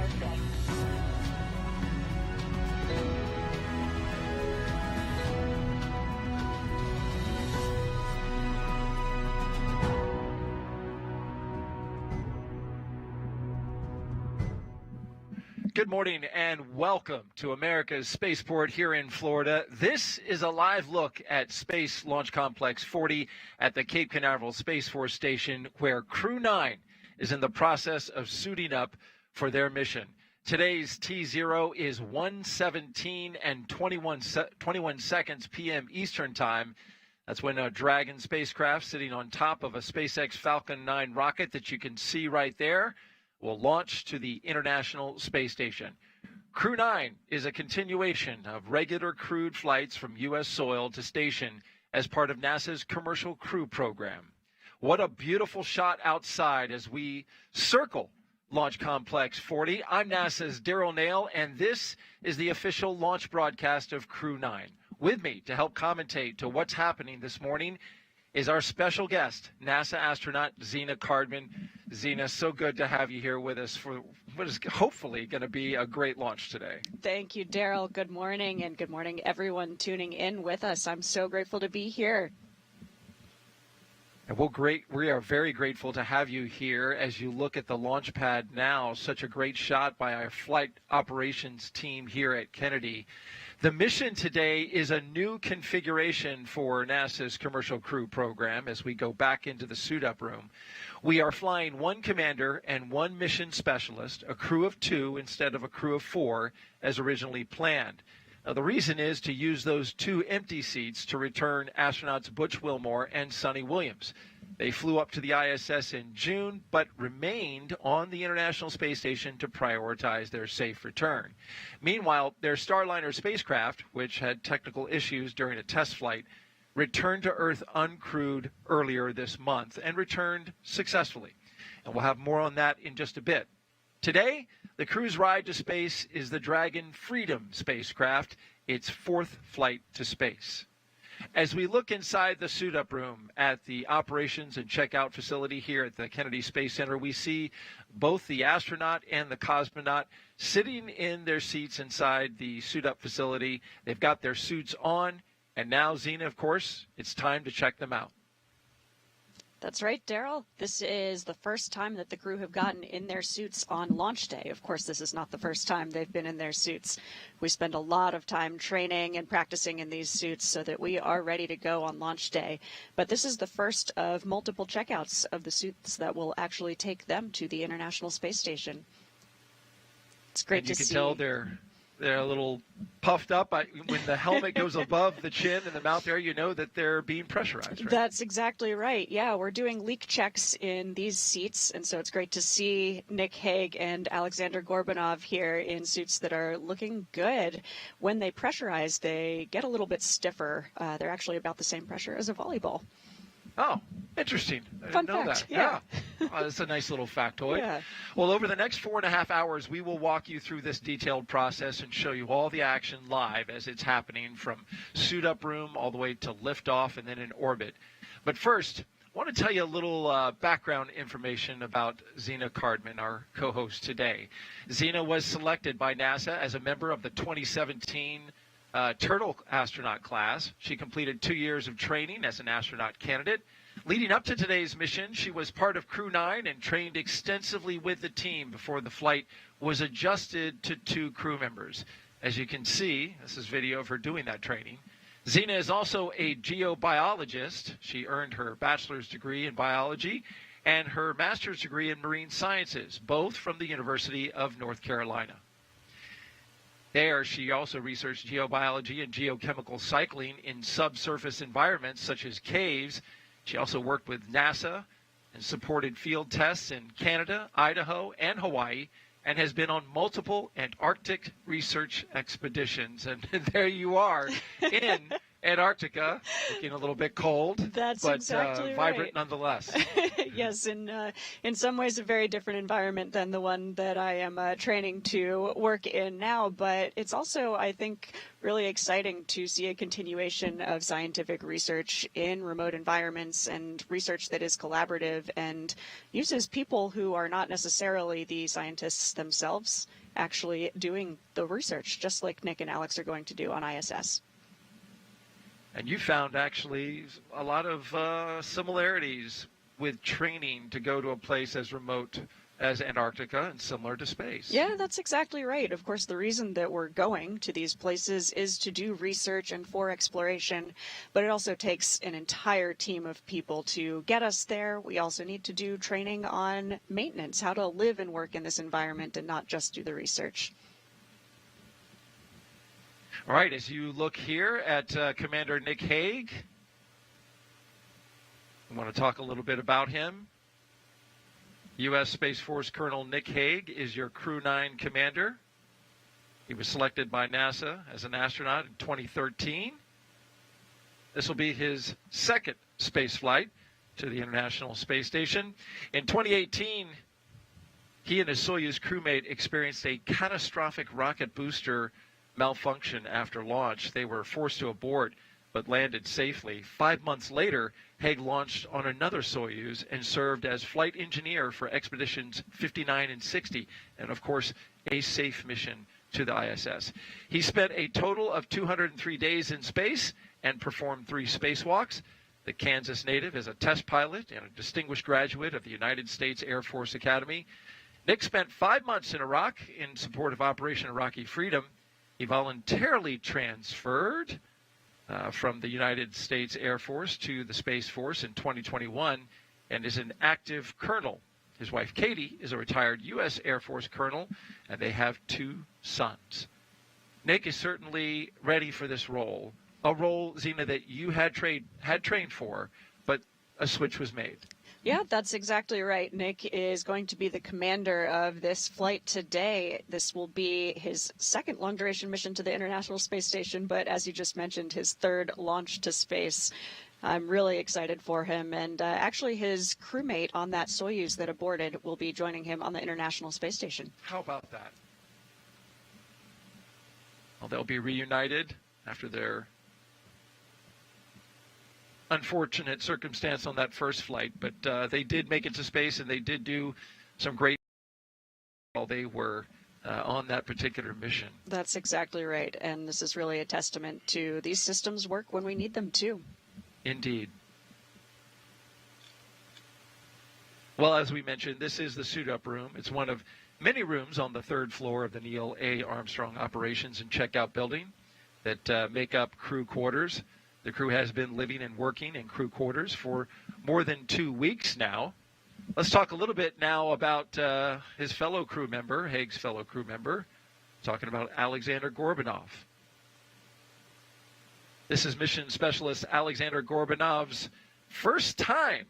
Perfect. Good morning and welcome to America's spaceport here in Florida. This is a live look at Space Launch Complex 40 at the Cape Canaveral Space Force Station, where Crew-9 is in the process of suiting up for their mission. Today's T0 is 1:17 and 21 seconds p.m. Eastern Time. That's when a Dragon spacecraft sitting on top of a SpaceX Falcon 9 rocket that you can see right there will launch to the International Space Station. Crew-9 is a continuation of regular crewed flights from U.S. soil to station as part of NASA's Commercial Crew Program. What a beautiful shot outside as we circle Launch Complex 40. I'm NASA's Daryl Nail, and this is the official launch broadcast of Crew-9. With me to help commentate to what's happening this morning is our special guest, NASA astronaut Zena Cardman. Zena, so good to have you here with us for what is hopefully going to be a great launch today. Thank you, Daryl. Good morning, and good morning, everyone tuning in with us. I'm so grateful to be here. And we are very grateful to have you here as you look at the launch pad now. Such a great shot by our flight operations team here at Kennedy. The mission today is a new configuration for NASA's Commercial Crew Program as we go back into the suit-up room. We are flying one commander and one mission specialist, a crew of 2 instead of a crew of 4 as originally planned. Now, the reason is to use those 2 empty seats to return astronauts Butch Wilmore and Sonny Williams. They flew up to the ISS in June, but remained on the International Space Station to prioritize their safe return. Meanwhile, their Starliner spacecraft, which had technical issues during a test flight, returned to Earth uncrewed earlier this month and returned successfully. And we'll have more on that in just a bit. Today, the crew's ride to space is the Dragon Freedom spacecraft, its 4th flight to space. As we look inside the suit-up room at the operations and checkout facility here at the Kennedy Space Center, we see both the astronaut and the cosmonaut sitting in their seats inside the suit-up facility. They've got their suits on, and now, Zena, of course, it's time to check them out. That's right, Daryl. This is the first time that the crew have gotten in their suits on launch day. Of course, this is not the first time they've been in their suits. We spend a lot of time training and practicing in these suits so that we are ready to go on launch day. But this is the first of multiple checkouts of the suits that will actually take them to the International Space Station. It's great to see. You can tell they're a little puffed up. When the helmet goes above the chin and the mouth area, you know that they're being pressurized, right? That's exactly right. Yeah, we're doing leak checks in these seats, and so it's great to see Nick Hague and Aleksandr Gorbunov here in suits that are looking good. When they pressurize, they get a little bit stiffer. They're actually about the same pressure as a volleyball. Oh, interesting. I Fun didn't know fact, that. yeah. That's a nice little factoid. Yeah. Well, over the next 4.5 hours, we will walk you through this detailed process and show you all the action live as it's happening from suit-up room all the way to liftoff and then in orbit. But first, I want to tell you a little background information about Zena Cardman, our co-host today. Zena was selected by NASA as a member of the 2017 Turtle astronaut class. She completed 2 years of training as an astronaut candidate. Leading up to today's mission, she was part of Crew-9 and trained extensively with the team before the flight was adjusted to 2 crew members. As you can see, this is video of her doing that training. Zena is also a geobiologist. She earned her bachelor's degree in biology and her master's degree in marine sciences, both from the University of North Carolina. There, she also researched geobiology and geochemical cycling in subsurface environments such as caves. She also worked with NASA and supported field tests in Canada, Idaho, and Hawaii, and has been on multiple Antarctic research expeditions. And there you are in Antarctica, looking a little bit cold, That's but exactly vibrant right. nonetheless. Yes, in some ways a very different environment than the one that I am training to work in now, but it's also, I think, really exciting to see a continuation of scientific research in remote environments and research that is collaborative and uses people who are not necessarily the scientists themselves actually doing the research, just like Nick and Alex are going to do on ISS. And you found actually a lot of similarities with training to go to a place as remote as Antarctica and similar to space. Yeah, that's exactly right. Of course, the reason that we're going to these places is to do research and for exploration, but it also takes an entire team of people to get us there. We also need to do training on maintenance, how to live and work in this environment and not just do the research. All right, as you look here at Commander Nick Hague, I want to talk a little bit about him. U.S. Space Force Colonel Nick Hague is your Crew-9 commander. He was selected by NASA as an astronaut in 2013. This will be his second space flight to the International Space Station. In 2018, he and his Soyuz crewmate experienced a catastrophic rocket booster malfunction after launch. They were forced to abort but landed safely. 5 months later, Hague launched on another Soyuz and served as flight engineer for expeditions 59 and 60, and of course, a safe mission to the ISS. He spent a total of 203 days in space and performed 3 spacewalks. The Kansas native is a test pilot and a distinguished graduate of the United States Air Force Academy. Nick spent 5 months in Iraq in support of Operation Iraqi Freedom. He voluntarily transferred from the United States Air Force to the Space Force in 2021 and is an active colonel. His wife, Katie, is a retired U.S. Air Force colonel, and they have 2 sons. Nick is certainly ready for this role, a role, Zena, that you had trained for, but a switch was made. Yeah, that's exactly right. Nick is going to be the commander of this flight today. This will be his second long-duration mission to the International Space Station, but as you just mentioned, his third launch to space. I'm really excited for him, and actually his crewmate on that Soyuz that aborted will be joining him on the International Space Station. How about that? Well, they'll be reunited after their unfortunate circumstance on that first flight, but they did make it to space, and they did do some great while they were on that particular mission. That's exactly right, and this is really a testament to these systems work when we need them to. Indeed. Well, as we mentioned, this is the suit-up room. It's one of many rooms on the 3rd floor of the Neil A. Armstrong Operations and Checkout Building that make up crew quarters. The crew has been living and working in crew quarters for more than 2 weeks now. Let's talk a little bit now about his fellow crew member, Hague's fellow crew member, talking about Aleksandr Gorbunov. This is Mission Specialist Aleksandr Gorbunov's first time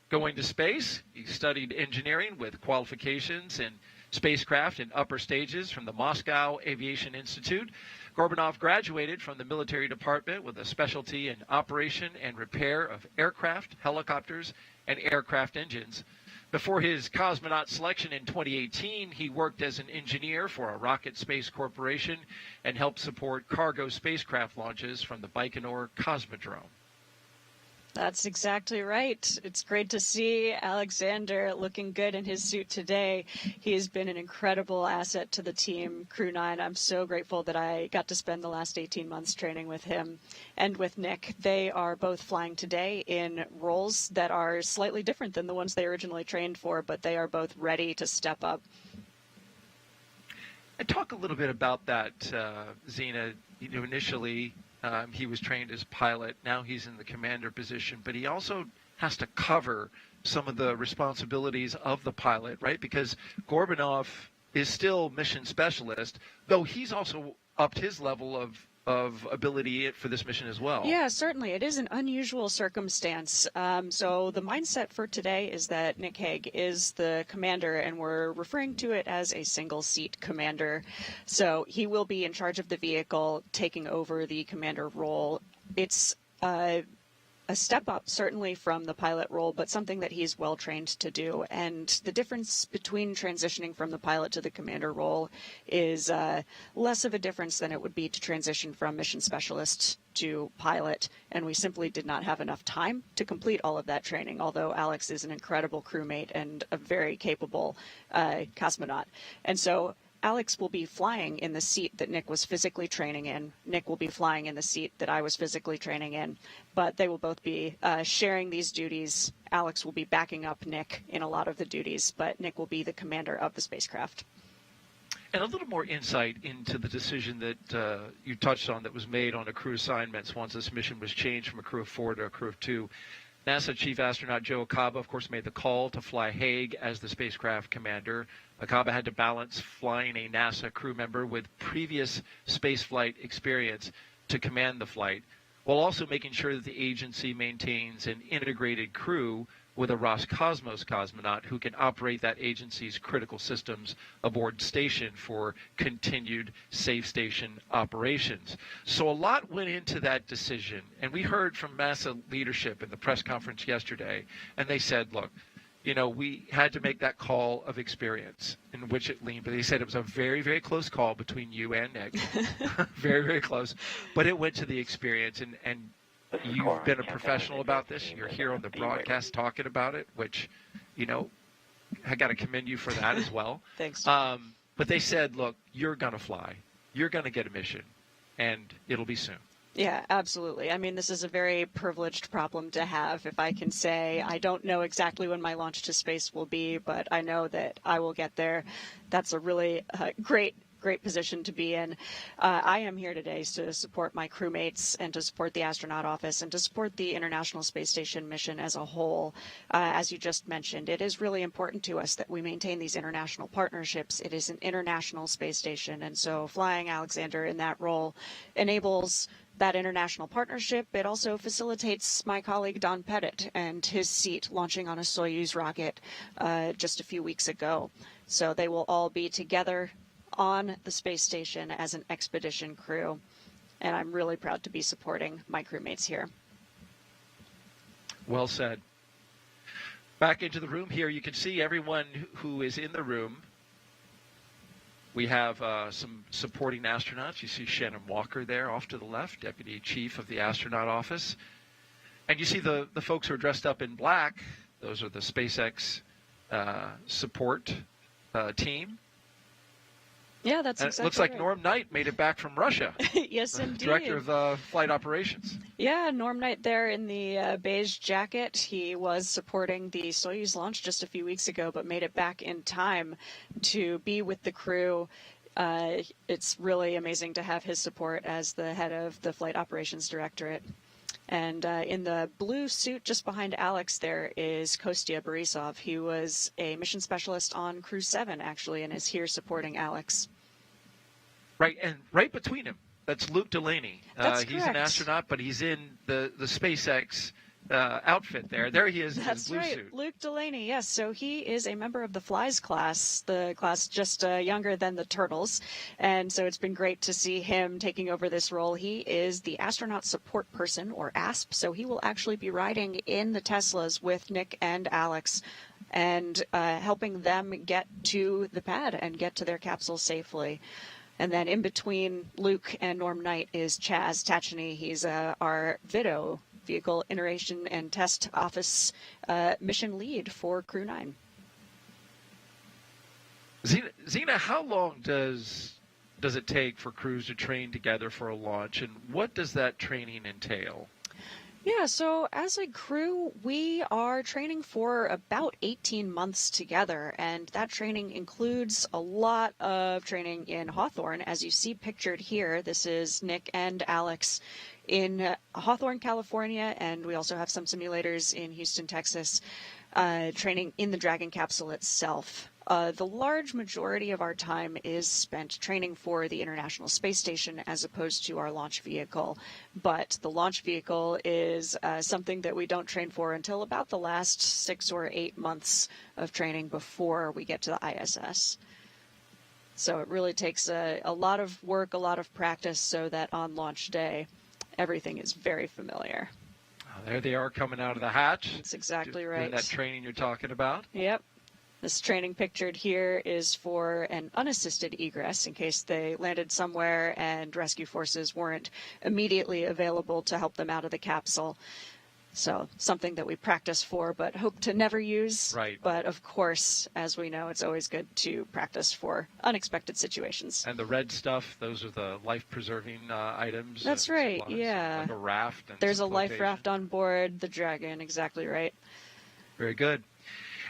going to space. He studied engineering with qualifications in spacecraft in upper stages from the Moscow Aviation Institute. Gorbunov graduated from the military department with a specialty in operation and repair of aircraft, helicopters, and aircraft engines. Before his cosmonaut selection in 2018, he worked as an engineer for a rocket space corporation and helped support cargo spacecraft launches from the Baikonur Cosmodrome. That's exactly right. It's great to see Aleksandr looking good in his suit today. He has been an incredible asset to the team, Crew-9. I'm so grateful that I got to spend the last 18 months training with him and with Nick. They are both flying today in roles that are slightly different than the ones they originally trained for, but they are both ready to step up. And talk a little bit about that, Zena. Initially, he was trained as pilot. Now he's in the commander position, but he also has to cover some of the responsibilities of the pilot, right? Because Gorbunov is still mission specialist, though he's also upped his level of ability for this mission as well. Yeah, certainly. It is an unusual circumstance. So the mindset for today is that Nick Hague is the commander, and we're referring to it as a single-seat commander. So he will be in charge of the vehicle, taking over the commander role it's a step up, certainly from the pilot role, but something that he's well trained to do. And the difference between transitioning from the pilot to the commander role is less of a difference than it would be to transition from mission specialist to pilot. And we simply did not have enough time to complete all of that training, although Alex is an incredible crewmate and a very capable cosmonaut. And so Alex will be flying in the seat that Nick was physically training in. Nick will be flying in the seat that I was physically training in, but they will both be sharing these duties. Alex will be backing up Nick in a lot of the duties, but Nick will be the commander of the spacecraft. And a little more insight into the decision that you touched on that was made on the crew assignments once this mission was changed from a crew of 4 to a crew of 2. NASA Chief Astronaut Joe Acaba, of course, made the call to fly Hague as the spacecraft commander. Acaba had to balance flying a NASA crew member with previous spaceflight experience to command the flight, while also making sure that the agency maintains an integrated crew with a Roscosmos cosmonaut who can operate that agency's critical systems aboard station for continued safe station operations. So a lot went into that decision, and we heard from NASA leadership in the press conference yesterday, and they said, look, you know, we had to make that call of experience in which it leaned, but they said it was a very, very close call between you and Nick. Very, very close. But it went to the experience, and you've been a professional about this. You're here on the broadcast talking about it, which, you know, I got to commend you for that as well. Thanks. But they said, look, you're going to fly. You're going to get a mission, and it'll be soon. Yeah, absolutely. I mean, this is a very privileged problem to have. If I can say, I don't know exactly when my launch to space will be, but I know that I will get there. That's a really great position to be in. I am here today to support my crewmates and to support the astronaut office and to support the International Space Station mission as a whole. As you just mentioned, it is really important to us that we maintain these international partnerships. It is an international space station, and so flying Aleksandr in that role enables that international partnership. It also facilitates my colleague Don Pettit and his seat launching on a Soyuz rocket just a few weeks ago. So they will all be together on the space station as an expedition crew, and I'm really proud to be supporting my crewmates here. Well said. Back into the room here, you can see everyone who is in the room. We have some supporting astronauts. You see Shannon Walker there off to the left, Deputy Chief of the Astronaut Office. And you see the folks who are dressed up in black. Those are the SpaceX support team. Yeah, that's exactly it looks like right. Norm Knight made it back from Russia. Yes, indeed. Director of Flight Operations. Yeah, Norm Knight there in the beige jacket. He was supporting the Soyuz launch just a few weeks ago, but made it back in time to be with the crew. It's really amazing to have his support as the head of the Flight Operations Directorate. And in the blue suit just behind Alex there is Kostya Borisov. He was a mission specialist on Crew-9, actually, and is here supporting Alex. Right, and right between him, that's Luke Delaney. That's he's correct. an astronaut, but he's in the SpaceX outfit there. There he is in his That's blue right, suit. Luke Delaney, yes. So he is a member of the Flies class, the class just younger than the Turtles. And so it's been great to see him taking over this role. He is the astronaut support person, or ASP, so he will actually be riding in the Teslas with Nick and Alex and helping them get to the pad and get to their capsule safely. And then in between Luke and Norm Knight is Chaz Tacheny. He's our VITO, Vehicle Iteration and Test Office mission lead for Crew-9. Zena, how long does it take for crews to train together for a launch, and what does that training entail? Yeah, so as a crew, we are training for about 18 months together, and that training includes a lot of training in Hawthorne. As you see pictured here, this is Nick and Alex in Hawthorne, California, and we also have some simulators in Houston, Texas, training in the Dragon capsule itself. The large majority of our time is spent training for the International Space Station as opposed to our launch vehicle. But the launch vehicle is something that we don't train for until about the last 6 or 8 months of training before we get to the ISS. So it really takes a lot of work, a lot of practice, so that on launch day, everything is very familiar. There they are coming out of the hatch. That's exactly doing right. that training you're talking about. Yep. This training pictured here is for an unassisted egress in case they landed somewhere and rescue forces weren't immediately available to help them out of the capsule. So something that we practice for but hope to never use. Right. But of course, as we know, it's always good to practice for unexpected situations. And the red stuff, those are the life-preserving items. That's right, yeah. Like a raft. And there's a some life flotation. raft on board the Dragon, exactly right. Very good.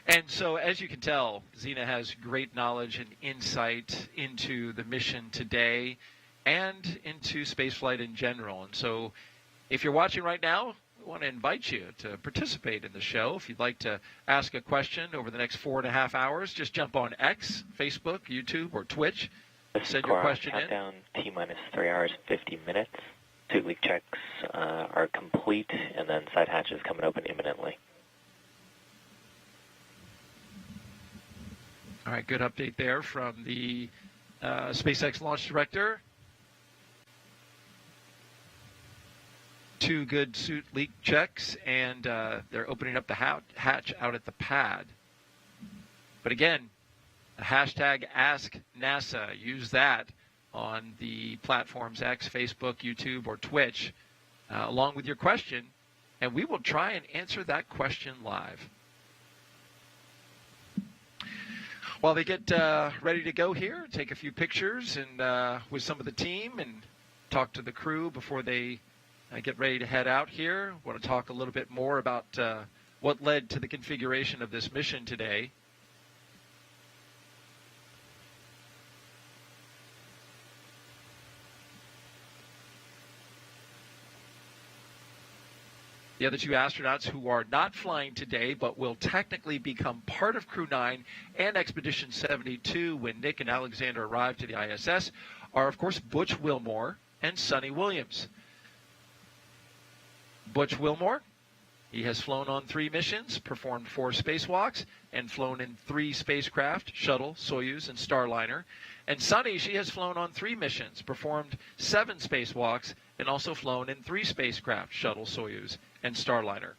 And so, as you can tell, Zena has great knowledge and insight into the mission today and into spaceflight in general. And so, if you're watching right now, we want to invite you to participate in the show. If you'd like to ask a question over the next 4.5 hours, just jump on X, Facebook, YouTube, or Twitch. Send your question in. Countdown T-minus 3 hours and 50 minutes. Suit leak checks are complete, and then side hatch is coming open imminently. All right, good update there from the SpaceX launch director. 2 good suit leak checks, and they're opening up the hatch out at the pad. But again, the hashtag #AskNASA. Use that on the platforms X, Facebook, YouTube, or Twitch, along with your question, and we will try and answer that question live. While they get ready to go here, take a few pictures and with some of the team and talk to the crew before they get ready to head out here. I want to talk a little bit more about what led to the configuration of this mission today. The other 2 astronauts who are not flying today but will technically become part of Crew-9 and Expedition 72 when Nick and Aleksandr arrive to the ISS are, of course, Butch Wilmore and Sonny Williams. Butch Wilmore, he has flown on 3 missions, performed 4 spacewalks, and flown in 3 spacecraft, Shuttle, Soyuz, and Starliner. And Sonny, she has flown on 3 missions, performed 7 spacewalks, and also flown in 3 spacecraft, Shuttle, Soyuz, and Starliner.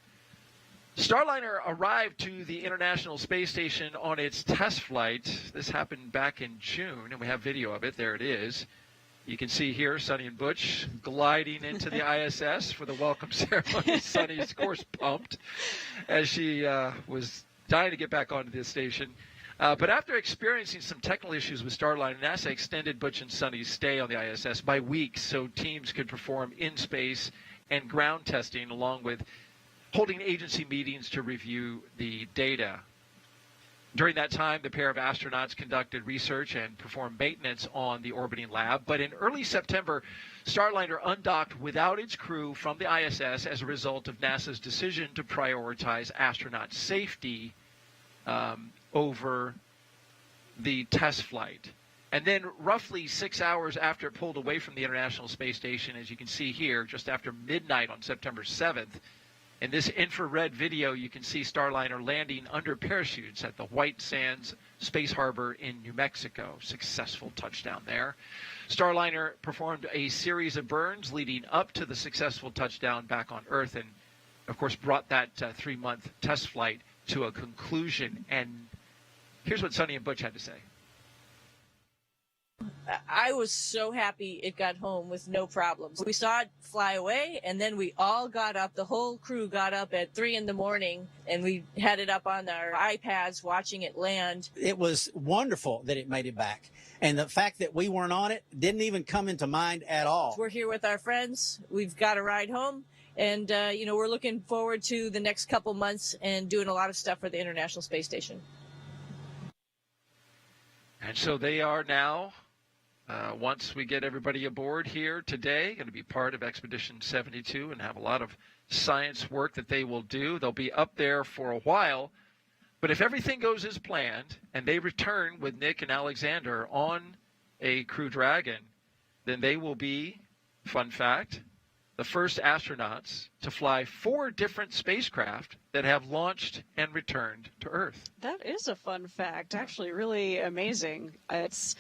Starliner arrived to the International Space Station on its test flight. This happened back in June, and we have video of it. There it is. You can see here Sonny and Butch gliding into the ISS for the welcome ceremony. Sonny's, of course, pumped as she was dying to get back onto the station. But after experiencing some technical issues with Starliner, NASA extended Butch and Sonny's stay on the ISS by weeks so teams could perform in-space and ground testing, along with holding agency meetings to review the data. During that time, the pair of astronauts conducted research and performed maintenance on the orbiting lab. But in early September, Starliner undocked without its crew from the ISS as a result of NASA's decision to prioritize astronaut safety over the test flight. And then roughly 6 hours after it pulled away from the International Space Station, as you can see here, just after midnight on September 7th, in this infrared video, you can see Starliner landing under parachutes at the White Sands Space Harbor in New Mexico. Successful touchdown there. Starliner performed a series of burns leading up to the successful touchdown back on Earth and, of course, brought that 3-month test flight to a conclusion. And here's what Sonny and Butch had to say. I was so happy it got home with no problems. We saw it fly away, and then we all got up. The whole crew got up at 3 in the morning, and we had it up on our iPads watching it land. It was wonderful that it made it back. And the fact that we weren't on it didn't even come into mind at all. We're here with our friends. We've got a ride home. And, we're looking forward to the next couple months and doing a lot of stuff for the International Space Station. And so they are now, once we get everybody aboard here today, going to be part of Expedition 72 and have a lot of science work that they will do. They'll be up there for a while. But if everything goes as planned and they return with Nick and Aleksandr on a Crew Dragon, then they will be, fun fact, the first astronauts to fly 4 different spacecraft that have launched and returned to Earth. That is a fun fact. Actually, really amazing. It's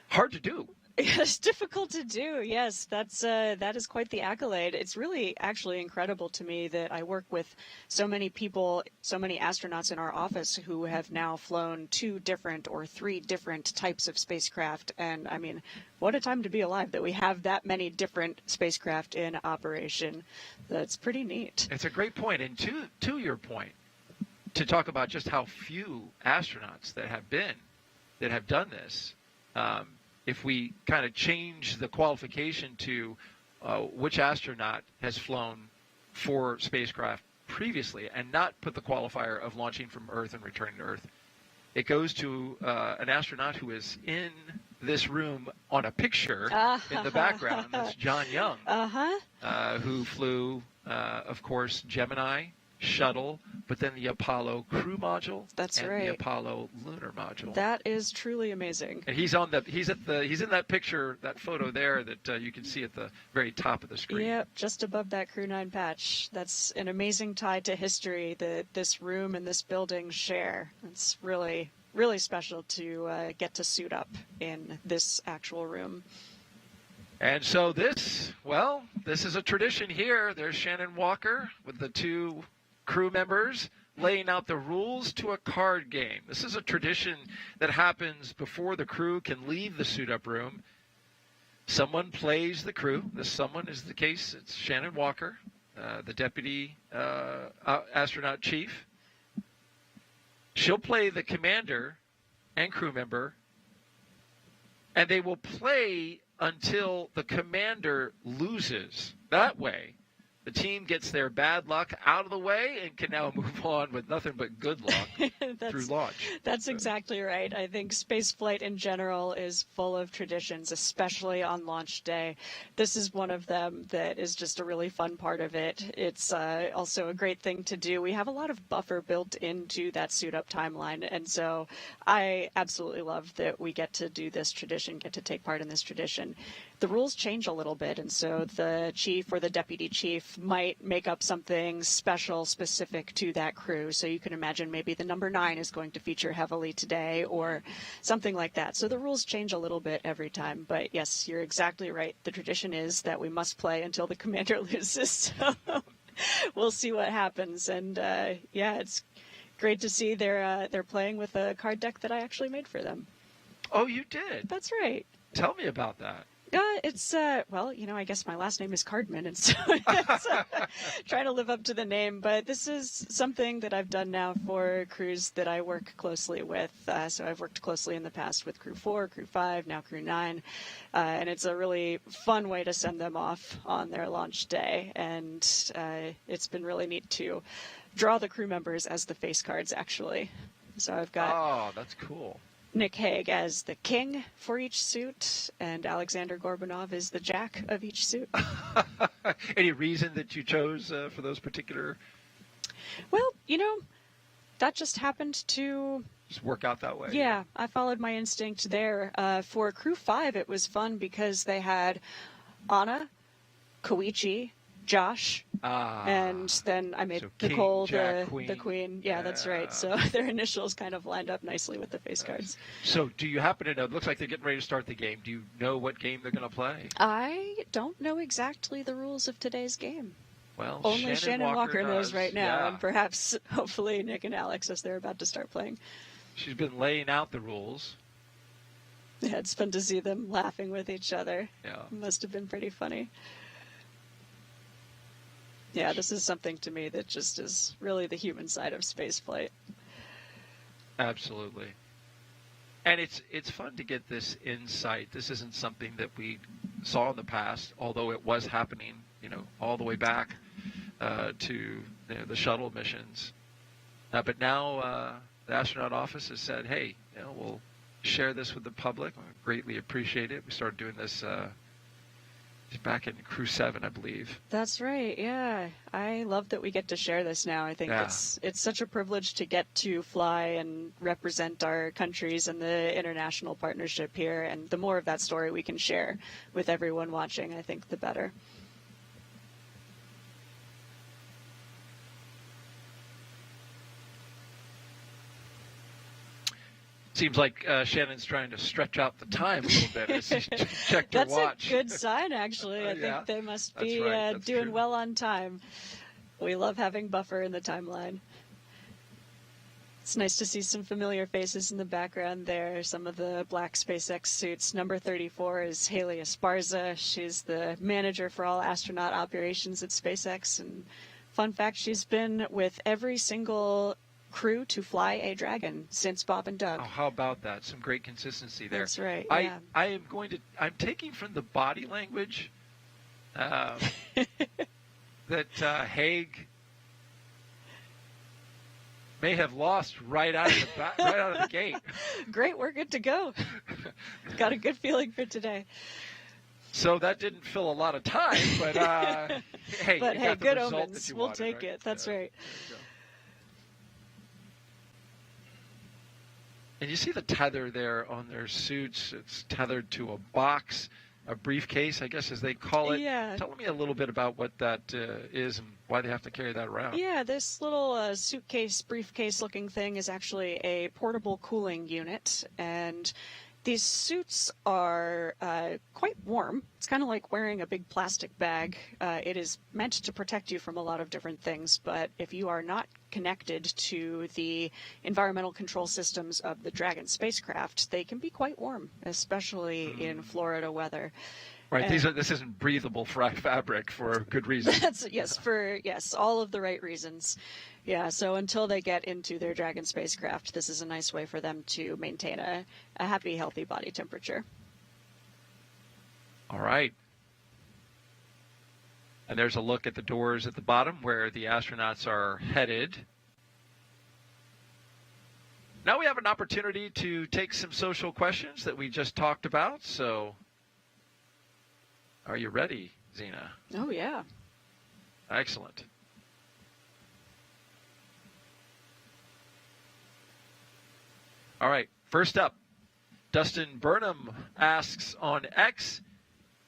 hard to do. It's difficult to do. Yes, that is quite the accolade. It's really actually incredible to me that I work with so many people, so many astronauts in our office who have now flown 2 different or 3 different types of spacecraft. And I mean, what a time to be alive that we have that many different spacecraft in operation. That's pretty neat. It's a great point. And to your point, to talk about just how few astronauts that have done this. If we kind of change the qualification to which astronaut has flown 4 spacecraft previously and not put the qualifier of launching from Earth and returning to Earth, it goes to an astronaut who is in this room on a picture in the background. That's John Young, who flew, of course, Gemini, Shuttle, but then the Apollo Crew module. That's and right. The Apollo Lunar module. That is truly amazing. And he's in that picture, that photo there that you can see at the very top of the screen. Yep, just above that Crew-9 patch. That's an amazing tie to history that this room and this building share. It's really, really special to get to suit up in this actual room. And so this is a tradition here. There's Shannon Walker with the 2 crew members laying out the rules to a card game. This is a tradition that happens before the crew can leave the suit-up room. Someone plays the crew. This someone is the case. It's Shannon Walker, the deputy astronaut chief. She'll play the commander and crew member, and they will play until the commander loses. That way, the team gets their bad luck out of the way and can now move on with nothing but good luck through launch. That's exactly right. I think spaceflight in general is full of traditions, especially on launch day. This is one of them that is just a really fun part of it. It's also a great thing to do. We have a lot of buffer built into that suit-up timeline, and so I absolutely love that we get to do this tradition, get to take part in this tradition. The rules change a little bit, and so the chief or the deputy chief might make up something special specific to that crew. So you can imagine maybe the number 9 is going to feature heavily today or something like that. So the rules change a little bit every time. But yes, you're exactly right. The tradition is that we must play until the commander loses. So we'll see what happens. And yeah, it's great to see they're playing with a card deck that I actually made for them. Oh, you did? That's right. Tell me about that. It's, well, I guess my last name is Cardman, and so it's, trying to live up to the name. But this is something that I've done now for crews that I work closely with. So I've worked closely in the past with Crew 4, Crew 5, now Crew 9. And it's a really fun way to send them off on their launch day. And it's been really neat to draw the crew members as the face cards, actually. So I've got... Oh, that's cool. Nick Hague as the king for each suit, and Aleksandr Gorbunov is the jack of each suit. Any reason that you chose for those particular? Well, that just happened to just work out that way. Yeah, I followed my instinct there. For Crew 5, it was fun because they had Anna, Koichi, Josh, and then I made so Nicole King, Jack, Queen. the queen. Yeah, that's right. So their initials kind of lined up nicely with the face cards. So do you happen to know, it looks like they're getting ready to start the game. Do you know what game they're going to play? I don't know exactly the rules of today's game. Well, only Shannon Walker knows does. right now, yeah. and perhaps, hopefully, Nick and Alex as they're about to start playing. She's been laying out the rules. Yeah, it's fun to see them laughing with each other. Yeah. It must have been pretty funny. Yeah, this is something to me that just is really the human side of spaceflight. Absolutely. And it's fun to get this insight. This isn't something that we saw in the past, although it was happening, all the way back to the shuttle missions. But now the astronaut office has said, hey, we'll share this with the public. I greatly appreciate it. We started doing this back in Crew 7, I believe. That's right. Yeah, I love that we get to share this now. I think it's such a privilege to get to fly and represent our countries and the international partnership here. And the more of that story we can share with everyone watching, I think the better. Seems like Shannon's trying to stretch out the time a little bit as she checked her That's watch. a good sign, actually. I Yeah, think they must that's be right, that's doing true. well on time. We love having buffer in the timeline. It's nice to see some familiar faces in the background there. Some of the black SpaceX suits. Number 34 is Haley Esparza. She's the manager for all astronaut operations at SpaceX. And fun fact, she's been with every single crew to fly a Dragon since Bob and Doug. Oh, how about that? Some great consistency there. That's right. I'm taking from the body language that Hague may have lost right out of the gate. Great, we're good to go. Got a good feeling for today. So that didn't fill a lot of time, but hey, But you hey, got the good result omens. that you We'll wanted, take right? it. That's right. There you go. And you see the tether there on their suits. It's tethered to a box, a briefcase, I guess, as they call it. Yeah. Tell me a little bit about what that is and why they have to carry that around. Yeah, this little suitcase, briefcase-looking thing is actually a portable cooling unit, and these suits are quite warm. It's kind of like wearing a big plastic bag. It is meant to protect you from a lot of different things, but if you are not connected to the environmental control systems of the Dragon spacecraft, they can be quite warm, especially in Florida weather. Right, this isn't breathable fabric for good reason. Yes, all of the right reasons. Yeah, so until they get into their Dragon spacecraft, this is a nice way for them to maintain a happy, healthy body temperature. All right. And there's a look at the doors at the bottom where the astronauts are headed. Now we have an opportunity to take some social questions that we just talked about. So are you ready, Zena? Oh, yeah. Excellent. All right, first up, Dustin Burnham asks on X,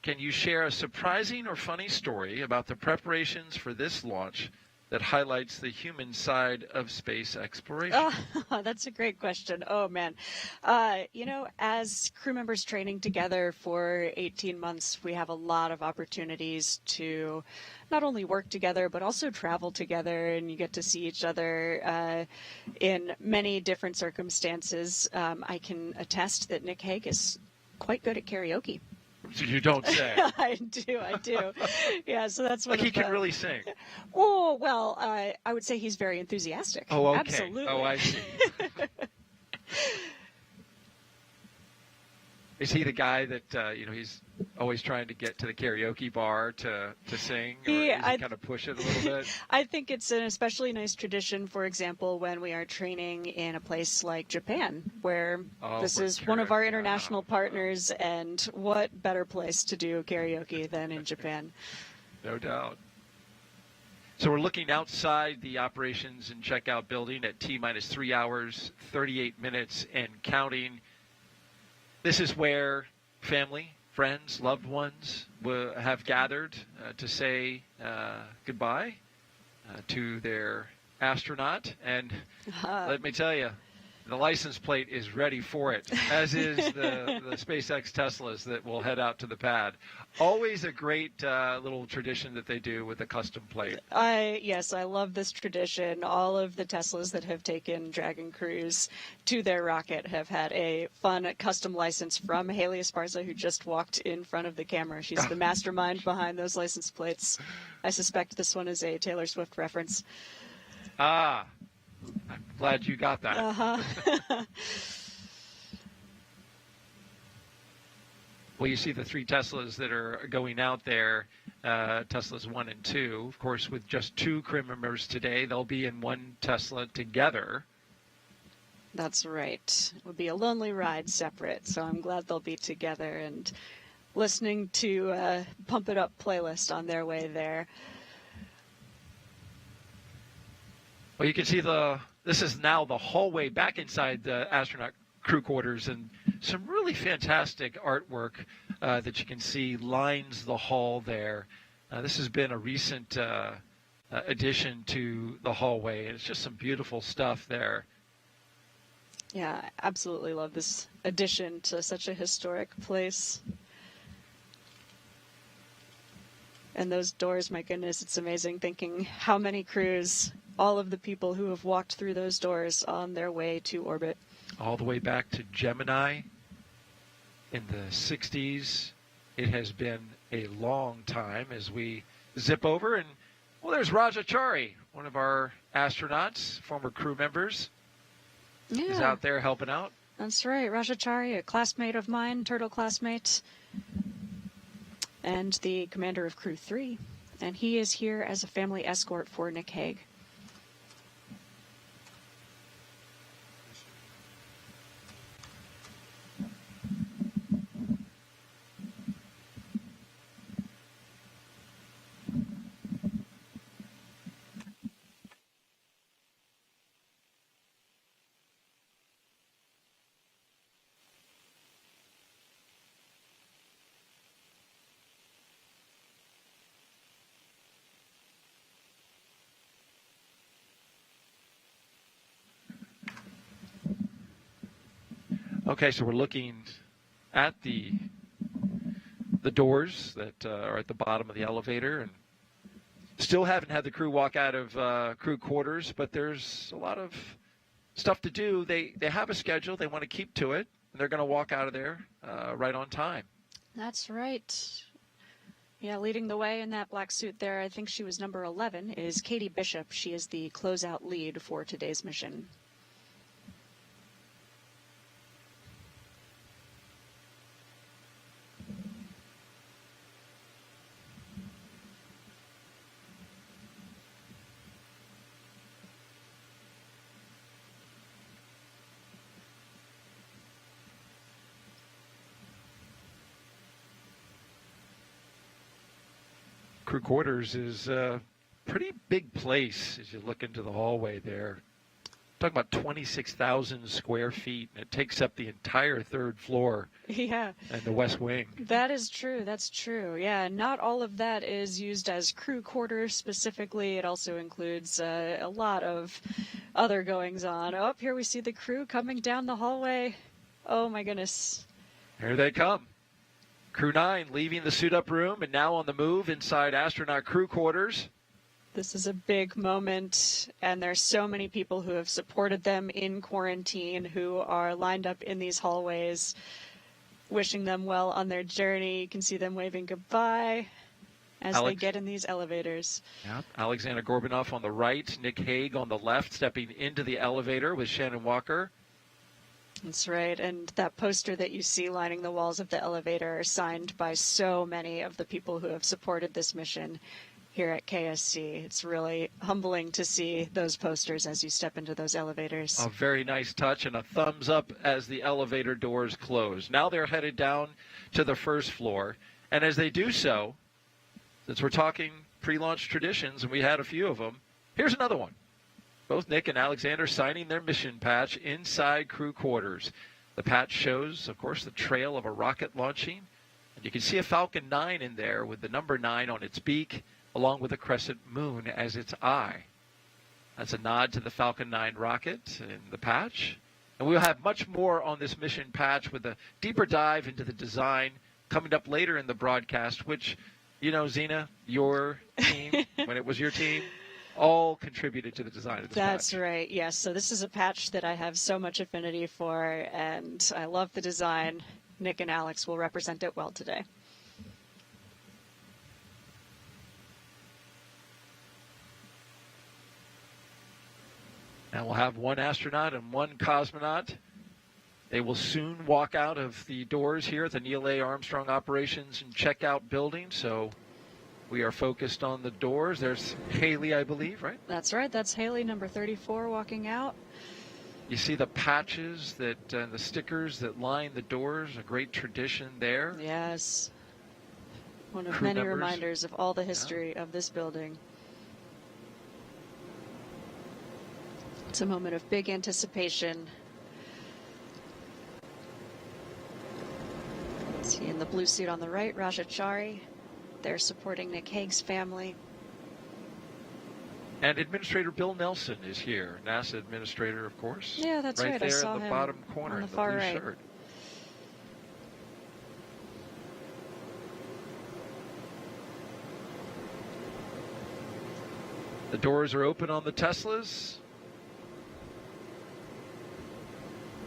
can you share a surprising or funny story about the preparations for this launch that highlights the human side of space exploration? Oh, that's a great question. Oh, man. As crew members training together for 18 months, we have a lot of opportunities to not only work together, but also travel together, and you get to see each other in many different circumstances. I can attest that Nick Hague is quite good at karaoke. You don't say. I do. Yeah, so that's what he can really sing. Oh, well, I would say he's very enthusiastic. Oh, okay. Absolutely. Oh, I see. Is he the guy that, he's always trying to get to the karaoke bar to sing? Or Yeah, does he kind of push it a little bit? I think it's an especially nice tradition, for example, when we are training in a place like Japan, where this is one of our international partners, and what better place to do karaoke than in Japan? No doubt. So we're looking outside the operations and checkout building at T-minus 3 hours, 38 minutes, and counting. This is where family, friends, loved ones have gathered to say goodbye to their astronaut. And let me tell you, the license plate is ready for it, as is the SpaceX Teslas that will head out to the pad. Always a great little tradition that they do with a custom plate. Yes, I love this tradition. All of the Teslas that have taken Dragon crews to their rocket have had a fun custom license from Haley Esparza, who just walked in front of the camera. She's the mastermind behind those license plates. I suspect this one is a Taylor Swift reference. Ah, I'm glad you got that. Uh-huh. Well, you see the 3 Teslas that are going out there, Teslas 1 and 2. Of course, with just 2 crew members today, they'll be in one Tesla together. That's right. It would be a lonely ride separate, so I'm glad they'll be together and listening to Pump It Up playlist on their way there. Well, you can see this is now the hallway back inside the astronaut crew quarters, and some really fantastic artwork that you can see lines the hall there. This has been a recent addition to the hallway, and it's just some beautiful stuff there. Yeah, I absolutely love this addition to such a historic place. And those doors, my goodness, it's amazing thinking how many crews, all of the people who have walked through those doors on their way to orbit. All the way back to Gemini in the 60s. It has been a long time as we zip over. And, well, there's Rajachari, one of our astronauts, former crew members. Yeah. Is out there helping out. That's right. Rajachari, a classmate of mine, Turtle classmate, and the commander of Crew 3. And he is here as a family escort for Nick Hague. Okay, so we're looking at the doors that are at the bottom of the elevator, and still haven't had the crew walk out of crew quarters, but there's a lot of stuff to do. They have a schedule. They want to keep to it, and they're going to walk out of there right on time. That's right. Yeah, leading the way in that black suit there, I think she was number 11, is Katie Bishop. She is the closeout lead for today's mission. Crew quarters is a pretty big place as you look into the hallway there. Talking about 26,000 square feet, and it takes up the entire third floor. Yeah. And the west wing. That is true. That's true. Yeah, not all of that is used as crew quarters specifically. It also includes a lot of other goings on. Oh, here we see the crew coming down the hallway. Oh my goodness. Here they come. Crew-9 leaving the suit-up room and now on the move inside astronaut crew quarters. This is a big moment, and there's so many people who have supported them in quarantine who are lined up in these hallways, wishing them well on their journey. You can see them waving goodbye as they get in these elevators. Yeah, Aleksandr Gorbunov on the right, Nick Hague on the left, stepping into the elevator with Shannon Walker. That's right, and that poster that you see lining the walls of the elevator are signed by so many of the people who have supported this mission here at KSC. It's really humbling to see those posters as you step into those elevators. A very nice touch and a thumbs up as the elevator doors close. Now they're headed down to the first floor, and as they do so, since we're talking pre-launch traditions, and we had a few of them, here's another one. Both Nick and Aleksandr signing their mission patch inside crew quarters. The patch shows, of course, the trail of a rocket launching. And you can see a Falcon 9 in there with the number 9 on its beak, along with a crescent moon as its eye. That's a nod to the Falcon 9 rocket in the patch. And we'll have much more on this mission patch with a deeper dive into the design coming up later in the broadcast, which, you know, Zena, your team, when it was your team, all contributed to the design of this That's patch. right, yes. So this is a patch that I have so much affinity for, and I love the design. Nick and Alex will represent it well today. And we'll have one astronaut and one cosmonaut. They will soon walk out of the doors here at the Neil A. Armstrong Operations and Checkout Building, so we are focused on the doors. There's Haley, I believe, right? That's right. That's Haley, number 34, walking out. You see the patches that the stickers that line the doors, a great tradition there. Yes. One of Crew many members. reminders of all the history of this building. It's a moment of big anticipation. See in the blue suit on the right, Rajachari. They're supporting Nick Hague's family. And Administrator Bill Nelson is here, NASA Administrator, of course. Yeah, that's right. Right I there saw in the him bottom corner on the in the far blue right. shirt. The doors are open on the Teslas.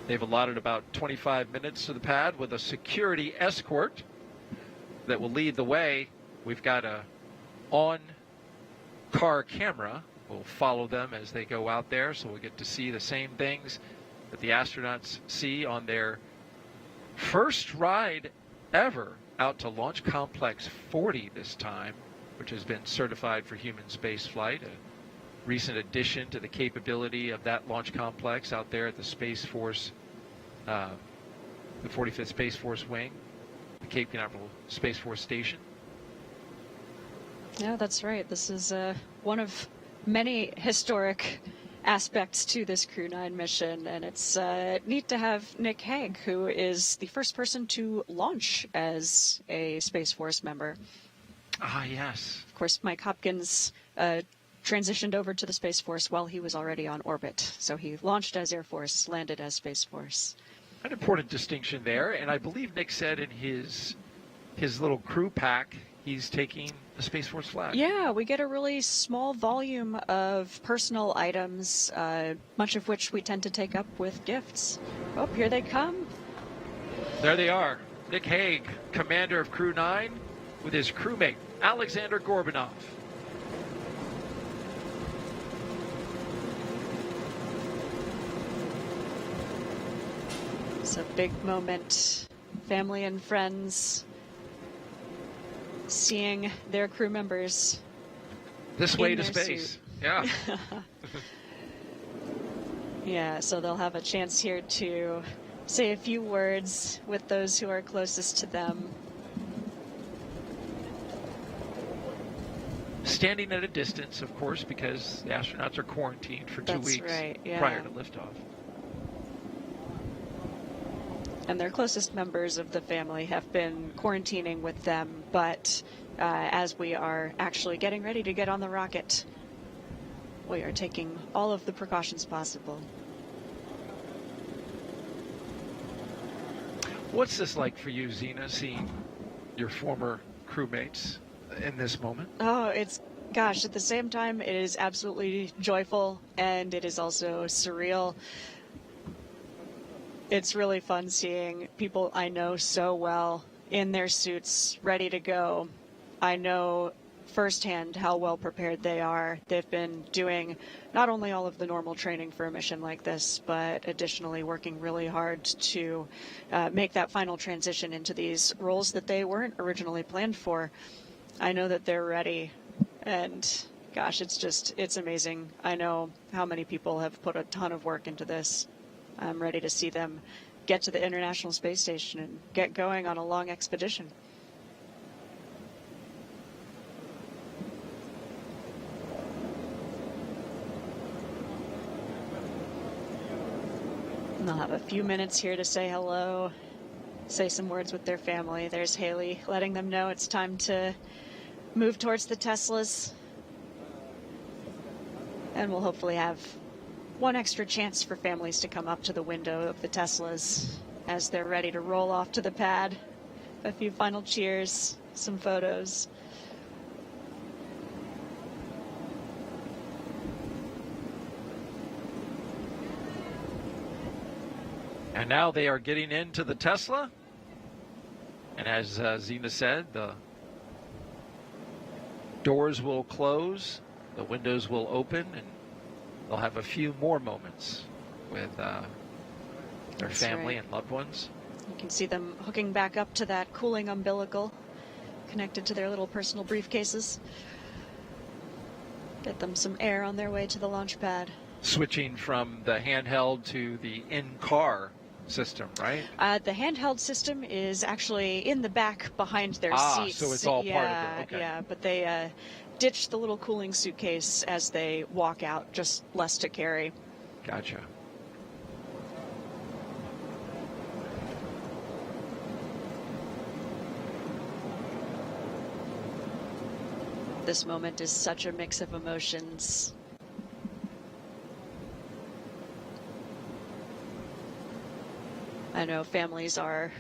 They've allotted about 25 minutes to the pad with a security escort that will lead the way. We've got a on-car camera. We'll follow them as they go out there, so we'll get to see the same things that the astronauts see on their first ride ever out to Launch Complex 40 this time, which has been certified for human spaceflight, a recent addition to the capability of that launch complex out there at the Space Force, the 45th Space Force Wing, the Cape Canaveral Space Force Station. Yeah, that's right. This is one of many historic aspects to this Crew-9 mission, and it's neat to have Nick Hague, who is the first person to launch as a Space Force member. Ah, yes. Of course, Mike Hopkins transitioned over to the Space Force while he was already on orbit. So he launched as Air Force, landed as Space Force. An important distinction there, and I believe Nick said in his little crew pack, he's taking the Space Force flag. Yeah, we get a really small volume of personal items, much of which we tend to take up with gifts. Oh, here they come. There they are. Nick Hague, commander of Crew-9, with his crewmate, Aleksandr Gorbunov. It's a big moment. Family and friends seeing their crew members This way in to their space. suit. Yeah. Yeah, so they'll have a chance here to say a few words with those who are closest to them. Standing at a distance, of course, because the astronauts are quarantined for 2 That's weeks right, yeah. prior to liftoff. And their closest members of the family have been quarantining with them, but as we are actually getting ready to get on the rocket, we are taking all of the precautions possible. What's this like for you, Zena, seeing your former crewmates in this moment? Oh, gosh, at the same time, it is absolutely joyful, and it is also surreal. It's really fun seeing people I know so well in their suits, ready to go. I know firsthand how well prepared they are. They've been doing not only all of the normal training for a mission like this, but additionally working really hard to make that final transition into these roles that they weren't originally planned for. I know that they're ready, and gosh, it's amazing. I know how many people have put a ton of work into this. I'm ready to see them get to the International Space Station and get going on a long expedition. And they'll have a few minutes here to say hello, say some words with their family. There's Haley letting them know it's time to move towards the Teslas. And we'll hopefully have one extra chance for families to come up to the window of the Teslas as they're ready to roll off to the pad. A few final cheers, some photos. And now they are getting into the Tesla. And as Zena said, the doors will close, the windows will open, and they'll have a few more moments with their That's family right. and loved ones. You can see them hooking back up to that cooling umbilical connected to their little personal briefcases. Get them some air on their way to the launch pad. Switching from the handheld to the in-car system, right? The handheld system is actually in the back behind their seats. So it's all part of it. Okay. Yeah, but they ditch the little cooling suitcase as they walk out, just less to carry. Gotcha. This moment is such a mix of emotions. I know families are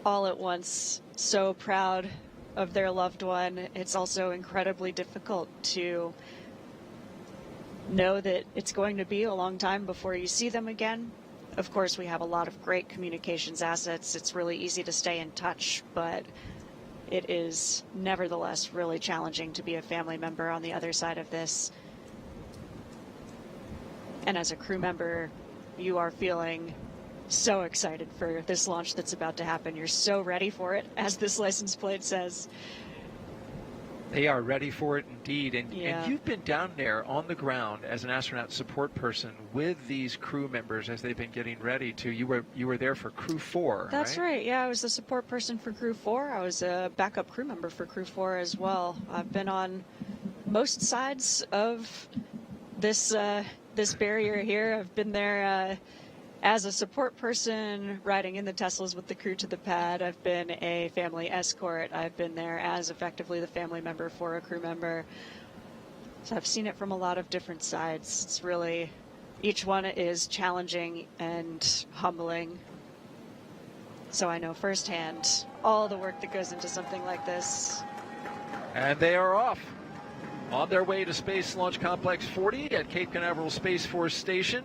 all at once so proud of their loved one. It's also incredibly difficult to know that it's going to be a long time before you see them again. Of course, we have a lot of great communications assets. It's really easy to stay in touch, but it is nevertheless really challenging to be a family member on the other side of this. And as a crew member, you are feeling so excited for this launch that's about to happen. You're so ready for it, as this license plate says. They are ready for it indeed. And you've been down there on the ground as an astronaut support person with these crew members as they've been getting ready to. You were there for Crew 4, That's right. Yeah, I was the support person for Crew 4. I was a backup crew member for Crew 4 as well. I've been on most sides of this this barrier here. I've been there as a support person, riding in the Teslas with the crew to the pad. I've been a family escort. I've been there as effectively the family member for a crew member. So I've seen it from a lot of different sides. It's really, each one is challenging and humbling. So I know firsthand all the work that goes into something like this. And they are off on their way to Space Launch Complex 40 at Cape Canaveral Space Force Station.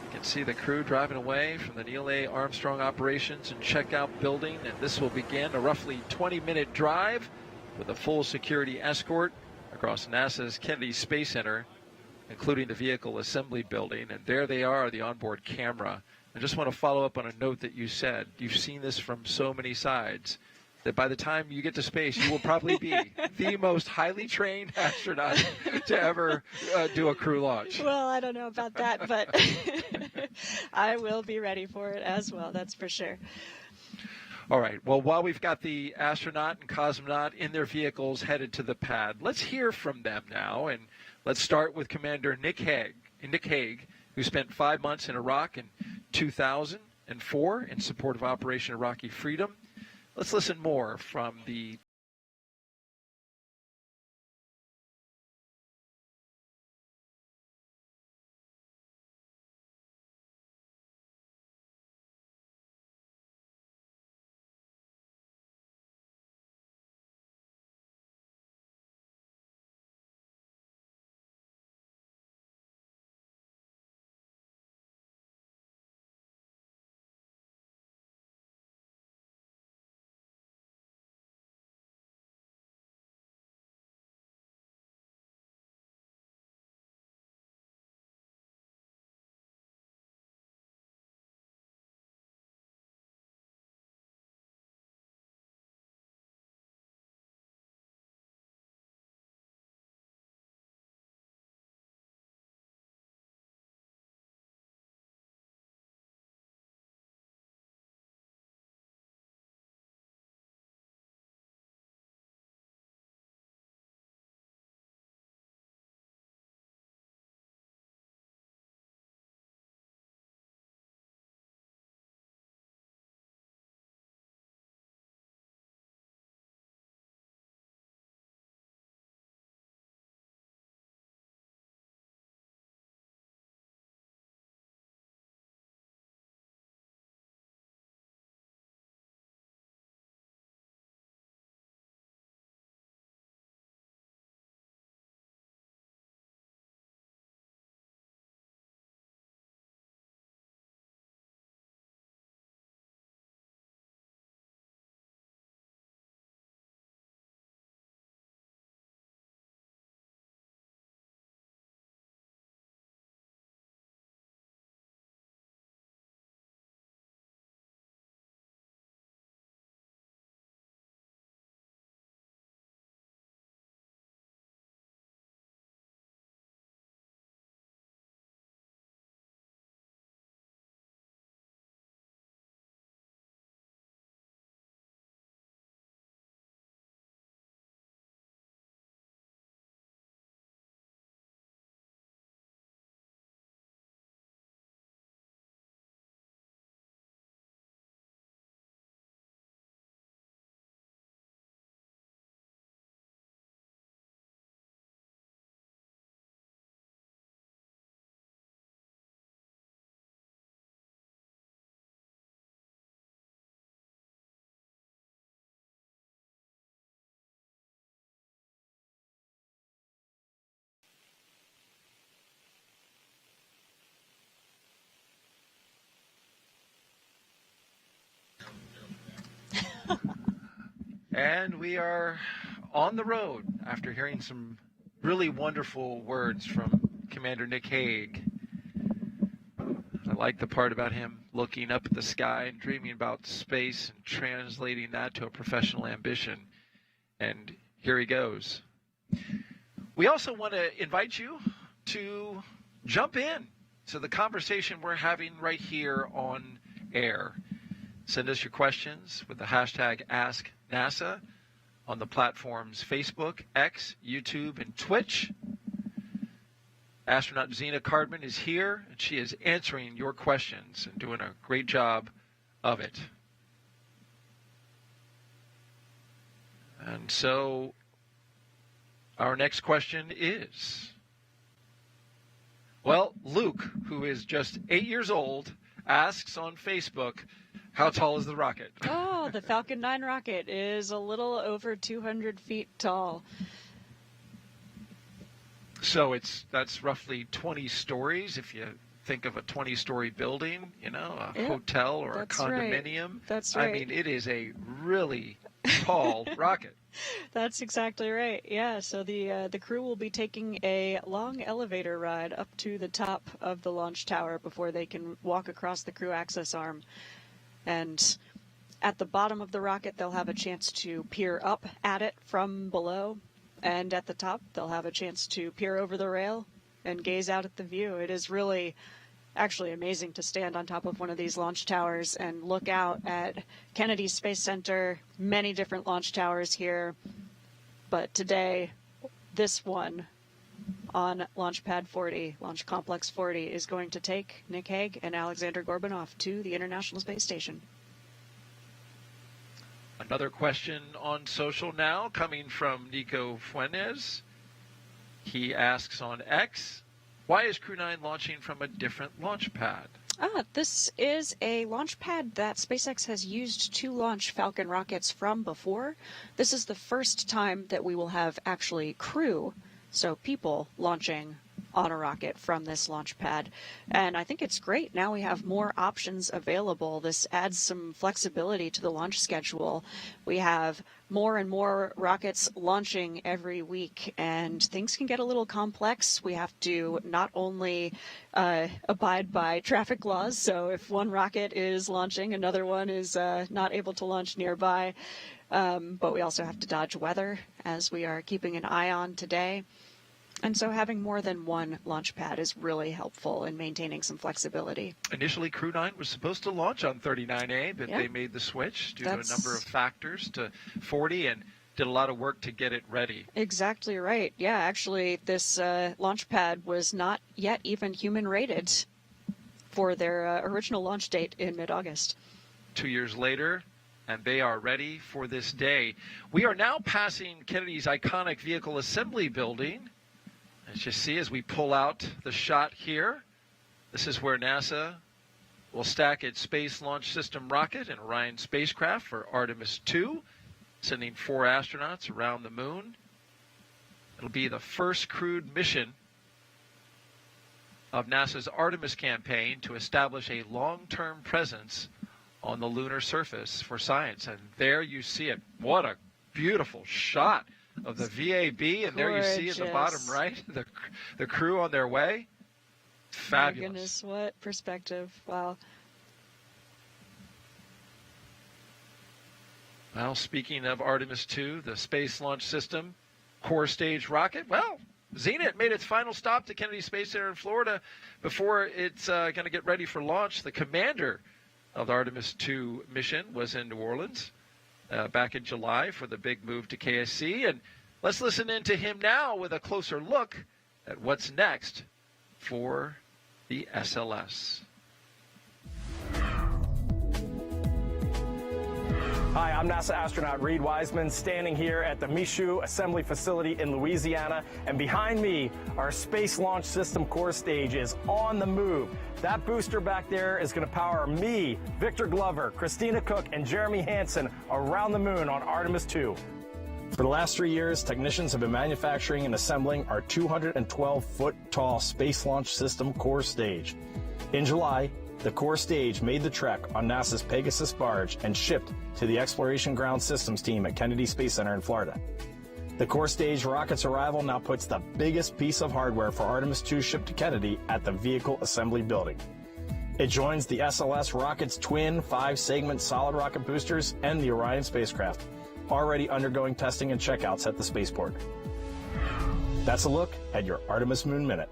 You can see the crew driving away from the Neil A. Armstrong Operations and Checkout Building, and this will begin a roughly 20-minute drive with a full security escort across NASA's Kennedy Space Center, including the Vehicle Assembly Building. And there they are, the onboard camera. I just want to follow up on a note that you said. You've seen this from so many sides that by the time you get to space, you will probably be the most highly trained astronaut to ever do a crew launch. Well, I don't know about that, but I will be ready for it as well, that's for sure. All right. Well, while we've got the astronaut and cosmonaut in their vehicles headed to the pad, let's hear from them now. And let's start with Commander Nick Hague, who spent 5 months in Iraq in 2004 in support of Operation Iraqi Freedom. Let's listen more from the And we are on the road after hearing some really wonderful words from Commander Nick Hague. I like the part about him looking up at the sky and dreaming about space and translating that to a professional ambition. And here he goes. We also want to invite you to jump in to the conversation we're having right here on air. Send us your questions with the hashtag AskNASA on the platforms Facebook, X, YouTube, and Twitch. Astronaut Zena Cardman is here, and she is answering your questions and doing a great job of it. And so our next question is, well, Luke, who is just 8 years old, asks on Facebook, how tall is the rocket? Oh, the Falcon 9 rocket is a little over 200 feet tall. So that's roughly 20 stories if you think of a 20-story building, a hotel or a condominium. Right. That's right. I mean, it is a really tall rocket. That's exactly right. Yeah, so the crew will be taking a long elevator ride up to the top of the launch tower before they can walk across the crew access arm. And at the bottom of the rocket, they'll have a chance to peer up at it from below. And at the top, they'll have a chance to peer over the rail and gaze out at the view. It is really actually amazing to stand on top of one of these launch towers and look out at Kennedy Space Center, many different launch towers here. But today, this one on Launchpad 40, Launch Complex 40, is going to take Nick Hague and Aleksandr Gorbunov to the International Space Station. Another question on social now coming from Nico Fuentes. He asks on X, why is Crew-9 launching from a different launch pad? This is a launch pad that SpaceX has used to launch Falcon rockets from before. This is the first time that we will have actually crew, so people, launching on a rocket from this launch pad. And I think it's great. Now we have more options available. This adds some flexibility to the launch schedule. We have more and more rockets launching every week, and things can get a little complex. We have to not only abide by traffic laws, so if one rocket is launching, another one is not able to launch nearby, but we also have to dodge weather, as we are keeping an eye on today. And so having more than one launch pad is really helpful in maintaining some flexibility. Initially, Crew-9 was supposed to launch on 39A, but they made the switch due to a number of factors to 40 and did a lot of work to get it ready. Exactly right. Yeah, actually, this launch pad was not yet even human-rated for their original launch date in mid-August. 2 years later, and they are ready for this day. We are now passing Kennedy's iconic vehicle assembly building. As you see, as we pull out the shot here, this is where NASA will stack its Space Launch System rocket and Orion spacecraft for Artemis 2, sending 4 astronauts around the moon. It'll be the first crewed mission of NASA's Artemis campaign to establish a long-term presence on the lunar surface for science. And there you see it. What a beautiful shot of the VAB, and there you see at the bottom right the crew on their way. Fabulous. My goodness, what perspective. Wow. Well, speaking of Artemis 2, the Space Launch System core stage rocket, well, Zena made its final stop to Kennedy Space Center in Florida before it's going to get ready for launch. The commander of the Artemis 2 mission was in New Orleans back in July for the big move to KSC. And let's listen in to him now with a closer look at what's next for the SLS. Hi, I'm NASA astronaut Reed Wiseman, standing here at the Michoud Assembly Facility in Louisiana, and behind me, our Space Launch System core stage is on the move. That booster back there is going to power me, Victor Glover, Christina Cook, and Jeremy Hansen around the moon on Artemis 2. For the last 3 years, technicians have been manufacturing and assembling our 212-foot-tall Space Launch System core stage. In July, The core stage made the trek on NASA's Pegasus barge and shipped to the Exploration Ground Systems team at Kennedy Space Center in Florida. The core stage rocket's arrival now puts the biggest piece of hardware for Artemis II ship to Kennedy at the Vehicle Assembly Building. It joins the SLS rocket's twin 5-segment solid rocket boosters and the Orion spacecraft, already undergoing testing and checkouts at the spaceport. That's a look at your Artemis Moon Minute.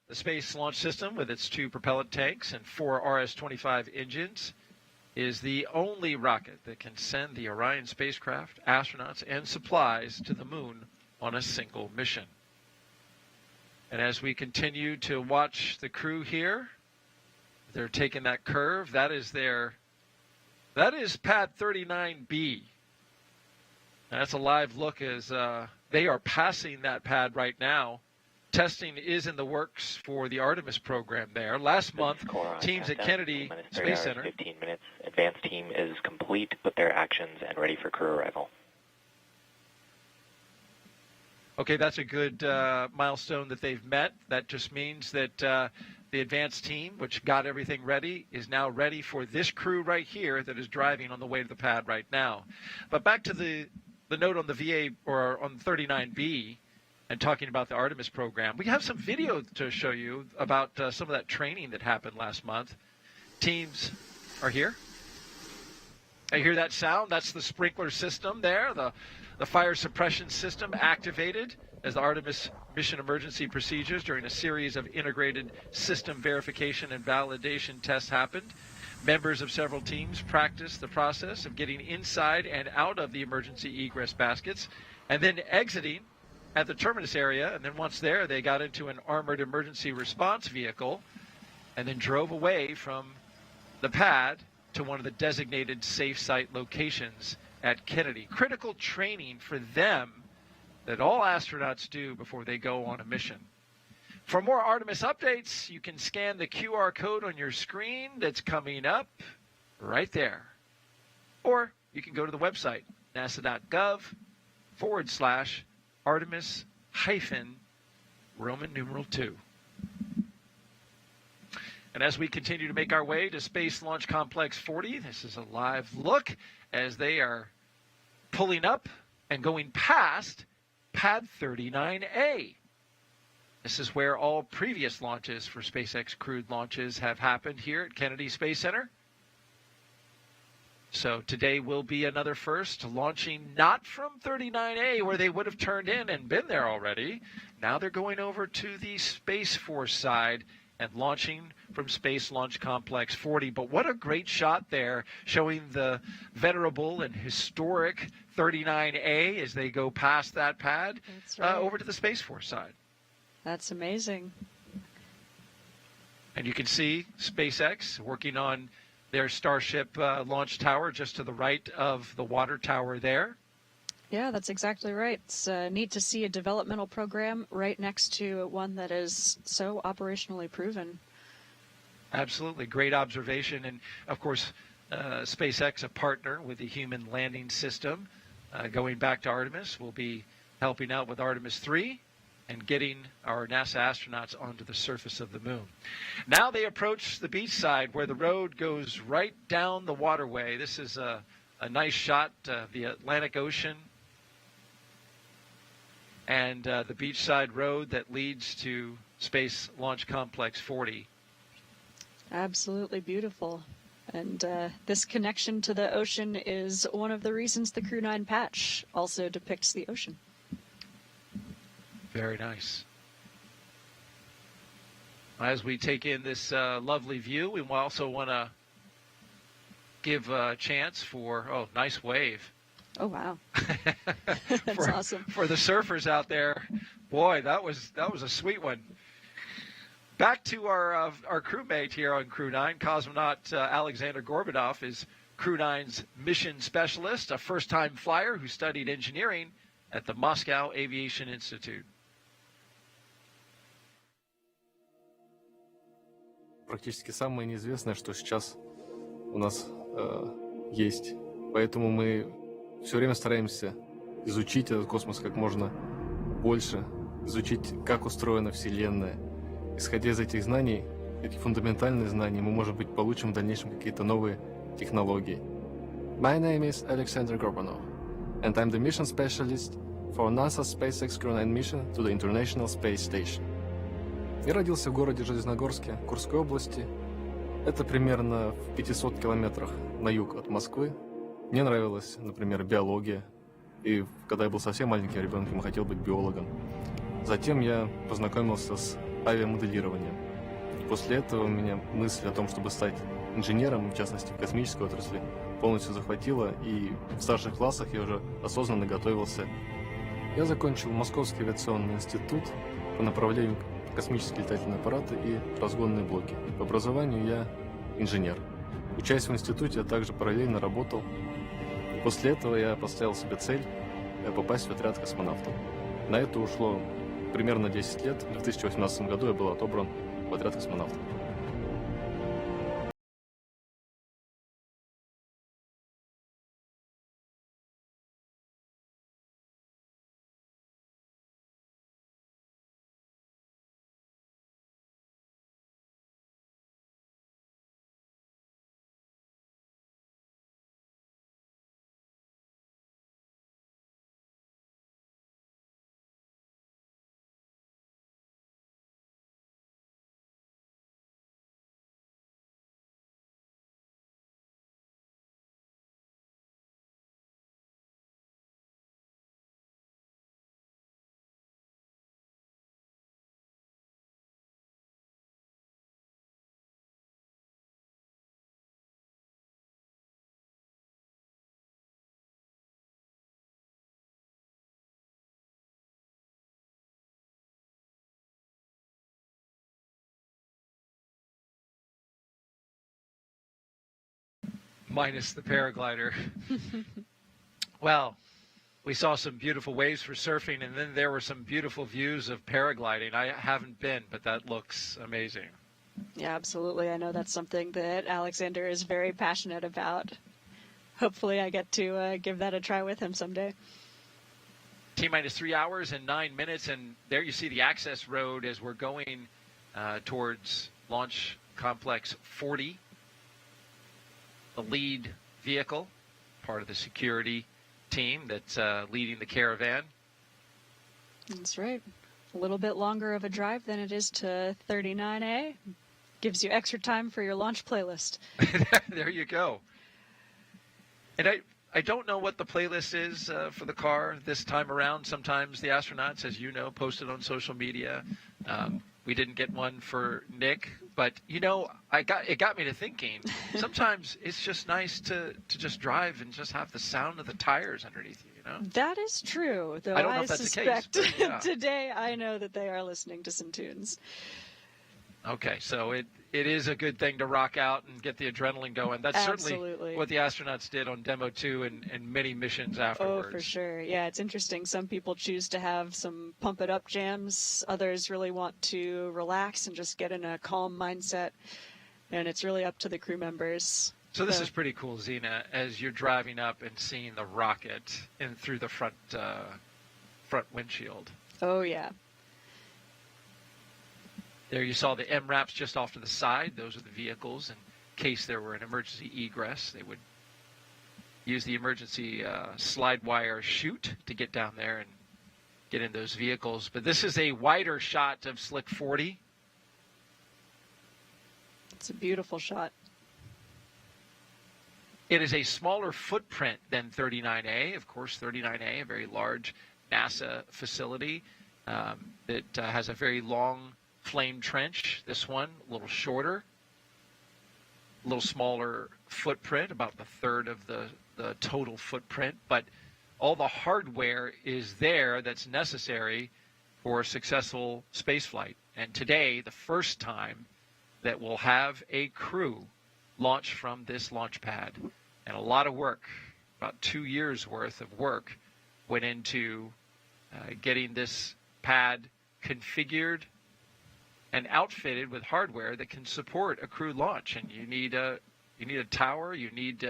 The Space Launch System, with its 2 propellant tanks and 4 RS-25 engines, is the only rocket that can send the Orion spacecraft, astronauts, and supplies to the moon on a single mission. And as we continue to watch the crew here, they're taking that curve. That is pad 39B. And that's a live look as they are passing that pad right now. Testing is in the works for the Artemis program there. Last month, teams at Kennedy Space Center. 15 minutes. Advanced team is complete with their actions and ready for crew arrival. Okay, that's a good milestone that they've met. That just means that the advanced team, which got everything ready, is now ready for this crew right here that is driving on the way to the pad right now. But back to the note on the VA, or on 39B, and talking about the Artemis program. We have some video to show you about some of that training that happened last month. Teams are here. I hear that sound. That's the sprinkler system there, the fire suppression system activated as the Artemis mission emergency procedures during a series of integrated system verification and validation tests happened. Members of several teams practiced the process of getting inside and out of the emergency egress baskets and then exiting at the terminus area, and then once there, they got into an armored emergency response vehicle and then drove away from the pad to one of the designated safe site locations at Kennedy. Critical training for them that all astronauts do before they go on a mission. For more Artemis updates, you can scan the QR code on your screen that's coming up right there. Or you can go to the website, nasa.gov/Artemis-Roman numeral 2. And as we continue to make our way to Space Launch Complex 40, this is a live look as they are pulling up and going past Pad 39A. This is where all previous launches for SpaceX crewed launches have happened here at Kennedy Space Center. So today will be another first, launching not from 39A where they would have turned in and been there already. Now they're going over to the Space Force side and launching from Space Launch Complex 40. But what a great shot there, showing the venerable and historic 39A as they go past that pad. That's right. Over to the Space Force side. That's amazing. And you can see SpaceX working on their Starship launch tower just to the right of the water tower there. Yeah, that's exactly right. It's neat to see a developmental program right next to one that is so operationally proven. Absolutely. Great observation. And, of course, SpaceX, a partner with the Human Landing System, going back to Artemis, will be helping out with Artemis 3 and getting our NASA astronauts onto the surface of the moon. Now they approach the beach side where the road goes right down the waterway. This is a nice shot of the Atlantic Ocean and the beachside road that leads to Space Launch Complex 40. Absolutely beautiful. And this connection to the ocean is one of the reasons the Crew-9 patch also depicts the ocean. Very nice. As we take in this lovely view, we also want to give a chance for, nice wave. Oh, wow. That's awesome. For the surfers out there, boy, that was a sweet one. Back to our crewmate here on Crew-9, cosmonaut Aleksandr Gorbunov is Crew-9's Mission Specialist, a first-time flyer who studied engineering at the Moscow Aviation Institute. Практически самое неизвестное, что сейчас у нас есть. Поэтому мы все время стараемся изучить этот космос как можно больше, изучить, как устроена Вселенная. Исходя из этих знаний, эти фундаментальные знания, мы, может быть, получим в дальнейшем какие-то новые технологии. My name is Aleksandr Gorbunov, and I'm the mission specialist for NASA's SpaceX Crew-9 mission to the International Space Station. Я родился в городе Железногорске, Курской области. Это примерно в 500 километрах на юг от Москвы. Мне нравилась, например, биология. И когда я был совсем маленьким ребенком, я хотел быть биологом. Затем я познакомился с авиамоделированием. После этого меня мысль о том, чтобы стать инженером, в частности в космической отрасли, полностью захватила. И в старших классах я уже осознанно готовился. Я закончил Московский авиационный институт по направлению космические летательные аппараты и разгонные блоки. По образованию я инженер. Учась в институте, я также параллельно работал. После этого я поставил себе цель попасть в отряд космонавтов. На это ушло примерно 10 лет. В 2018 году я был отобран в отряд космонавтов. Minus the paraglider. Well, we saw some beautiful waves for surfing, and then there were some beautiful views of paragliding. I haven't been, but that looks amazing. Yeah, absolutely. I know that's something that Aleksandr is very passionate about. Hopefully I get to give that a try with him someday. T-minus 3 hours and 9 minutes, and there you see the access road as we're going towards Launch Complex 40. The lead vehicle, part of the security team that's leading the caravan. That's right. A little bit longer of a drive than it is to 39A. Gives you extra time for your launch playlist. There you go. And I don't know what the playlist is for the car this time around. Sometimes the astronauts, as you know, post it on social media. We didn't get one for Nick, but you know, it got me to thinking. Sometimes it's just nice to just drive and just have the sound of the tires underneath you. You know? That is true. Though I don't know if that's suspect the case, but, yeah. Today I know that they are listening to some tunes. Okay, so it is a good thing to rock out and get the adrenaline going. That's Absolutely. Certainly what the astronauts did on Demo 2 and many missions afterwards. Oh, for sure. Yeah, it's interesting. Some people choose to have some pump it up jams. Others really want to relax and just get in a calm mindset. And it's really up to the crew members. So this is pretty cool, Zena, as you're driving up and seeing the rocket in through the front windshield. Oh, yeah. There you saw the MRAPs just off to the side. Those are the vehicles. In case there were an emergency egress, they would use the emergency slide wire chute to get down there and get in those vehicles. But this is a wider shot of Slick 40. It's a beautiful shot. It is a smaller footprint than 39A. Of course, 39A, a very large NASA facility that has a very long flame trench. This one a little shorter, a little smaller footprint, about the third of the total footprint, but all the hardware is there that's necessary for successful spaceflight. And today, the first time that we'll have a crew launch from this launch pad. And a lot of work, about 2 years worth of work, went into getting this pad configured and outfitted with hardware that can support a crewed launch. And you need a tower, you need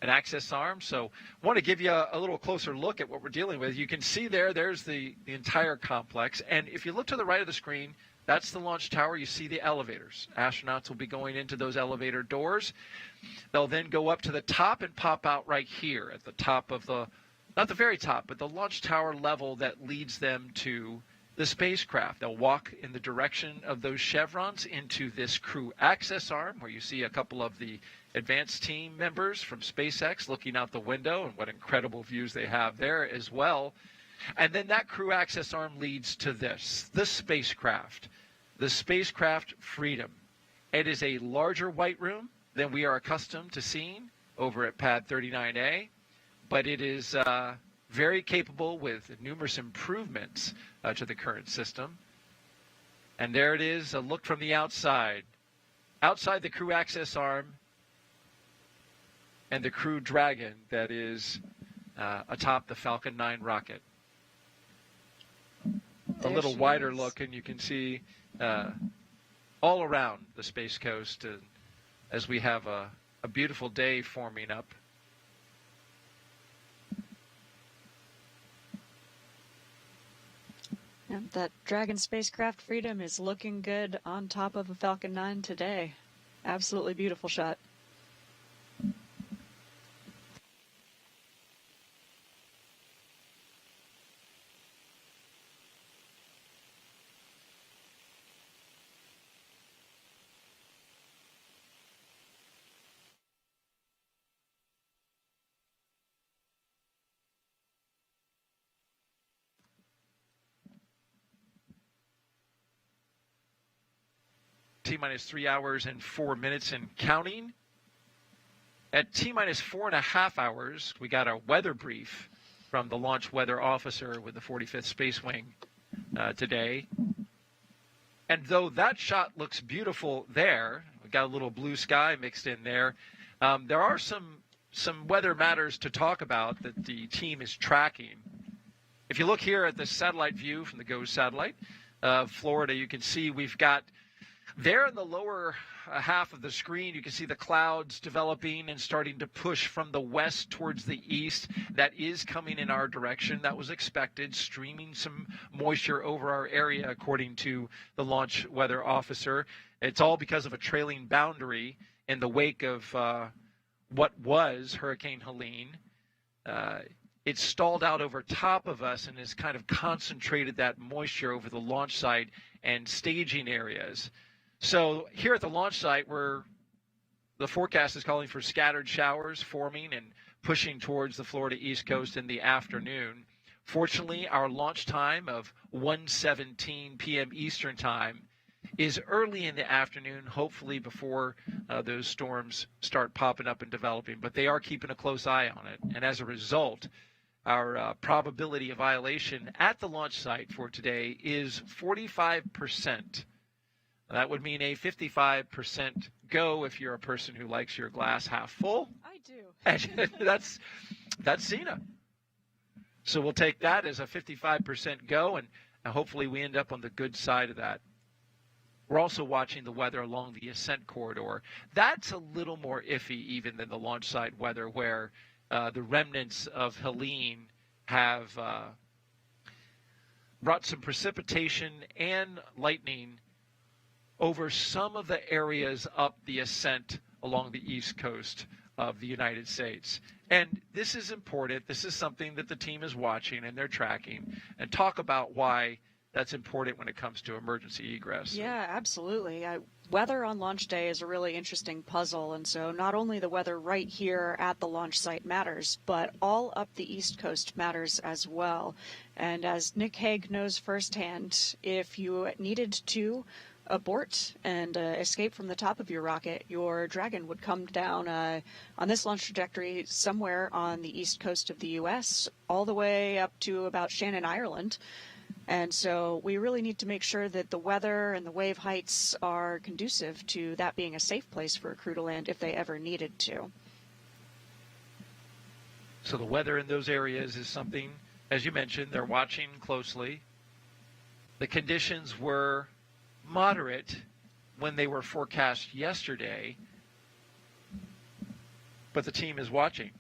an access arm. So I want to give you a little closer look at what we're dealing with. You can see there's the entire complex. And if you look to the right of the screen, that's the launch tower. You see the elevators. Astronauts will be going into those elevator doors. They'll then go up to the top and pop out right here at the top of the, not the very top, but the launch tower level that leads them to the spacecraft. They'll walk in the direction of those chevrons into this crew access arm, where you see a couple of the advanced team members from SpaceX looking out the window, and what incredible views they have there as well. And then that crew access arm leads to this, the spacecraft Freedom. It is a larger white room than we are accustomed to seeing over at Pad 39A, but it is very capable with numerous improvements to the current system. And there it is, a look from the outside. Outside the crew access arm and the Crew Dragon that is atop the Falcon 9 rocket. A little wider look, and you can see all around the Space Coast as we have a beautiful day forming up. Yeah, that Dragon spacecraft Freedom is looking good on top of a Falcon 9 today. Absolutely beautiful shot. T-minus 3 hours and 4 minutes and counting. At T-minus 4.5 hours, we got a weather brief from the launch weather officer with the 45th Space Wing today. And though that shot looks beautiful there, we got a little blue sky mixed in there, there are some weather matters to talk about that the team is tracking. If you look here at the satellite view from the GOES satellite of Florida, you can see we've got there in the lower half of the screen, you can see the clouds developing and starting to push from the west towards the east. That is coming in our direction. That was expected, streaming some moisture over our area, according to the launch weather officer. It's all because of a trailing boundary in the wake of what was Hurricane Helene. It stalled out over top of us and has kind of concentrated that moisture over the launch site and staging areas. So here at the launch site, where the forecast is calling for scattered showers forming and pushing towards the Florida East Coast in the afternoon. Fortunately, our launch time of 1:17 p.m. Eastern Time is early in the afternoon, hopefully before those storms start popping up and developing. But they are keeping a close eye on it. And as a result, our probability of violation at the launch site for today is 45%. That would mean a 55% go if you're a person who likes your glass half full. I do. And that's Zena. So we'll take that as a 55% go, and hopefully we end up on the good side of that. We're also watching the weather along the ascent corridor. That's a little more iffy even than the launch site weather, where the remnants of Helene have brought some precipitation and lightning over some of the areas up the ascent along the east coast of the United States. And this is important. This is something that the team is watching and they're tracking, and talk about why that's important when it comes to emergency egress. Yeah, absolutely. Weather on launch day is a really interesting puzzle, and so not only the weather right here at the launch site matters, but all up the East Coast matters as well. And as Nick Hague knows firsthand, if you needed to abort and escape from the top of your rocket, your Dragon would come down on this launch trajectory somewhere on the east coast of the U.S., all the way up to about Shannon, Ireland. And so we really need to make sure that the weather and the wave heights are conducive to that being a safe place for a crew to land if they ever needed to. So the weather in those areas is something, as you mentioned, they're watching closely. The conditions were moderate when they were forecast yesterday, but the team is watching.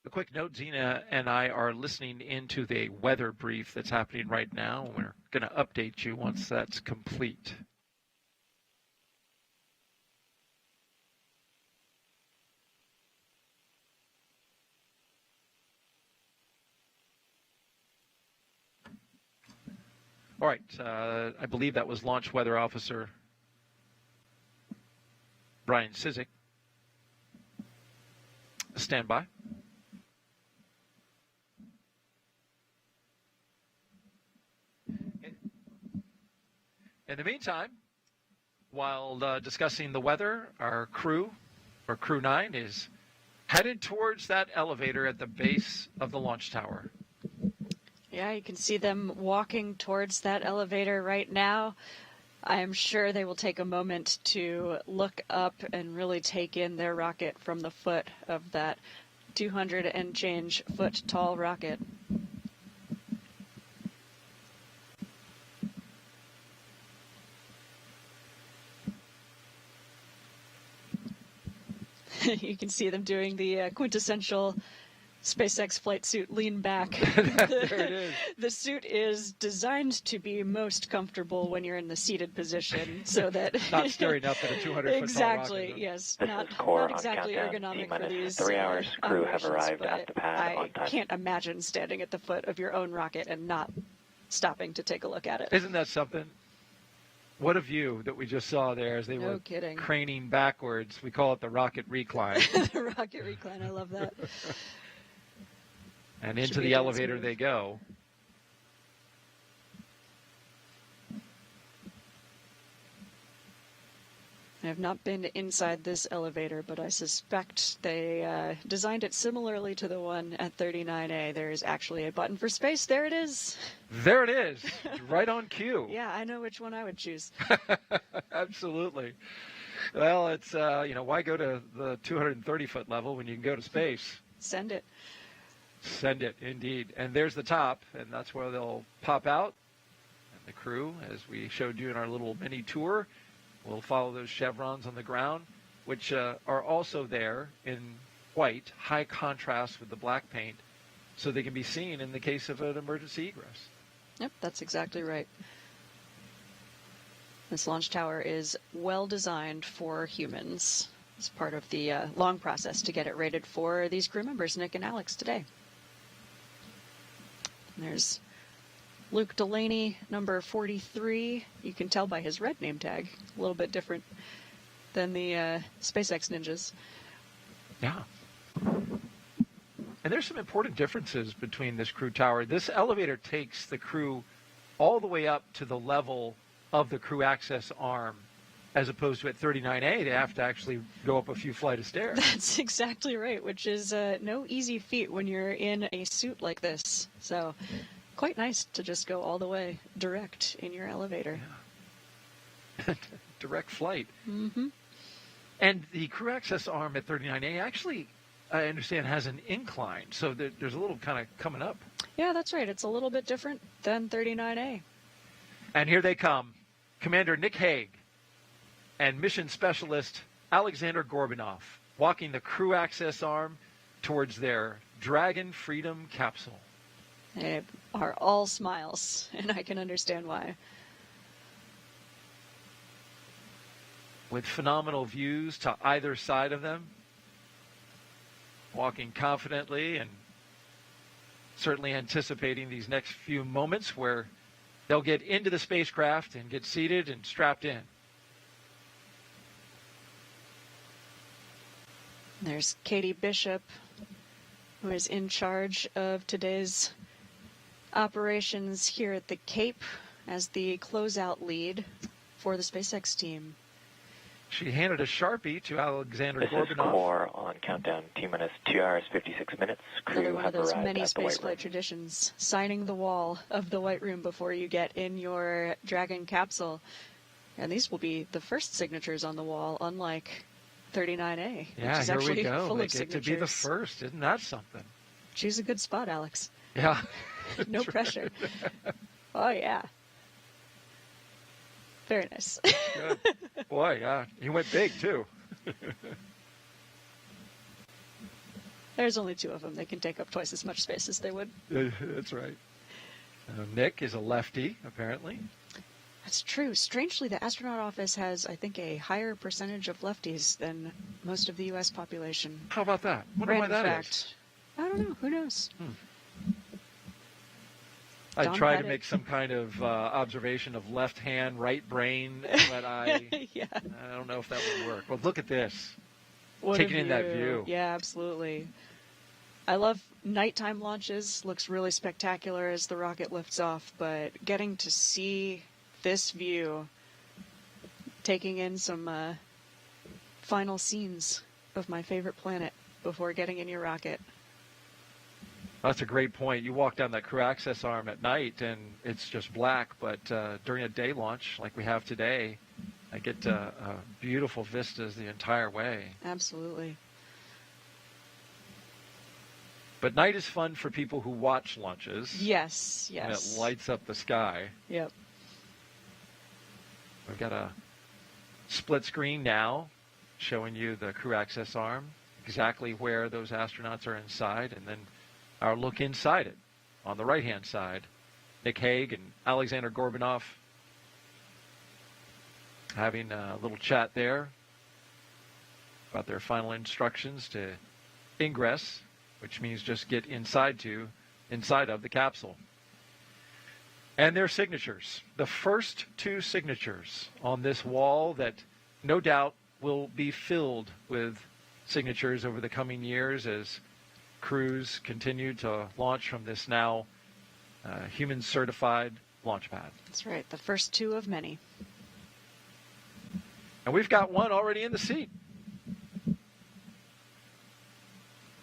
A quick note, Zena and I are listening into the weather brief that's happening right now. We're going to update you once that's complete. All right, I believe that was Launch Weather Officer Brian Sizik. Stand by. In the meantime, while discussing the weather, our crew, or Crew-9, is headed towards that elevator at the base of the launch tower. Yeah, you can see them walking towards that elevator right now. I am sure they will take a moment to look up and really take in their rocket from the foot of that 200 and change foot tall rocket. You can see them doing the quintessential SpaceX flight suit lean back. There it is. The suit is designed to be most comfortable when you're in the seated position, so that Not staring up at a 200-foot exactly, tall rocket. yes, This not is core not on exactly countdown. ergonomic for these 3 hours. Crew have operations, arrived but at the pad on I time. can't imagine standing at the foot of your own rocket and not stopping to take a look at it. Isn't that something? What a view that we just saw there as they No were kidding. craning backwards. We call it the rocket recline. The rocket recline, I love that. And Should into be the a dance elevator move. they go. I have not been inside this elevator, but I suspect they designed it similarly to the one at 39A. There is actually a button for space. There it is. There it is, right on cue. Yeah, I know which one I would choose. Absolutely. Well, it's, why go to the 230-foot level when you can go to space? Send it. Send it, indeed. And there's the top, and that's where they'll pop out. And the crew, as we showed you in our little mini tour, will follow those chevrons on the ground, which are also there in white, high contrast with the black paint, so they can be seen in the case of an emergency egress. Yep, that's exactly right. This launch tower is well designed for humans. It's part of the long process to get it rated for these crew members, Nick and Alex, today. And there's Luke Delaney, number 43. You can tell by his red name tag. A little bit different than the SpaceX ninjas. Yeah. And there's some important differences between this crew tower. This elevator takes the crew all the way up to the level of the crew access arm, as opposed to at 39A, they have to actually go up a few flight of stairs. That's exactly right, which is no easy feat when you're in a suit like this. So quite nice to just go all the way direct in your elevator. Yeah. Direct flight. Mm-hmm. And the crew access arm at 39A actually, I understand, has an incline. So there's a little kind of coming up. Yeah, that's right. It's a little bit different than 39A. And here they come. Commander Nick Hague and Mission Specialist Aleksandr Gorbunov walking the crew access arm towards their Dragon Freedom capsule. They are all smiles, and I can understand why. With phenomenal views to either side of them, walking confidently and certainly anticipating these next few moments where they'll get into the spacecraft and get seated and strapped in. There's Katie Bishop, who is in charge of today's operations here at the Cape as the closeout lead for the SpaceX team. She handed a Sharpie to Aleksandr This is Gorbunov. core on countdown T-minus 2 hours, 56 minutes. Another Crew one have of those arrived many at the White spaceflight Room. traditions, signing the wall of the White Room before you get in your Dragon capsule. And these will be the first signatures on the wall, unlike 39A, Yeah, which is here actually we go. full They of get signatures. to be the first. Isn't that something? Choose a good spot, Alex. Yeah. No pressure. Oh, yeah. Very nice. Good. Boy, yeah. He went big, too. There's only two of them. They can take up twice as much space as they would. That's right. Nick is a lefty, apparently. That's true. Strangely, the astronaut office has, I think, a higher percentage of lefties than most of the U.S. population. How about that? Wonder why Random that is. fact. I don't know. Who knows? I Don tried had to it. make some kind of observation of left hand, right brain, but Yeah. I don't know if that would work. Well, look at this. What Taking a in that view. Yeah, absolutely. I love nighttime launches. Looks really spectacular as the rocket lifts off, but getting to see this view, taking in some final scenes of my favorite planet before getting in your rocket. That's a great point. You walk down that crew access arm at night, and it's just black, but during a day launch like we have today, I get beautiful vistas the entire way. Absolutely. But night is fun for people who watch launches. Yes, And yes. it lights up the sky. Yep. We've got a split screen now showing you the crew access arm, exactly where those astronauts are inside, and then our look inside it on the right-hand side. Nick Hague and Aleksandr Gorbunov having a little chat there about their final instructions to ingress, which means just get inside of the capsule. And their signatures, the first two signatures on this wall that no doubt will be filled with signatures over the coming years as crews continue to launch from this now human-certified launch pad. That's right. The first two of many. And we've got one already in the seat.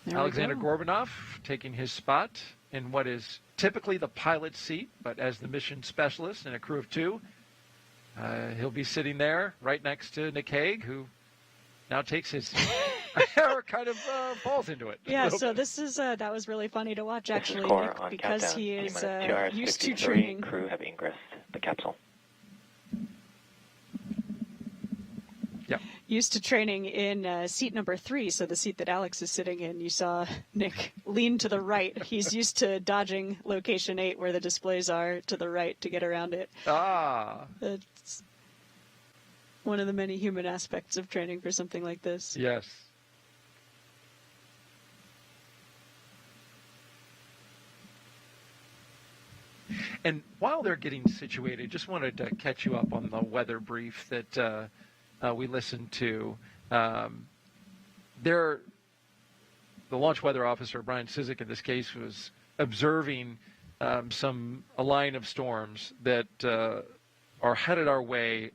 There we Aleksandr go. Gorbunov taking his spot in what is typically the pilot's seat, but as the mission specialist in a crew of two, he'll be sitting there right next to Nick Hague, who now takes his or kind of falls into it. Yeah, so this is that was really funny to watch This is actually, core Nick, on because countdown he is T-minus 2 hours, used to 53. training. Crew have ingressed the capsule. Yep. Used to training in seat number 3, so the seat that Alex is sitting in. You saw Nick lean to the right. He's used to dodging location 8 where the displays are to the right to get around it. Ah, It's one of the many human aspects of training for something like this. yes. And while they're getting situated, just wanted to catch you up on the weather brief that we listened to. The launch weather officer, Brian Cizik, in this case, was observing a line of storms that are headed our way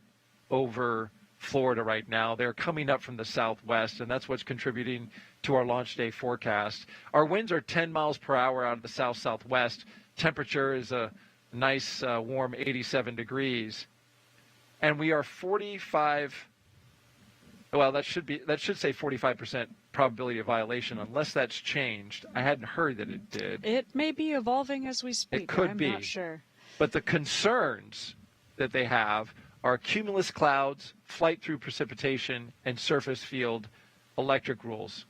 over Florida right now. They're coming up from the southwest, and that's what's contributing to our launch day forecast. Our winds are 10 miles per hour out of the south-southwest. Temperature is a nice warm 87 degrees. And we are 45, well, that should say 45% probability of violation, unless that's changed. I hadn't heard that it did. It may be evolving as we speak. It could I'm be. not sure. But the concerns that they have are cumulus clouds, flight through precipitation, and surface field electric rules.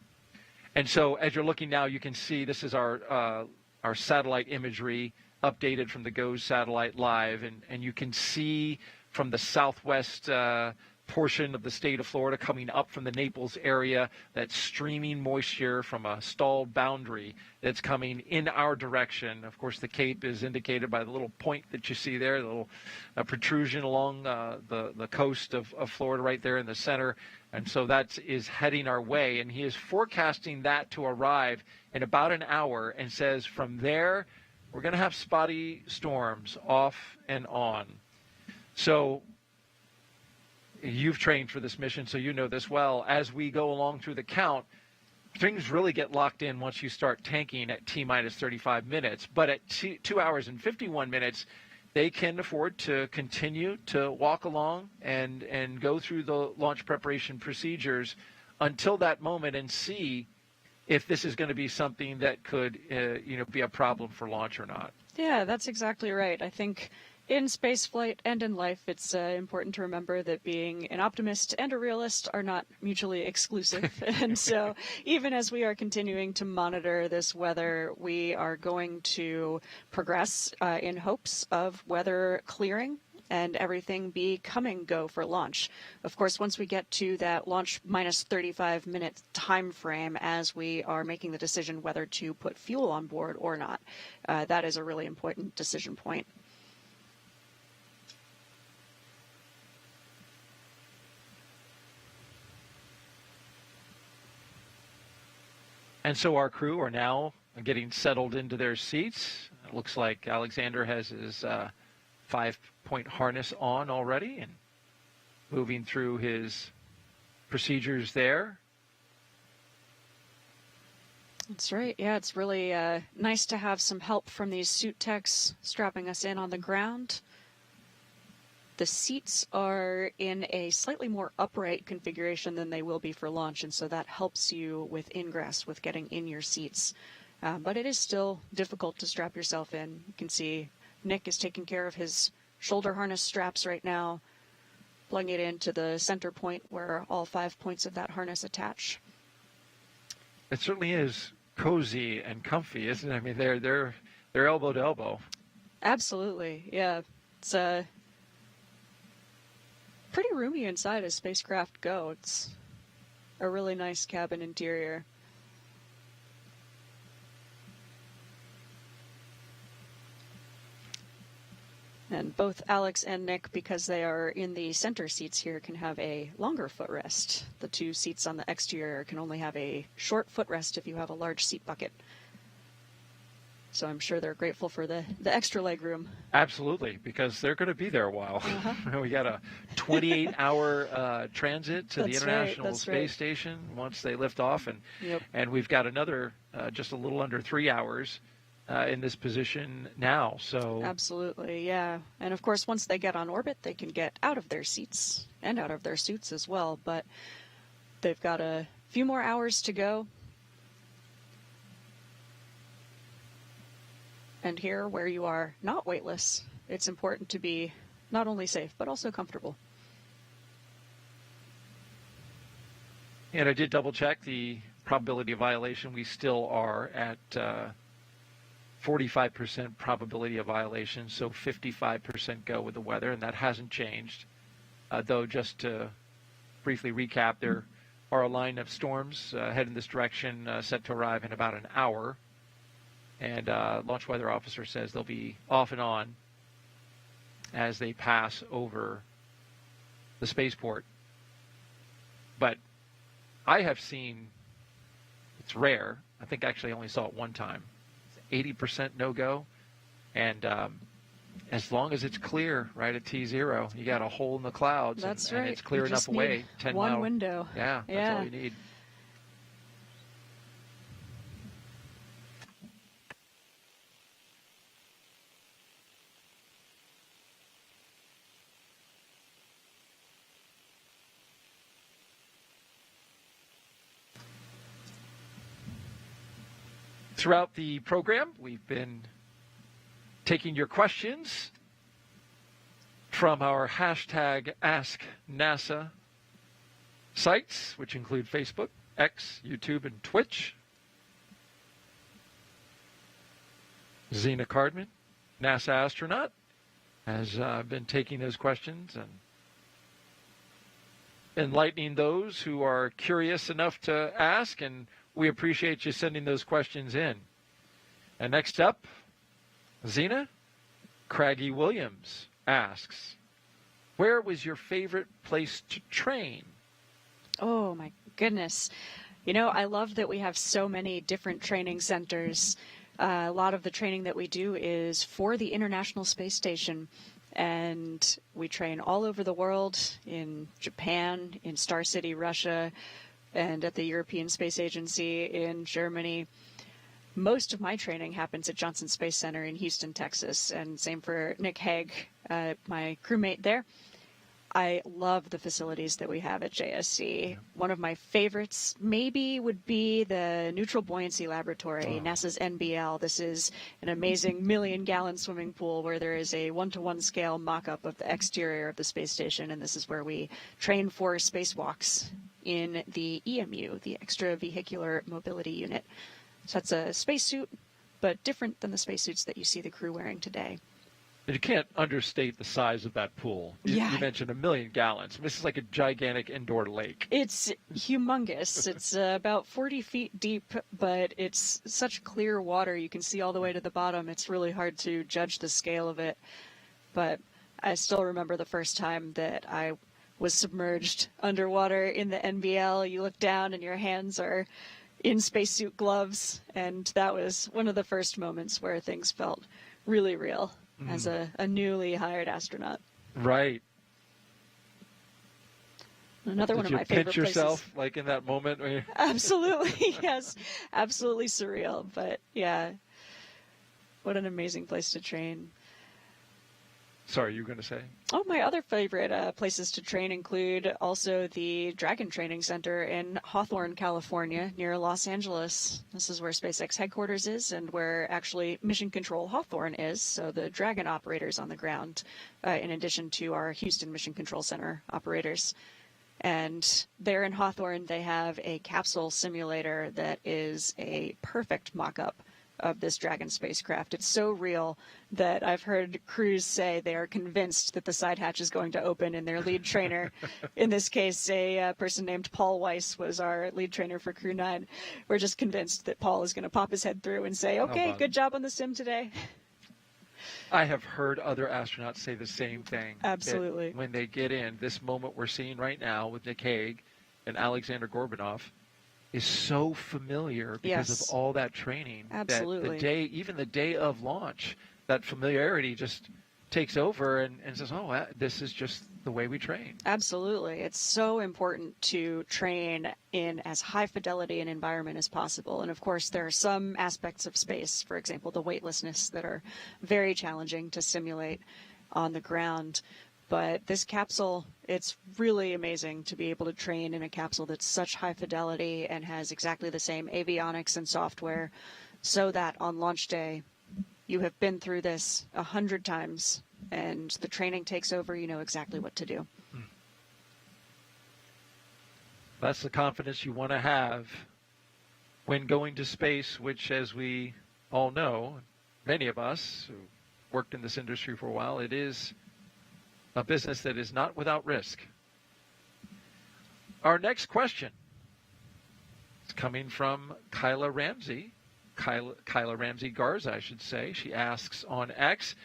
And so as you're looking now, you can see this is our satellite imagery updated from the GOES satellite live, and you can see from the southwest portion of the state of Florida coming up from the Naples area, that streaming moisture from a stalled boundary that's coming in our direction. Of course, the Cape is indicated by the little point that you see there, the little protrusion along the coast of Florida right there in the center. And so that is heading our way. And he is forecasting that to arrive in about an hour, and says from there, we're going to have spotty storms off and on. So you've trained for this mission, so you know this well. As we go along through the count, things really get locked in once you start tanking at T-minus 35 minutes. But at 2 hours and 51 minutes, they can afford to continue to walk along and go through the launch preparation procedures until that moment and see if this is going to be something that could be a problem for launch or not. Yeah, that's exactly right. I think in spaceflight and in life, it's important to remember that being an optimist and a realist are not mutually exclusive. And so even as we are continuing to monitor this weather, we are going to progress in hopes of weather clearing and everything be come and go for launch. Of course, once we get to that launch minus 35 minute time frame as we are making the decision whether to put fuel on board or not, that is a really important decision point. And so our crew are now getting settled into their seats. It looks like Aleksandr has his 5-point harness on already and moving through his procedures there. That's right. Yeah, it's really nice to have some help from these suit techs strapping us in on the ground. The seats are in a slightly more upright configuration than they will be for launch, and so that helps you with ingress, with getting in your seats. But it is still difficult to strap yourself in. You can see Nick is taking care of his shoulder harness straps right now, plugging it into the center point where all 5 points of that harness attach. It certainly is cozy and comfy, isn't it? I mean, they're elbow to elbow. Absolutely, yeah. It's pretty roomy inside as spacecraft go. It's a really nice cabin interior. And both Alex and Nick, because they are in the center seats here, can have a longer footrest. The two seats on the exterior can only have a short footrest if you have a large seat bucket. So I'm sure they're grateful for the extra leg room. Absolutely, because they're going to be there a while. We got a 28-hour transit to the International Space Station once they lift off, and we've got another just a little under 3 hours in this position now. So absolutely, yeah. And of course, once they get on orbit, they can get out of their seats and out of their suits as well. But they've got a few more hours to go. And here, where you are not weightless, it's important to be not only safe, but also comfortable. And I did double check the probability of violation. We still are at 45% probability of violation, so 55% go with the weather, and that hasn't changed. Though, just to briefly recap, there are a line of storms heading this direction set to arrive in about an hour. And launch weather officer says they'll be off and on as they pass over the spaceport. But I have seen, it's rare, I think actually I only saw it one time, 80% no-go. And as long as it's clear right at T0, you got a hole in the clouds. That's and right. it's clear enough away. 10 one mile window. Yeah, that's all you need. Throughout the program, we've been taking your questions from our hashtag AskNASA sites, which include Facebook, X, YouTube, and Twitch. Zena Cardman, NASA astronaut, has been taking those questions, and enlightening those who are curious enough to ask, and we appreciate you sending those questions in. And next up, Zena Craggy Williams asks, where was your favorite place to train? Oh, my goodness. You know, I love that we have so many different training centers. A lot of the training that we do is for the International Space Station. And we train all over the world, in Japan, in Star City, Russia, and at the European Space Agency in Germany. Most of my training happens at Johnson Space Center in Houston, Texas, and same for Nick Hague, my crewmate there. I love the facilities that we have at JSC. One of my favorites maybe would be the Neutral Buoyancy Laboratory, NASA's NBL. This is an amazing million-gallon swimming pool where there is a 1-to-1 scale mock-up of the exterior of the space station, and this is where we train for spacewalks in the EMU, the Extravehicular Mobility Unit. So that's a spacesuit, but different than the spacesuits that you see the crew wearing today. You can't understate the size of that pool. You mentioned 1 million gallons. This is like a gigantic indoor lake. It's humongous. It's about 40 feet deep, but it's such clear water. You can see all the way to the bottom. It's really hard to judge the scale of it. But I still remember the first time that I was submerged underwater in the NBL. You look down and your hands are in spacesuit gloves. And that was one of the first moments where things felt really real. As a newly hired astronaut. Right. Another one of my favorite places. Did you pinch yourself, like in that moment? When you... Absolutely, yes. Absolutely surreal. But yeah, what an amazing place to train. Sorry, you were going to say? Oh, my other favorite places to train include also the Dragon Training Center in Hawthorne, California, near Los Angeles. This is where SpaceX headquarters is and where actually Mission Control Hawthorne is, so the Dragon operators on the ground, in addition to our Houston Mission Control Center operators. And there in Hawthorne, they have a capsule simulator that is a perfect mock-up of this Dragon spacecraft. It's so real that I've heard crews say they are convinced that the side hatch is going to open, and their lead trainer, in this case, a person named Paul Weiss was our lead trainer for Crew-9. We're just convinced that Paul is going to pop his head through and say, okay, good job on the sim today. I have heard other astronauts say the same thing. Absolutely. When they get in, this moment we're seeing right now with Nick Hague and Aleksandr Gorbunov is so familiar because of all that training. Absolutely. That even the day of launch, that familiarity just takes over and says, oh, this is just the way we train. Absolutely. It's so important to train in as high fidelity an environment as possible. And of course, there are some aspects of space, for example, the weightlessness, that are very challenging to simulate on the ground. But this capsule, it's really amazing to be able to train in a capsule that's such high fidelity and has exactly the same avionics and software, so that on launch day, you have been through this 100 times, and the training takes over, you know exactly what to do. That's the confidence you want to have when going to space, which, as we all know, many of us who worked in this industry for a while, it is a business that is not without risk. Our next question is coming from Kyla Ramsey Garza, I should say. She asks on X,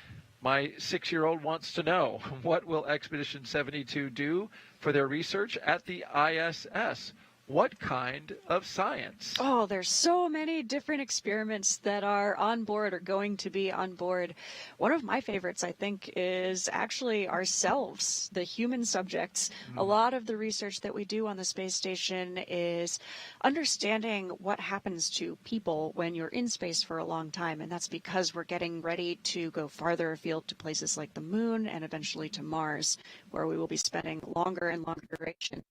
my 6-year-old wants to know, what will Expedition 72 do for their research at the ISS? What kind of science? Oh, there's so many different experiments that are on board or going to be on board. One of my favorites, I think, is actually ourselves, the human subjects. A lot of the research that we do on the space station is understanding what happens to people when you're in space for a long time. And that's because we're getting ready to go farther afield to places like the moon and eventually to Mars, where we will be spending longer and longer duration.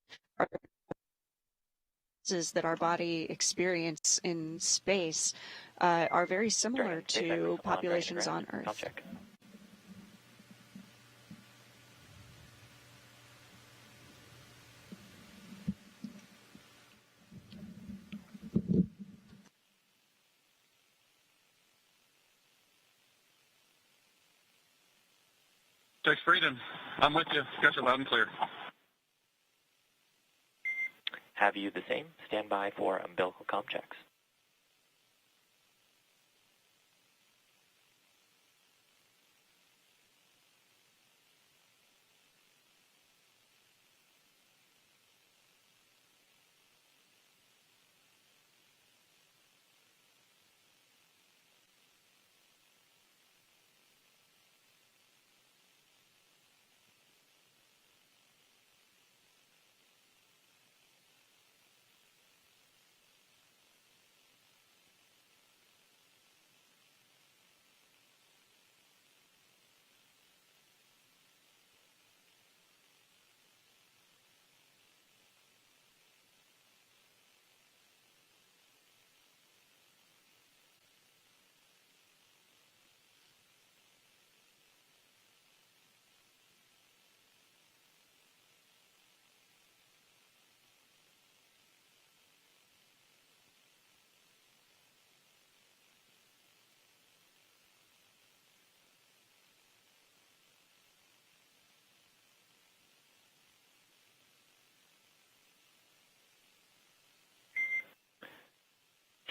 That our body experience in space are very similar to populations on Earth. Tex Freedom, I'm with you. Got you loud and clear. Have you the same? Stand by for umbilical comm checks.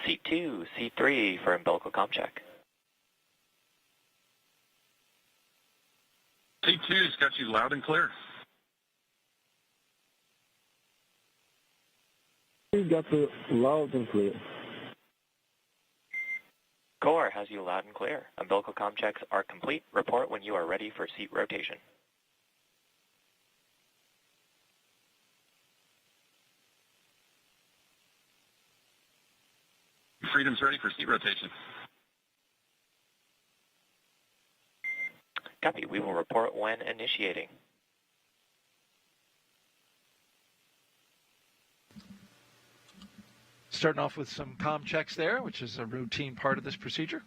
Seat 2, Seat 3 for umbilical comm check. Seat 2's got you loud and clear. We got you loud and clear. Core has you loud and clear. Umbilical comm checks are complete. Report when you are ready for seat rotation. Freedom's ready for seat rotation. Copy. We will report when initiating. Starting off with some comm checks there, which is a routine part of this procedure.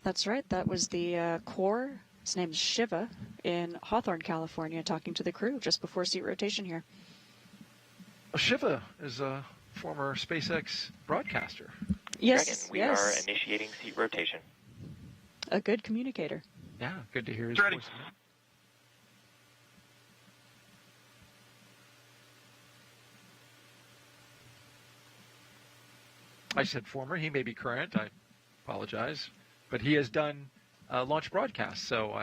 That's right. That was the core. His name's Shiva in Hawthorne, California, talking to the crew just before seat rotation here. Shiva is a former SpaceX broadcaster. Yes, Dragon, we are initiating seat rotation. A good communicator. Yeah, good to hear his Ready. voice. I said former. He may be current. I apologize. But he has done launch broadcasts, so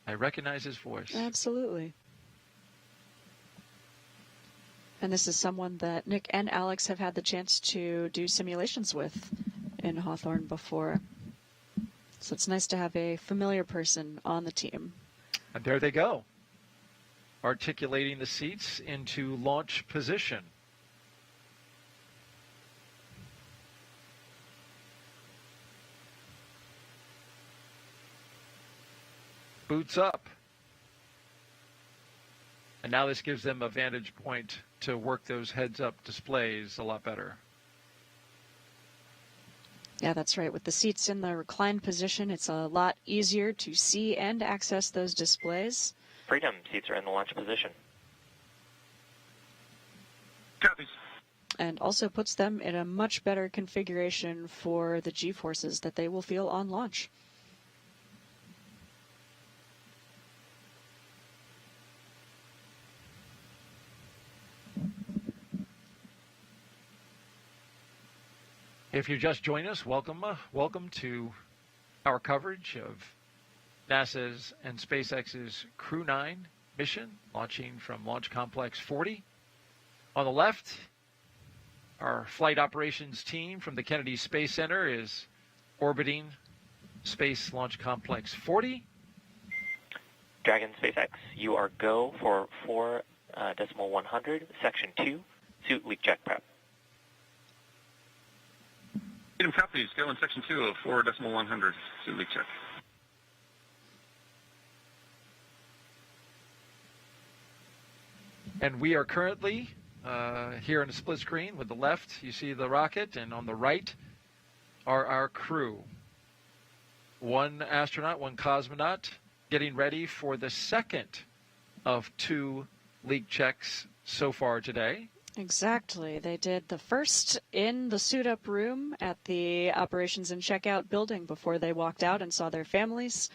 I recognize his voice. Absolutely. And this is someone that Nick and Alex have had the chance to do simulations with in Hawthorne before. So it's nice to have a familiar person on the team. And there they go, articulating the seats into launch position. Boots up. And now this gives them a vantage point to work those heads-up displays a lot better. Yeah, that's right. With the seats in the reclined position, it's a lot easier to see and access those displays. Freedom, seats are in the launch position. Copy. And also puts them in a much better configuration for the G-forces that they will feel on launch. If you just joined us, welcome to our coverage of NASA's and SpaceX's Crew-9 mission, launching from Launch Complex 40. On the left, our flight operations team from the Kennedy Space Center is orbiting Space Launch Complex 40. Dragon SpaceX, you are go for 4.100, Section 2, suit leak check prep. Freedom copies. Go in section 2 of 4.100. Suit leak check. And we are currently here in a split screen. With the left, you see the rocket, and on the right are our crew. One astronaut, one cosmonaut, getting ready for the second of 2 leak checks so far today. Exactly. They did the first in the suit-up room at the operations and checkout building before they walked out and saw their families.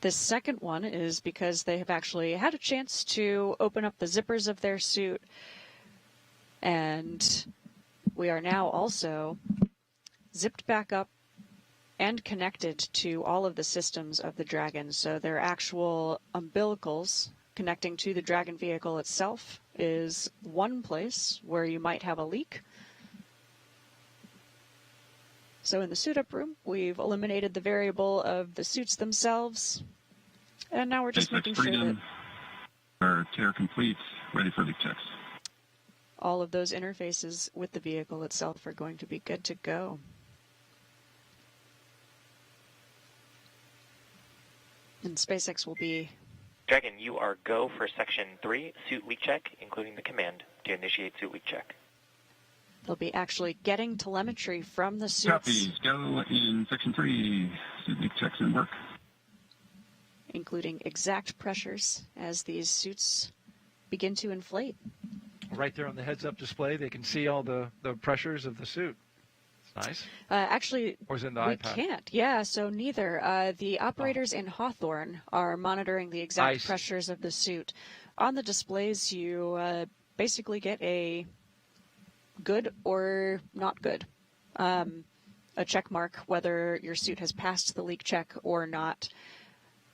This second one is because they have actually had a chance to open up the zippers of their suit, And we are now also zipped back up and connected to all of the systems of the Dragon. So their actual umbilicals connecting to the Dragon vehicle itself is one place where you might have a leak. So in the suit-up room, we've eliminated the variable of the suits themselves, and now we're just making sure that our tear complete, ready for leak checks. all of those interfaces with the vehicle itself are going to be good to go. And SpaceX will be... Dragon, you are go for Section 3, suit leak check, including the command to initiate suit leak check. They'll be actually getting telemetry from the suits. Copies. Go in Section 3. Suit leak checks in work. Including exact pressures as these suits begin to inflate. Right there on the heads-up display, they can see all the pressures of the suit. It's nice. Actually, or is it in the we iPad? can't. Yeah, so neither. The operators in Hawthorne are monitoring the exact pressures of the suit. On the displays, you basically get a good or not good, a check mark whether your suit has passed the leak check or not.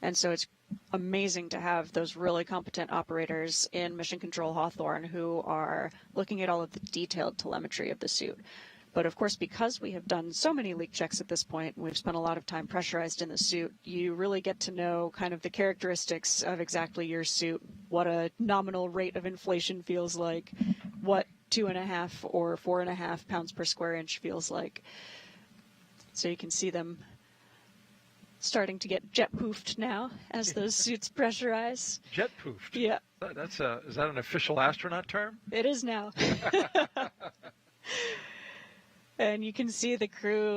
And so it's amazing to have those really competent operators in Mission Control Hawthorne who are looking at all of the detailed telemetry of the suit. But of course, because we have done so many leak checks at this point, and we've spent a lot of time pressurized in the suit, you really get to know kind of the characteristics of exactly your suit, what a nominal rate of inflation feels like, what 2.5 or 4.5 pounds per square inch feels like. So you can see them starting to get jet-poofed now as those suits pressurize. Jet-poofed? Yeah. Is that an official astronaut term? It is now. And you can see the crew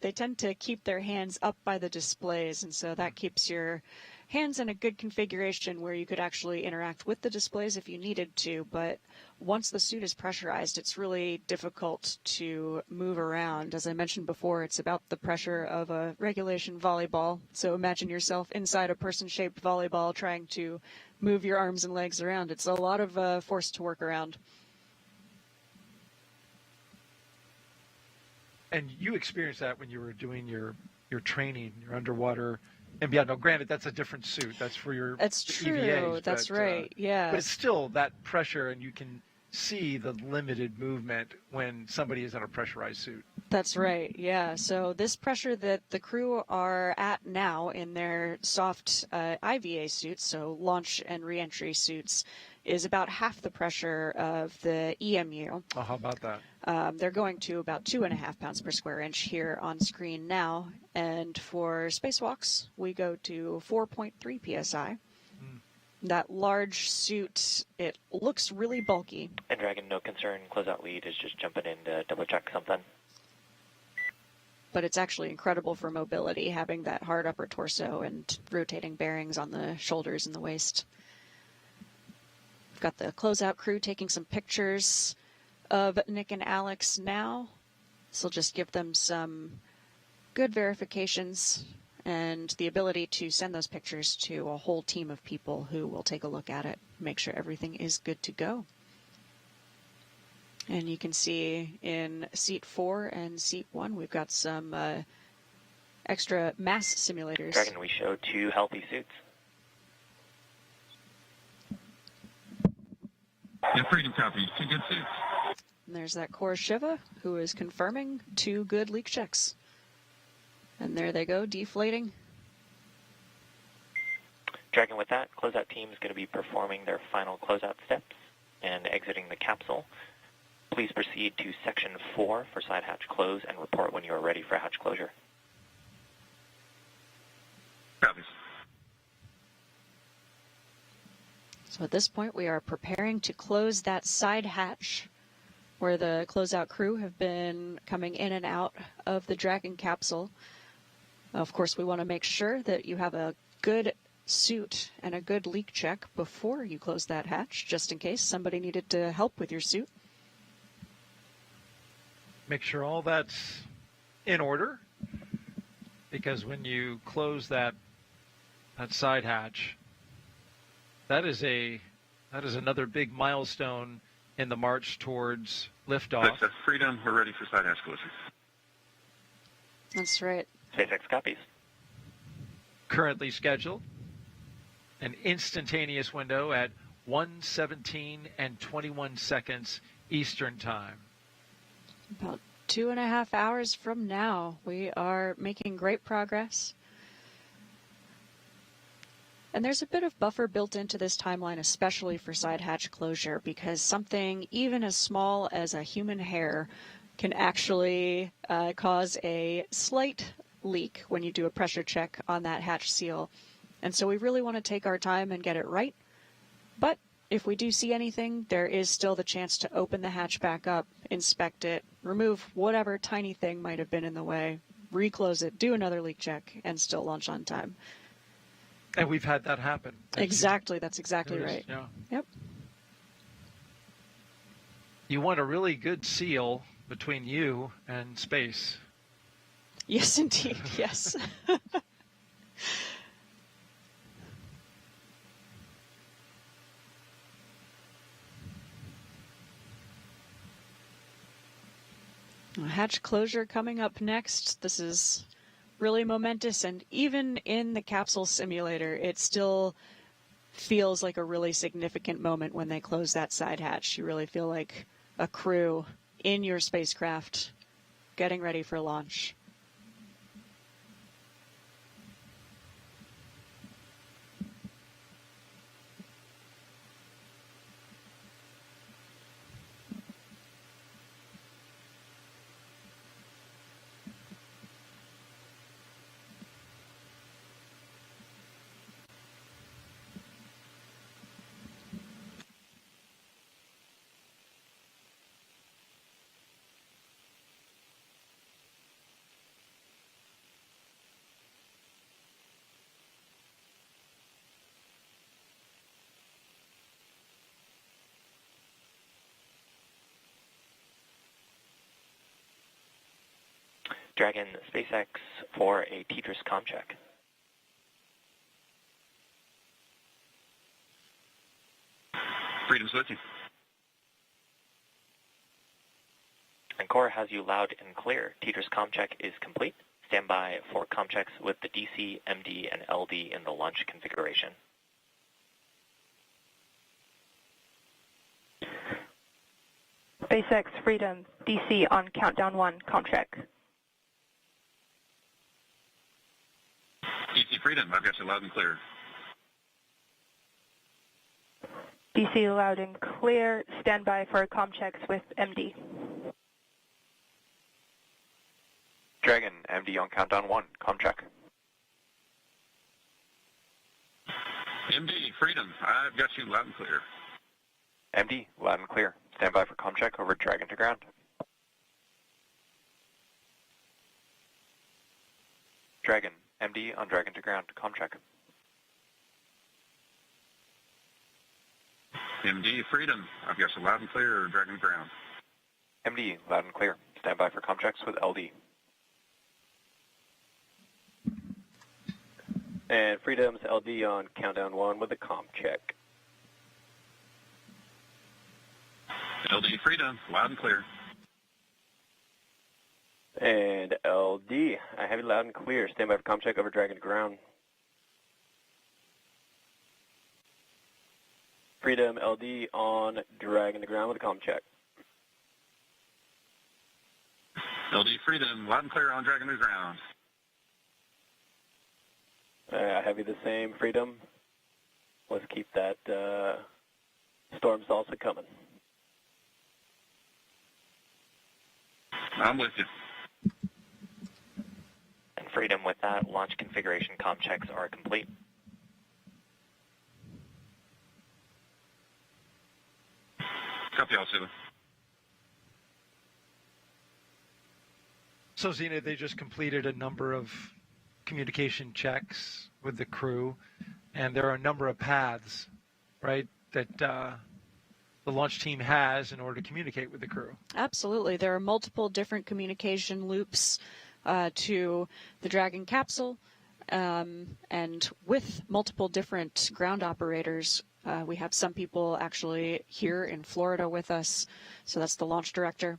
they tend to keep their hands up by the displays, and so that keeps your hands in a good configuration where you could actually interact with the displays if you needed to, but once the suit is pressurized, it's really difficult to move around. As I mentioned before, it's about the pressure of a regulation volleyball, so imagine yourself inside a person-shaped volleyball trying to move your arms and legs around. It's a lot of force to work around. And you experienced that when you were doing your training, your underwater and beyond. Now, granted, that's a different suit. That's for your true. EVAs, that's right. Yeah. But it's still that pressure, and you can see the limited movement when somebody is in a pressurized suit. That's right. Yeah. So this pressure that the crew are at now in their soft IVA suits, so launch and reentry suits, is about half the pressure of the EMU. Oh, how about that? They're going to about 2.5 pounds per square inch here on screen now. And for spacewalks, we go to 4.3 psi. That large suit, it looks really bulky. And Dragon, no concern. Closeout lead is just jumping in to double check something. But it's actually incredible for mobility, having that hard upper torso and rotating bearings on the shoulders and the waist. We've got the closeout crew taking some pictures of Nick and Alex now. This will just give them some good verifications and the ability to send those pictures to a whole team of people who will take a look at it, make sure everything is good to go. And you can see in seat 4 and seat 1, we've got some extra mass simulators. Dragon, we show 2 healthy suits. Yeah, Freedom copy. 2 good suits. And there's that core Shiva who is confirming 2 good leak checks. And there they go, deflating. Dragon, with that, closeout team is going to be performing their final closeout steps and exiting the capsule. Please proceed to Section 4 for side hatch close and report when you are ready for hatch closure. Copies. So at this point, we are preparing to close that side hatch where the closeout crew have been coming in and out of the Dragon capsule. Of course, we want to make sure that you have a good suit and a good leak check before you close that hatch, just in case somebody needed to help with your suit. Make sure all that's in order, because when you close that side hatch, that is another big milestone in the march towards liftoff. SpaceX Freedom, we're ready for side hatch closure. That's right. SpaceX copies. Currently scheduled an instantaneous window at 1:17 and 21 seconds Eastern Time. About 2.5 hours from now, we are making great progress. And there's a bit of buffer built into this timeline, especially for side hatch closure, because something even as small as a human hair can actually cause a slight leak when you do a pressure check on that hatch seal. And so we really want to take our time and get it right. But if we do see anything, there is still the chance to open the hatch back up, inspect it, remove whatever tiny thing might have been in the way, reclose it, do another leak check, and still launch on time. And we've had that happen. Exactly. That's exactly right. Yeah. Yep. You want a really good seal between you and space. Yes, indeed. Yes. Hatch closure coming up next. This is really momentous, and even in the capsule simulator, it still feels like a really significant moment when they close that side hatch. You really feel like a crew in your spacecraft getting ready for launch. Dragon, SpaceX for a Tetris comm check. Freedom switching. Encore has you loud and clear. Tetris comm check is complete. Stand by for comm checks with the DC, MD, and LD in the launch configuration. SpaceX Freedom, DC on countdown 1, comm check. DC Freedom, I've got you loud and clear. DC loud and clear, stand by for comm checks with MD. Dragon, MD on countdown 1, comm check. MD Freedom, I've got you loud and clear. MD, loud and clear. Stand by for comm check over Dragon to ground. Dragon, MD on Dragon to ground, comm check. MD Freedom, I've got you loud and clear, Dragon ground. MD, loud and clear. Stand by for comm checks with LD. And Freedom's LD on countdown 1 with a comm check. LD Freedom, loud and clear. And LD, I have you loud and clear. Stand by for comm check over Dragon to ground. Freedom LD on Dragon to ground with a comm check. LD Freedom, loud and clear on Dragon to ground. I have you the same, Freedom. Let's keep that storm salsa coming. I'm with you. And Freedom, with that, launch configuration comm checks are complete. Copy all, Siva. So, Zena, they just completed a number of communication checks with the crew, and there are a number of paths, right, that the launch team has in order to communicate with the crew. Absolutely. There are multiple different communication loops to the Dragon capsule, and with multiple different ground operators We have some people actually here in Florida with us. So that's the launch director,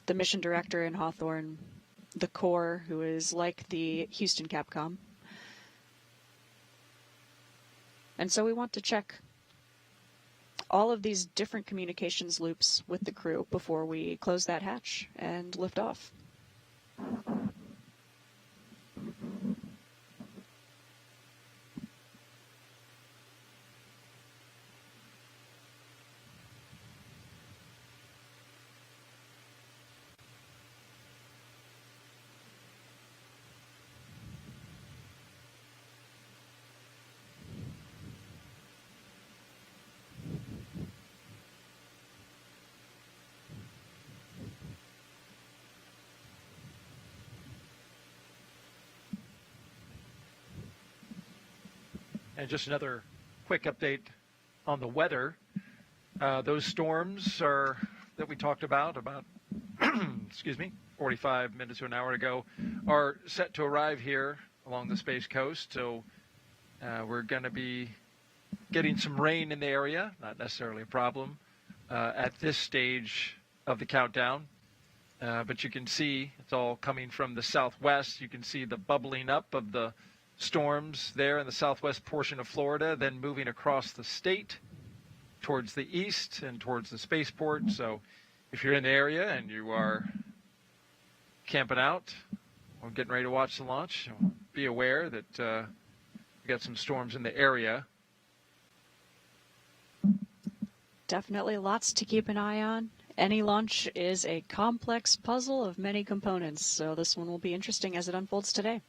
the mission director in Hawthorne, the Corps, who is like the Houston Capcom. And so we want to check all of these different communications loops with the crew before we close that hatch and lift off. And just another quick update on the weather. Those storms that we talked about excuse me, 45 minutes to an hour ago, are set to arrive here along the Space Coast. So we're going to be getting some rain in the area, not necessarily a problem at this stage of the countdown. But you can see it's all coming from the southwest. You can see the bubbling up of the storms there in the southwest portion of Florida, then moving across the state towards the east and towards the spaceport. So if you're in the area and you are camping out or getting ready to watch the launch, be aware that we got some storms in the area. Definitely lots to keep an eye on. Any launch is a complex puzzle of many components, so this one will be interesting as it unfolds today.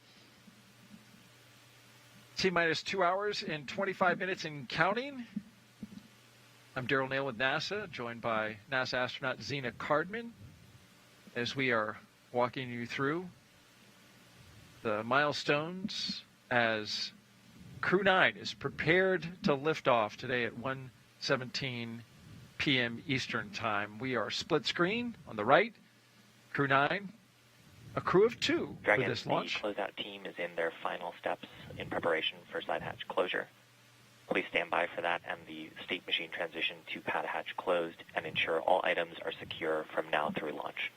T-minus 2 hours and 25 minutes and counting. I'm Daryl Nail with NASA, joined by NASA astronaut Zena Cardman, as we are walking you through the milestones as Crew-9 is prepared to lift off today at 1:17 p.m. Eastern Time. We are split screen on the right, Crew-9, a crew of 2 for this launch. The closeout team is in their final steps in preparation for side hatch closure. Please stand by for that and the state machine transition to pad hatch closed, and ensure all items are secure from now through launch.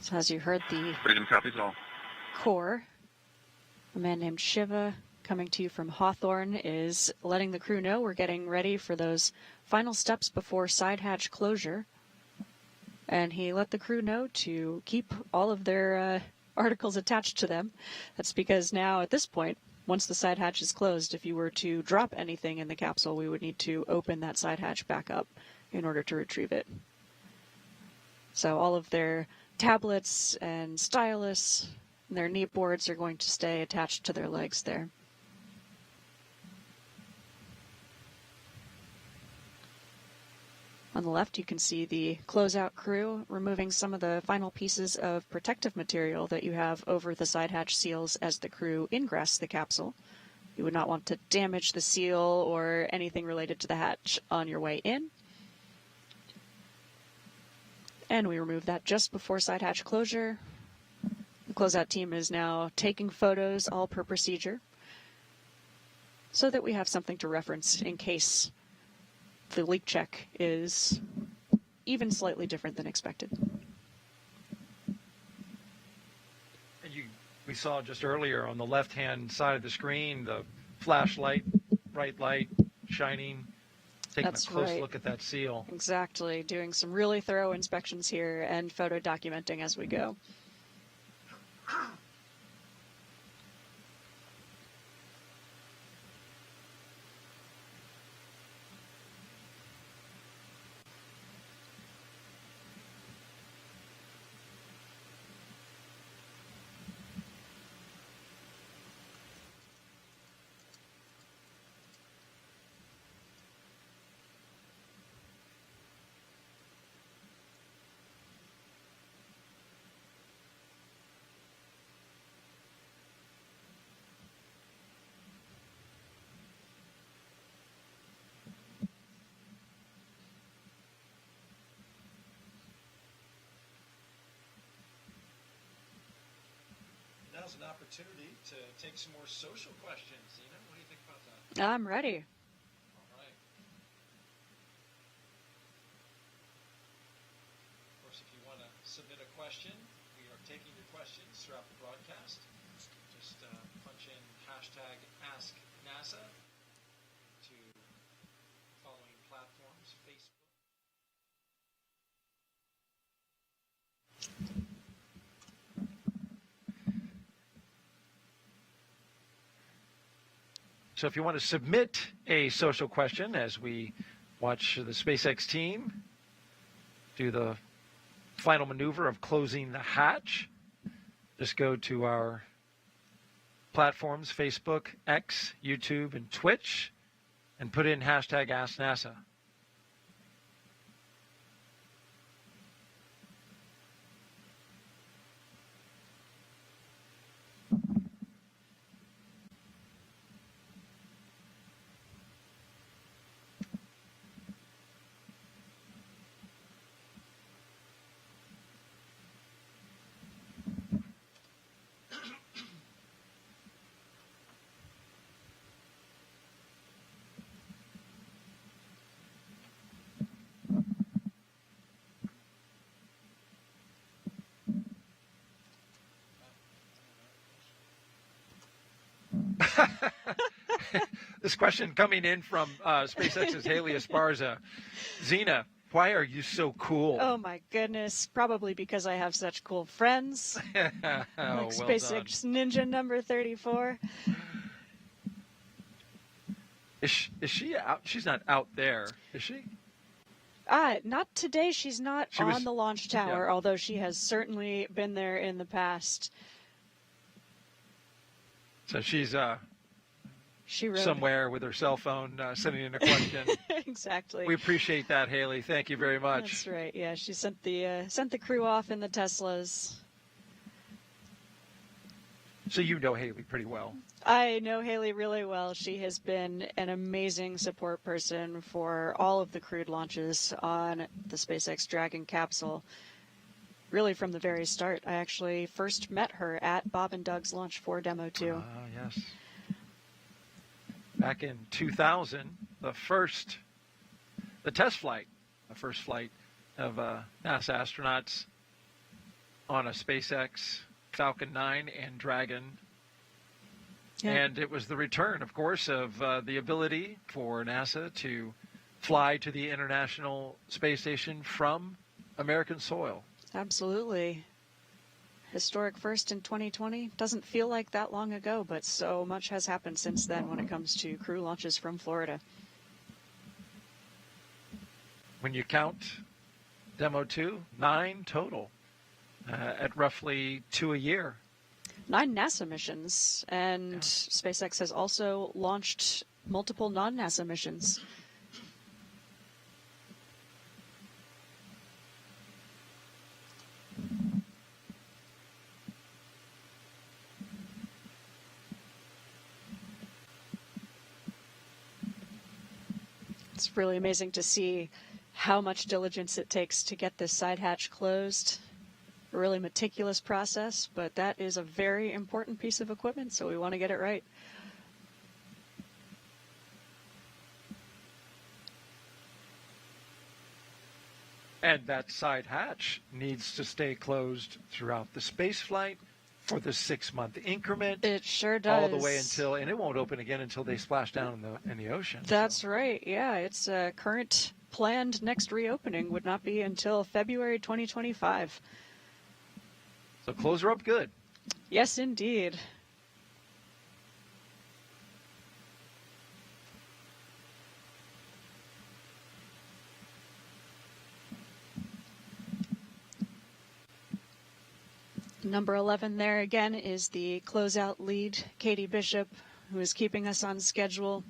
So as you heard, the Freedom copies all. Corps, a man named Shiva, coming to you from Hawthorne, is letting the crew know we're getting ready for those final steps before side hatch closure. And he let the crew know to keep all of their articles attached to them. That's because now, at this point, once the side hatch is closed, if you were to drop anything in the capsule, we would need to open that side hatch back up in order to retrieve it. So all of their tablets and stylus and their neat boards are going to stay attached to their legs there. On the left, you can see the closeout crew removing some of the final pieces of protective material that you have over the side hatch seals as the crew ingress the capsule. You would not want to damage the seal or anything related to the hatch on your way in. And we remove that just before side hatch closure. The closeout team is now taking photos, all per procedure, so that we have something to reference in case the leak check is even slightly different than expected. And we saw just earlier on the left-hand side of the screen the flashlight, bright light, shining, taking That's a close right. look at that seal. Exactly, doing some really thorough inspections here and photo documenting as we go. Now's an opportunity to take some more social questions. Zena, what do you think about that? I'm ready. All right. Of course, if you want to submit a question, we are taking your questions throughout the broadcast. Just punch in hashtag AskNASA to following platforms, Facebook. So if you want to submit a social question as we watch the SpaceX team do the final maneuver of closing the hatch, just go to our platforms, Facebook, X, YouTube, and Twitch, and put in hashtag AskNASA. This question coming in from SpaceX's Haley Esparza. Zena, why are you so cool? Oh my goodness, probably because I have such cool friends. Like well SpaceX Ninja number 34. Is she out? She's not out there, is she? Not today. She's not on the launch tower, although she has certainly been there in the past. So she's she wrote somewhere with her cell phone sending in a question. Exactly. We appreciate that, Haley. Thank you very much. That's right. Yeah, she sent the crew off in the Teslas. So you know Haley pretty well. I know Haley really well. She has been an amazing support person for all of the crewed launches on the SpaceX Dragon capsule. Really from the very start. I actually first met her at Bob and Doug's Launch 4 Demo 2. Ah, yes. Back in 2000, the test flight, the first flight of NASA astronauts on a SpaceX Falcon 9 and Dragon. Yeah. And it was the return, of course, of the ability for NASA to fly to the International Space Station from American soil. Absolutely. Historic first in 2020. Doesn't feel like that long ago, but so much has happened since then when it comes to crew launches from Florida. When you count Demo 2, 9 total at roughly 2 a year. 9 NASA missions, and SpaceX has also launched multiple non-NASA missions. It's really amazing to see how much diligence it takes to get this side hatch closed. A really meticulous process, but that is a very important piece of equipment, so we want to get it right. And that side hatch needs to stay closed throughout the space flight for the 6-month increment. It sure does. All the way until, and it won't open again until they splash down in the ocean. That's right. Yeah, its current planned next reopening would not be until February 2025. So close her up good. Yes, indeed. Number 11 there again is the closeout lead, Katie Bishop, who is keeping us on schedule.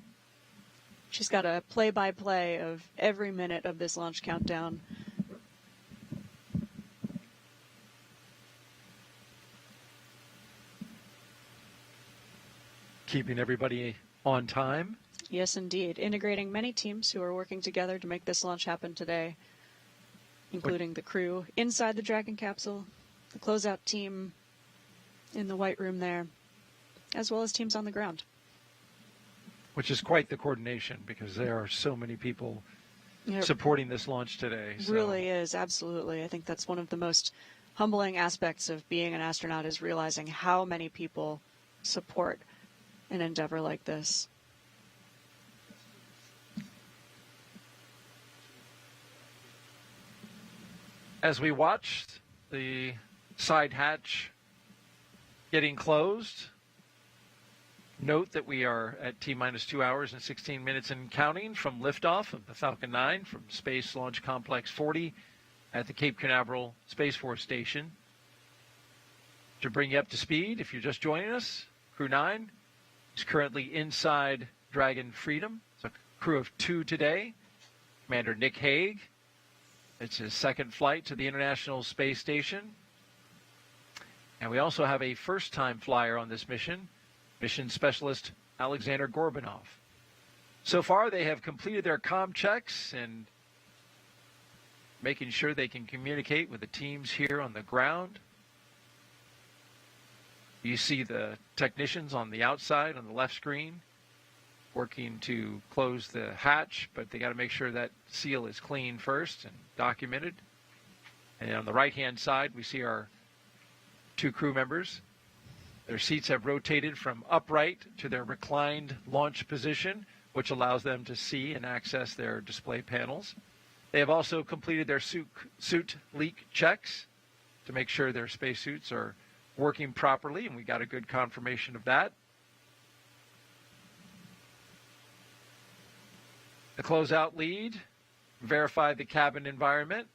She's got a play-by-play of every minute of this launch countdown. Keeping everybody on time. Yes, indeed. Integrating many teams who are working together to make this launch happen today, including the crew inside the Dragon capsule, the closeout team in the white room there, as well as teams on the ground. Which is quite the coordination because there are so many people supporting this launch today. It really is, absolutely. I think that's one of the most humbling aspects of being an astronaut is realizing how many people support an endeavor like this. As we watched the side hatch getting closed, note that we are at T-minus 2 hours and 16 minutes and counting from liftoff of the Falcon 9 from Space Launch Complex 40 at the Cape Canaveral Space Force Station. To bring you up to speed, if you're just joining us, Crew-9 is currently inside Dragon Freedom. It's a crew of 2 today. Commander Nick Hague. It's his second flight to the International Space Station. And we also have a first-time flyer on this mission, Mission Specialist Aleksandr Gorbunov. So far, they have completed their comm checks and making sure they can communicate with the teams here on the ground. You see the technicians on the outside on the left screen working to close the hatch, but they got to make sure that seal is clean first and documented. And on the right-hand side, we see our 2 crew members. Their seats have rotated from upright to their reclined launch position, which allows them to see and access their display panels. They have also completed their suit leak checks to make sure their spacesuits are working properly, and we got a good confirmation of that. The closeout lead verified the cabin environment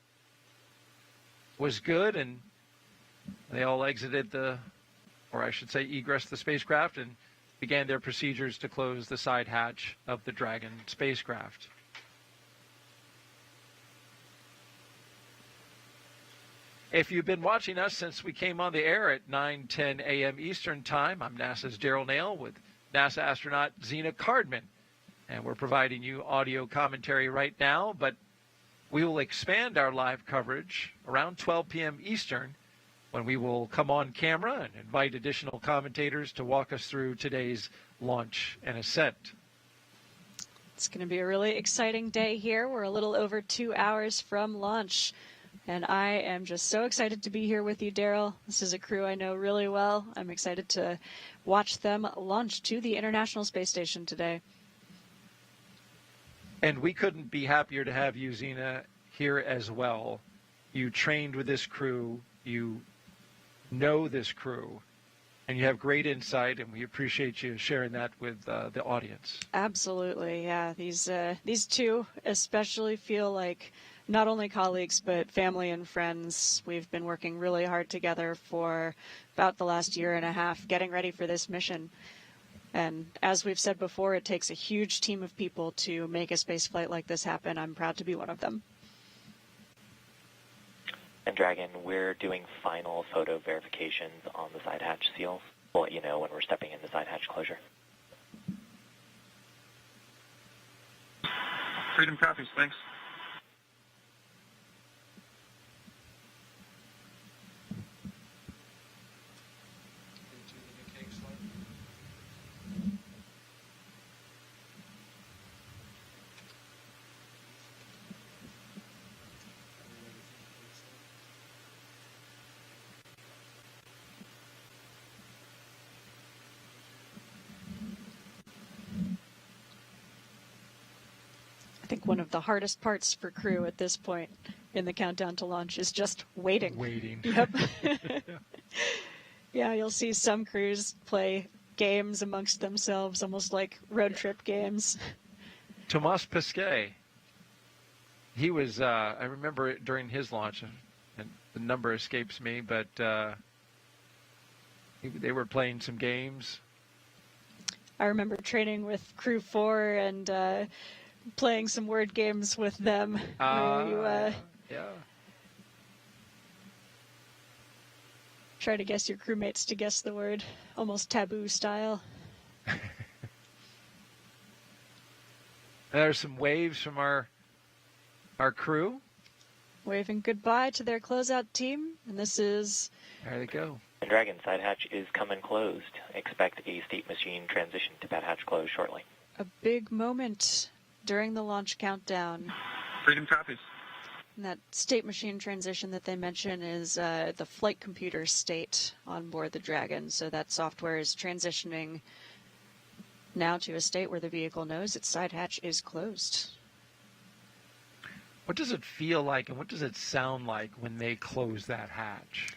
was good, and they all exited or I should say egressed the spacecraft and began their procedures to close the side hatch of the Dragon spacecraft. If you've been watching us since we came on the air at 9:10 a.m. Eastern Time, I'm NASA's Daryl Nail with NASA astronaut Zena Cardman, and we're providing you audio commentary right now, but we will expand our live coverage around 12 p.m. Eastern when we will come on camera and invite additional commentators to walk us through today's launch and ascent. It's going to be a really exciting day here. We're a little over 2 hours from launch, and I am just so excited to be here with you, Daryl. This is a crew I know really well. I'm excited to watch them launch to the International Space Station today. And we couldn't be happier to have you, Zena, here as well. You trained with this crew. You know this crew, and you have great insight, and we appreciate you sharing that with the audience. Absolutely, yeah. These 2 especially feel like not only colleagues, but family and friends. We've been working really hard together for about the last year and a half, getting ready for this mission. And as we've said before, it takes a huge team of people to make a space flight like this happen. I'm proud to be one of them. And Dragon, we're doing final photo verifications on the side hatch seals. We'll let you know when we're stepping into side hatch closure. Freedom copies, thanks. I think one of the hardest parts for crew at this point in the countdown to launch is just waiting. Waiting. Yep. Yeah, you'll see some crews play games amongst themselves, almost like road trip games. Thomas Pesquet, he was, I remember it during his launch, and the number escapes me, but they were playing some games. I remember training with Crew 4 and playing some word games with them. Yeah. Try to guess your crewmates to guess the word, almost taboo style. There's some waves from our crew. Waving goodbye to their closeout team, and this is... There they go. And Dragon, side hatch is coming closed. Expect a state machine transition to that hatch close shortly. a big moment during the launch countdown. Freedom copies. And that state machine transition that they mention is the flight computer state on board the Dragon. So that software is transitioning now to a state where the vehicle knows its side hatch is closed. What does it feel like and what does it sound like when they close that hatch?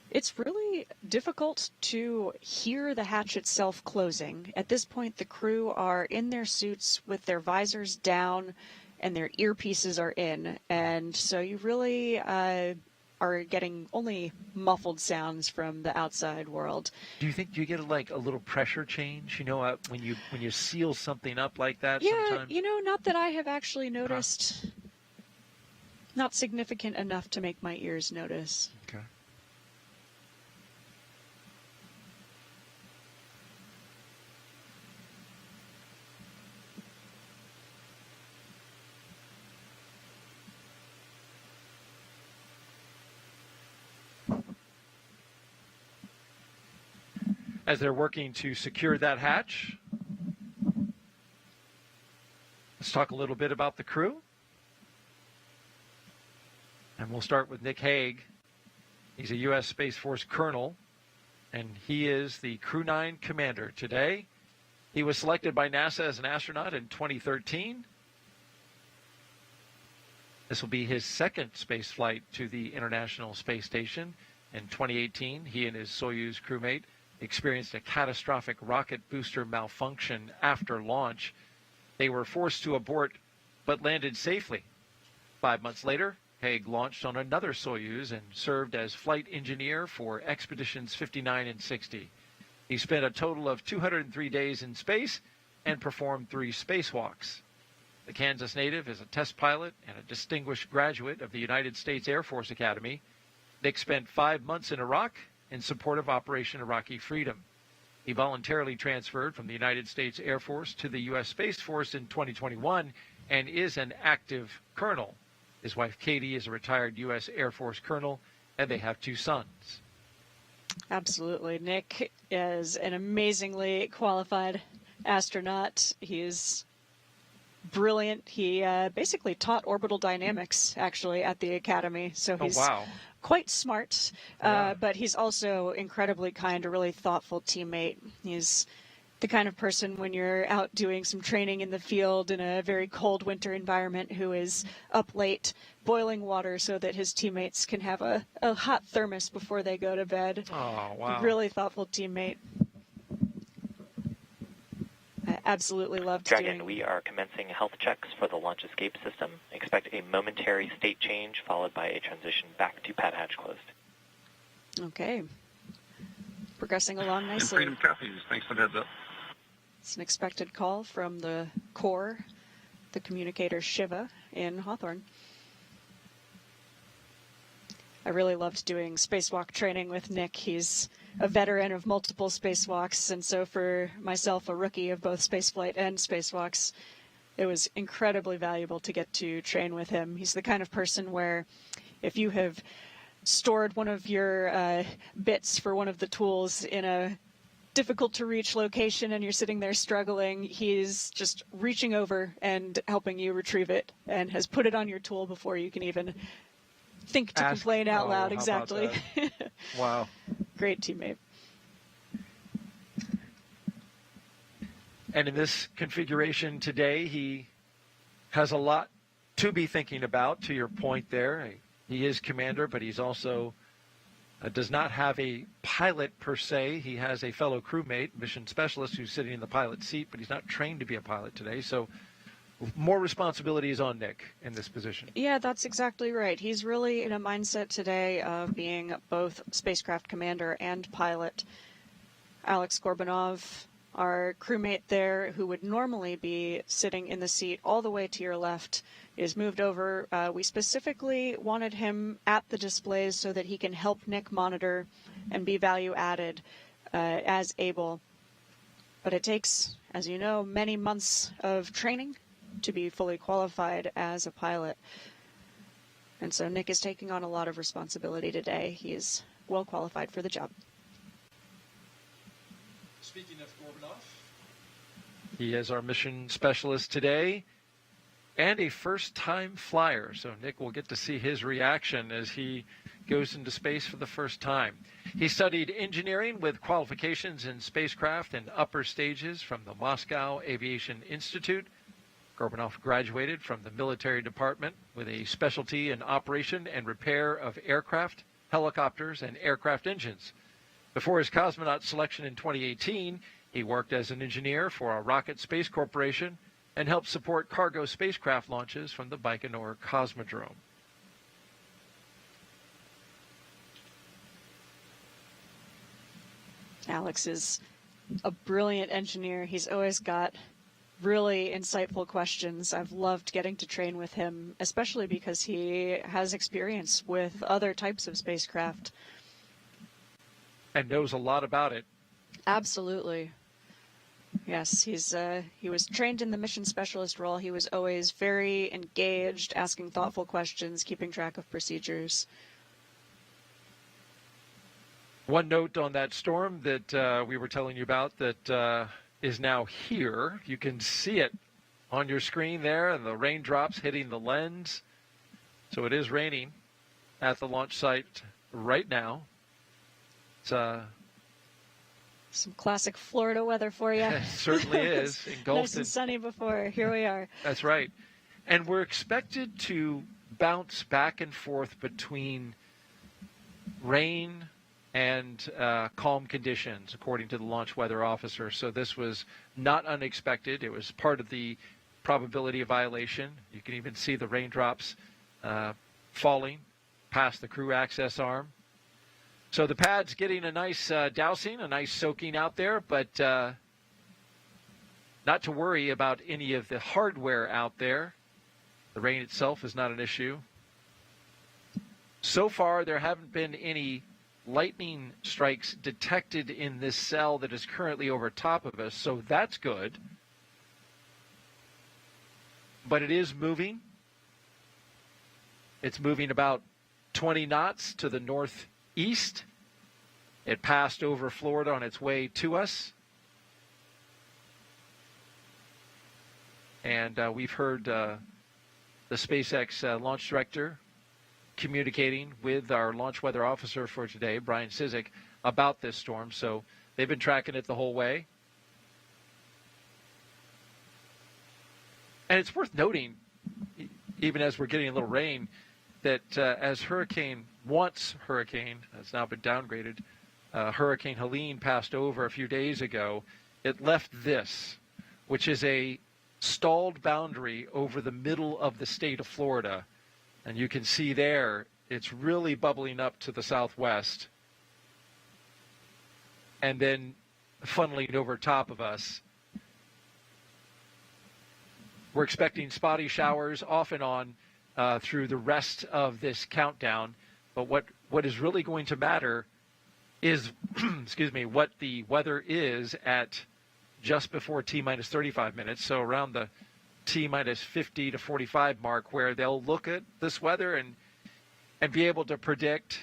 It's really difficult to hear the hatch itself closing. At this point, the crew are in their suits with their visors down and their earpieces are in. And so you really are getting only muffled sounds from the outside world. Do you get like a little pressure change? You know, when you seal something up like that Yeah, sometimes? you know, not that I have actually noticed. Not significant enough to make my ears notice. Okay. As they're working to secure that hatch, let's talk a little bit about the crew. And we'll start with Nick Hague. He's a U.S. Space Force colonel, and he is the Crew-9 commander today. He was selected by NASA as an astronaut in 2013. This will be his second space flight to the International Space Station. In 2018, he and his Soyuz crewmate experienced a catastrophic rocket booster malfunction after launch. They were forced to abort, but landed safely. 5 months later, Hague launched on another Soyuz and served as flight engineer for expeditions 59 and 60. He spent a total of 203 days in space and performed 3 spacewalks. The Kansas native is a test pilot and a distinguished graduate of the United States Air Force Academy. Nick spent 5 months in Iraq in support of Operation Iraqi Freedom. He voluntarily transferred from the United States Air Force to the U.S. Space Force in 2021 and is an active colonel. His wife, Katie, is a retired U.S. Air Force colonel, and they have 2 sons. Absolutely. Nick is an amazingly qualified astronaut. He's brilliant. He basically taught orbital dynamics, actually, at the Academy. So he's quite smart, but he's also incredibly kind, a really thoughtful teammate. He's the kind of person when you're out doing some training in the field in a very cold winter environment who is up late boiling water so that his teammates can have a hot thermos before they go to bed. Oh, wow. Really thoughtful teammate. I absolutely loved Dragon, we are commencing health checks for the launch escape system. Expect a momentary state change followed by a transition back to pad hatch closed. Okay. Progressing along nicely. Freedom copies. Thanks for the heads up. It's an expected call from the core, the communicator Shiva in Hawthorne. I really loved doing spacewalk training with Nick. He's a veteran of multiple spacewalks, and so for myself, a rookie of both spaceflight and spacewalks, it was incredibly valuable to get to train with him. He's the kind of person where if you have stored one of your bits for one of the tools in a difficult to reach location and you're sitting there struggling, he's just reaching over and helping you retrieve it and has put it on your tool before you can even think to complain out loud. Exactly. Wow. Great teammate. And in this configuration today, he has a lot to be thinking about, to your point there. He is commander, but he's also does not have a pilot per se. He has a fellow crewmate, mission specialist, who's sitting in the pilot seat, but he's not trained to be a pilot today. So more responsibility is on Nick in this position. Yeah, that's exactly right. He's really in a mindset today of being both spacecraft commander and pilot. Aleksandr Gorbunov, our crewmate there, who would normally be sitting in the seat all the way to your left, is moved over. We specifically wanted him at the displays so that he can help Nick monitor and be value added as able. But it takes, as you know, many months of training to be fully qualified as a pilot. And so Nick is taking on a lot of responsibility today. He is well qualified for the job. Speaking of Gorbunov, He is our mission specialist today and a first-time flyer. So Nick will get to see his reaction as he goes into space for the first time. He studied engineering with qualifications in spacecraft and upper stages from the Moscow Aviation Institute. Gorbunov graduated from the military department with a specialty in operation and repair of aircraft, helicopters, and aircraft engines. Before his cosmonaut selection in 2018, he worked as an engineer for a rocket space corporation and helped support cargo spacecraft launches from the Baikonur Cosmodrome. Alex is a brilliant engineer. He's always got really insightful questions. I've loved getting to train with him, especially because he has experience with other types of spacecraft. And knows a lot about it. Absolutely. Yes, he was trained in the mission specialist role. He was always very engaged, asking thoughtful questions, keeping track of procedures. One note on that storm that we were telling you about that is now here. You can see it on your screen there, and the raindrops hitting the lens. So it is raining at the launch site right now. It's some classic Florida weather for you. It certainly is. Engulfed nice and sunny before. Here we are. That's right. And we're expected to bounce back and forth between rain and calm conditions, according to the launch weather officer. So this was not unexpected. It was part of the probability of violation. You can even see the raindrops falling past the crew access arm. So the pad's getting a nice dousing, a nice soaking out there, but not to worry about any of the hardware out there. The rain itself is not an issue. So far, there haven't been any lightning strikes detected in this cell that is currently over top of us, so that's good. But it is moving. It's moving about 20 knots to the northeast. It passed over Florida on its way to us. And we've heard the SpaceX launch director communicating with our launch weather officer for today, Brian Cizik, about this storm. So they've been tracking it the whole way. And it's worth noting, even as we're getting a little rain, that as once hurricane, has now been downgraded, Hurricane Helene passed over a few days ago, it left this, which is a stalled boundary over the middle of the state of Florida. And you can see there, it's really bubbling up to the southwest and then funneling over top of us. We're expecting spotty showers off and on through the rest of this countdown. But what is really going to matter is, excuse me, what the weather is at just before T-minus 35 minutes. So around the T-minus 50 to 45 mark, where they'll look at this weather and be able to predict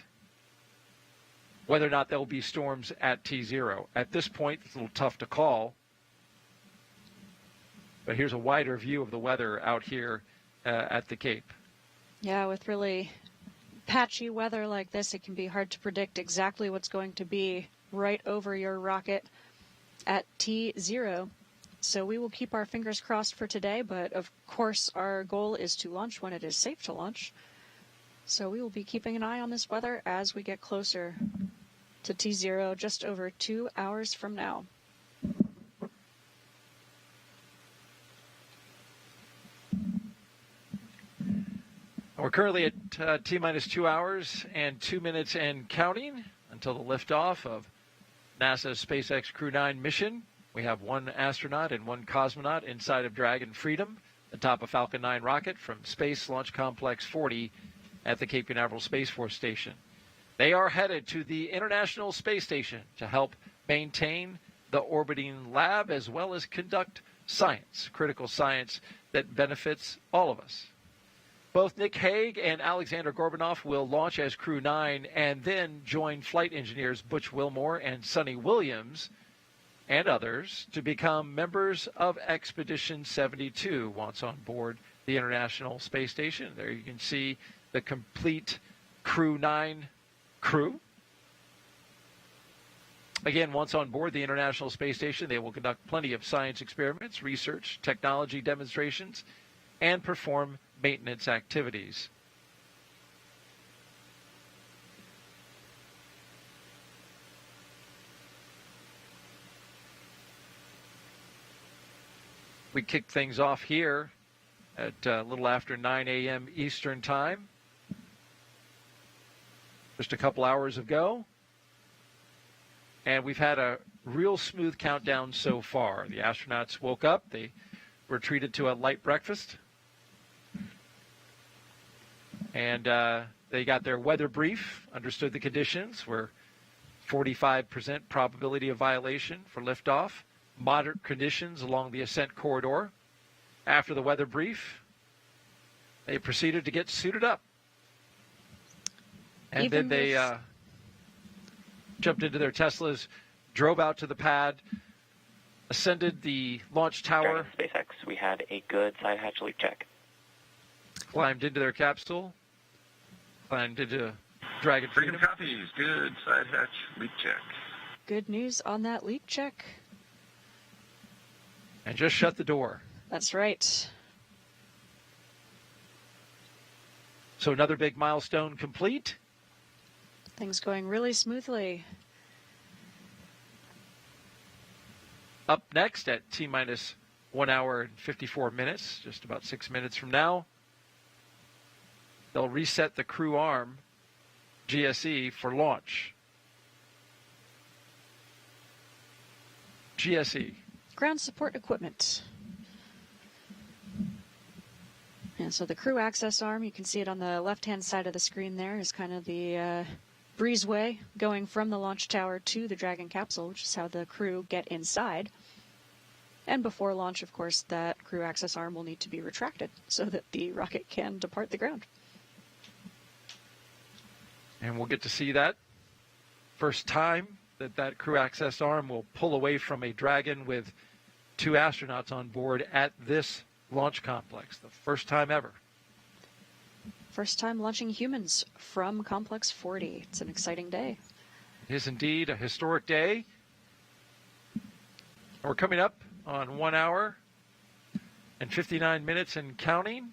whether or not there will be storms at T0. At this point, it's a little tough to call. But here's a wider view of the weather out here at the Cape. Yeah, with really patchy weather like this, it can be hard to predict exactly what's going to be right over your rocket at T0. So we will keep our fingers crossed for today, but of course our goal is to launch when it is safe to launch. So we will be keeping an eye on this weather as we get closer to T0, just over 2 hours from now. We're currently at T-minus 2 hours and 2 minutes and counting until the liftoff of NASA's SpaceX Crew-9 mission. We have one astronaut and one cosmonaut inside of Dragon Freedom, atop a Falcon 9 rocket from Space Launch Complex 40 at the Cape Canaveral Space Force Station. They are headed to the International Space Station to help maintain the orbiting lab as well as conduct science, critical science that benefits all of us. Both Nick Hague and Aleksandr Gorbunov will launch as Crew-9 and then join flight engineers Butch Wilmore and Sonny Williams and others to become members of Expedition 72 once on board the International Space Station. There you can see the complete Crew-9 crew. Again, once on board the International Space Station, they will conduct plenty of science experiments, research, technology demonstrations, and perform maintenance activities. We kick things off here at a little after 9 a.m. Eastern Time. Just a couple hours ago. And we've had a real smooth countdown so far. The astronauts woke up. They were treated to a light breakfast. And they got their weather brief, understood the conditions. We're 45% probability of violation for liftoff. Moderate conditions along the ascent corridor. After the weather brief, they proceeded to get suited up. And then they jumped into their Teslas, drove out to the pad, ascended the launch tower. SpaceX, we had a good side hatch leak check. Climbed into their capsule, climbed into Dragon Freedom copies. Good side hatch leak check. Good news on that leak check. And just shut the door. That's right. So another big milestone complete. Things going really smoothly. Up next at T-minus 1 hour and 54 minutes, just about 6 minutes from now, they'll reset the crew arm, GSE, for launch. GSE. Ground support equipment. And so the crew access arm, you can see it on the left-hand side of the screen there, is kind of the breezeway going from the launch tower to the Dragon capsule, which is how the crew get inside. And before launch, of course, that crew access arm will need to be retracted so that the rocket can depart the ground. And we'll get to see that first time that crew access arm will pull away from a Dragon with 2 astronauts on board at this launch complex. The first time ever. First time launching humans from Complex 40. It's an exciting day. It is indeed a historic day. We're coming up on 1 hour and 59 minutes and counting.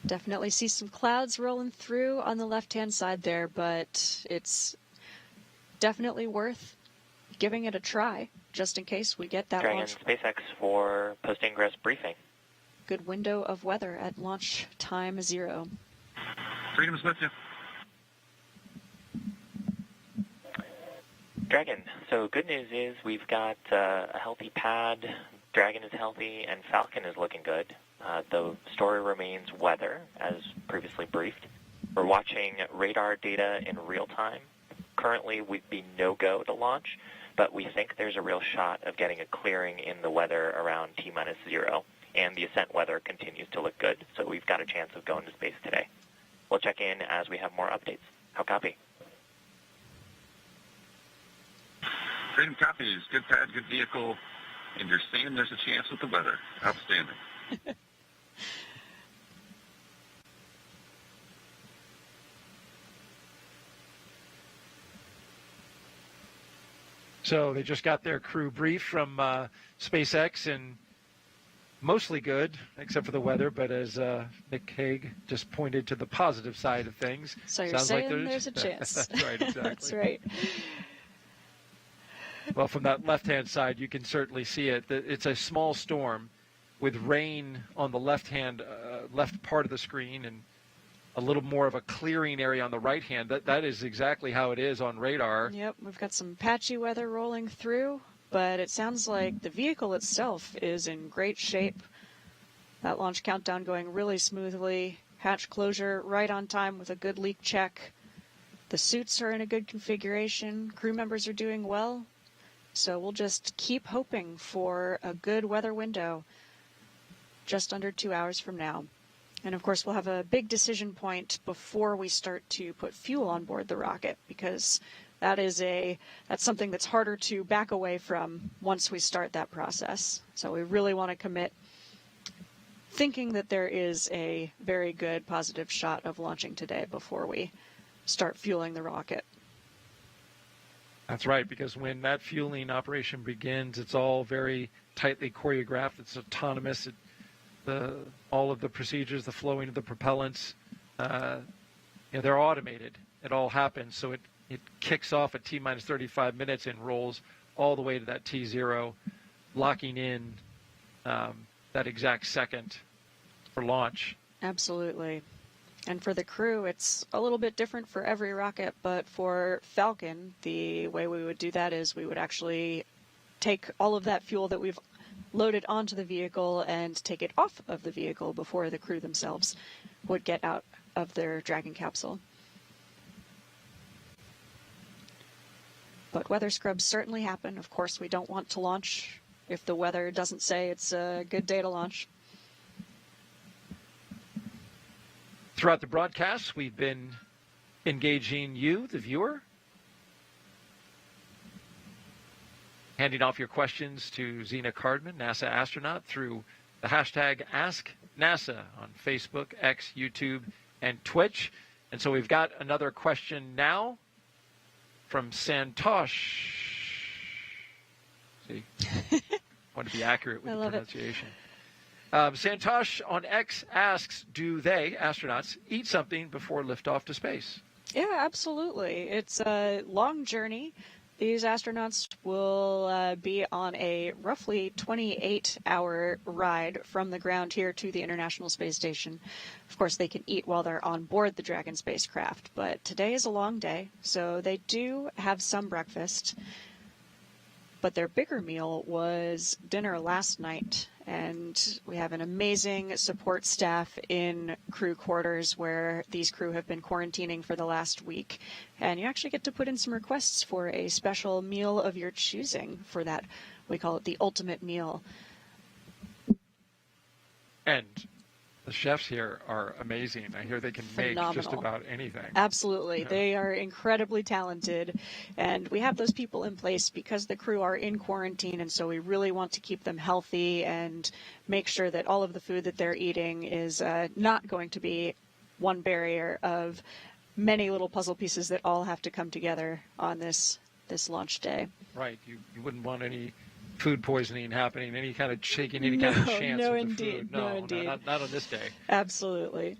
Definitely see some clouds rolling through on the left-hand side there, but it's definitely worth giving it a try, just in case we get that Dragon launch. SpaceX for post-ingress briefing. Good window of weather at launch time 0. Freedom's with you. Dragon, so good news is we've got a healthy pad, Dragon is healthy, and Falcon is looking good. The story remains weather, as previously briefed. We're watching radar data in real time. Currently, we'd be no-go to launch, but we think there's a real shot of getting a clearing in the weather around T-minus 0, and the ascent weather continues to look good, so we've got a chance of going to space today. We'll check in as we have more updates. How copy? Freedom copies. Good pad, good vehicle, and you're saying there's a chance with the weather. Outstanding. So they just got their crew brief from SpaceX, and mostly good, except for the weather, but as Nick Hague just pointed to the positive side of things. So you're sounds saying like there's a chance. That's right, exactly. That's right. Well, from that left-hand side, you can certainly see it. It's a small storm with rain on the left part of the screen and a little more of a clearing area on the right hand. That is exactly how it is on radar. Yep, we've got some patchy weather rolling through, but it sounds like the vehicle itself is in great shape. That launch countdown going really smoothly. Hatch closure right on time with a good leak check. The suits are in a good configuration. Crew members are doing well. So we'll just keep hoping for a good weather window just under 2 hours from now. And of course, we'll have a big decision point before we start to put fuel on board the rocket, because that's something that's harder to back away from once we start that process. So we really want to commit thinking that there is a very good positive shot of launching today before we start fueling the rocket. That's right, because when that fueling operation begins, it's all very tightly choreographed. It's autonomous. All of the procedures, the flowing of the propellants, they're automated. It all happens. So it kicks off at T-minus 35 minutes and rolls all the way to that T0, locking in that exact second for launch. Absolutely. And for the crew, it's a little bit different for every rocket, but for Falcon, the way we would do that is we would actually take all of that fuel that we've loaded onto the vehicle and take it off of the vehicle before the crew themselves would get out of their Dragon capsule. But weather scrubs certainly happen. Of course, we don't want to launch if the weather doesn't say it's a good day to launch. Throughout the broadcast, we've been engaging you, the viewer, handing off your questions to Zena Cardman, NASA astronaut, through the hashtag AskNASA on Facebook, X, YouTube, and Twitch. And so we've got another question now from Santosh. See, I want to be accurate with the pronunciation. Santosh on X asks, do they, astronauts, eat something before liftoff to space? Yeah, absolutely. It's a long journey. These astronauts will be on a roughly 28-hour ride from the ground here to the International Space Station. Of course, they can eat while they're on board the Dragon spacecraft, but today is a long day, so they do have some breakfast. But their bigger meal was dinner last night, and we have an amazing support staff in crew quarters where these crew have been quarantining for the last week. And you actually get to put in some requests for a special meal of your choosing for that. We call it the ultimate meal. And the chefs here are amazing. I hear they can make just about anything. Absolutely. Yeah. They are incredibly talented. And we have those people in place because the crew are in quarantine. And so we really want to keep them healthy and make sure that all of the food that they're eating is not going to be one barrier of many little puzzle pieces that all have to come together on this launch day. Right. You wouldn't want any food poisoning happening, any kind of shaking, any kind of chance of the food. No, indeed. Not on this day. Absolutely.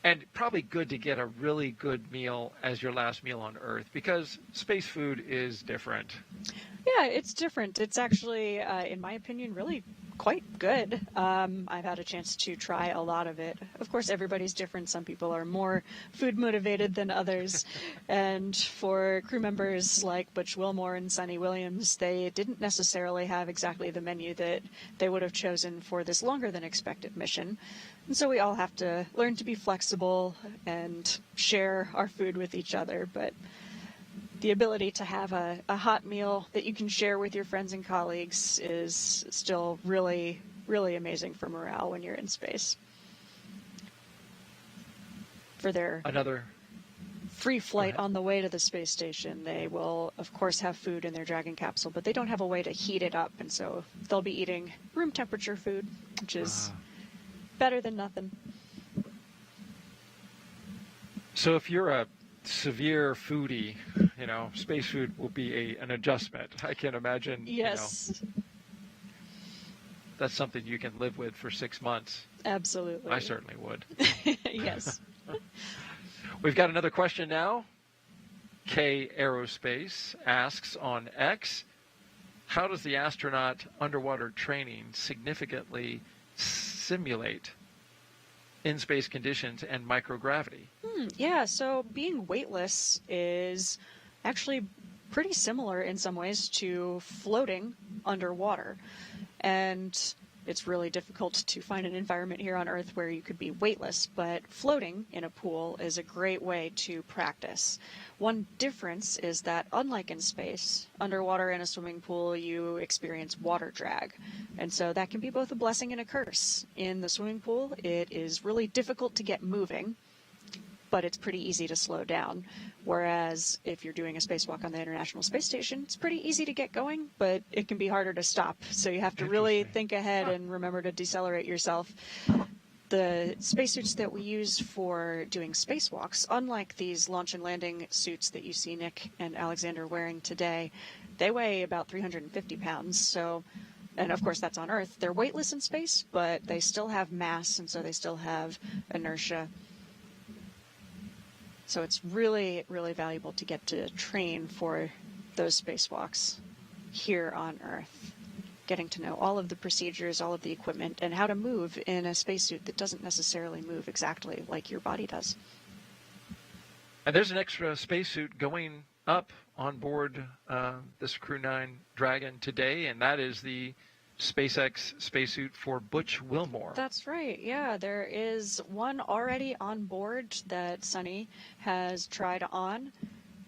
And probably good to get a really good meal as your last meal on Earth, because space food is different. Yeah, it's different. It's actually, in my opinion, really quite good. I've had a chance to try a lot of it. Of course, everybody's different. Some people are more food motivated than others. And for crew members like Butch Wilmore and Sunny Williams, they didn't necessarily have exactly the menu that they would have chosen for this longer than expected mission. And so we all have to learn to be flexible and share our food with each other. But the ability to have a hot meal that you can share with your friends and colleagues is still really, really amazing for morale when you're in space. For their free flight on the way to the space station, they will, of course, have food in their Dragon capsule, but they don't have a way to heat it up. And so they'll be eating room temperature food, which is better than nothing. So if you're a severe foodie, space food will be an adjustment. I can imagine. Yes. That's something you can live with for 6 months. Absolutely. I certainly would. Yes. We've got another question now. K Aerospace asks on X, how does the astronaut underwater training significantly simulate in-space conditions and microgravity? Yeah, so being weightless is actually pretty similar in some ways to floating underwater. And it's really difficult to find an environment here on Earth where you could be weightless, but floating in a pool is a great way to practice. One difference is that, unlike in space, underwater in a swimming pool, you experience water drag. And so that can be both a blessing and a curse. In the swimming pool, it is really difficult to get moving. but it's pretty easy to slow down. Whereas if you're doing a spacewalk on the International Space Station, it's pretty easy to get going, but it can be harder to stop. So you have to really think ahead and remember to decelerate yourself. The spacesuits that we use for doing spacewalks, unlike these launch and landing suits that you see Nick and Aleksandr wearing today, they weigh about 350 pounds. So, and of course that's on Earth. They're weightless in space, but they still have mass, and so they still have inertia. So it's really, really valuable to get to train for those spacewalks here on Earth. Getting to know all of the procedures, all of the equipment, and how to move in a spacesuit that doesn't necessarily move exactly like your body does. And there's an extra spacesuit going up on board this Crew-9 Dragon today, and that is the SpaceX spacesuit for Butch Wilmore. That's right. Yeah, there is one already on board that Sunny has tried on,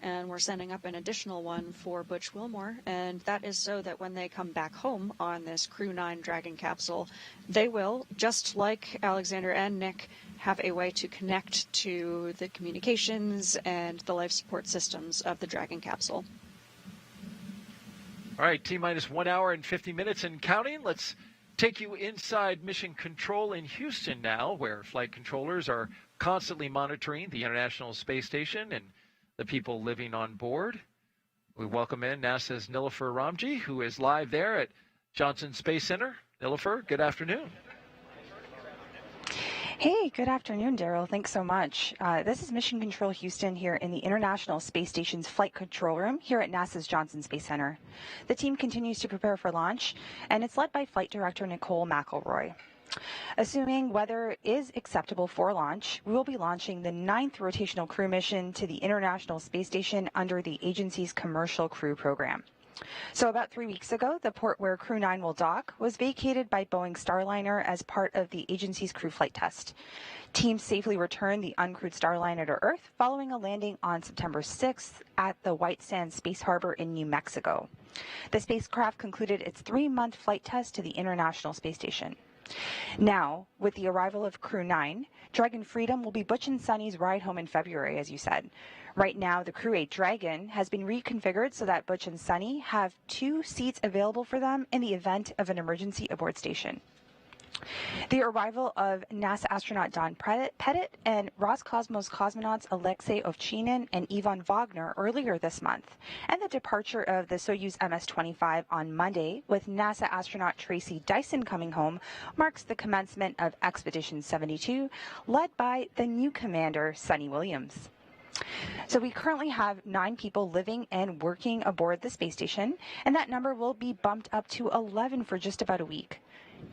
and we're sending up an additional one for Butch Wilmore, and that is so that when they come back home on this Crew-9 Dragon capsule, they will, just like Aleksandr and Nick, have a way to connect to the communications and the life support systems of the Dragon capsule. All right, T-minus 1 hour and 50 minutes and counting. Let's take you inside Mission Control in Houston now, where flight controllers are constantly monitoring the International Space Station and the people living on board. We welcome in NASA's Nilofer Ramji, who is live there at Johnson Space Center. Nilofer, good afternoon. Hey, good afternoon, Daryl. Thanks so much. This is Mission Control Houston here in the International Space Station's Flight Control Room here at NASA's Johnson Space Center. The team continues to prepare for launch, and it's led by Flight Director Nicole McElroy. Assuming weather is acceptable for launch, we will be launching the 9th rotational crew mission to the International Space Station under the agency's Commercial Crew Program. So about 3 weeks ago, the port where Crew-9 will dock was vacated by Boeing Starliner as part of the agency's crew flight test. Teams safely returned the uncrewed Starliner to Earth following a landing on September 6th at the White Sands Space Harbor in New Mexico. The spacecraft concluded its 3-month flight test to the International Space Station. Now, with the arrival of Crew-9, Dragon Freedom will be Butch and Sunny's ride home in February, as you said. Right now, the Crew-8 Dragon has been reconfigured so that Butch and Sunny have 2 seats available for them in the event of an emergency aboard station. The arrival of NASA astronaut Don Pettit and Roscosmos cosmonauts Alexei Ovchinin and Ivan Wagner earlier this month, and the departure of the Soyuz MS-25 on Monday with NASA astronaut Tracy Dyson coming home marks the commencement of Expedition 72, led by the new commander, Sunny Williams. So we currently have 9 people living and working aboard the space station, and that number will be bumped up to 11 for just about a week.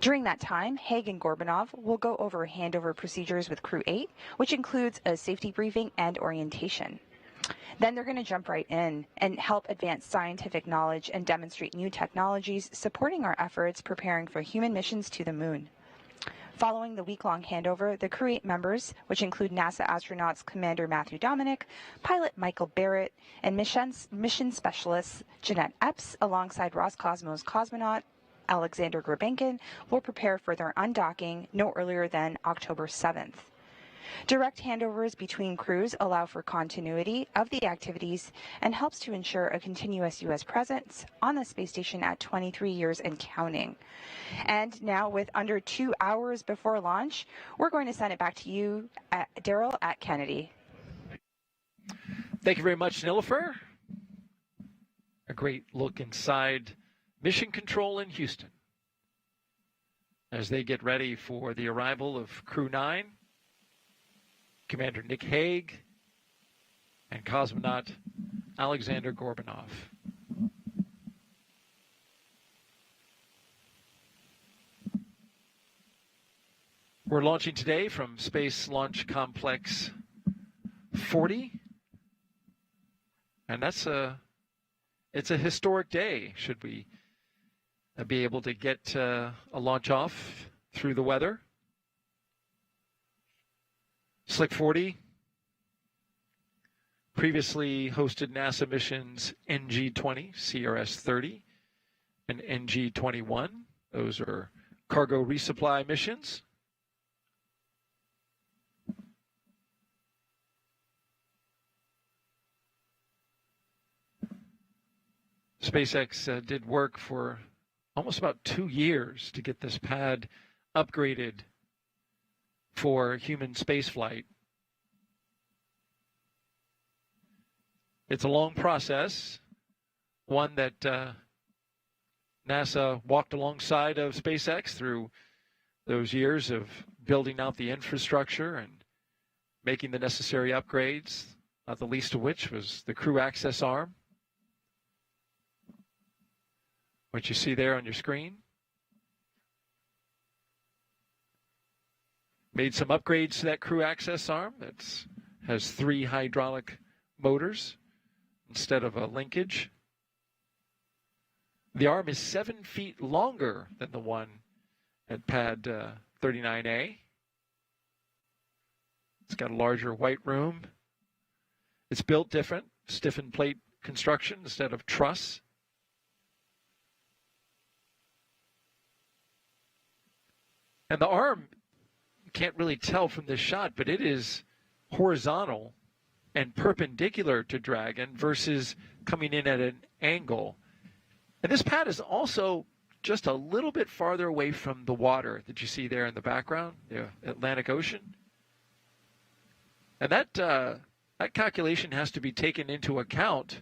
During that time, Hague and Gorbunov will go over handover procedures with Crew-8, which includes a safety briefing and orientation. Then they're going to jump right in and help advance scientific knowledge and demonstrate new technologies supporting our efforts preparing for human missions to the moon. Following the week-long handover, the Crew-8 members, which include NASA astronauts Commander Matthew Dominic, pilot Michael Barrett, and mission specialist Jeanette Epps, alongside Roscosmos cosmonaut Aleksandr Gorbunov, will prepare for their undocking no earlier than October 7th. Direct handovers between crews allow for continuity of the activities and helps to ensure a continuous U.S. presence on the space station at 23 years and counting. And now, with under 2 hours before launch, we're going to send it back to you, Daryl, at Kennedy. Thank you very much, Nilofer. A great look inside Mission Control in Houston as they get ready for the arrival of Crew-9, Commander Nick Hague, and cosmonaut Aleksandr Gorbunov. We're launching today from Space Launch Complex 40, and it's a historic day, should we be able to get a launch off through the weather. Slick 40 previously hosted NASA missions NG-20, CRS-30, and NG-21. Those are cargo resupply missions. SpaceX did work for almost about 2 years to get this pad upgraded for human spaceflight. It's a long process, one that NASA walked alongside of SpaceX through those years of building out the infrastructure and making the necessary upgrades, not the least of which was the crew access arm, what you see there on your screen. Made some upgrades to that crew access arm that has 3 hydraulic motors instead of a linkage. The arm is 7 feet longer than the one at pad 39A. It's got a larger white room. It's built different, stiffened plate construction instead of truss. And the arm, you can't really tell from this shot, but it is horizontal and perpendicular to Dragon versus coming in at an angle. And this pad is also just a little bit farther away from the water that you see there in the background, the Atlantic Ocean. And that calculation has to be taken into account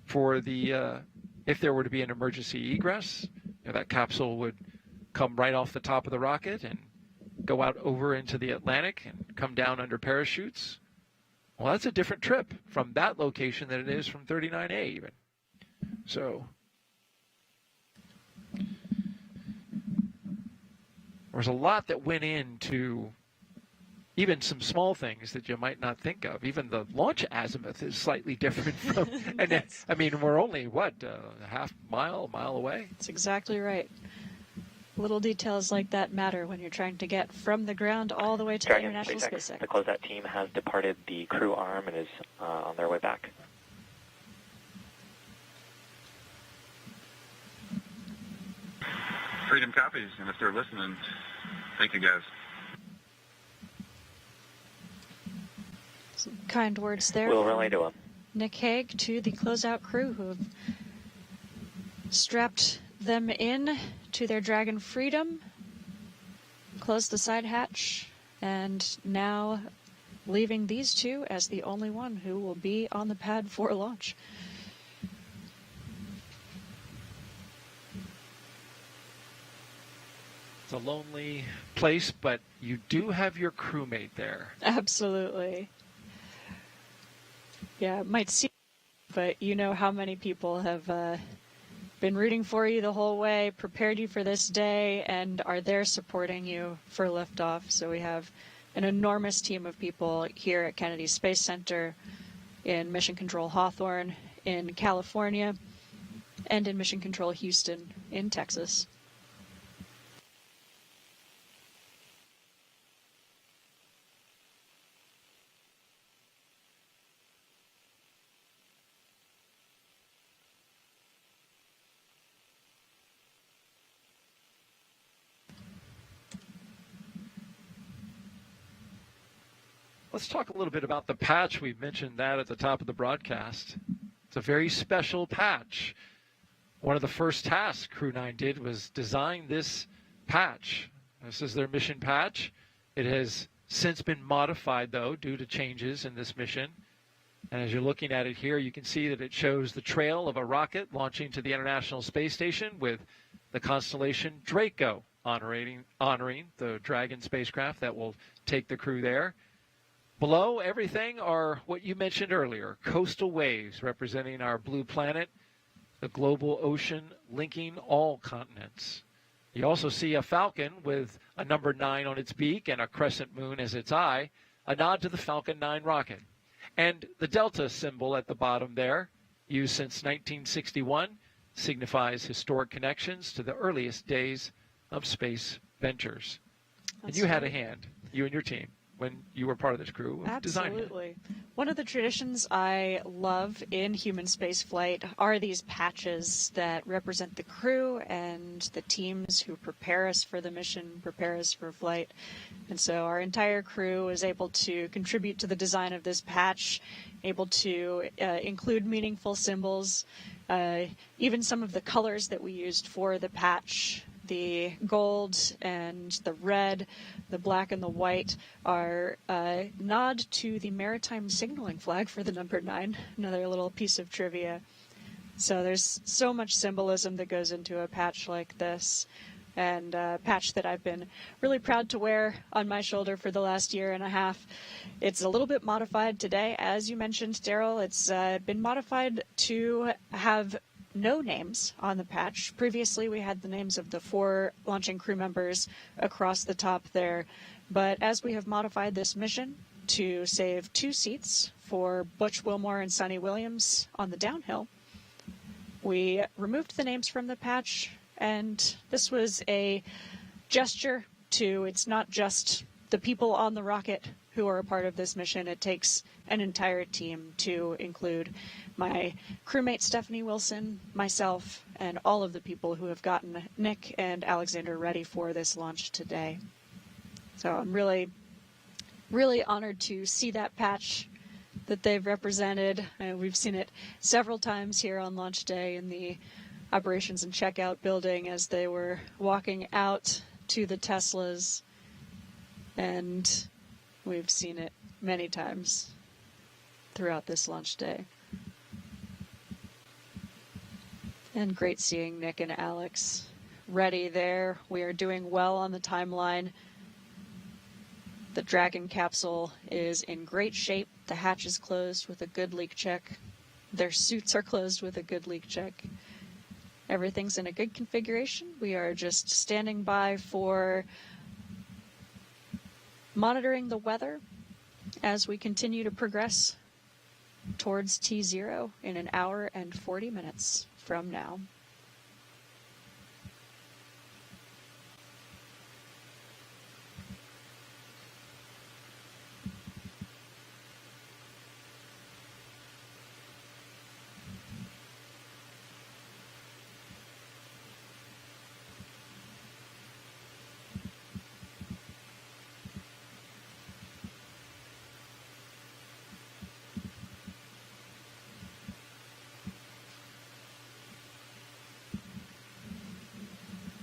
for the if there were to be an emergency egress. That capsule would come right off the top of the rocket and go out over into the Atlantic and come down under parachutes. Well, that's a different trip from that location than it is from 39A even. So there's a lot that went into even some small things that you might not think of. Even the launch azimuth is slightly different from, and I mean, we're only, what, a half mile, a mile away? That's exactly right. Little details like that matter when you're trying to get from the ground all the way to Dragon, the International Space Center. The closeout team has departed the crew arm and is on their way back. Freedom copies, and if they're listening, thank you guys. Some kind words there. We'll relay to them. Nick Hague to the closeout crew who have strapped them in to their Dragon Freedom, closed the side hatch, and now leaving these two as the only one who will be on the pad for launch. It's a lonely place, but you do have your crewmate there. Absolutely. Yeah, it might seem, but you know how many people have been rooting for you the whole way, prepared you for this day, and are there supporting you for liftoff. So we have an enormous team of people here at Kennedy Space Center, in Mission Control Hawthorne, in California, and in Mission Control Houston in Texas. Let's talk a little bit about the patch. We mentioned that at the top of the broadcast. It's a very special patch. One of the first tasks Crew-9 did was design this patch. This is their mission patch. It has since been modified, though, due to changes in this mission. And as you're looking at it here, you can see that it shows the trail of a rocket launching to the International Space Station with the constellation Draco honoring the Dragon spacecraft that will take the crew there. Below everything are what you mentioned earlier, coastal waves representing our blue planet, the global ocean linking all continents. You also see a Falcon with a number 9 on its beak and a crescent moon as its eye, a nod to the Falcon 9 rocket. And the Delta symbol at the bottom there, used since 1961, signifies historic connections to the earliest days of space ventures. And you had a hand, you and your team, when you were part of this crew of designing it. Absolutely. One of the traditions I love in human space flight are these patches that represent the crew and the teams who prepare us for the mission, prepare us for flight. And so our entire crew was able to contribute to the design of this patch, able to include meaningful symbols. Even some of the colors that we used for the patch, the gold and the red, the black and the white, are a nod to the maritime signaling flag for the number 9, another little piece of trivia. So there's so much symbolism that goes into a patch like this, and a patch that I've been really proud to wear on my shoulder for the last year and a half. It's a little bit modified today, as you mentioned, Daryl. It's been modified to have no names on the patch. Previously, we had the names of the 4 launching crew members across the top there, but as we have modified this mission to save 2 seats for Butch Wilmore and Sonny Williams on the downhill, we removed the names from the patch, and this was a gesture to, it's not just the people on the rocket who are a part of this mission. It takes an entire team to include my crewmate Stephanie Wilson, myself, and all of the people who have gotten Nick and Aleksandr ready for this launch today. So I'm really, really honored to see that patch that they've represented. We've seen it several times here on launch day in the operations and checkout building as they were walking out to the Teslas, and we've seen it many times throughout this launch day. And great seeing Nick and Alex ready there. We are doing well on the timeline. The Dragon capsule is in great shape. The hatch is closed with a good leak check. Their suits are closed with a good leak check. Everything's in a good configuration. We are just standing by for monitoring the weather as we continue to progress towards T0 in an hour and 40 minutes from now.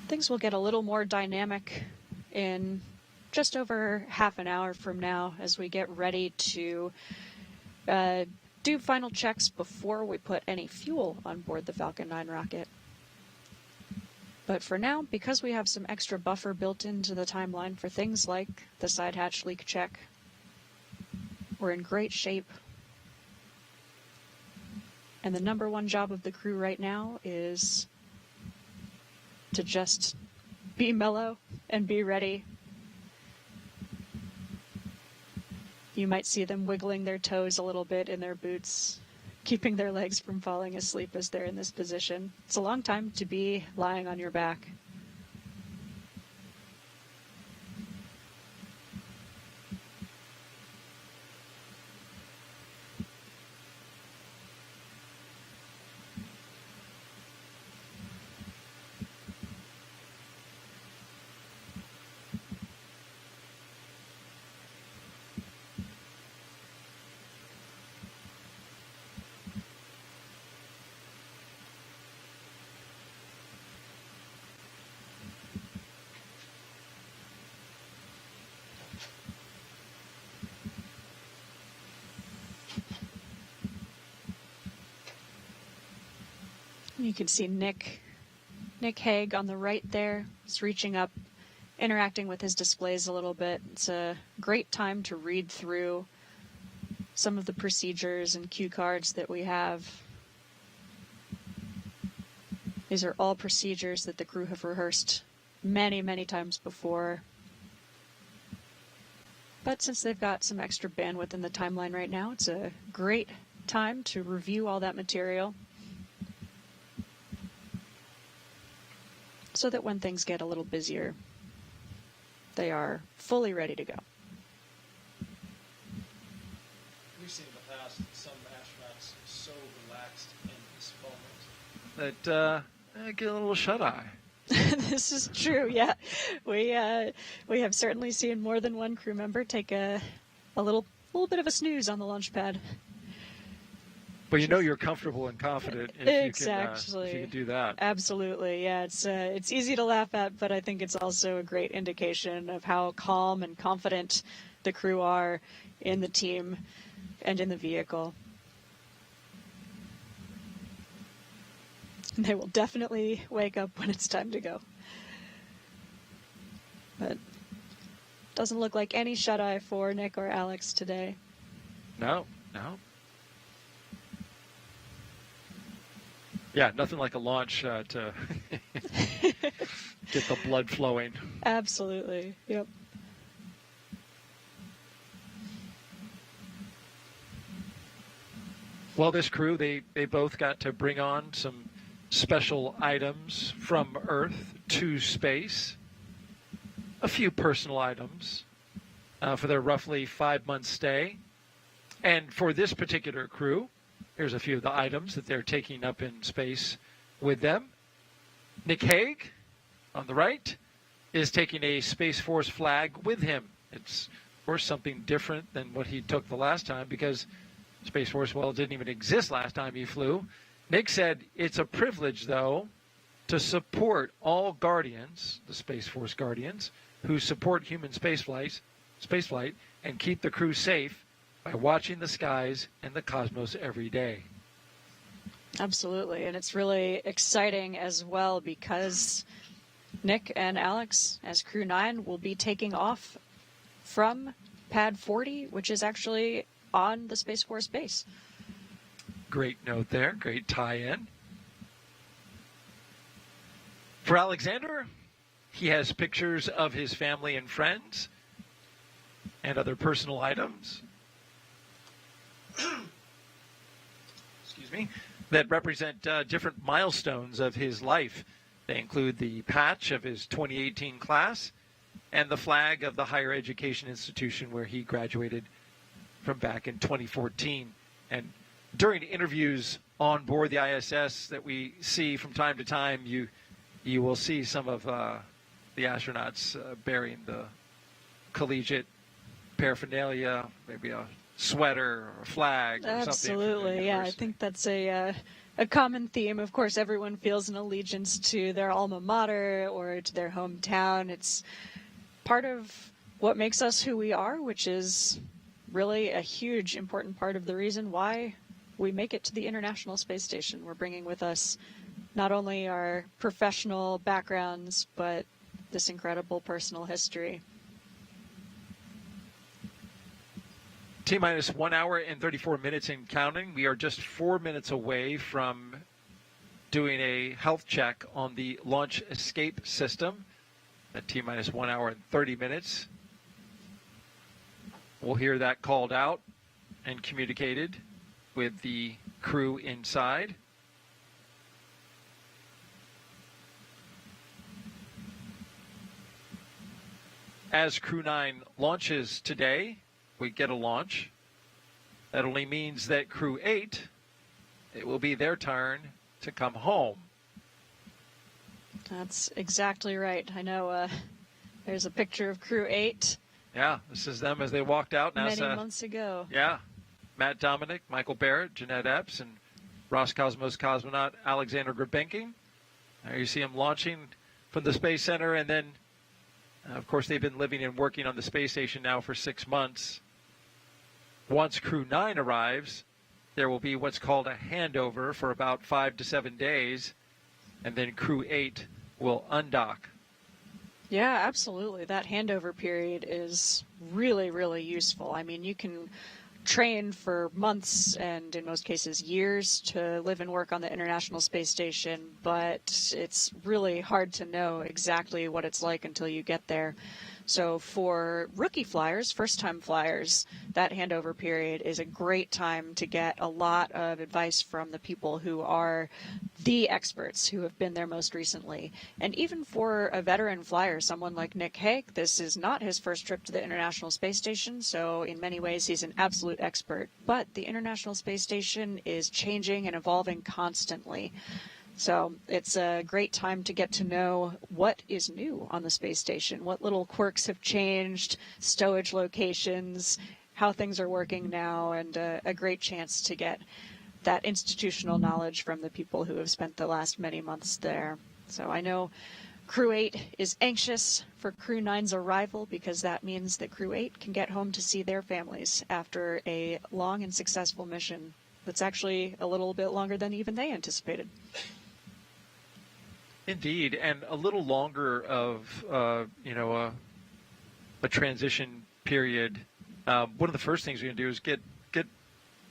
Things will get a little more dynamic in just over half an hour from now as we get ready to do final checks before we put any fuel on board the Falcon 9 rocket. But for now, because we have some extra buffer built into the timeline for things like the side hatch leak check, we're in great shape. And the number one job of the crew right now is to just be mellow and be ready. You might see them wiggling their toes a little bit in their boots, keeping their legs from falling asleep as they're in this position. It's a long time to be lying on your back. You can see Nick Hague on the right there. He's reaching up, interacting with his displays a little bit. It's a great time to read through some of the procedures and cue cards that we have. These are all procedures that the crew have rehearsed many, many times before. But since they've got some extra bandwidth in the timeline right now, it's a great time to review all that material, so that when things get a little busier, they are fully ready to go. We've seen in the past some astronauts so relaxed in this moment that get a little shut-eye. This is true, yeah. We have certainly seen more than one crew member take a little bit of a snooze on the launch pad. But you know you're comfortable and confident if Exactly. you can do that. Absolutely, yeah. It's easy to laugh at, but I think it's also a great indication of how calm and confident the crew are in the team and in the vehicle. They will definitely wake up when it's time to go. But doesn't look like any shut-eye for Nick or Alex today. No. Yeah, nothing like a launch to get the blood flowing. Absolutely, yep. Well, this crew, they both got to bring on some special items from Earth to space. A few personal items for their roughly 5-month stay. And for this particular crew, here's a few of the items that they're taking up in space with them. Nick Hague, on the right, is taking a Space Force flag with him. It's, of course, something different than what he took the last time because Space Force, well, it didn't even exist last time he flew. Nick said it's a privilege, though, to support all Guardians, the Space Force Guardians, who support human spaceflight and keep the crew safe by watching the skies and the cosmos every day. Absolutely, and it's really exciting as well because Nick and Alex, as Crew-9, will be taking off from Pad 40, which is actually on the Space Force base. Great note there, great tie-in. For Aleksandr, he has pictures of his family and friends and other personal items excuse me, that represent different milestones of his life. They include the patch of his 2018 class and the flag of the higher education institution where he graduated from back in 2014. And during interviews on board the ISS that we see from time to time, you will see some of the astronauts bearing the collegiate paraphernalia, maybe a sweater or a flag or something. Absolutely, yeah. I think that's a common theme. Of course, everyone feels an allegiance to their alma mater or to their hometown. It's part of what makes us who we are, which is really a huge, important part of the reason why we make it to the International Space Station. We're bringing with us not only our professional backgrounds, but this incredible personal history. T-minus 1 hour and 34 minutes and counting. We are just 4 minutes away from doing a health check on the launch escape system at T-minus 1 hour and 30 minutes. We'll hear that called out and communicated with the crew inside. As Crew-9 launches today, we get a launch. That only means that Crew-8, it will be their turn to come home. That's exactly right. I know there's a picture of Crew-8. Yeah, this is them as they walked out. NASA, many months ago. Yeah. Matt Dominic, Michael Barrett, Jeanette Epps, and Roscosmos cosmonaut Aleksandr Gorbunov. There you see them launching from the Space Center, and then, of course, they've been living and working on the space station now for 6 months. Once Crew-9 arrives, there will be what's called a handover for about 5 to 7 days, and then Crew-8 will undock. Yeah, absolutely. That handover period is really, really useful. I mean, you can train for months and in most cases years to live and work on the International Space Station, but it's really hard to know exactly what it's like until you get there. So for rookie flyers, first-time flyers, that handover period is a great time to get a lot of advice from the people who are the experts who have been there most recently. And even for a veteran flyer, someone like Nick Hague, this is not his first trip to the International Space Station, so in many ways he's an absolute expert. But the International Space Station is changing and evolving constantly. So it's a great time to get to know what is new on the space station, what little quirks have changed, stowage locations, how things are working now, and a great chance to get that institutional knowledge from the people who have spent the last many months there. So I know Crew-8 is anxious for Crew-9's arrival because that means that Crew-8 can get home to see their families after a long and successful mission that's actually a little bit longer than even they anticipated. Indeed, and a little longer of, a transition period. One of the first things we're going to do is get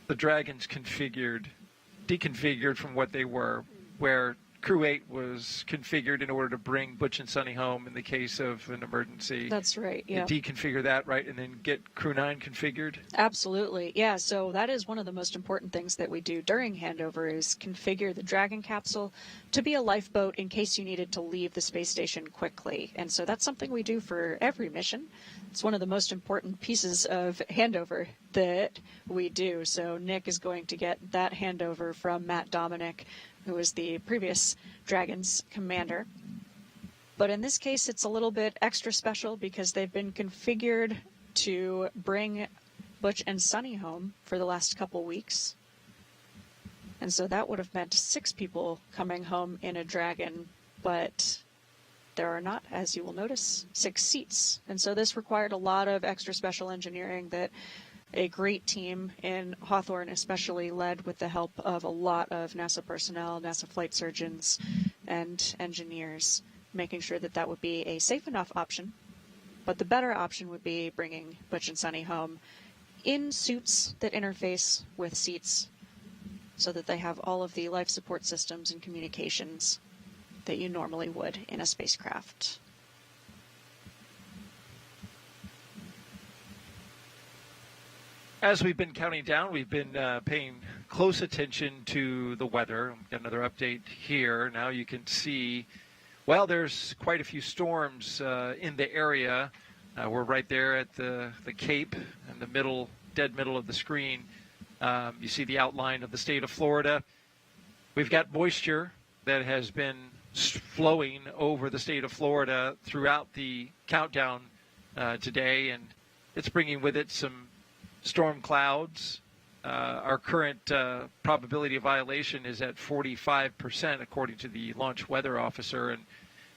the Dragons deconfigured from what they were, where Crew-8 was configured in order to bring Butch and Sunny home in the case of an emergency. That's right, yeah. Deconfigure that, right, and then get Crew-9 configured? Absolutely, yeah. So that is one of the most important things that we do during handover is configure the Dragon capsule to be a lifeboat in case you needed to leave the space station quickly. And so that's something we do for every mission. It's one of the most important pieces of handover that we do. So Nick is going to get that handover from Matt Dominic, who was the previous Dragons commander. But in this case, it's a little bit extra special because they've been configured to bring Butch and Sunny home for the last couple weeks. And so that would have meant 6 people coming home in a Dragon, but there are not, as you will notice, 6 seats. And so this required a lot of extra special engineering that a great team in Hawthorne especially led with the help of a lot of NASA personnel, NASA flight surgeons, and engineers, making sure that that would be a safe enough option. But the better option would be bringing Butch and Sunny home in suits that interface with seats so that they have all of the life support systems and communications that you normally would in a spacecraft. As we've been counting down, we've been paying close attention to the weather. Got another update here. Now you can see, well, there's quite a few storms in the area. We're right there at the Cape in the middle, dead middle of the screen. You see the outline of the state of Florida. We've got moisture that has been flowing over the state of Florida throughout the countdown today, and it's bringing with it some storm clouds. Our current probability of violation is at 45%, according to the launch weather officer, and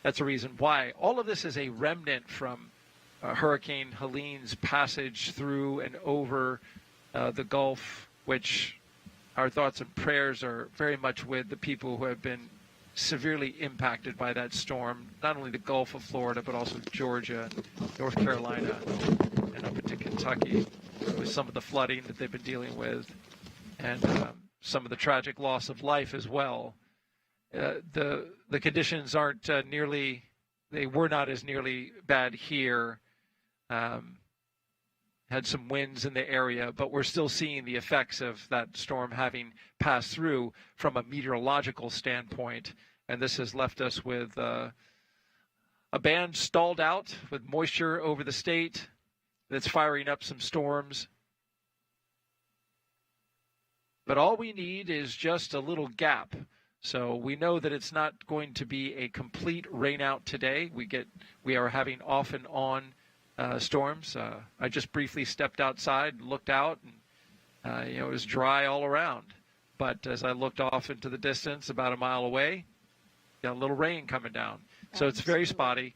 that's a reason why. All of this is a remnant from Hurricane Helene's passage through and over the Gulf, which our thoughts and prayers are very much with the people who have been severely impacted by that storm, not only the Gulf of Florida, but also Georgia, North Carolina, and up into Kentucky, with some of the flooding that they've been dealing with, and some of the tragic loss of life as well. The conditions aren't they were not as nearly bad here. Had some winds in the area, but we're still seeing the effects of that storm having passed through from a meteorological standpoint, and this has left us with a band stalled out with moisture over the state that's firing up some storms. But all we need is just a little gap. So we know that it's not going to be a complete rainout today. We are having off and on storms. I just briefly stepped outside, looked out, and it was dry all around. But as I looked off into the distance, about a mile away, got a little rain coming down. So it's very spotty,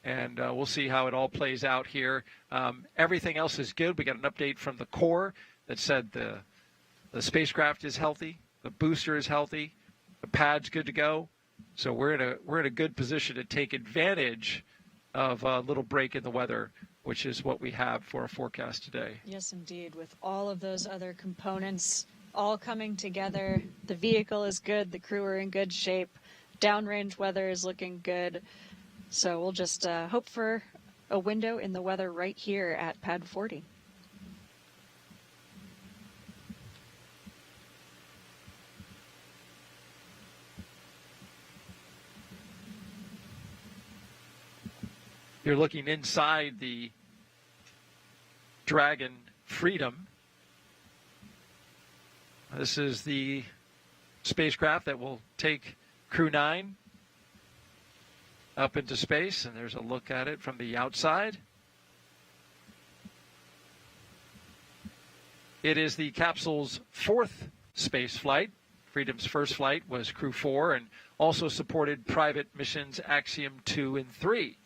and we'll see how it all plays out here. Everything else is good. We got an update from the Corps that said the spacecraft is healthy, the booster is healthy, the pad's good to go. So we're in a good position to take advantage of a little break in the weather, which is what we have for our forecast today. Yes, indeed. With all of those other components all coming together, the vehicle is good, the crew are in good shape, downrange weather is looking good. So we'll just hope for a window in the weather right here at Pad 40. You're looking inside the Dragon Freedom. This is the spacecraft that will take Crew-9 up into space, and there's a look at it from the outside. It is the capsule's 4th spaceflight. Freedom's first flight was Crew 4 and also supported private missions Axiom 2 and 3.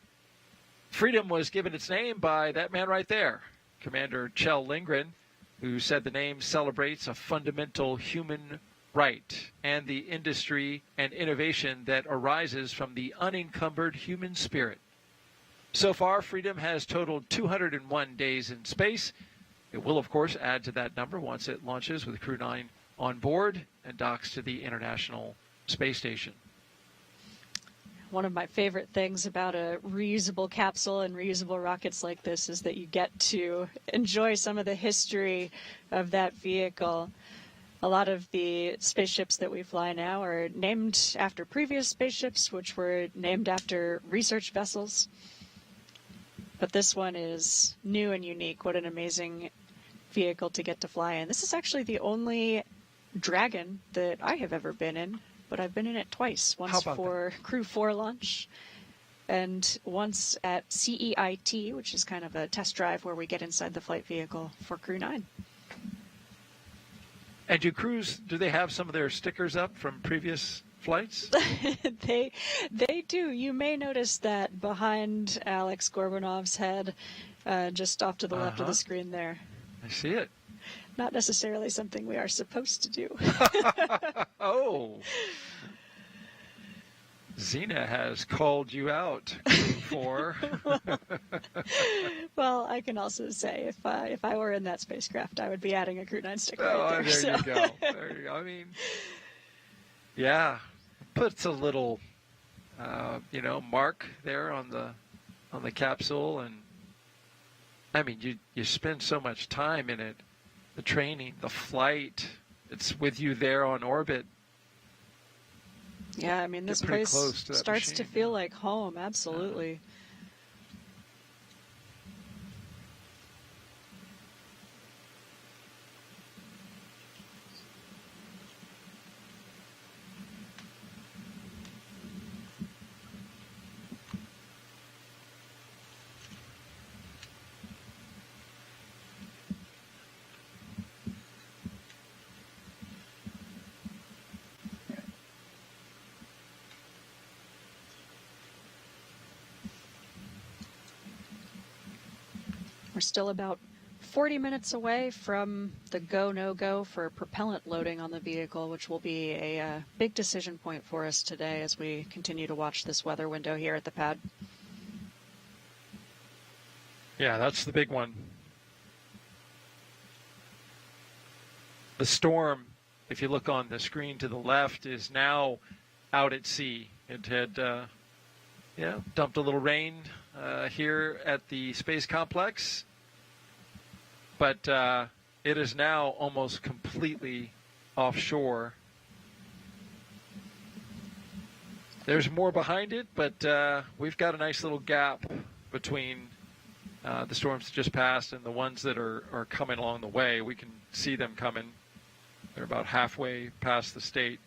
Freedom was given its name by that man right there, Commander Kjell Lindgren, who said the name celebrates a fundamental human right and the industry and innovation that arises from the unencumbered human spirit. So far, Freedom has totaled 201 days in space. It will, of course, add to that number once it launches with Crew-9 on board and docks to the International Space Station. One of my favorite things about a reusable capsule and reusable rockets like this is that you get to enjoy some of the history of that vehicle. A lot of the spaceships that we fly now are named after previous spaceships, which were named after research vessels. But this one is new and unique. What an amazing vehicle to get to fly in. This is actually the only Dragon that I have ever been in, but I've been in it twice. Once for Crew 4 launch and once at CEIT, which is kind of a test drive where we get inside the flight vehicle for Crew-9. And do they have some of their stickers up from previous flights? They do. You may notice that behind Alex Gorbunov's head, just off to the left of the screen there. I see it. Not necessarily something we are supposed to do. Oh. Zena has called you out, Crew 4. Well, I can also say if I were in that spacecraft, I would be adding a Crew-9 sticker There right there. you go. There you go. I mean, yeah, puts a little, mark there on the capsule, and I mean, you spend so much time in it, the training, the flight. It's with you there on orbit. Yeah, I mean, this place starts to feel like home, absolutely. We're still about 40 minutes away from the go, no-go for propellant loading on the vehicle, which will be a big decision point for us today as we continue to watch this weather window here at the pad. Yeah, that's the big one. The storm, if you look on the screen to the left, is now out at sea. It had dumped a little rain here at the space complex, but it is now almost completely offshore. There's more behind it, but we've got a nice little gap between the storms that just passed and the ones that are coming along the way. We can see them coming. They're about halfway past the state.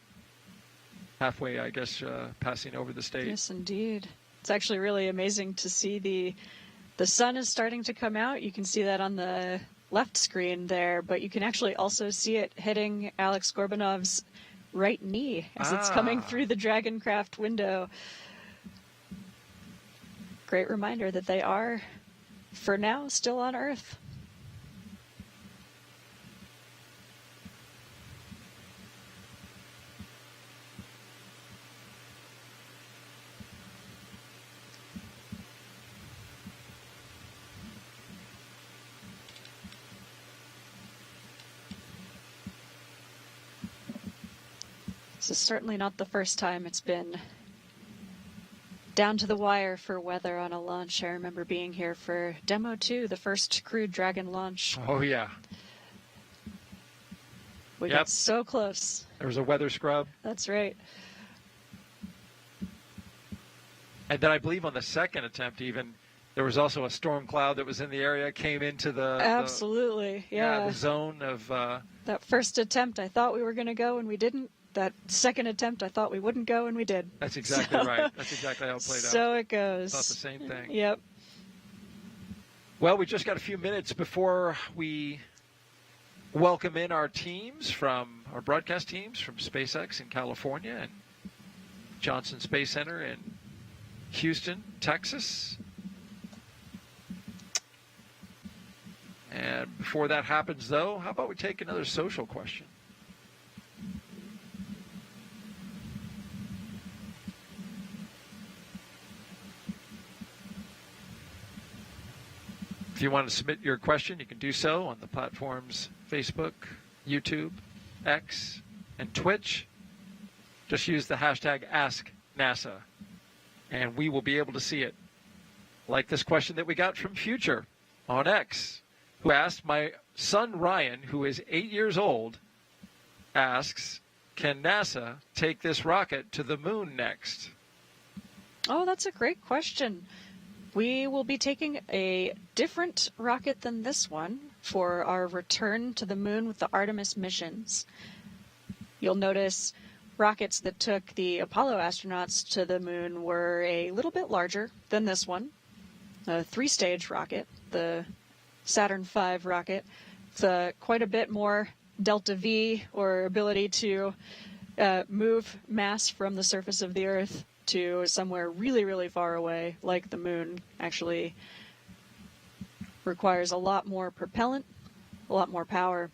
Halfway, I guess, passing over the state. Yes, indeed. It's actually really amazing to see the sun is starting to come out. You can see that on the left screen there, but you can actually also see it hitting Alex Gorbunov's right knee as it's coming through the Dragon craft window. Great reminder that they are, for now, still on Earth. This is certainly not the first time it's been down to the wire for weather on a launch. I remember being here for Demo 2, the first Crew Dragon launch. Oh, yeah. We got so close. There was a weather scrub. That's right. And then I believe on the second attempt even, there was also a storm cloud that was in the area, came into the the zone of... that first attempt, I thought we were going to go and we didn't. That second attempt, I thought we wouldn't go, and we did. That's exactly right. That's exactly how it played out. So it goes. Thought the same thing. Yep. Well, we just got a few minutes before we welcome in our teams from our broadcast teams from SpaceX in California and Johnson Space Center in Houston, Texas. And before that happens, though, how about we take another social question? If you want to submit your question, you can do so on the platforms Facebook, YouTube, X, and Twitch. Just use the hashtag AskNASA, and we will be able to see it. Like this question that we got from Future on X, who asked, my son Ryan, who is 8 years old, asks, can NASA take this rocket to the moon next? Oh, that's a great question. We will be taking a different rocket than this one for our return to the moon with the Artemis missions. You'll notice rockets that took the Apollo astronauts to the moon were a little bit larger than this one. A 3-stage rocket, the Saturn V rocket. It's quite a bit more delta V, or ability to move mass from the surface of the Earth to somewhere really, really far away, like the moon. Actually requires a lot more propellant, a lot more power.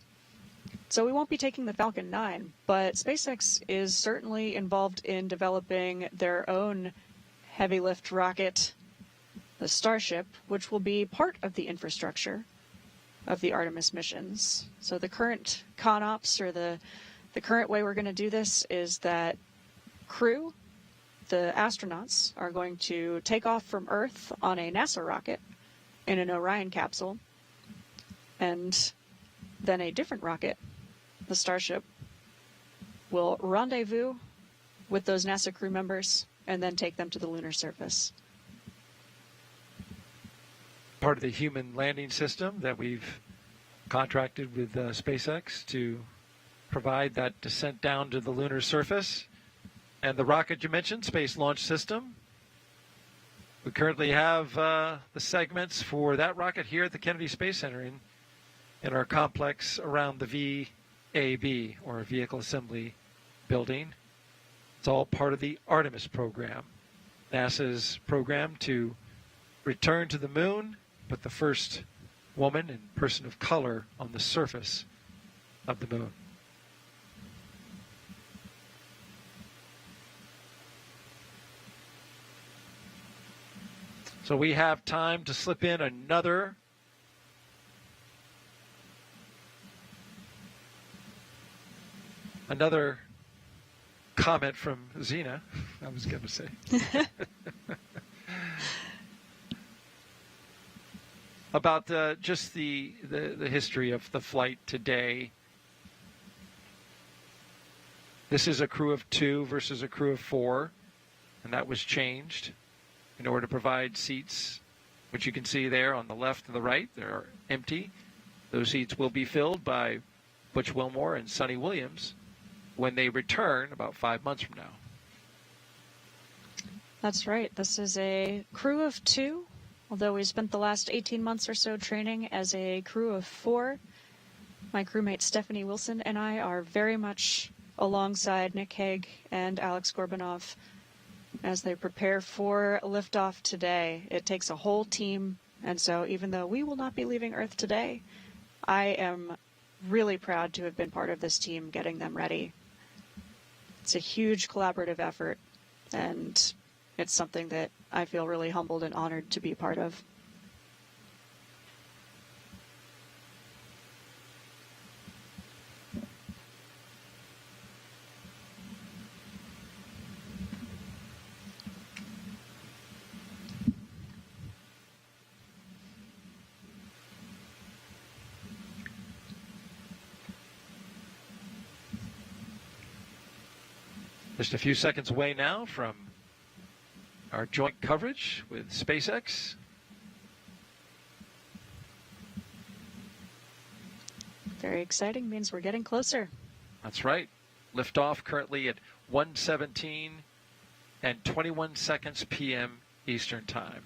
So we won't be taking the Falcon 9, but SpaceX is certainly involved in developing their own heavy lift rocket, the Starship, which will be part of the infrastructure of the Artemis missions. So the current ConOps, or the current way we're going to do this, is that Crew, the astronauts, are going to take off from Earth on a NASA rocket in an Orion capsule, and then a different rocket, the Starship, will rendezvous with those NASA crew members and then take them to the lunar surface. Part of the human landing system that we've contracted with SpaceX to provide that descent down to the lunar surface. And the rocket you mentioned, Space Launch System. We currently have the segments for that rocket here at the Kennedy Space Center in our complex around the VAB, or Vehicle Assembly Building. It's all part of the Artemis program, NASA's program to return to the moon, put the first woman and person of color on the surface of the moon. So we have time to slip in another comment from Zena, I was going to say. About just the history of the flight today. This is a crew of 2 versus a crew of 4, and that was changed in order to provide seats, which you can see there on the left and the right. They're empty. Those seats will be filled by Butch Wilmore and Sonny Williams when they return about 5 months from now. That's right. This is a crew of 2, although we spent the last 18 months or so training as a crew of 4. My crewmate Stephanie Wilson and I are very much alongside Nick Hague and Alex Gorbunov as they prepare for liftoff today. It takes a whole team, and so even though we will not be leaving Earth today, I am really proud to have been part of this team getting them ready. It's a huge collaborative effort, and it's something that I feel really humbled and honored to be part of. Just a few seconds away now from our joint coverage with SpaceX. Very exciting, means we're getting closer. That's right. Liftoff currently at 1:17 and 21 seconds p.m. Eastern Time.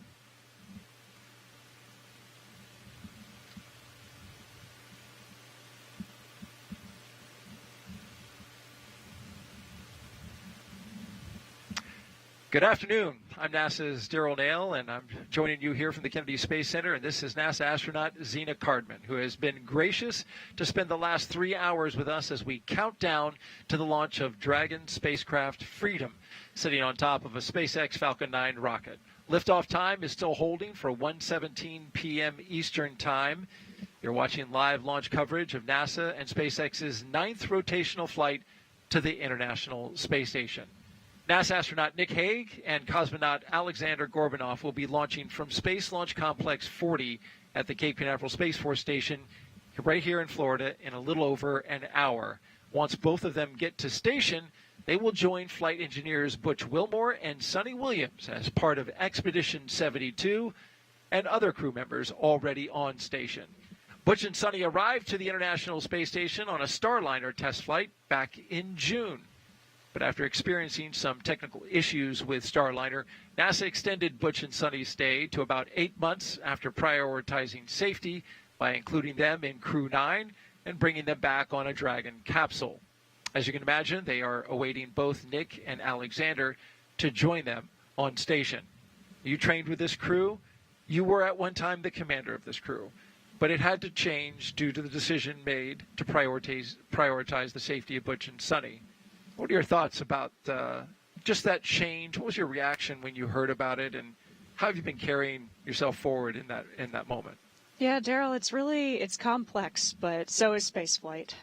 Good afternoon. I'm NASA's Daryl Nail, and I'm joining you here from the Kennedy Space Center. And this is NASA astronaut Zena Cardman, who has been gracious to spend the last 3 hours with us as we count down to the launch of Dragon spacecraft Freedom, sitting on top of a SpaceX Falcon 9 rocket. Liftoff time is still holding for 1:17 p.m. Eastern Time. You're watching live launch coverage of NASA and SpaceX's 9th rotational flight to the International Space Station. NASA astronaut Nick Hague and cosmonaut Aleksandr Gorbunov will be launching from Space Launch Complex 40 at the Cape Canaveral Space Force Station right here in Florida in a little over an hour. Once both of them get to station, they will join flight engineers Butch Wilmore and Sonny Williams as part of Expedition 72 and other crew members already on station. Butch and Sonny arrived to the International Space Station on a Starliner test flight back in June. But after experiencing some technical issues with Starliner, NASA extended Butch and Sonny's stay to about 8 months after prioritizing safety by including them in Crew-9 and bringing them back on a Dragon capsule. As you can imagine, they are awaiting both Nick and Aleksandr to join them on station. You trained with this crew. You were at one time the commander of this crew, but it had to change due to the decision made to prioritize the safety of Butch and Sonny. What are your thoughts about just that change? What was your reaction when you heard about it, and how have you been carrying yourself forward in that moment? Yeah, Daryl, it's complex, but so is spaceflight.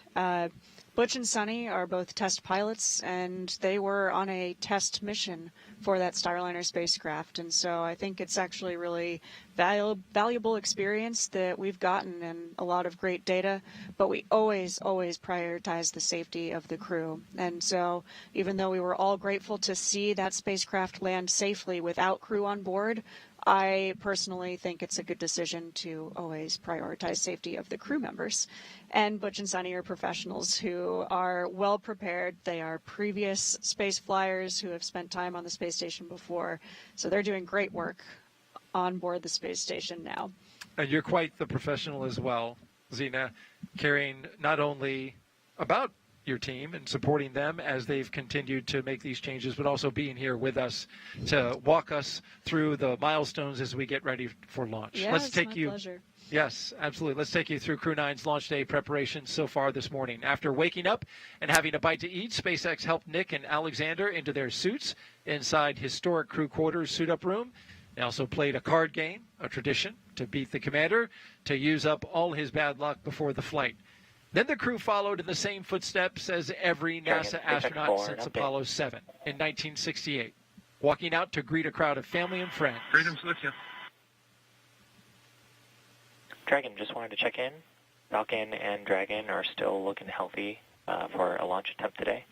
Butch and Sonny are both test pilots, and they were on a test mission for that Starliner spacecraft. And so I think it's actually really valuable experience that we've gotten and a lot of great data. But we always prioritize the safety of the crew. And so even though we were all grateful to see that spacecraft land safely without crew on board, I personally think it's a good decision to always prioritize safety of the crew members. And Butch and Sonny are professionals who are well prepared. They are previous space flyers who have spent time on the space station before. So they're doing great work on board the space station now. And you're quite the professional as well, Zena, caring not only about your team and supporting them as they've continued to make these changes, but also being here with us to walk us through the milestones as we get ready for launch. Yes, my pleasure. Yes, absolutely. Let's take you through Crew-9's launch day preparations so far this morning. After waking up and having a bite to eat, SpaceX helped Nick and Aleksandr into their suits inside historic crew quarters suit-up room. They also played a card game, a tradition, to beat the commander, to use up all his bad luck before the flight. Then the crew followed in the same footsteps as every NASA astronaut since Apollo 7 in 1968, walking out to greet a crowd of family and friends. Freedom's with you. Dragon, just wanted to check in. Falcon and Dragon are still looking healthy for a launch attempt today.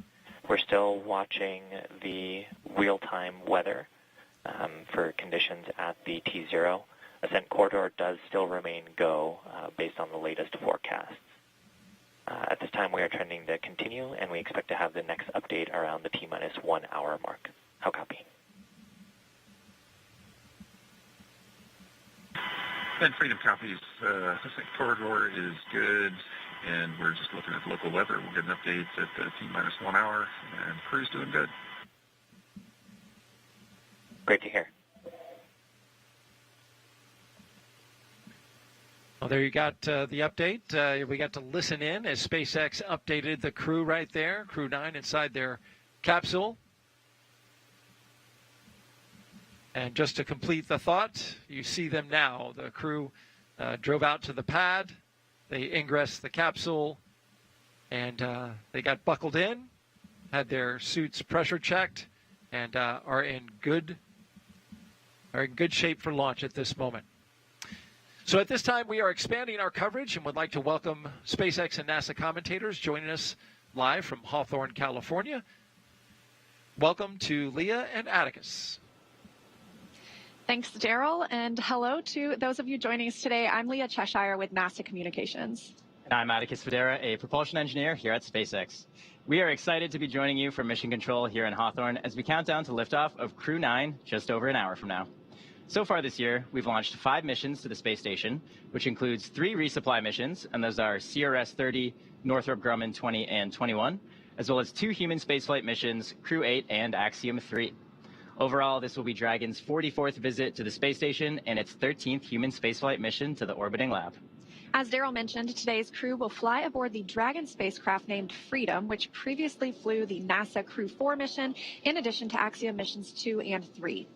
We're still watching the real-time weather for conditions at the T0. Ascent corridor does still remain go based on the latest forecasts. At this time, we are trending to continue, and we expect to have the next update around the T-minus 1 hour mark. How copy? And Freedom copies. Ascent corridor is good, and we're just looking at the local weather. We'll get an update at the T-minus 1 hour, and crew's doing good. Great to hear. Well, there you got the update. We got to listen in as SpaceX updated the crew right there, Crew-9 inside their capsule. And just to complete the thought, you see them now. The crew drove out to the pad. They ingressed the capsule, and they got buckled in, had their suits pressure checked, and are in good shape for launch at this moment. So at this time, we are expanding our coverage and would like to welcome SpaceX and NASA commentators joining us live from Hawthorne, California. Welcome to Leah and Atticus. Thanks, Daryl, and hello to those of you joining us today. I'm Leah Cheshire with NASA Communications. And I'm Atticus Federa, a propulsion engineer here at SpaceX. We are excited to be joining you from Mission Control here in Hawthorne as we count down to liftoff of Crew-9 just over an hour from now. So far this year, we've launched 5 missions to the space station, which includes 3 resupply missions, and those are CRS-30, Northrop Grumman 20 and 21, as well as 2 human spaceflight missions, Crew-8 and Axiom-3. Overall, this will be Dragon's 44th visit to the space station and its 13th human spaceflight mission to the orbiting lab. As Daryl mentioned, today's crew will fly aboard the Dragon spacecraft named Freedom, which previously flew the NASA Crew-4 mission, in addition to Axiom missions 2 and 3.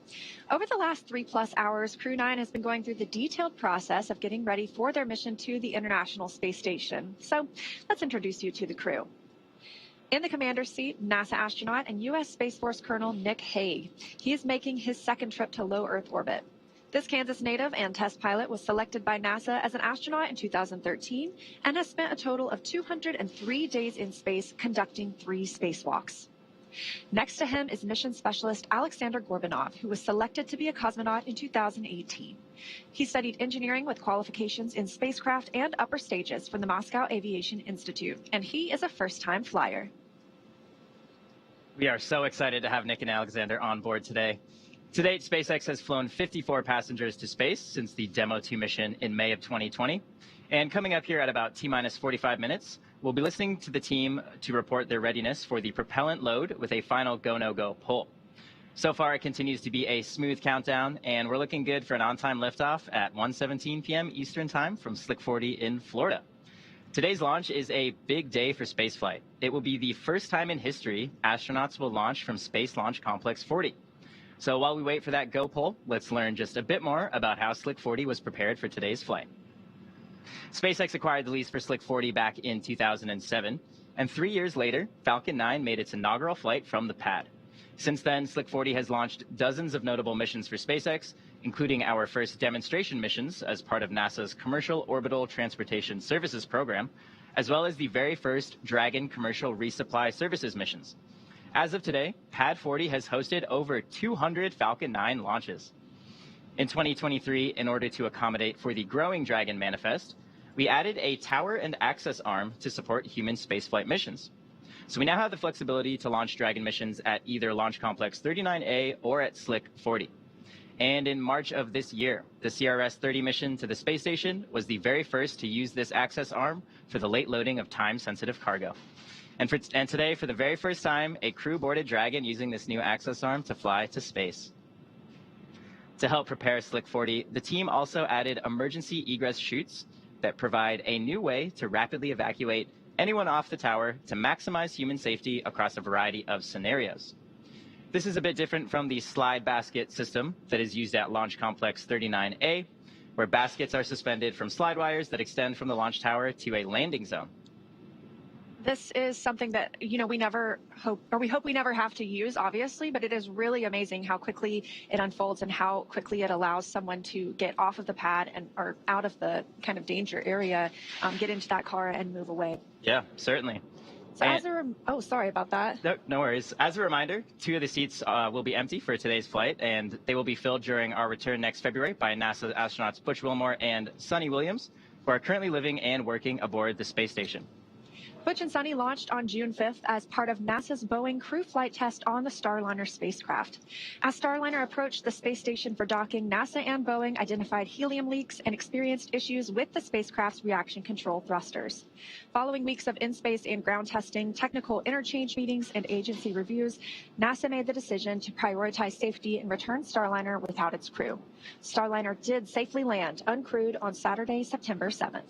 Over the last 3+ hours, Crew-9 has been going through the detailed process of getting ready for their mission to the International Space Station. So let's introduce you to the crew. In the commander's seat, NASA astronaut and U.S. Space Force Colonel Nick Hague. He is making his second trip to low Earth orbit. This Kansas native and test pilot was selected by NASA as an astronaut in 2013 and has spent a total of 203 days in space conducting 3 spacewalks. Next to him is Mission Specialist Aleksandr Gorbunov, who was selected to be a cosmonaut in 2018. He studied engineering with qualifications in spacecraft and upper stages from the Moscow Aviation Institute, and he is a first-time flyer. We are so excited to have Nick and Alexander on board today. To date, SpaceX has flown 54 passengers to space since the Demo 2 mission in May of 2020. And coming up here at about T-minus 45 minutes, we'll be listening to the team to report their readiness for the propellant load with a final go-no-go pull. So far, it continues to be a smooth countdown, and we're looking good for an on-time liftoff at 1:17 p.m. Eastern Time from Slick 40 in Florida. Today's launch is a big day for spaceflight. It will be the first time in history astronauts will launch from Space Launch Complex 40. So while we wait for that go pull, let's learn just a bit more about how Slick 40 was prepared for today's flight. SpaceX acquired the lease for Slick 40 back in 2007, and 3 years later, Falcon 9 made its inaugural flight from the pad. Since then, Slick 40 has launched dozens of notable missions for SpaceX, including our first demonstration missions as part of NASA's Commercial Orbital Transportation Services program, as well as the very first Dragon Commercial Resupply Services missions. As of today, Pad 40 has hosted over 200 Falcon 9 launches. In 2023, in order to accommodate for the growing Dragon manifest, we added a tower and access arm to support human spaceflight missions. So we now have the flexibility to launch Dragon missions at either Launch Complex 39A or at Slick 40. And in March of this year, the CRS-30 mission to the space station was the very first to use this access arm for the late loading of time-sensitive cargo. And today, for the very first time, a crew boarded Dragon using this new access arm to fly to space. To help prepare Slick 40, the team also added emergency egress chutes that provide a new way to rapidly evacuate anyone off the tower to maximize human safety across a variety of scenarios. This is a bit different from the slide basket system that is used at Launch Complex 39A, where baskets are suspended from slide wires that extend from the launch tower to a landing zone. This is something that, we hope we never have to use, obviously, but it is really amazing how quickly it unfolds and how quickly it allows someone to get off of the pad or out of the kind of danger area, get into that car and move away. Yeah, certainly. So sorry about that. No worries. As a reminder, 2 of the seats will be empty for today's flight, and they will be filled during our return next February by NASA astronauts Butch Wilmore and Sonny Williams, who are currently living and working aboard the space station. Butch and Sonny launched on June 5th as part of NASA's Boeing Crew Flight Test on the Starliner spacecraft. As Starliner approached the space station for docking, NASA and Boeing identified helium leaks and experienced issues with the spacecraft's reaction control thrusters. Following weeks of in-space and ground testing, technical interchange meetings, and agency reviews, NASA made the decision to prioritize safety and return Starliner without its crew. Starliner did safely land uncrewed on Saturday, September 7th.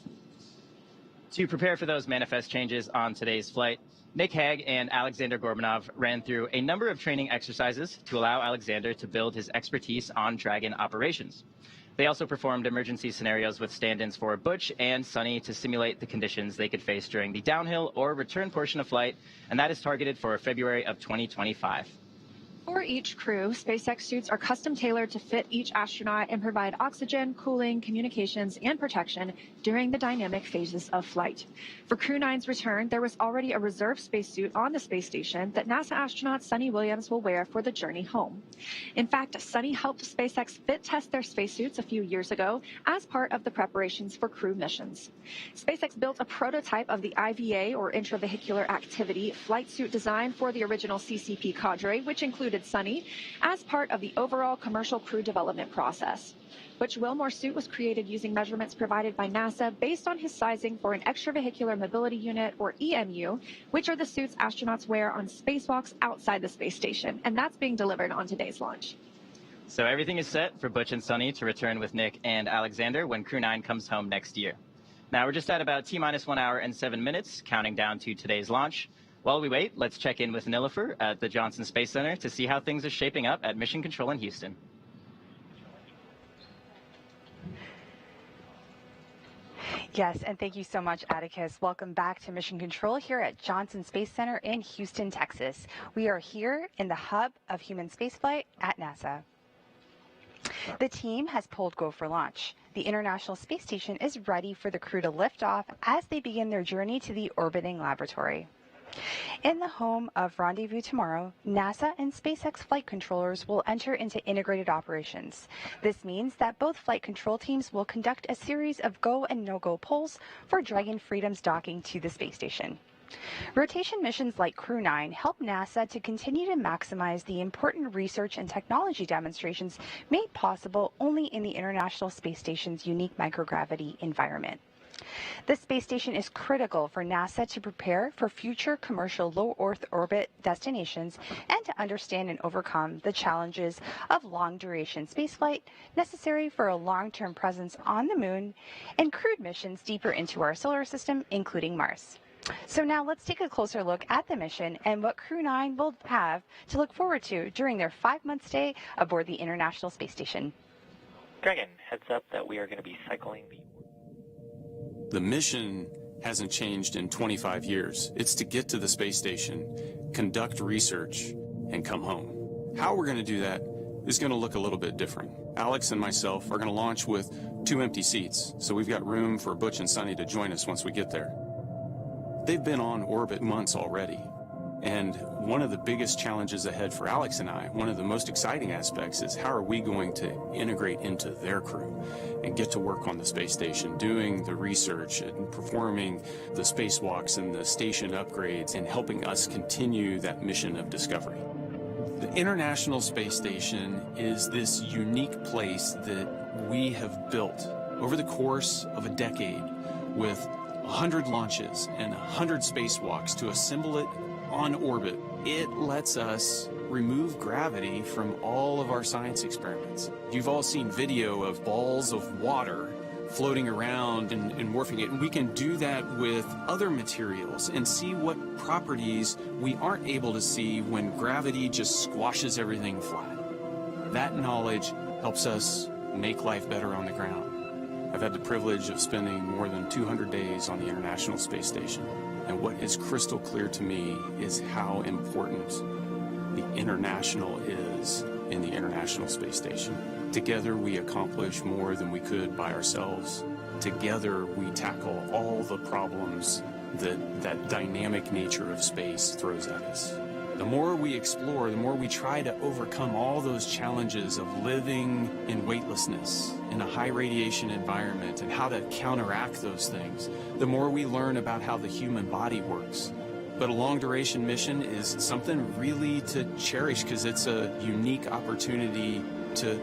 To prepare for those manifest changes on today's flight, Nick Hague and Aleksandr Gorbunov ran through a number of training exercises to allow Alexander to build his expertise on Dragon operations. They also performed emergency scenarios with stand-ins for Butch and Sonny to simulate the conditions they could face during the downhill or return portion of flight, and that is targeted for February of 2025. For each crew, SpaceX suits are custom tailored to fit each astronaut and provide oxygen, cooling, communications, and protection during the dynamic phases of flight. For Crew-9's return, there was already a reserve spacesuit on the space station that NASA astronaut Sonny Williams will wear for the journey home. In fact, Sonny helped SpaceX fit test their spacesuits a few years ago as part of the preparations for crew missions. SpaceX built a prototype of the IVA, or intravehicular activity, flight suit design for the original CCP cadre, which included selected Sunny as part of the overall commercial crew development process. Butch Wilmore's suit was created using measurements provided by NASA based on his sizing for an extravehicular mobility unit, or EMU, which are the suits astronauts wear on spacewalks outside the space station, and that's being delivered on today's launch. So everything is set for Butch and Sunny to return with Nick and Aleksandr when Crew-9 comes home next year. Now we're just at about T-minus 1 hour and 7 minutes, counting down to today's launch. While we wait, let's check in with Nilofer at the Johnson Space Center to see how things are shaping up at Mission Control in Houston. Yes, and thank you so much, Atticus. Welcome back to Mission Control here at Johnson Space Center in Houston, Texas. We are here in the hub of human spaceflight at NASA. The team has pulled go for launch. The International Space Station is ready for the crew to lift off as they begin their journey to the orbiting laboratory. In the home of Rendezvous Tomorrow, NASA and SpaceX flight controllers will enter into integrated operations. This means that both flight control teams will conduct a series of go and no-go polls for Dragon Freedom's docking to the space station. Rotation missions like Crew-9 help NASA to continue to maximize the important research and technology demonstrations made possible only in the International Space Station's unique microgravity environment. The space station is critical for NASA to prepare for future commercial low Earth orbit destinations and to understand and overcome the challenges of long-duration spaceflight necessary for a long-term presence on the Moon and crewed missions deeper into our solar system, including Mars. So now let's take a closer look at the mission and what Crew-9 will have to look forward to during their 5-month stay aboard the International Space Station. Dragon, heads up that we are going to be cycling The mission hasn't changed in 25 years. It's to get to the space station, conduct research, and come home. How we're going to do that is going to look a little bit different. Alex and myself are going to launch with 2 empty seats, so we've got room for Butch and Sunny to join us once we get there. They've been on orbit months already, and one of the biggest challenges ahead for Alex and I, one of the most exciting aspects, is how are we going to integrate into their crew and get to work on the space station, doing the research and performing the spacewalks and the station upgrades and helping us continue that mission of discovery. The International Space Station is this unique place that we have built over the course of a decade with 100 launches and 100 spacewalks to assemble it on orbit. It lets us remove gravity from all of our science experiments. You've all seen video of balls of water floating around and morphing it, and we can do that with other materials and see what properties we aren't able to see when gravity just squashes everything flat. That knowledge helps us make life better on the ground. I've had the privilege of spending more than 200 days on the International Space Station, and what is crystal clear to me is how important the international is in the International Space Station. Together we accomplish more than we could by ourselves. Together we tackle all the problems that dynamic nature of space throws at us. The more we explore, the more we try to overcome all those challenges of living in weightlessness, in a high radiation environment, and how to counteract those things, the more we learn about how the human body works. But a long-duration mission is something really to cherish because it's a unique opportunity to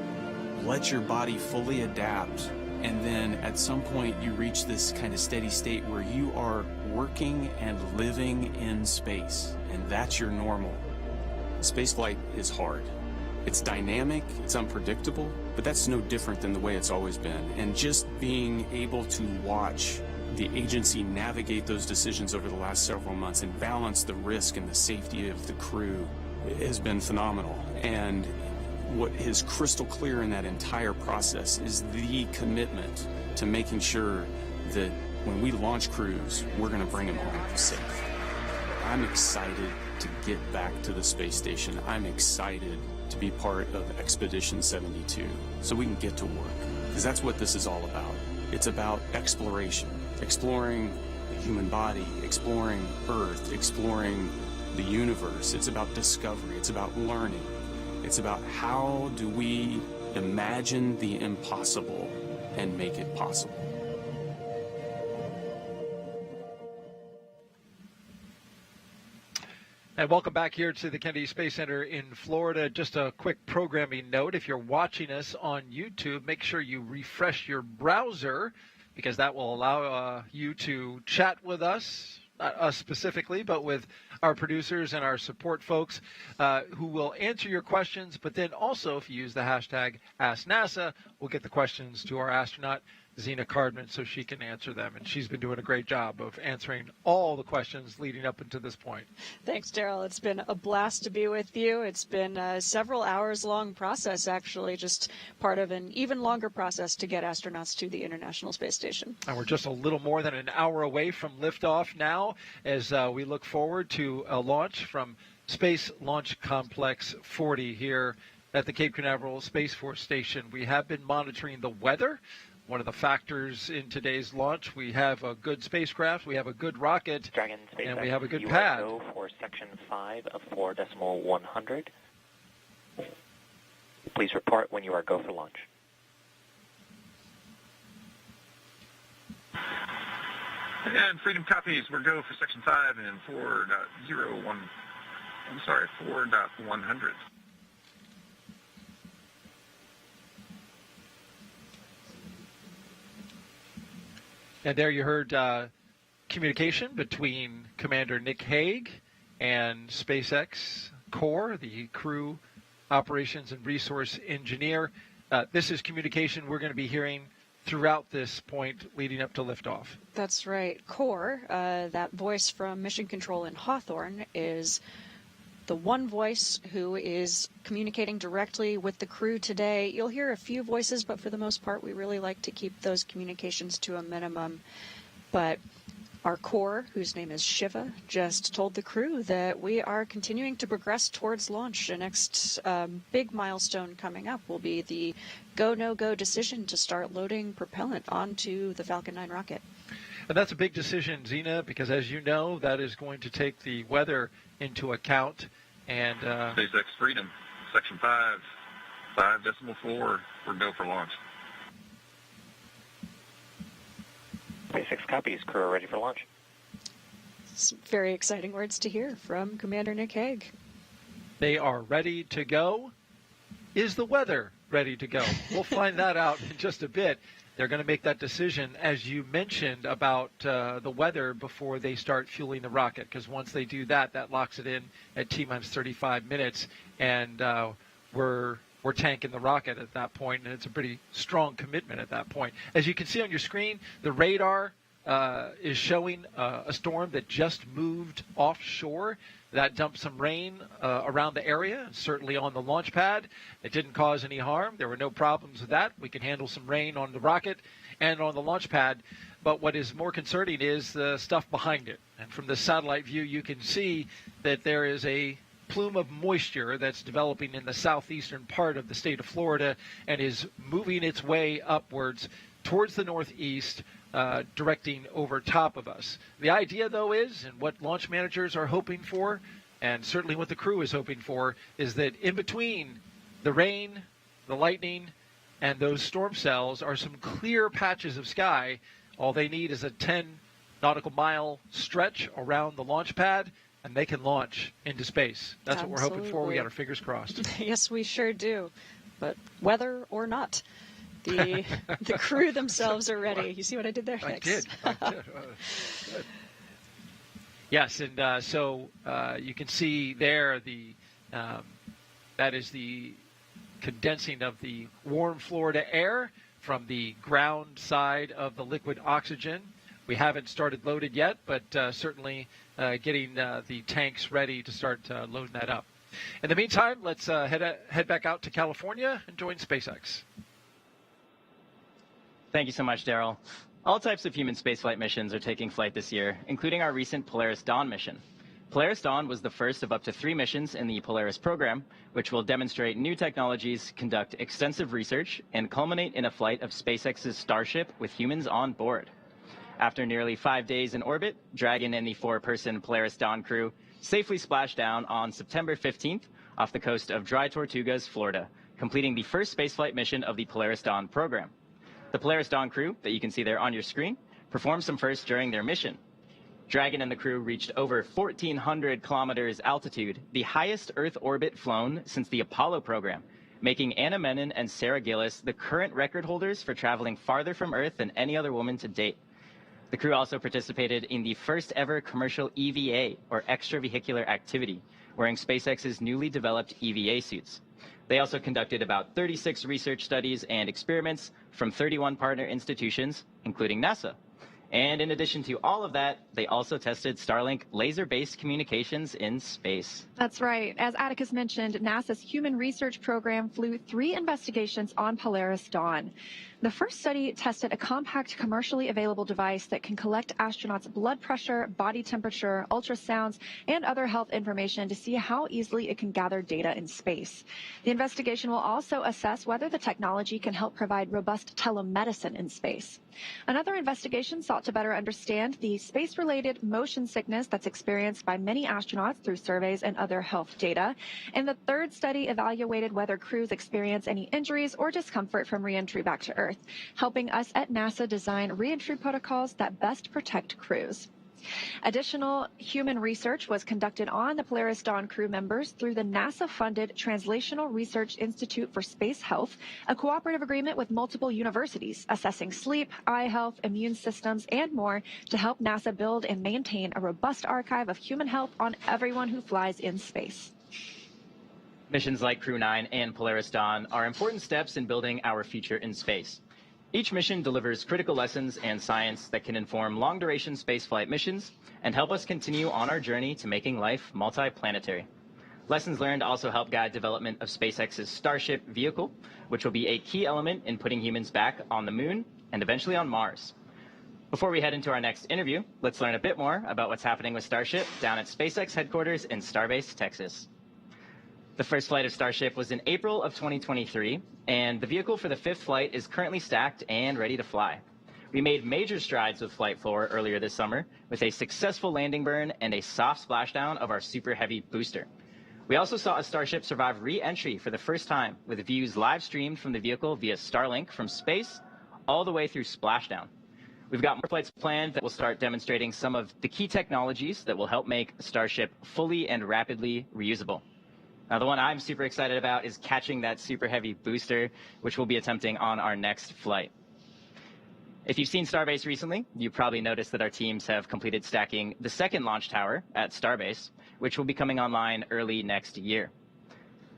let your body fully adapt, and then at some point you reach this kind of steady state where you are working and living in space, and that's your normal. Spaceflight is hard. It's dynamic, it's unpredictable, but that's no different than the way it's always been. And just being able to watch the agency navigate those decisions over the last several months and balance the risk and the safety of the crew has been phenomenal. And what is crystal clear in that entire process is the commitment to making sure that when we launch crews, we're going to bring them home safe. I'm excited to get back to the space station. I'm excited to be part of Expedition 72 so we can get to work, because that's what this is all about. It's about exploration, exploring the human body, exploring Earth, exploring the universe. It's about discovery. It's about learning. It's about how do we imagine the impossible and make it possible. And welcome back here to the Kennedy Space Center in Florida. Just a quick programming note. If you're watching us on YouTube, make sure you refresh your browser, because that will allow you to chat with us, not us specifically, but with our producers and our support folks who will answer your questions. But then also, if you use the hashtag AskNASA, we'll get the questions to our astronaut, Zena Cardman, so she can answer them. And she's been doing a great job of answering all the questions leading up until this point. Thanks, Daryl. It's been a blast to be with you. It's been a several hours long process, actually, just part of an even longer process to get astronauts to the International Space Station. And we're just a little more than an hour away from liftoff now, as we look forward to a launch from Space Launch Complex 40 here at the Cape Canaveral Space Force Station. We have been monitoring the weather. One of the factors in today's launch, we have a good spacecraft, we have a good rocket, Dragon SpaceX, and we have a good you pad. Are go for section 5 of 4.100. Please report when you are go for launch. And Freedom copies. We're go for section 5 and 4.100. And there you heard communication between Commander Nick Hague and SpaceX Core, the Crew Operations and Resource Engineer. This is communication we're going to be hearing throughout this point leading up to liftoff. That's right. Core, that voice from Mission Control in Hawthorne, is the one voice who is communicating directly with the crew today. You'll hear a few voices, but for the most part, we really like to keep those communications to a minimum. But our core, whose name is Shiva, just told the crew that we are continuing to progress towards launch. The next big milestone coming up will be the go, no-go decision to start loading propellant onto the Falcon 9 rocket. And that's a big decision, Zena, because as you know, that is going to take the weather into account. And SpaceX Freedom, section 5, 5.4, we're go for launch. SpaceX copies, crew are ready for launch. Some very exciting words to hear from Commander Nick Hague. They are ready to go. Is the weather ready to go? We'll find that out in just a bit. They're going to make that decision, as you mentioned, about the weather before they start fueling the rocket, because once they do that, that locks it in at T-minus 35 minutes, and we're tanking the rocket at that point, and it's a pretty strong commitment at that point. As you can see on your screen, the radar is showing a storm that just moved offshore. That dumped some rain around the area, certainly on the launch pad. It didn't cause any harm. There were no problems with that. We can handle some rain on the rocket and on the launch pad. But what is more concerning is the stuff behind it. And from the satellite view, you can see that there is a plume of moisture that's developing in the southeastern part of the state of Florida and is moving its way upwards towards the northeast, directing over top of us. The idea, though, is, and what launch managers are hoping for, and certainly what the crew is hoping for, is that in between the rain, the lightning, and those storm cells are some clear patches of sky. All they need is a 10 nautical mile stretch around the launch pad, and they can launch into space. That's what we're hoping for. We got our fingers crossed. Yes, we sure do. But weather or not, the crew themselves are ready. You see what I did there? I did. Yes, and so you can see there that is the condensing of the warm Florida air from the ground side of the liquid oxygen. We haven't started loaded yet, but certainly getting the tanks ready to start loading that up. In the meantime, let's head back out to California and join SpaceX. Thank you so much, Daryl. All types of human spaceflight missions are taking flight this year, including our recent Polaris Dawn mission. Polaris Dawn was the first of up to 3 missions in the Polaris program, which will demonstrate new technologies, conduct extensive research, and culminate in a flight of SpaceX's Starship with humans on board. After nearly 5 days in orbit, Dragon and the 4-person Polaris Dawn crew safely splashed down on September 15th off the coast of Dry Tortugas, Florida, completing the first spaceflight mission of the Polaris Dawn program. The Polaris Dawn crew, that you can see there on your screen, performed some firsts during their mission. Dragon and the crew reached over 1,400 kilometers altitude, the highest Earth orbit flown since the Apollo program, making Anna Menon and Sarah Gillis the current record holders for traveling farther from Earth than any other woman to date. The crew also participated in the first ever commercial EVA, or extravehicular activity, wearing SpaceX's newly developed EVA suits. They also conducted about 36 research studies and experiments from 31 partner institutions, including NASA. And in addition to all of that, they also tested Starlink laser-based communications in space. That's right. As Atticus mentioned, NASA's Human Research Program flew 3 investigations on Polaris Dawn. The first study tested a compact, commercially available device that can collect astronauts' blood pressure, body temperature, ultrasounds, and other health information to see how easily it can gather data in space. The investigation will also assess whether the technology can help provide robust telemedicine in space. Another investigation sought to better understand the space-related motion sickness that's experienced by many astronauts through surveys and other health data. And the third study evaluated whether crews experience any injuries or discomfort from re-entry back to Earth, helping us at NASA design re-entry protocols that best protect crews. Additional human research was conducted on the Polaris Dawn crew members through the NASA-funded Translational Research Institute for Space Health, a cooperative agreement with multiple universities assessing sleep, eye health, immune systems, and more to help NASA build and maintain a robust archive of human health on everyone who flies in space. Missions like Crew-9 and Polaris Dawn are important steps in building our future in space. Each mission delivers critical lessons and science that can inform long-duration spaceflight missions and help us continue on our journey to making life multi-planetary. Lessons learned also help guide development of SpaceX's Starship vehicle, which will be a key element in putting humans back on the moon and eventually on Mars. Before we head into our next interview, let's learn a bit more about what's happening with Starship down at SpaceX headquarters in Starbase, Texas. The first flight of Starship was in April of 2023, and the vehicle for the 5th flight is currently stacked and ready to fly. We made major strides with Flight 4 earlier this summer with a successful landing burn and a soft splashdown of our Super Heavy booster. We also saw a Starship survive re-entry for the first time with views live streamed from the vehicle via Starlink from space all the way through splashdown. We've got more flights planned that will start demonstrating some of the key technologies that will help make Starship fully and rapidly reusable. Now, the one I'm super excited about is catching that Super Heavy booster, which we'll be attempting on our next flight. If you've seen Starbase recently, you probably noticed that our teams have completed stacking the 2nd launch tower at Starbase, which will be coming online early next year.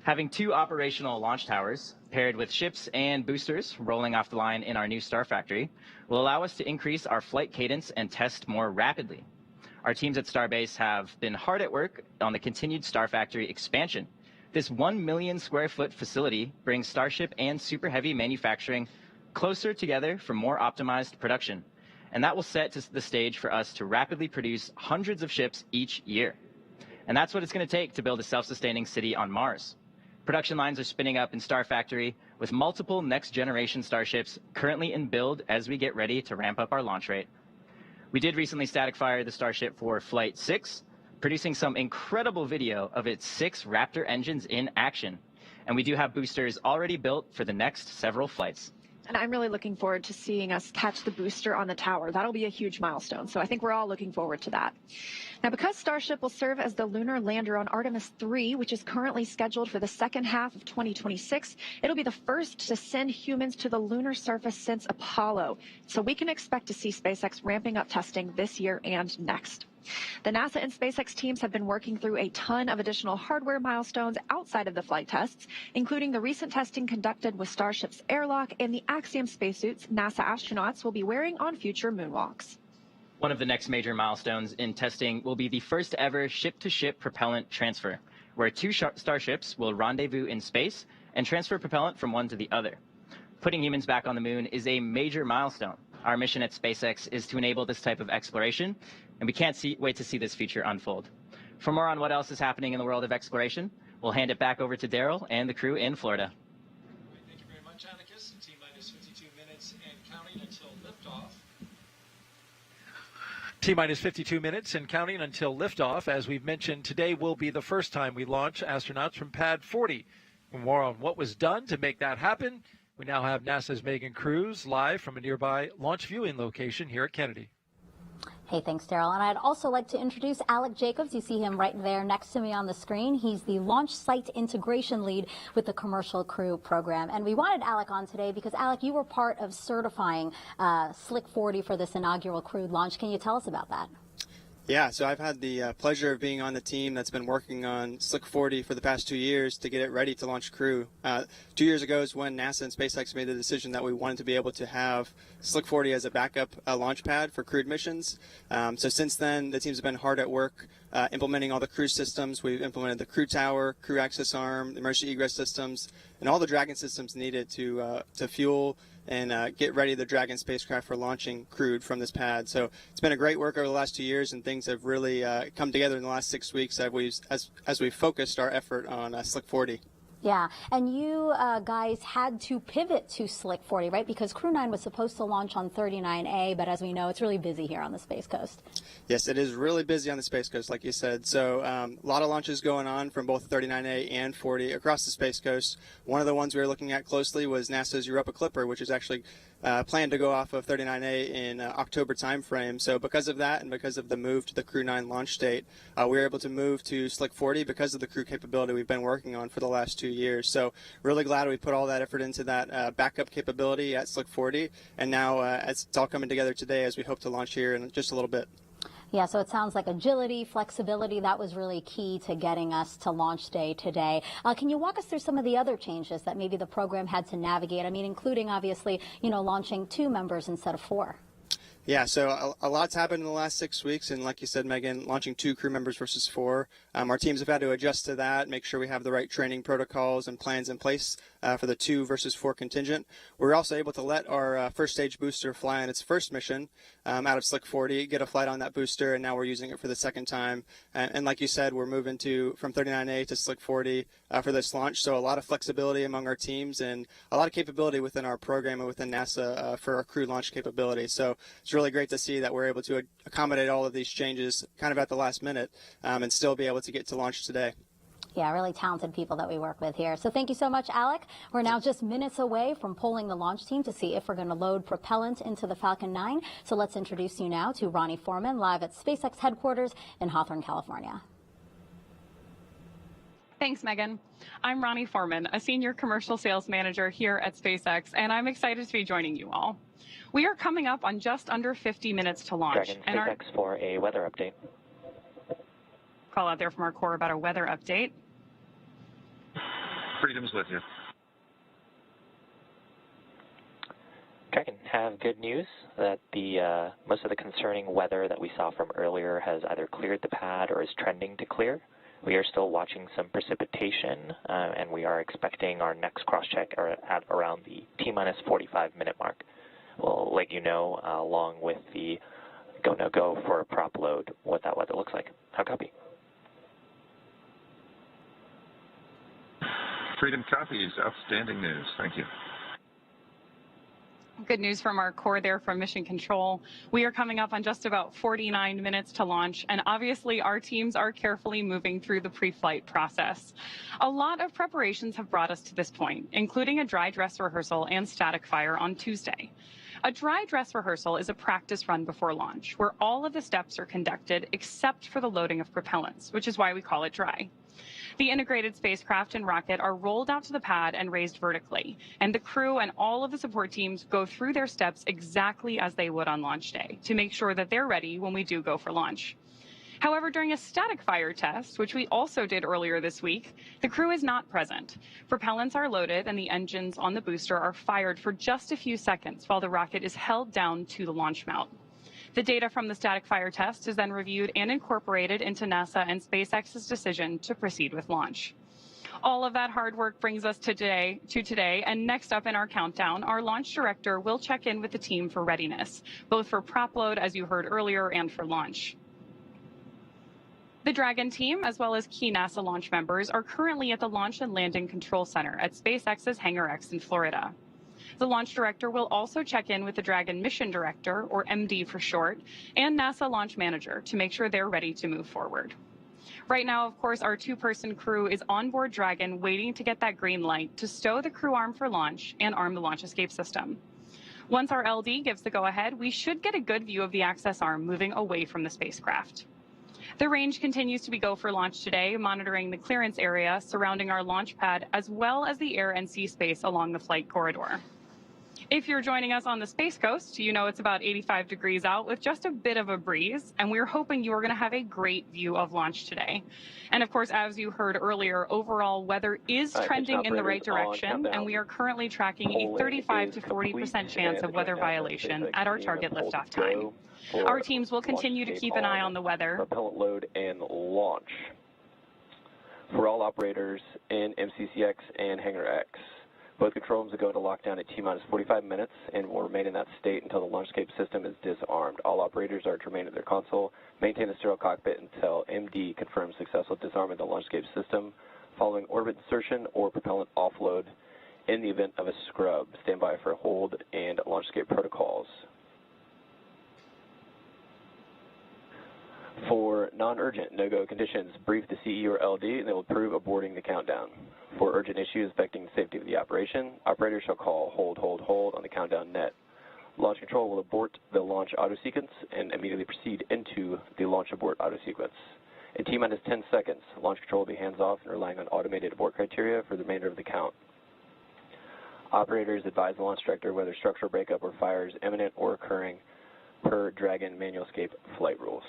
Having 2 operational launch towers, paired with ships and boosters rolling off the line in our new Star Factory, will allow us to increase our flight cadence and test more rapidly. Our teams at Starbase have been hard at work on the continued Star Factory expansion. This 1 million square foot facility brings Starship and Super Heavy manufacturing closer together for more optimized production. And that will set the stage for us to rapidly produce hundreds of ships each year. And that's what it's going to take to build a self-sustaining city on Mars. Production lines are spinning up in Star Factory with multiple next-generation Starships currently in build as we get ready to ramp up our launch rate. We did recently static fire the Starship for Flight 6, producing some incredible video of its 6 Raptor engines in action. And we do have boosters already built for the next several flights. And I'm really looking forward to seeing us catch the booster on the tower. That'll be a huge milestone. So I think we're all looking forward to that. Now, because Starship will serve as the lunar lander on Artemis 3, which is currently scheduled for the second half of 2026, it'll be the first to send humans to the lunar surface since Apollo. So we can expect to see SpaceX ramping up testing this year and next. The NASA and SpaceX teams have been working through a ton of additional hardware milestones outside of the flight tests, including the recent testing conducted with Starship's airlock and the Axiom spacesuits NASA astronauts will be wearing on future moonwalks. One of the next major milestones in testing will be the first ever ship-to-ship propellant transfer, where 2 starships will rendezvous in space and transfer propellant from one to the other. Putting humans back on the moon is a major milestone. Our mission at SpaceX is to enable this type of exploration, and we can't wait to see this future unfold. For more on what else is happening in the world of exploration, we'll hand it back over to Daryl and the crew in Florida. Thank you very much, Atticus. T-minus 52 minutes and counting until liftoff. T-minus 52 minutes and counting until liftoff. As we've mentioned, today will be the first time we launch astronauts from Pad 40. For more on what was done to make that happen, we now have NASA's Megan Cruz live from a nearby launch viewing location here at Kennedy. Hey, thanks, Daryl. And I'd also like to introduce Alec Jacobs. You see him right there next to me on the screen. He's the launch site integration lead with the Commercial Crew program. And we wanted Alec on today because, Alec, you were part of certifying Slick 40 for this inaugural crewed launch. Can you tell us about that? Yeah, so I've had the pleasure of being on the team that's been working on Slick 40 for the past 2 years to get it ready to launch Crew. 2 years ago is when NASA and SpaceX made the decision that we wanted to be able to have Slick 40 as a backup launch pad for crewed missions. So since then, the teams have been hard at work implementing all the crew systems. We've implemented the crew tower, crew access arm, emergency egress systems, and all the Dragon systems needed to fuel and get ready the Dragon spacecraft for launching crewed from this pad. So it's been a great work over the last 2 years, and things have really come together in the last 6 weeks as we've focused our effort on Slick 40. Yeah, and you guys had to pivot to Slick 40, right? Because Crew-9 was supposed to launch on 39A, but as we know, it's really busy here on the Space Coast. Yes, it is really busy on the Space Coast, like you said. So a lot of launches going on from both 39A and 40 across the Space Coast. One of the ones we were looking at closely was NASA's Europa Clipper, which is actually planned to go off of 39A in October timeframe. So because of that and because of the move to the Crew-9 launch date, we were able to move to Slick 40 because of the crew capability we've been working on for the last 2 years. So really glad we put all that effort into that backup capability at Slick 40, and now it's all coming together today as we hope to launch here in just a little bit. Yeah, so it sounds like agility, flexibility, that was really key to getting us to launch day today. Can you walk us through some of the other changes that maybe the program had to navigate? I mean, including, obviously, launching 2 members instead of 4. Yeah, so a lot's happened in the last 6 weeks, and like you said, Megan, launching 2 crew members versus 4. Our teams have had to adjust to that, make sure we have the right training protocols and plans in place for the 2 versus 4 contingent. We're also able to let our first stage booster fly on its first mission out of Slick 40, get a flight on that booster, and now we're using it for the second time. And like you said, we're moving from 39A to Slick 40 for this launch, so a lot of flexibility among our teams and a lot of capability within our program and within NASA for our crew launch capability. So it's really great to see that we're able to accommodate all of these changes kind of at the last minute and still be able to get to launch today. Yeah, really talented people that we work with here. So thank you so much, Alec. We're now just minutes away from polling the launch team to see if we're going to load propellant into the Falcon 9. So let's introduce you now to Ronnie Foreman, live at SpaceX headquarters in Hawthorne, California. Thanks, Megan. I'm Ronnie Foreman, a senior commercial sales manager here at SpaceX, and I'm excited to be joining you all. We are coming up on just under 50 minutes to launch. Dragon SpaceX for a weather update. Call out there from our core about a weather update. Freedom's with you. Dragon, have good news that the most of the concerning weather that we saw from earlier has either cleared the pad or is trending to clear. We are still watching some precipitation, and we are expecting our next cross-check at around the T-minus 45-minute mark. We'll let you know, along with the go-no-go for a prop load, what that weather looks like. How copy? Freedom copies. Outstanding news. Thank you. Good news from our core there from Mission Control. We are coming up on just about 49 minutes to launch, and obviously our teams are carefully moving through the pre-flight process. A lot of preparations have brought us to this point, including a dry dress rehearsal and static fire on Tuesday. A dry dress rehearsal is a practice run before launch, where all of the steps are conducted except for the loading of propellants, which is why we call it dry. The integrated spacecraft and rocket are rolled out to the pad and raised vertically, and the crew and all of the support teams go through their steps exactly as they would on launch day to make sure that they're ready when we do go for launch. However, during a static fire test, which we also did earlier this week, the crew is not present. Propellants are loaded and the engines on the booster are fired for just a few seconds while the rocket is held down to the launch mount. The data from the static fire test is then reviewed and incorporated into NASA and SpaceX's decision to proceed with launch. All of that hard work brings us to today, and next up in our countdown, our launch director will check in with the team for readiness, both for prop load, as you heard earlier, and for launch. The Dragon team, as well as key NASA launch members, are currently at the Launch and Landing Control Center at SpaceX's Hangar X in Florida. The launch director will also check in with the Dragon mission director, or MD for short, and NASA launch manager to make sure they're ready to move forward. Right now, of course, our 2-person crew is on board Dragon waiting to get that green light to stow the crew arm for launch and arm the launch escape system. Once our LD gives the go-ahead, we should get a good view of the access arm moving away from the spacecraft. The range continues to be go for launch today, monitoring the clearance area surrounding our launch pad, as well as the air and sea space along the flight corridor. If you're joining us on the Space Coast, you know it's about 85 degrees out with just a bit of a breeze, and we're hoping you are going to have a great view of launch today. And of course, as you heard earlier, overall weather is trending in the right direction, and we are currently tracking a 35 to 40% chance of weather violation at our target liftoff time. Our teams will continue to keep an eye on the weather. Propellant load and launch. For all operators in MCCX and Hangar X, both control rooms will go into lockdown at T-minus 45 minutes and will remain in that state until the launchscape system is disarmed. All operators are to remain at their console, maintain the sterile cockpit until MD confirms successful disarmament of the launchscape system following orbit insertion or propellant offload. In the event of a scrub, stand by for hold and launchscape protocols. For non-urgent no-go conditions, brief the CE or LD and they will approve aborting the countdown. For urgent issues affecting the safety of the operation, operators shall call hold on the countdown net. Launch control will abort the launch auto-sequence and immediately proceed into the launch abort auto-sequence. In T-minus 10 seconds, launch control will be hands-off and relying on automated abort criteria for the remainder of the count. Operators advise the launch director whether structural breakup or fire is imminent or occurring per Dragon manual escape flight rules.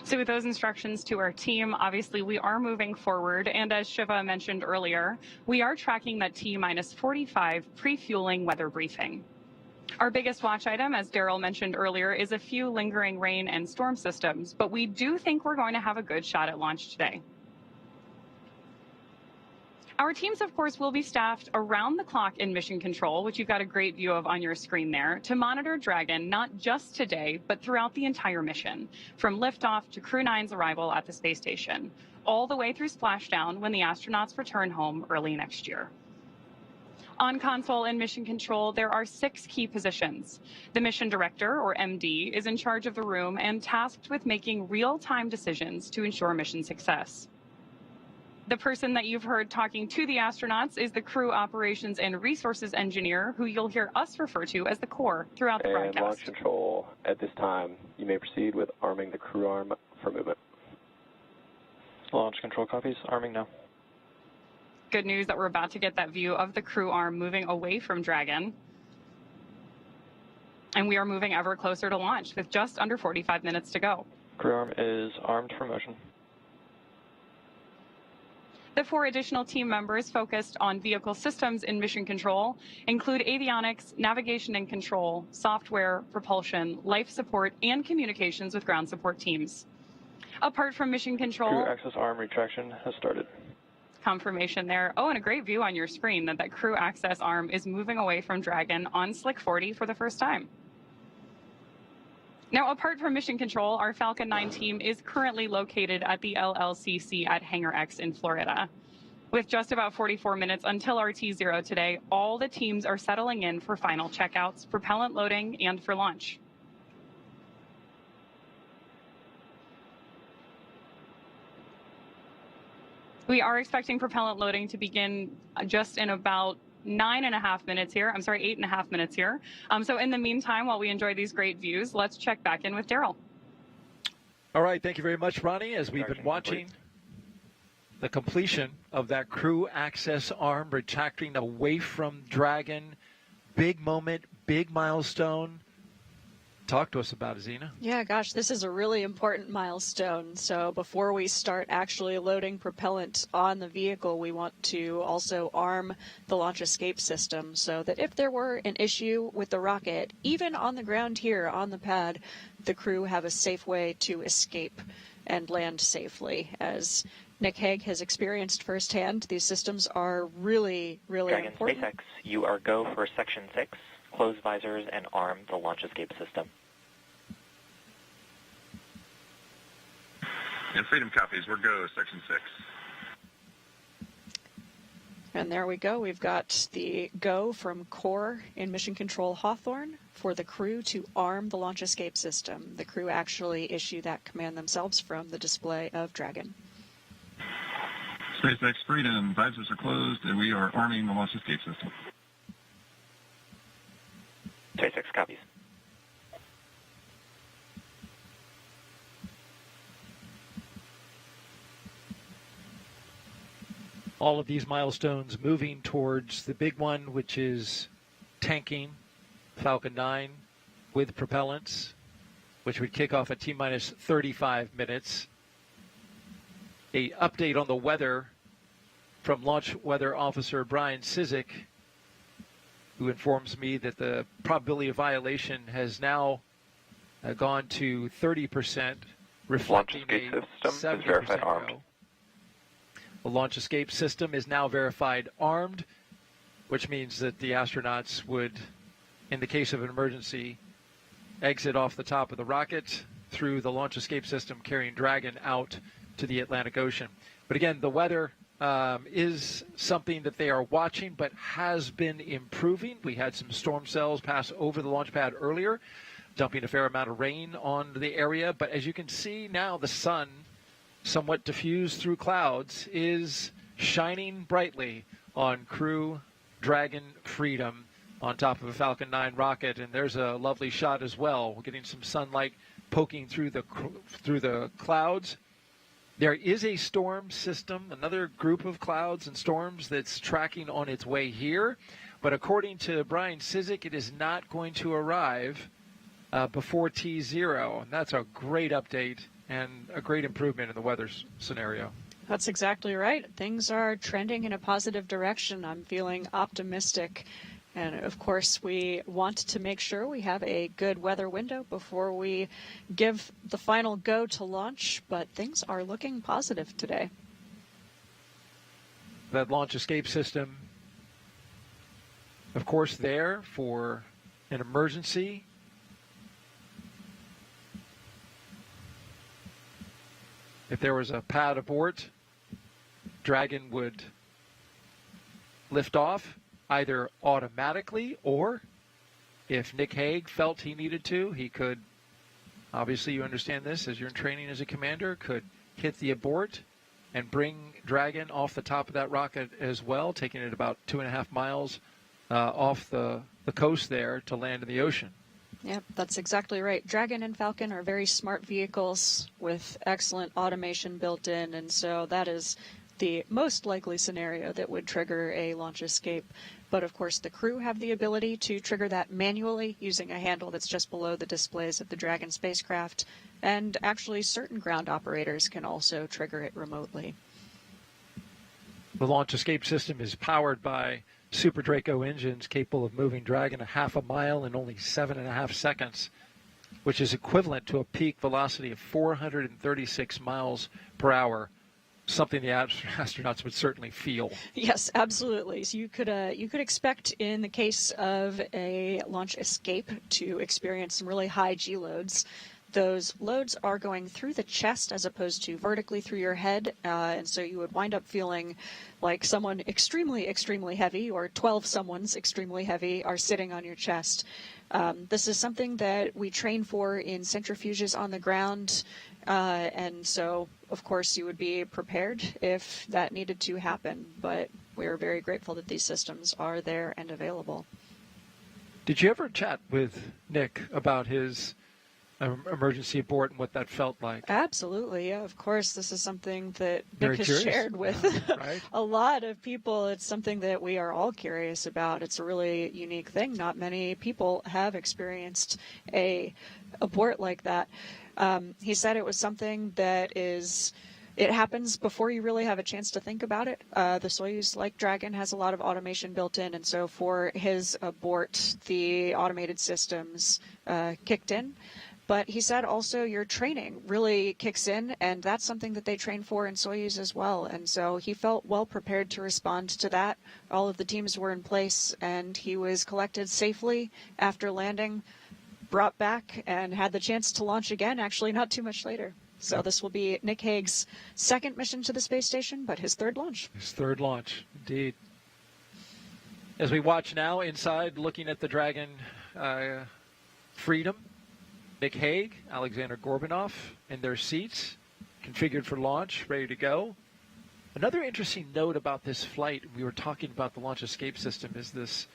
So with those instructions to our team, obviously we are moving forward. And as Shiva mentioned earlier, we are tracking that T-minus 45 pre-fueling weather briefing. Our biggest watch item, as Daryl mentioned earlier, is a few lingering rain and storm systems, but we do think we're going to have a good shot at launch today. Our teams, of course, will be staffed around the clock in mission control, which you've got a great view of on your screen there, to monitor Dragon not just today, but throughout the entire mission, from liftoff to Crew-9's arrival at the space station, all the way through splashdown when the astronauts return home early next year. On console and mission control, there are 6 key positions. The mission director, or MD, is in charge of the room and tasked with making real-time decisions to ensure mission success. The person that you've heard talking to the astronauts is the crew operations and resources engineer, who you'll hear us refer to as the core throughout the broadcast. And launch control, at this time, you may proceed with arming the crew arm for movement. Launch control copies, arming now. Good news that we're about to get that view of the crew arm moving away from Dragon. And we are moving ever closer to launch with just under 45 minutes to go. Crew arm is armed for motion. The 4 additional team members focused on vehicle systems in mission control include avionics, navigation and control, software, propulsion, life support, and communications with ground support teams. Apart from mission control, Crew access arm retraction has started. Confirmation there. Oh, and a great view on your screen that crew access arm is moving away from Dragon on Slick 40 for the first time. Now, apart from mission control, our Falcon 9 team is currently located at the LLCC at Hangar X in Florida. With just about 44 minutes until our T0 today, all the teams are settling in for final checkouts, propellant loading, and for launch. We are expecting propellant loading to begin just in about 8.5 minutes here. So in the meantime, while we enjoy these great views, let's check back in with Daryl. All right, thank you very much, Ronnie, as we've been watching the completion of that crew access arm retracting away from Dragon. Big moment, big milestone. Talk to us about it, Zena. Yeah, gosh, this is a really important milestone. So before we start actually loading propellant on the vehicle, we want to also arm the launch escape system so that if there were an issue with the rocket, even on the ground here on the pad, the crew have a safe way to escape and land safely. As Nick Hague has experienced firsthand, these systems are really, really Dragon important. SpaceX, you are go for Section 6. Close visors and arm the launch escape system. And Freedom copies, we're go, Section 6. And there we go. We've got the go from Core in Mission Control Hawthorne for the crew to arm the launch escape system. The crew actually issue that command themselves from the display of Dragon. SpaceX Freedom, visors are closed, and we are arming the launch escape system. SpaceX copies. All of these milestones moving towards the big one, which is tanking Falcon 9 with propellants, which would kick off at T-minus 35 minutes. A update on the weather from Launch Weather Officer Brian Cizik, who informs me that the probability of violation has now gone to 30%, reflecting Launch escape a system is verified armed. Go. The launch escape system is now verified armed, which means that the astronauts would, in the case of an emergency, exit off the top of the rocket through the launch escape system, carrying Dragon out to the Atlantic Ocean. But again, the weather is something that they are watching, but has been improving. We had some storm cells pass over the launch pad earlier, dumping a fair amount of rain on the area. But as you can see now, the sun, somewhat diffused through clouds, is shining brightly on Crew Dragon Freedom on top of a Falcon 9 rocket. And there's a lovely shot as well. We're getting some sunlight poking through the clouds. There is a storm system, another group of clouds and storms that's tracking on its way here. But according to Brian Cizik, it is not going to arrive before T0. And that's a great update and a great improvement in the weather scenario. That's exactly right. Things are trending in a positive direction. I'm feeling optimistic. And of course, we want to make sure we have a good weather window before we give the final go to launch, but things are looking positive today. That launch escape system, of course, there for an emergency. If there was a pad abort, Dragon would lift off either automatically, or if Nick Hague felt he needed to, he could, obviously you understand this as you're in training as a commander, could hit the abort and bring Dragon off the top of that rocket as well, taking it about 2.5 miles off the coast there to land in the ocean. Yep, that's exactly right. Dragon and Falcon are very smart vehicles with excellent automation built in, and so that is the most likely scenario that would trigger a launch escape. But of course, the crew have the ability to trigger that manually using a handle that's just below the displays of the Dragon spacecraft, and actually certain ground operators can also trigger it remotely. The launch escape system is powered by Super Draco engines capable of moving Dragon 1/2 mile in only 7.5 seconds, which is equivalent to a peak velocity of 436 miles per hour, something the astronauts would certainly feel. Yes, absolutely. So you could expect in the case of a launch escape to experience some really high G loads. Those loads are going through the chest as opposed to vertically through your head, and so you would wind up feeling like someone extremely, extremely heavy, or 12 someone's extremely heavy, are sitting on your chest. This is something that we train for in centrifuges on the ground, and so, of course, you would be prepared if that needed to happen, but we're very grateful that these systems are there and available. Did you ever chat with Nick about his emergency abort and what that felt like? Absolutely, yeah, of course. This is something that Very Nick curious. has shared with Right? a lot of people. It's something that we are all curious about. It's a really unique thing. Not many people have experienced a abort like that. He said it was something that it happens before you really have a chance to think about it. The Soyuz, like Dragon, has a lot of automation built in, and so for his abort, the automated systems kicked in. But he said also your training really kicks in, and that's something that they train for in Soyuz as well. And so he felt well prepared to respond to that. All of the teams were in place, and he was collected safely after landing, brought back, and had the chance to launch again, actually not too much later. So this will be Nick Hague's second mission to the space station, but his third launch. His third launch, indeed. As we watch now inside, looking at the Dragon Freedom, Nick Hague, Aleksandr Gorbunov in their seats, configured for launch, ready to go. Another interesting note about this flight, we were talking about the launch escape system, is this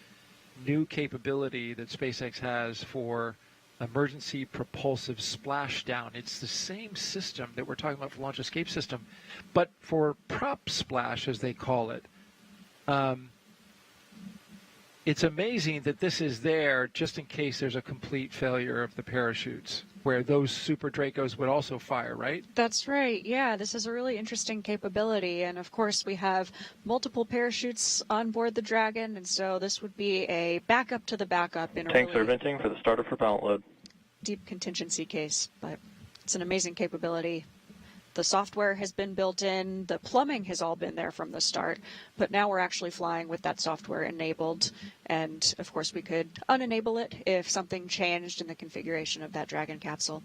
new capability that SpaceX has for emergency propulsive splashdown. It's the same system that we're talking about for launch escape system, but for prop splash, as they call it. It's amazing that this is there just in case there's a complete failure of the parachutes, where those Super Dracos would also fire, right? That's right. Yeah, this is a really interesting capability. And of course, we have multiple parachutes on board the Dragon, and so this would be a backup to the backup in a Tanks really are venting for the start of propellant load. deep contingency case. But it's an amazing capability. The software has been built in, the plumbing has all been there from the start, but now we're actually flying with that software enabled. And of course, we could unenable it if something changed in the configuration of that Dragon capsule.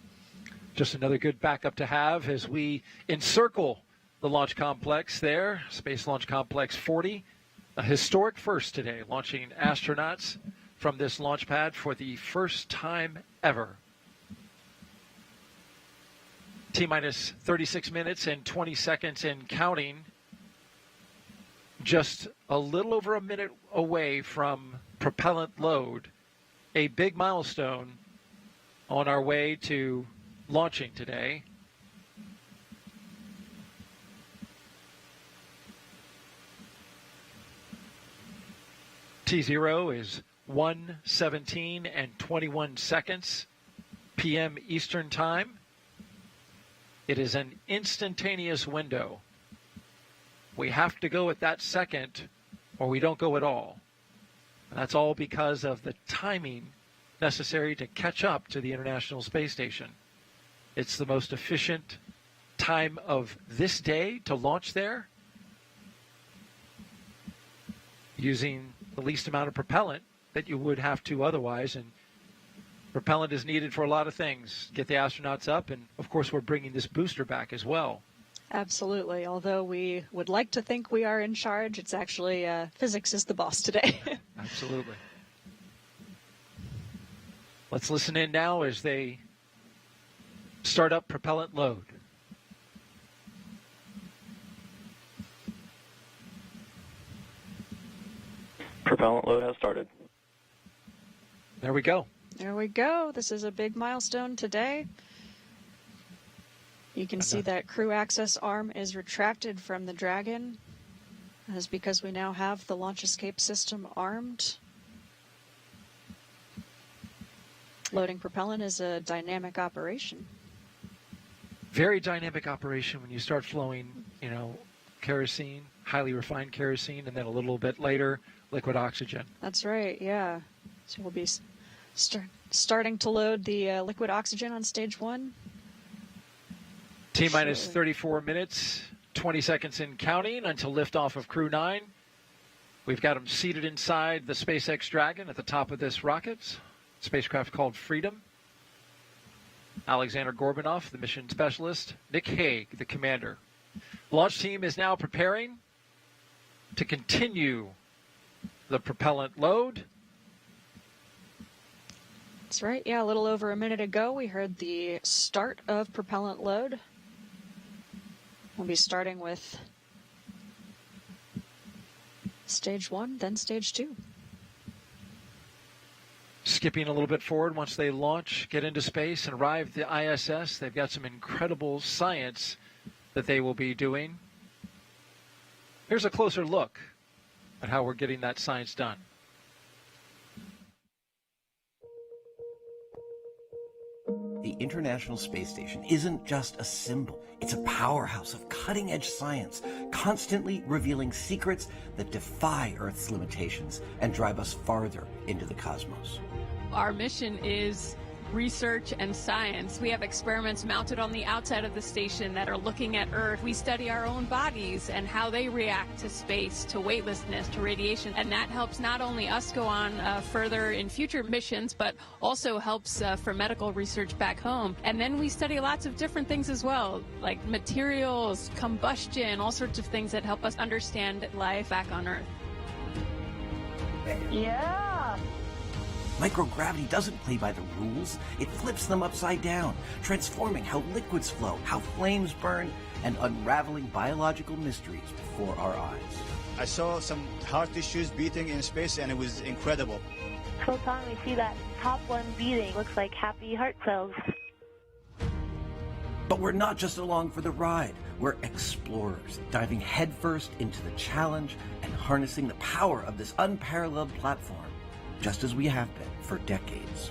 Just another good backup to have as we encircle the launch complex there, Space Launch Complex 40. A historic first today, launching astronauts from this launch pad for the first time ever. T-minus 36 minutes and 20 seconds and counting. Just a little over a minute away from propellant load. A big milestone on our way to launching today. T0 is 1:17 and 21 seconds p.m. Eastern Time. It is an instantaneous window. We have to go at that second or we don't go at all. And that's all because of the timing necessary to catch up to the International Space Station. It's the most efficient time of this day to launch there, using the least amount of propellant that you would have to otherwise. And propellant is needed for a lot of things. Get the astronauts up, and of course we're bringing this booster back as well. Absolutely. Although we would like to think we are in charge, it's actually physics is the boss today. Absolutely. Let's listen in now as they start up propellant load. Propellant load has started. There we go. There we go. This is a big milestone today. You can see that crew access arm is retracted from the Dragon. That is because we now have the launch escape system armed. Loading propellant is a dynamic operation. Very dynamic operation when you start flowing, kerosene, highly refined kerosene, and then a little bit later, liquid oxygen. That's right, yeah. So we'll be starting to load the liquid oxygen on stage 1. T-minus 34 minutes, 20 seconds in counting until liftoff of Crew-9. We've got them seated inside the SpaceX Dragon at the top of this rocket, spacecraft called Freedom. Aleksandr Gorbunov, the mission specialist. Nick Hague, the commander. Launch team is now preparing to continue the propellant load. That's right. Yeah, a little over a minute ago, we heard the start of propellant load. We'll be starting with stage 1, then stage 2. Skipping a little bit forward, once they launch, get into space, and arrive at the ISS, they've got some incredible science that they will be doing. Here's a closer look at how we're getting that science done. The International Space Station isn't just a symbol. It's a powerhouse of cutting-edge science, constantly revealing secrets that defy Earth's limitations and drive us farther into the cosmos. Our mission is research and science. We have experiments mounted on the outside of the station that are looking at Earth. We study our own bodies and how they react to space, to weightlessness, to radiation. And that helps not only us go on further in future missions, but also helps for medical research back home. And then we study lots of different things as well, like materials, combustion, all sorts of things that help us understand life back on Earth. Yeah! Microgravity doesn't play by the rules. It flips them upside down, transforming how liquids flow, how flames burn, and unraveling biological mysteries before our eyes. I saw some heart tissues beating in space, and it was incredible. So Tom, we see that top one beating. Looks like happy heart cells. But we're not just along for the ride. We're explorers, diving headfirst into the challenge and harnessing the power of this unparalleled platform, just as we have been for decades.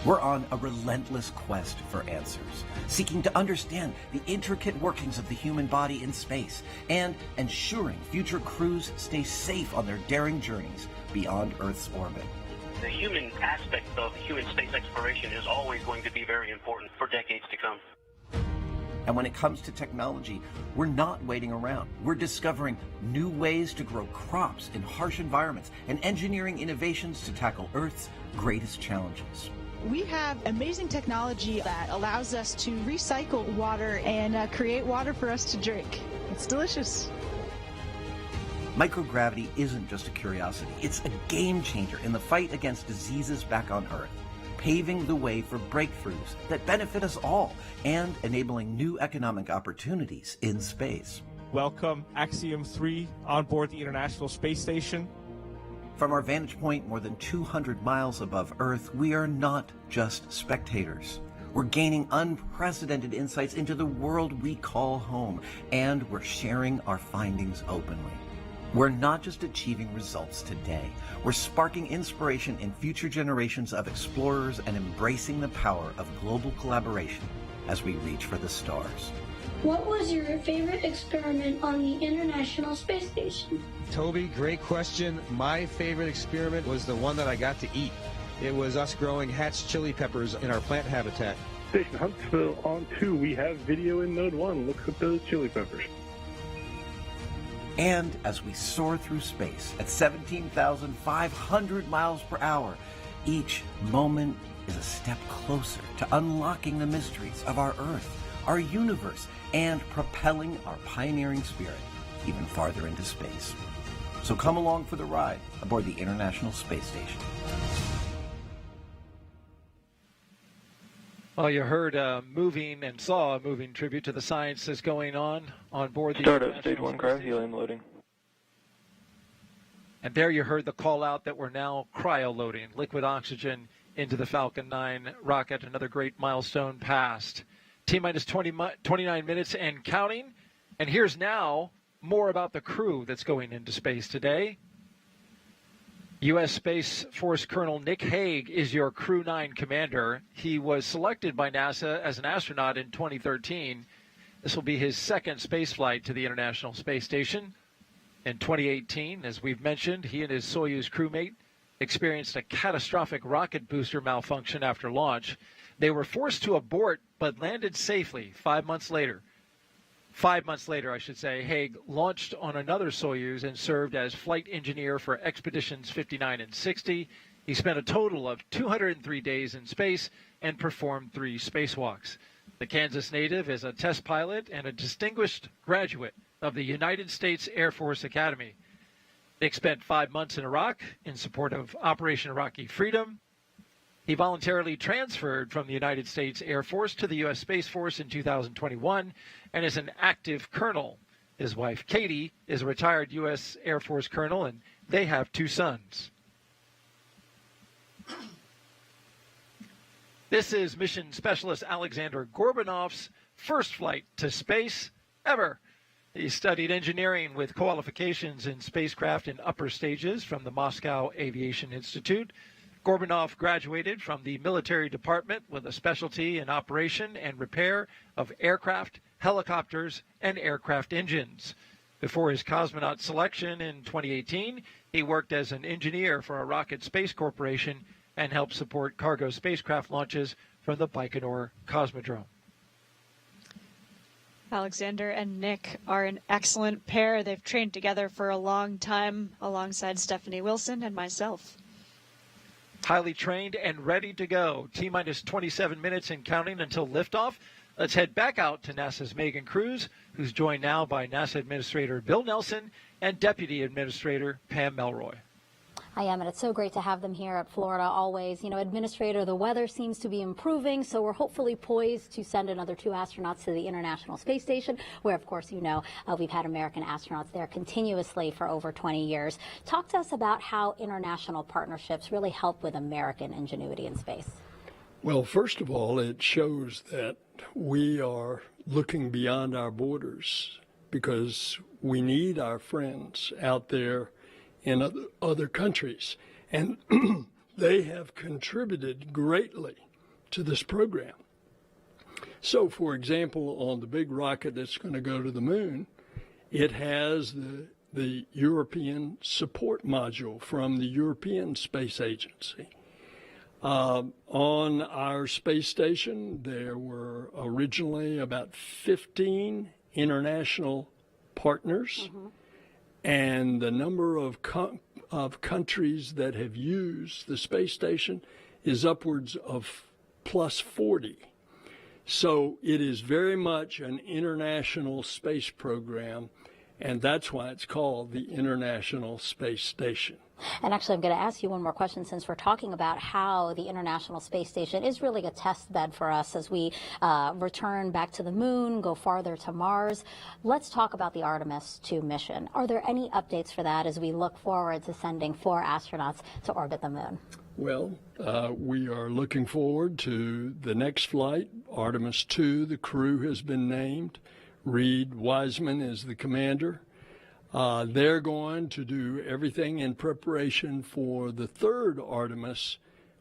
We're on a relentless quest for answers, seeking to understand the intricate workings of the human body in space and ensuring future crews stay safe on their daring journeys beyond Earth's orbit. The human aspect of human space exploration is always going to be very important for decades to come. And when it comes to technology, we're not waiting around. We're discovering new ways to grow crops in harsh environments and engineering innovations to tackle Earth's greatest challenges. We have amazing technology that allows us to recycle water and create water for us to drink. It's delicious. Microgravity isn't just a curiosity. It's a game changer in the fight against diseases back on Earth, paving the way for breakthroughs that benefit us all and enabling new economic opportunities in space. Welcome Axiom 3 on board the International Space Station. From our vantage point more than 200 miles above Earth, we are not just spectators. We're gaining unprecedented insights into the world we call home, and we're sharing our findings openly. We're not just achieving results today. We're sparking inspiration in future generations of explorers and embracing the power of global collaboration as we reach for the stars. What was your favorite experiment on the International Space Station? Toby, great question. My favorite experiment was the one that I got to eat. It was us growing hatch chili peppers in our plant habitat. Station Huntsville on 2, we have video in Node 1. Look at those chili peppers. And as we soar through space at 17,500 miles per hour, each moment is a step closer to unlocking the mysteries of our Earth, our universe, and propelling our pioneering spirit even farther into space. So come along for the ride aboard the International Space Station. Well, you heard a moving and saw a moving tribute to the science that's going on board the Start of Stage 1 cryo helium loading. And there you heard the call out that we're now cryo-loading liquid oxygen into the Falcon 9 rocket. Another great milestone passed. T-minus 29 minutes and counting. And here's now more about the crew that's going into space today. U.S. Space Force Colonel Nick Hague is your Crew-9 commander. He was selected by NASA as an astronaut in 2013. This will be his second space flight to the International Space Station. In 2018, as we've mentioned, he and his Soyuz crewmate experienced a catastrophic rocket booster malfunction after launch. They were forced to abort but landed safely 5 months later. 5 months later, I should say, Hague launched on another Soyuz and served as flight engineer for Expeditions 59 and 60. He spent a total of 203 days in space and performed 3 spacewalks. The Kansas native is a test pilot and a distinguished graduate of the United States Air Force Academy. Nick spent 5 months in Iraq in support of Operation Iraqi Freedom. He voluntarily transferred from the United States Air Force to the U.S. Space Force in 2021 and is an active colonel. His wife, Katie, is a retired U.S. Air Force colonel, and they have 2 sons. This is Mission Specialist Aleksandr Gorbunov's first flight to space ever. He studied engineering with qualifications in spacecraft in upper stages from the Moscow Aviation Institute. Gorbunov graduated from the military department with a specialty in operation and repair of aircraft, helicopters, and aircraft engines. Before his cosmonaut selection in 2018, he worked as an engineer for a rocket space corporation and helped support cargo spacecraft launches from the Baikonur Cosmodrome. Aleksandr and Nick are an excellent pair. They've trained together for a long time alongside Stephanie Wilson and myself. Highly trained and ready to go. T-minus 27 minutes and counting until liftoff. Let's head back out to NASA's Megan Cruz, who's joined now by NASA Administrator Bill Nelson and Deputy Administrator Pam Melroy. I am, and it's so great to have them here at Florida always. You know, Administrator, the weather seems to be improving, so we're hopefully poised to send another 2 astronauts to the International Space Station, where, of course, you know, we've had American astronauts there continuously for over 20 years. Talk to us about how international partnerships really help with American ingenuity in space. Well, first of all, it shows that we are looking beyond our borders because we need our friends out there in other countries, and they have contributed greatly to this program. So, for example, on the big rocket that's going to go to the moon, it has the European support module from the European Space Agency. On our space station, there were originally about 15 international partners. And the number of countries that have used the space station is upwards of plus 40. So it is very much an international space program, and that's why it's called the International Space Station. And actually, I'm going to ask you one more question, since we're talking about how the International Space Station is really a test bed for us as we return back to the moon, go farther to Mars. Let's talk about the Artemis 2 mission. Are there any updates for that as we look forward to sending 4 astronauts to orbit the moon? Well, we are looking forward to the next flight, Artemis 2. The crew has been named. Reed Wiseman is the commander. They're going to do everything in preparation for the 3rd Artemis,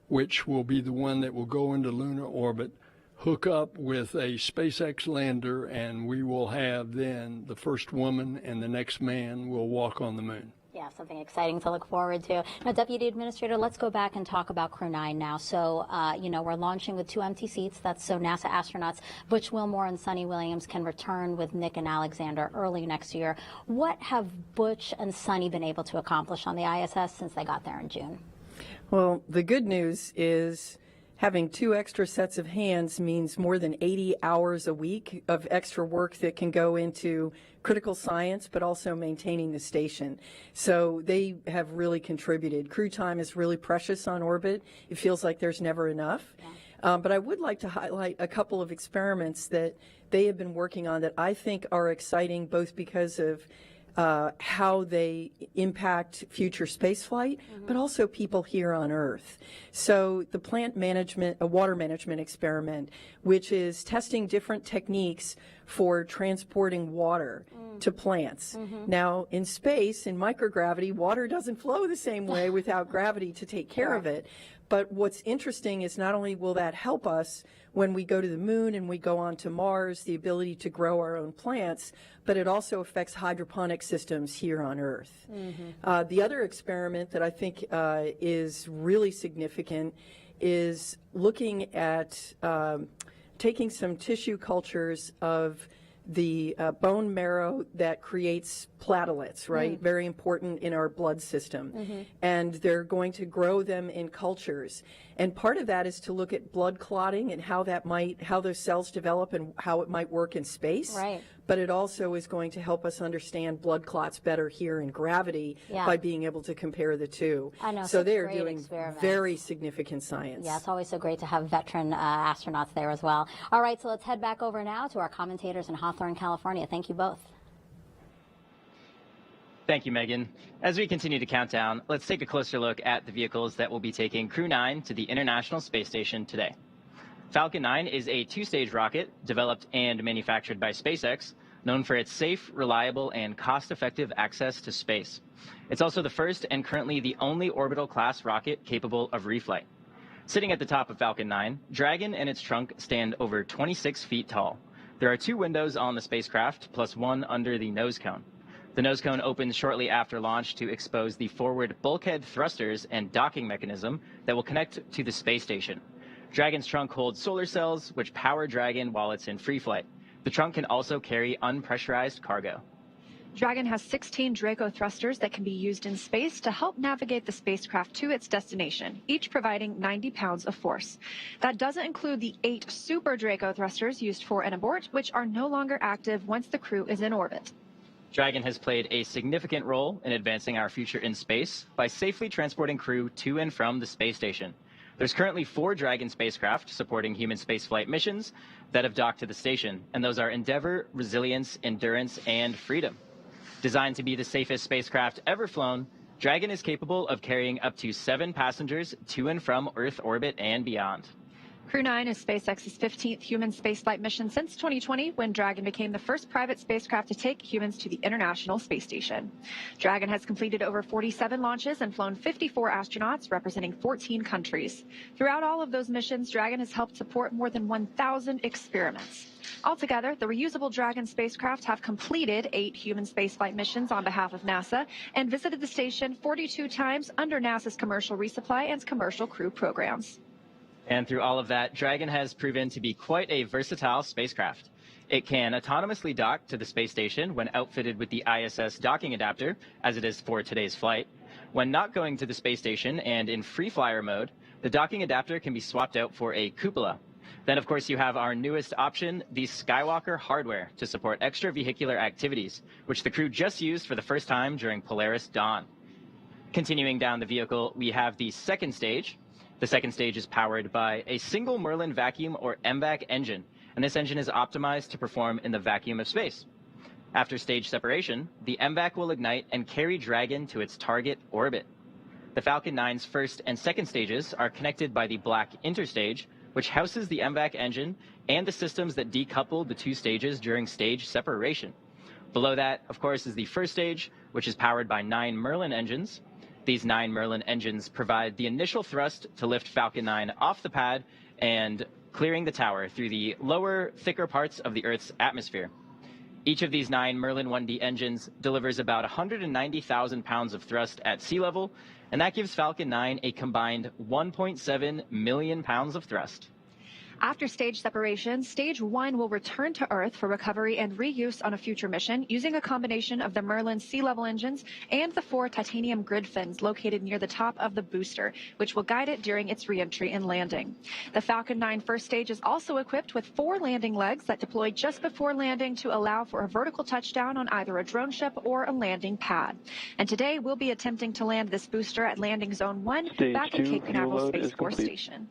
which will be the one that will go into lunar orbit, hook up with a SpaceX lander, and we will have then the first woman and the next man will walk on the moon. Yeah, something exciting to look forward to. Now, Deputy Administrator, let's go back and talk about Crew-9 now. So, you know, we're launching with 2 empty seats. That's so NASA astronauts Butch Wilmore and Sunny Williams can return with Nick and Alexander early next year. What have Butch and Sunny been able to accomplish on the ISS since they got there in June? Well, the good news is having 2 extra sets of hands means more than 80 hours a week of extra work that can go into critical science, but also maintaining the station. So they have really contributed. Crew time is really precious on orbit. It feels like there's never enough. But I would like to highlight a couple of experiments that they have been working on that I think are exciting, both because of how they impact future spaceflight, but also people here on Earth. So the plant management, a water management experiment, which is testing different techniques for transporting water to plants. Now, in space, in microgravity, water doesn't flow the same way without gravity to take care of it. But what's interesting is not only will that help us when we go to the moon and we go on to Mars, the ability to grow our own plants, but it also affects hydroponic systems here on Earth. The other experiment that I think is really significant is looking at taking some tissue cultures of the bone marrow that creates platelets, right? Very important in our blood system. And they're going to grow them in cultures. And part of that is to look at blood clotting and how that might, how those cells develop and how it might work in space. Right. But it also is going to help us understand blood clots better here in gravity by being able to compare the two. I know, so they are great doing experiments. very significant science. Yeah, it's always so great to have veteran astronauts there as well. All right, so let's head back over now to our commentators in Hawthorne, California. Thank you both. Thank you, Megan. As we continue to count down, let's take a closer look at the vehicles that will be taking Crew-9 to the International Space Station today. Falcon 9 is a 2-stage rocket developed and manufactured by SpaceX, known for its safe, reliable, and cost-effective access to space. It's also the first and currently the only orbital-class rocket capable of reflight. Sitting at the top of Falcon 9, Dragon and its trunk stand over 26 feet tall. There are 2 windows on the spacecraft, plus 1 under the nose cone. The nose cone opens shortly after launch to expose the forward bulkhead thrusters and docking mechanism that will connect to the space station. Dragon's trunk holds solar cells, which power Dragon while it's in free flight. The trunk can also carry unpressurized cargo. Dragon has 16 Draco thrusters that can be used in space to help navigate the spacecraft to its destination, each providing 90 pounds of force. That doesn't include the 8 Super Draco thrusters used for an abort, which are no longer active once the crew is in orbit. Dragon has played a significant role in advancing our future in space by safely transporting crew to and from the space station. There's currently 4 Dragon spacecraft supporting human spaceflight missions that have docked to the station, and those are Endeavour, Resilience, Endurance, and Freedom. Designed to be the safest spacecraft ever flown, Dragon is capable of carrying up to 7 passengers to and from Earth orbit and beyond. Crew-9 is SpaceX's 15th human spaceflight mission since 2020, when Dragon became the first private spacecraft to take humans to the International Space Station. Dragon has completed over 47 launches and flown 54 astronauts representing 14 countries. Throughout all of those missions, Dragon has helped support more than 1,000 experiments. Altogether, the reusable Dragon spacecraft have completed 8 human spaceflight missions on behalf of NASA and visited the station 42 times under NASA's commercial resupply and commercial crew programs. And through all of that, Dragon has proven to be quite a versatile spacecraft. It can autonomously dock to the space station when outfitted with the ISS docking adapter, as it is for today's flight. When not going to the space station and in free flyer mode, the docking adapter can be swapped out for a cupola. Then, of course, you have our newest option, the Skywalker hardware, to support extravehicular activities, which the crew just used for the first time during Polaris Dawn. Continuing down the vehicle, we have the second stage. The second stage is powered by a single Merlin vacuum or MVAC engine, and this engine is optimized to perform in the vacuum of space. After stage separation, the MVAC will ignite and carry Dragon to its target orbit. The Falcon 9's first and second stages are connected by the black interstage, which houses the MVAC engine and the systems that decouple the 2 stages during stage separation. Below that, of course, is the first stage, which is powered by 9 Merlin engines. These 9 Merlin engines provide the initial thrust to lift Falcon 9 off the pad and clearing the tower through the lower, thicker parts of the Earth's atmosphere. Each of these 9 Merlin 1D engines delivers about 190,000 pounds of thrust at sea level, and that gives Falcon 9 a combined 1.7 million pounds of thrust. After stage separation, Stage 1 will return to Earth for recovery and reuse on a future mission using a combination of the Merlin sea-level engines and the 4 titanium grid fins located near the top of the booster, which will guide it during its re-entry and landing. The Falcon 9 first stage is also equipped with 4 landing legs that deploy just before landing to allow for a vertical touchdown on either a drone ship or a landing pad. And today, we'll be attempting to land this booster at Landing Zone 1 back at Cape Canaveral Space Force Station.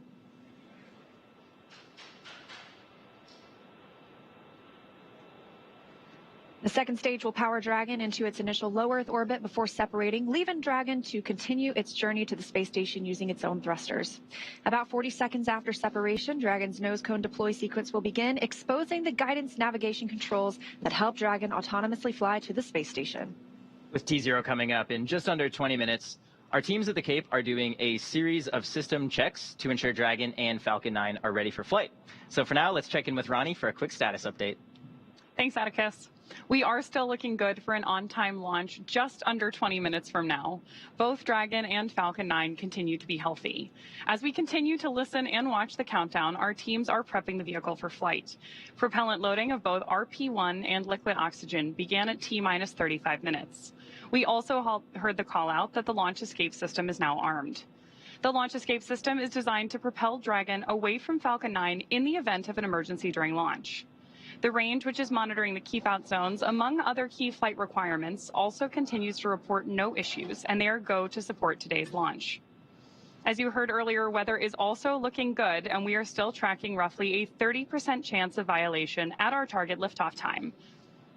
The second stage will power Dragon into its initial low Earth orbit before separating, leaving Dragon to continue its journey to the space station using its own thrusters. About 40 seconds after separation, Dragon's nose cone deploy sequence will begin, exposing the guidance navigation controls that help Dragon autonomously fly to the space station. With T0 coming up in just under 20 minutes, our teams at the Cape are doing a series of system checks to ensure Dragon and Falcon 9 are ready for flight. So for now, let's check in with Ronnie for a quick status update. Thanks, Atticus. We are still looking good for an on-time launch just under 20 minutes from now. Both Dragon and Falcon 9 continue to be healthy. As we continue to listen and watch the countdown, our teams are prepping the vehicle for flight. Propellant loading of both RP1 and liquid oxygen began at T-minus 35 minutes. We also heard the call out that the launch escape system is now armed. The launch escape system is designed to propel Dragon away from Falcon 9 in the event of an emergency during launch. The range, which is monitoring the keep-out zones, among other key flight requirements, also continues to report no issues, and they are go to support today's launch. As you heard earlier, weather is also looking good, and we are still tracking roughly a 30% chance of violation at our target liftoff time.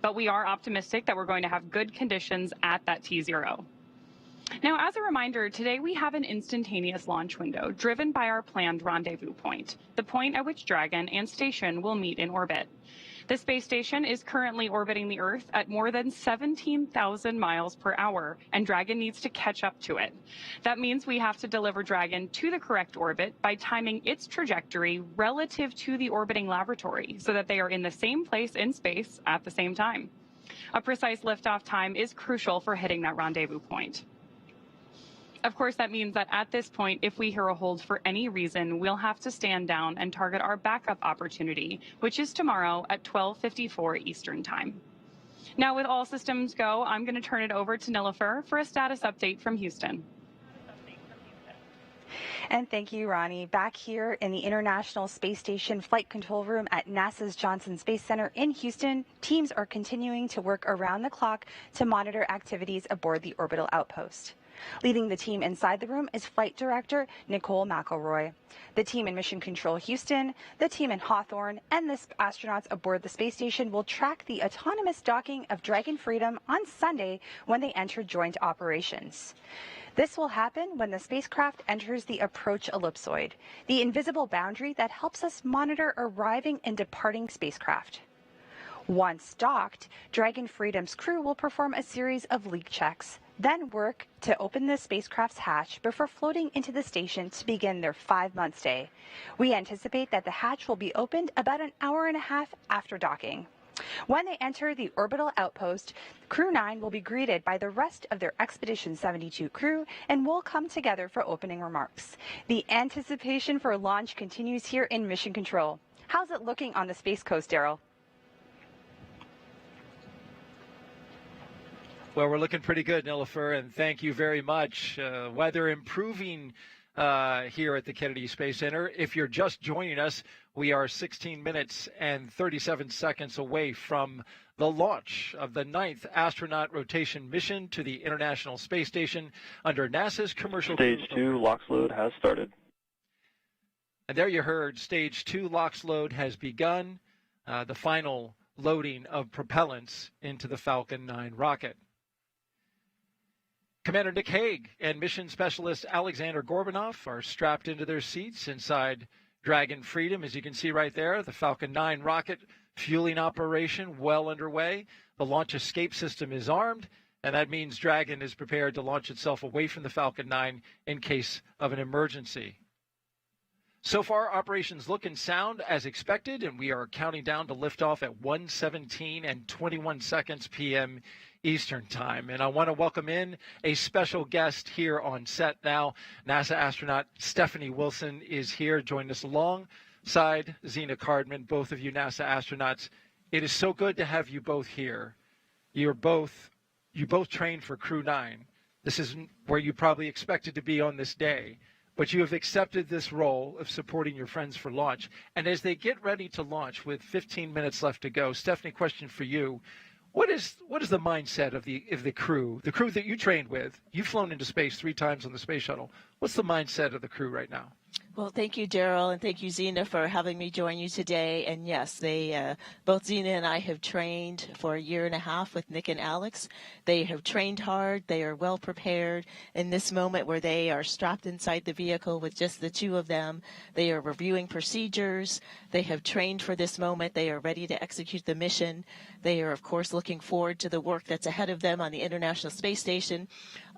But we are optimistic that we're going to have good conditions at that T0. Now, as a reminder, today we have an instantaneous launch window driven by our planned rendezvous point, the point at which Dragon and station will meet in orbit. The space station is currently orbiting the Earth at more than 17,000 miles per hour, and Dragon needs to catch up to it. That means we have to deliver Dragon to the correct orbit by timing its trajectory relative to the orbiting laboratory so that they are in the same place in space at the same time. A precise liftoff time is crucial for hitting that rendezvous point. Of course, that means that at this point, if we hear a hold for any reason, we'll have to stand down and target our backup opportunity, which is tomorrow at 12:54 Eastern Time. Now, with all systems go, I'm going to turn it over to Nilofer for a status update from Houston. And thank you, Ronnie. Back here in the International Space Station Flight Control Room at NASA's Johnson Space Center in Houston, teams are continuing to work around the clock to monitor activities aboard the orbital outpost. Leading the team inside the room is Flight Director Nicole McElroy. The team in Mission Control Houston, the team in Hawthorne, and the astronauts aboard the space station will track the autonomous docking of Dragon Freedom on Sunday when they enter joint operations. This will happen when the spacecraft enters the approach ellipsoid, the invisible boundary that helps us monitor arriving and departing spacecraft. Once docked, Dragon Freedom's crew will perform a series of leak checks, then work to open the spacecraft's hatch before floating into the station to begin their 5-month stay. We anticipate that the hatch will be opened about an hour and a half after docking. When they enter the orbital outpost, Crew-9 will be greeted by the rest of their Expedition 72 crew and will come together for opening remarks. The anticipation for launch continues here in Mission Control. How's it looking on the Space Coast, Daryl? Well, we're looking pretty good, Nilofer, and thank you very much. Weather improving here at the Kennedy Space Center. If you're just joining us, we are 16 minutes and 37 seconds away from the launch of the 9th astronaut rotation mission to the International Space Station under NASA's commercial Stage 2 LOX load has started. And there you heard Stage 2 LOX load has begun, the final loading of propellants into the Falcon 9 rocket. Commander Nick Hague and Mission Specialist Aleksandr Gorbunov are strapped into their seats inside Dragon Freedom. As you can see right there, the Falcon 9 rocket fueling operation well underway. The launch escape system is armed, and that means Dragon is prepared to launch itself away from the Falcon 9 in case of an emergency. So far, operations look and sound as expected, and we are counting down to liftoff at 1:17 and 21 seconds p.m. Eastern Time. And I want to welcome in a special guest here on set now. NASA astronaut Stephanie Wilson is here, joining us alongside Zena Cardman, both of you NASA astronauts. It is so good to have you both here. You both trained for Crew-9. This is where you probably expected to be on this day. But you have accepted this role of supporting your friends for launch. And as they get ready to launch with 15 minutes left to go, Stephanie, question for you. What is the mindset of the crew that you trained with? You've flown into space 3 times on the space shuttle. What's the mindset of the crew right now? Well, thank you, Daryl, and thank you, Zena, for having me join you today. And yes, both Zena and I have trained for 1.5 years with Nick and Alex. They have trained hard. They are well prepared. In this moment where they are strapped inside the vehicle with just the 2 of them, they are reviewing procedures. They have trained for this moment. They are ready to execute the mission. They are, of course, looking forward to the work that's ahead of them on the International Space Station.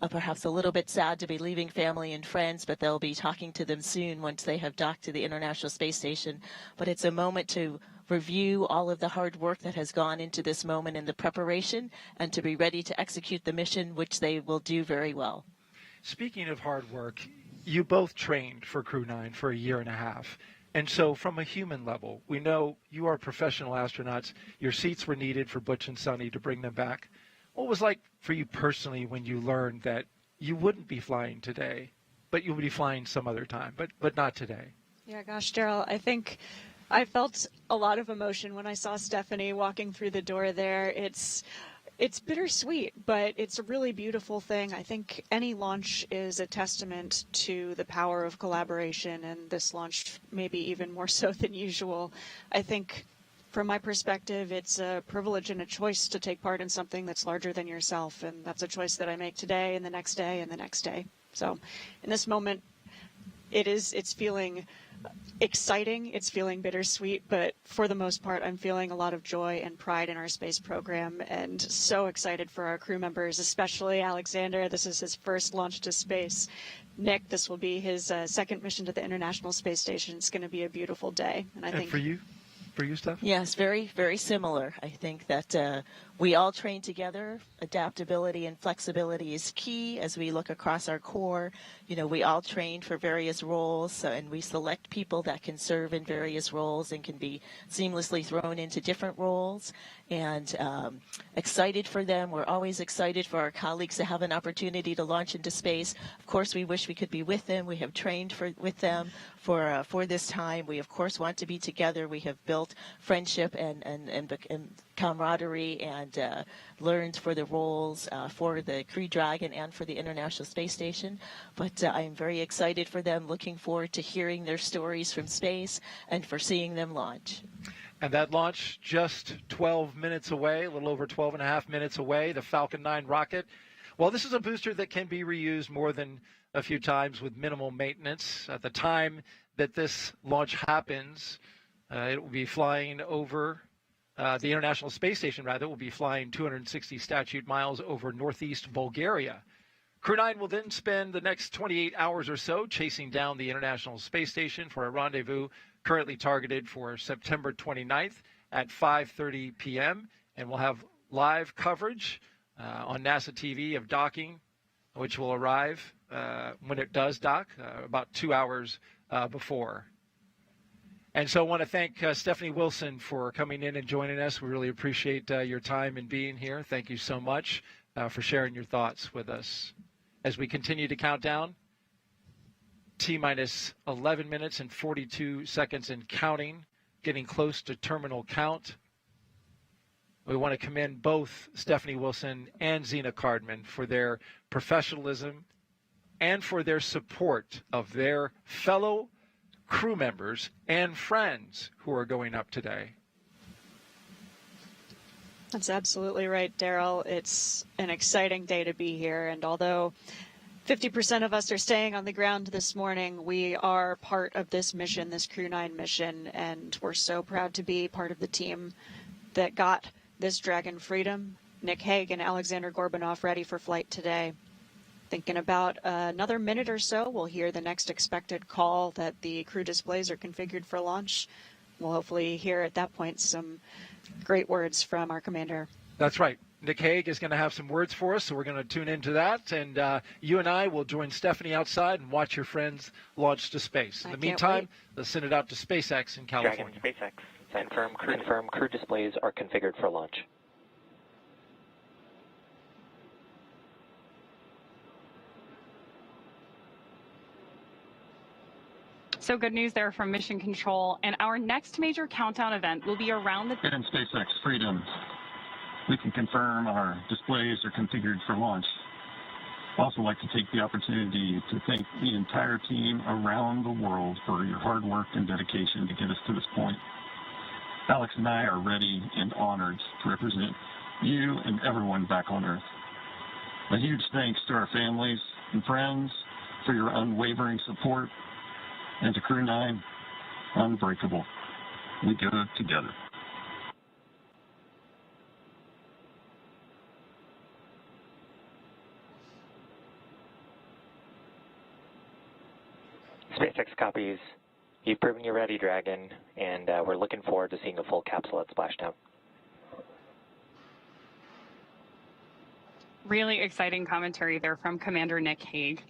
Perhaps a little bit sad to be leaving family and friends, but they'll be talking to them soon once they have docked to the International Space Station. But it's a moment to review all of the hard work that has gone into this moment in the preparation and to be ready to execute the mission, which they will do very well. Speaking of hard work, you both trained for Crew-9 for 1.5 years. And so from a human level, we know you are professional astronauts. Your seats were needed for Butch and Sunny to bring them back. What was it like for you personally when you learned that you wouldn't be flying today, but you would be flying some other time, but not today? Yeah, gosh, Daryl, I think I felt a lot of emotion when I saw Stephanie walking through the door there. It's bittersweet, but it's a really beautiful thing. I think any launch is a testament to the power of collaboration, and this launch maybe even more so than usual. I think from my perspective, it's a privilege and a choice to take part in something that's larger than yourself, and that's a choice that I make today and the next day and the next day. So in this moment, it's feeling exciting, it's feeling bittersweet, but for the most part, I'm feeling a lot of joy and pride in our space program, and so excited for our crew members, especially Aleksandr. This is his first launch to space. Nick, this will be his second mission to the International Space Station. It's going to be a beautiful day. And I think for you, Steph? Yes, very, very similar. I think that We all train together. Adaptability and flexibility is key as we look across our corps. You know, we all train for various roles, and we select people that can serve in various roles and can be seamlessly thrown into different roles. And excited for them. We're always excited for our colleagues to have an opportunity to launch into space. Of course, we wish we could be with them. We have trained with them for this time. We, of course, want to be together. We have built friendship and camaraderie and learned for the roles for the Crew Dragon and for the International Space Station. But I'm very excited for them, looking forward to hearing their stories from space and for seeing them launch. And that launch just 12 minutes away, a little over 12 and a half minutes away, the Falcon 9 rocket. Well, this is a booster that can be reused more than a few times with minimal maintenance. At the time that this launch happens, it will be flying over the International Space Station, rather, will be flying 260 statute miles over northeast Bulgaria. Crew-9 will then spend the next 28 hours or so chasing down the International Space Station for a rendezvous currently targeted for September 29th at 5:30 p.m. And we'll have live coverage on NASA TV of docking, which will arrive when it does dock, about 2 hours before. And so I want to thank Stephanie Wilson for coming in and joining us. We really appreciate your time and being here. Thank you so much for sharing your thoughts with us. As we continue to count down, T-minus 11 minutes and 42 seconds and counting, getting close to terminal count. We want to commend both Stephanie Wilson and Zena Cardman for their professionalism and for their support of their fellow crew members and friends who are going up today. That's absolutely right, Daryl. It's an exciting day to be here, and although 50% of us are staying on the ground this morning, we are part of this mission, this Crew-9 mission, and we're so proud to be part of the team that got this Dragon Freedom, Nick Hague and Aleksandr Gorbunov, ready for flight today. Thinking about another minute or so, we'll hear the next expected call that the crew displays are configured for launch. We'll hopefully hear at that point some great words from our commander. That's right. Nick Hague is going to have some words for us, so we're going to tune into that. And you and I will join Stephanie outside and watch your friends launch to space. In the meantime, let's send it out to SpaceX in California. Dragon, SpaceX. Confirm crew displays are configured for launch. So good news there from Mission Control. And our next major countdown event will be around the... And SpaceX Freedom. We can confirm our displays are configured for launch. I'd also like to take the opportunity to thank the entire team around the world for your hard work and dedication to get us to this point. Alex and I are ready and honored to represent you and everyone back on Earth. A huge thanks to our families and friends for your unwavering support, and to Crew-9, unbreakable. We go together. SpaceX copies. You've proven you're ready, Dragon, and we're looking forward to seeing a full capsule at splashdown. Really exciting commentary there from Commander Nick Hague.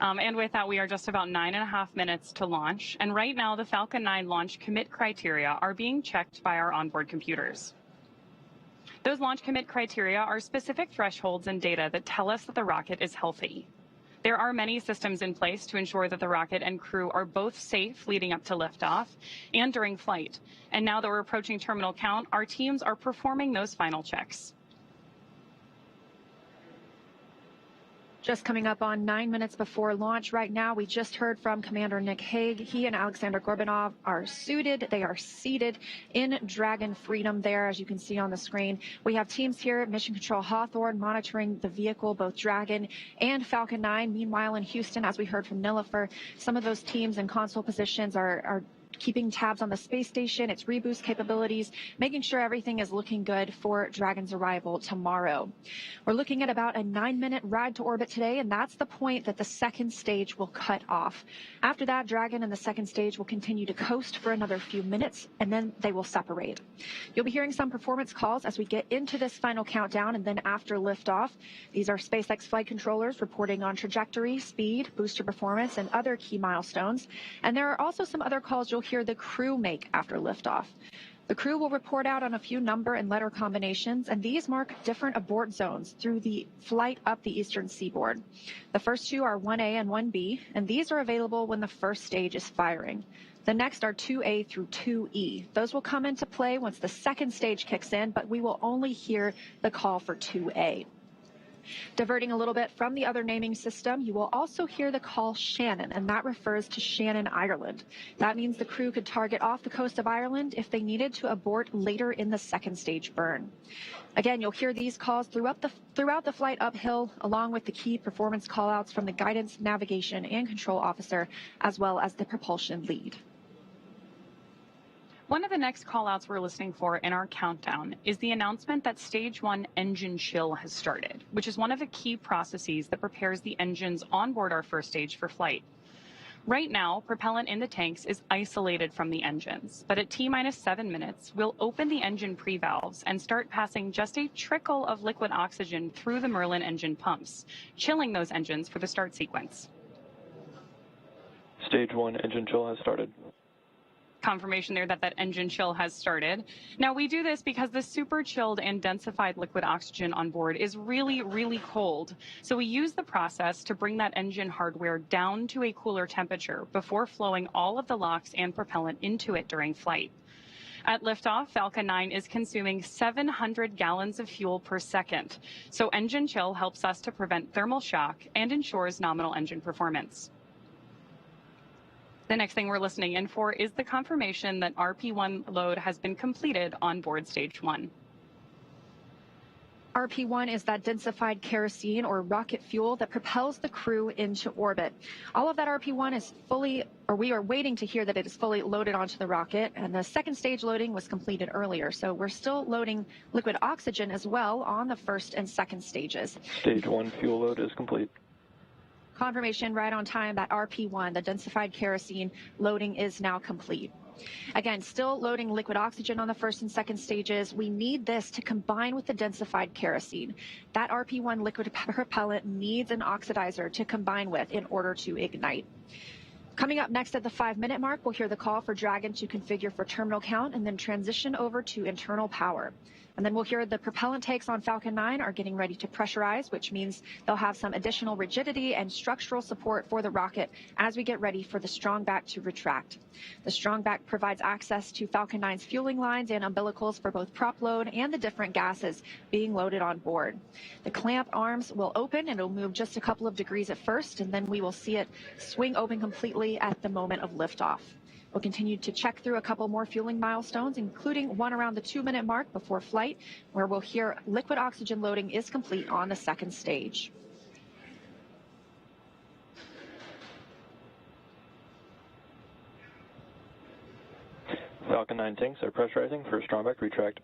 And with that, we are just about 9.5 minutes to launch. And right now, the Falcon 9 launch commit criteria are being checked by our onboard computers. Those launch commit criteria are specific thresholds and data that tell us that the rocket is healthy. There are many systems in place to ensure that the rocket and crew are both safe leading up to liftoff and during flight. And now that we're approaching terminal count, our teams are performing those final checks. Just coming up on 9 minutes before launch right now, we just heard from Commander Nick Hague. He and Aleksandr Gorbunov are suited. They are seated in Dragon Freedom there, as you can see on the screen. We have teams here at Mission Control Hawthorne monitoring the vehicle, both Dragon and Falcon 9. Meanwhile, in Houston, as we heard from Nilofer, some of those teams in console positions are keeping tabs on the space station, its reboost capabilities, making sure everything is looking good for Dragon's arrival tomorrow. We're looking at about a 9-minute ride to orbit today, and that's the point that the second stage will cut off. After that, Dragon and the second stage will continue to coast for another few minutes, and then they will separate. You'll be hearing some performance calls as we get into this final countdown, and then after liftoff. These are SpaceX flight controllers reporting on trajectory, speed, booster performance, and other key milestones. And there are also some other calls you'll hear the crew make after liftoff. The crew will report out on a few number and letter combinations, and these mark different abort zones through the flight up the eastern seaboard. The first two are 1A and 1B, and these are available when the first stage is firing. The next are 2A through 2E. Those will come into play once the second stage kicks in, but we will only hear the call for 2A. Diverting a little bit from the other naming system, you will also hear the call Shannon, and that refers to Shannon, Ireland. That means the crew could target off the coast of Ireland if they needed to abort later in the second stage burn. Again, you'll hear these calls throughout the flight uphill, along with the key performance callouts from the guidance, navigation, and control officer, as well as the propulsion lead. One of the next callouts we're listening for in our countdown is the announcement that Stage 1 engine chill has started, which is one of the key processes that prepares the engines on board our first stage for flight. Right now, propellant in the tanks is isolated from the engines, but at T-minus 7 minutes, we'll open the engine pre-valves and start passing just a trickle of liquid oxygen through the Merlin engine pumps, chilling those engines for the start sequence. Stage 1 engine chill has started. Confirmation there that engine chill has started. Now, we do this because the super chilled and densified liquid oxygen on board is really, really cold. So we use the process to bring that engine hardware down to a cooler temperature before flowing all of the LOX and propellant into it during flight. At liftoff, Falcon 9 is consuming 700 gallons of fuel per second. So engine chill helps us to prevent thermal shock and ensures nominal engine performance. The next thing we're listening in for is the confirmation that RP1 load has been completed on board Stage 1. RP1 is that densified kerosene or rocket fuel that propels the crew into orbit. All of that RP1 is we are waiting to hear that it is fully loaded onto the rocket, and the second stage loading was completed earlier. So we're still loading liquid oxygen as well on the first and second stages. Stage 1 fuel load is complete. Confirmation right on time that RP1, the densified kerosene loading, is now complete. Again, still loading liquid oxygen on the first and second stages. We need this to combine with the densified kerosene. That RP1 liquid propellant needs an oxidizer to combine with in order to ignite. Coming up next at the 5-minute mark, we'll hear the call for Dragon to configure for terminal count and then transition over to internal power. And then we'll hear the propellant tanks on Falcon 9 are getting ready to pressurize, which means they'll have some additional rigidity and structural support for the rocket as we get ready for the strong back to retract. The strong back provides access to Falcon 9's fueling lines and umbilicals for both prop load and the different gases being loaded on board. The clamp arms will open and it'll move just a couple of degrees at first, and then we will see it swing open completely at the moment of liftoff. We'll continue to check through a couple more fueling milestones, including one around the 2-minute mark before flight, where we'll hear liquid oxygen loading is complete on the second stage. Falcon 9 tanks are pressurizing for strong back retract.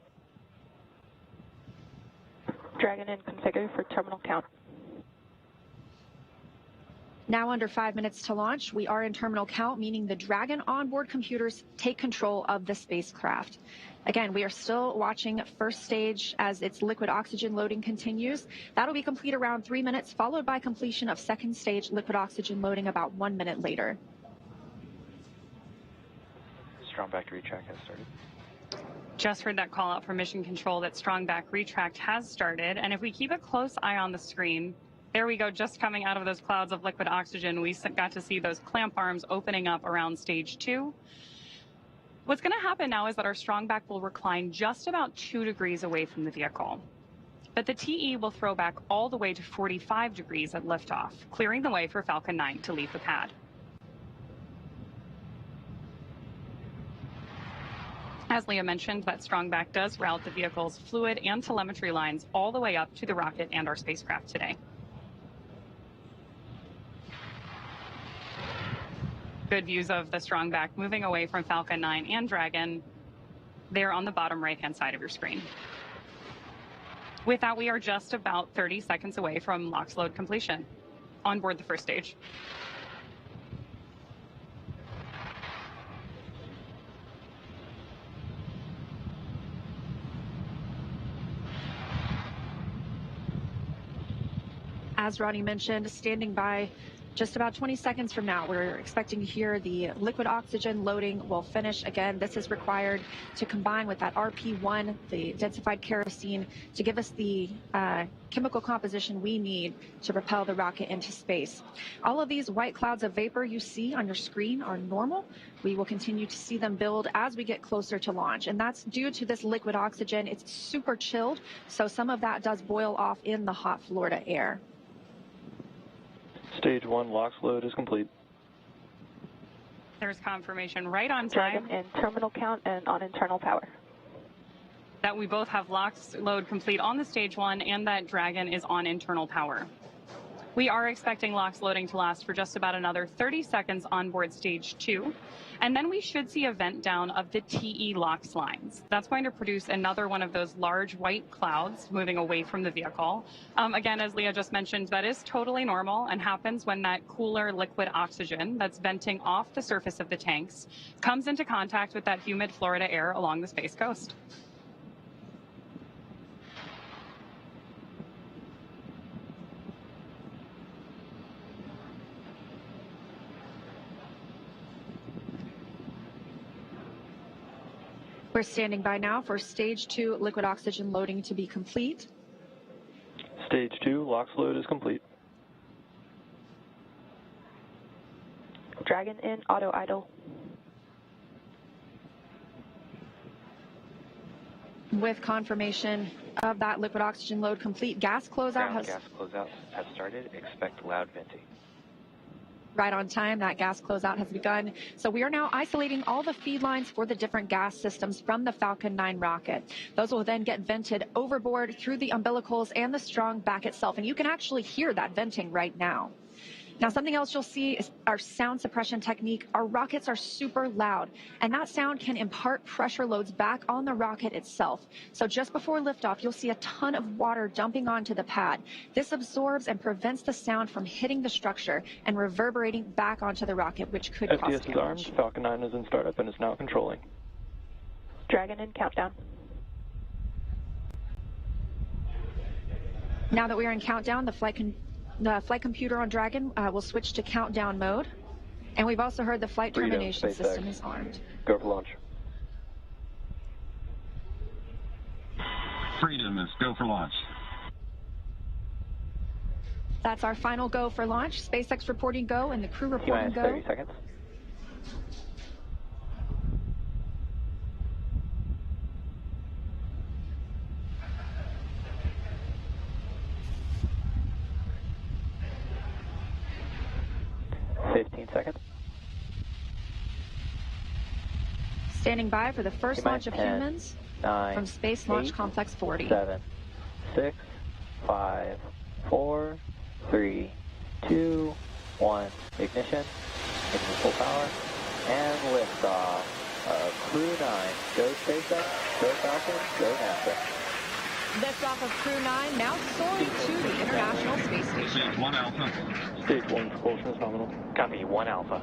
Dragon in configure for terminal count. Now under 5 minutes to launch, we are in terminal count, meaning the Dragon onboard computers take control of the spacecraft. Again, we are still watching first stage as its liquid oxygen loading continues. That'll be complete around 3 minutes, followed by completion of second stage liquid oxygen loading about 1 minute later. Strong back retract has started. Just heard that call out from Mission Control that strong back retract has started. And if we keep a close eye on the screen, there we go, just coming out of those clouds of liquid oxygen, we got to see those clamp arms opening up around Stage 2. What's going to happen now is that our strong back will recline just about 2 degrees away from the vehicle. But the TE will throw back all the way to 45 degrees at liftoff, clearing the way for Falcon 9 to leave the pad. As Leah mentioned, that strong back does route the vehicle's fluid and telemetry lines all the way up to the rocket and our spacecraft today. Good views of the strong back moving away from Falcon 9 and Dragon. They're on the bottom right-hand side of your screen. With that, we are just about 30 seconds away from LOX load completion on board the first stage. As Ronnie mentioned, standing by just about 20 seconds from now. We're expecting to hear the liquid oxygen loading will finish. Again, this is required to combine with that RP1, the densified kerosene, to give us the chemical composition we need to propel the rocket into space. All of these white clouds of vapor you see on your screen are normal. We will continue to see them build as we get closer to launch, and that's due to this liquid oxygen. It's super chilled, so some of that does boil off in the hot Florida air. Stage 1 LOX load is complete. There's confirmation right on time. Dragon in terminal count and on internal power. That we both have LOX load complete on the stage 1 and that Dragon is on internal power. We are expecting LOX loading to last for just about another 30 seconds on board stage 2. And then we should see a vent down of the TE LOX lines. That's going to produce another one of those large white clouds moving away from the vehicle. Again, as Leah just mentioned, that is totally normal and happens when that cooler liquid oxygen that's venting off the surface of the tanks comes into contact with that humid Florida air along the Space Coast. We're standing by now for stage 2 liquid oxygen loading to be complete. Stage 2 LOX load is complete. Dragon in auto idle. With confirmation of that liquid oxygen load complete, gas closeout Gas closeout has started. Expect loud venting. Right on time, that gas closeout has begun. So we are now isolating all the feed lines for the different gas systems from the Falcon 9 rocket. Those will then get vented overboard through the umbilicals and the strong back itself. And you can actually hear that venting right now. Now, something else you'll see is our sound suppression technique. Our rockets are super loud, and that sound can impart pressure loads back on the rocket itself. So just before liftoff, you'll see a ton of water dumping onto the pad. This absorbs and prevents the sound from hitting the structure and reverberating back onto the rocket, which could cause FTS is damage. armed. Falcon 9 is in startup and is now controlling. Dragon in countdown. Now that we are in countdown, the flight computer on Dragon will switch to countdown mode. And we've also heard the flight termination SpaceX. system is armed. Go for launch. Freedom is go for launch. That's our final go for launch. SpaceX reporting go and the crew reporting T-minus go. 30 seconds. Standing by for the first launch of 10, humans 9, from Space Launch 8, Complex 40. 7, 6, 5, 4, 3, 2, 1. Ignition. Engine full power. And liftoff of Crew-9. Go SpaceX, go Falcon, go NASA. Liftoff of Crew-9 now soaring to the International Space Station. Stage 1 Alpha. Stage 1 propulsion is nominal. Copy, 1 Alpha.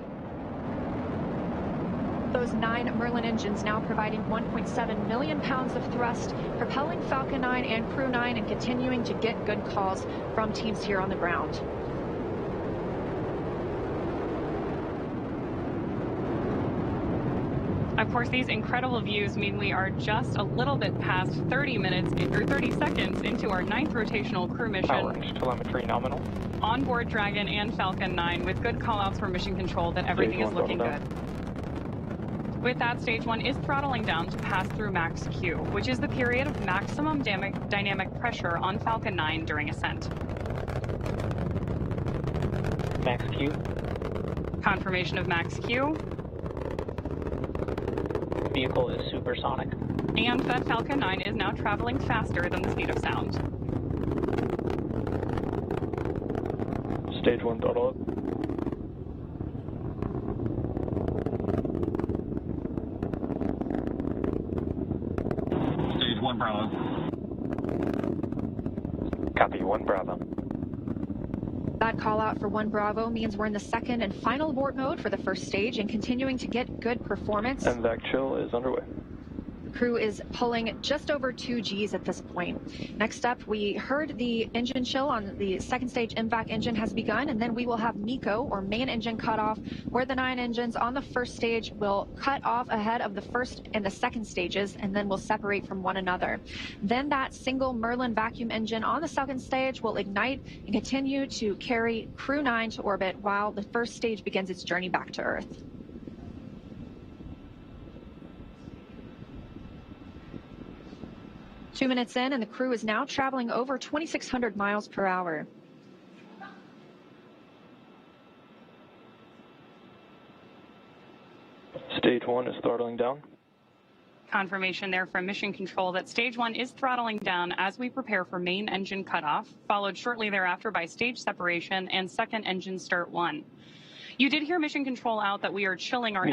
Those 9 Merlin engines now providing 1.7 million pounds of thrust, propelling Falcon 9 and Crew-9 and continuing to get good calls from teams here on the ground. Of course, these incredible views mean we are just a little bit past 30 minutes or 30 seconds into our 9th rotational crew mission. Power telemetry nominal. On board Dragon and Falcon 9 with good callouts from mission control that everything is looking good. With that, stage 1 is throttling down to pass through max Q, which is the period of maximum dynamic pressure on Falcon 9 during ascent. Max Q. Confirmation of max Q. Vehicle is supersonic. And that Falcon 9 is now traveling faster than the speed of sound. Stage 1 throttle up. 1 Bravo. Copy, 1 Bravo. That call out for 1 Bravo means we're in the second and final abort mode for the first stage and continuing to get good performance. MVAC chill is underway. The crew is pulling just over 2 Gs at this point. Next up, we heard the engine chill on the second stage. MVAC engine has begun, and then we will have MECO, or main engine cutoff, where the 9 engines on the first stage will cut off ahead of the first and the second stages, and then will separate from one another. Then that single Merlin vacuum engine on the second stage will ignite and continue to carry Crew-9 to orbit while the first stage begins its journey back to Earth. Two minutes in, and the crew is now traveling over 2,600 miles per hour. Stage 1 is throttling down. Confirmation there from Mission Control that Stage 1 is throttling down as we prepare for main engine cutoff, followed shortly thereafter by stage separation and second engine start 1. You did hear Mission Control out that we are chilling our...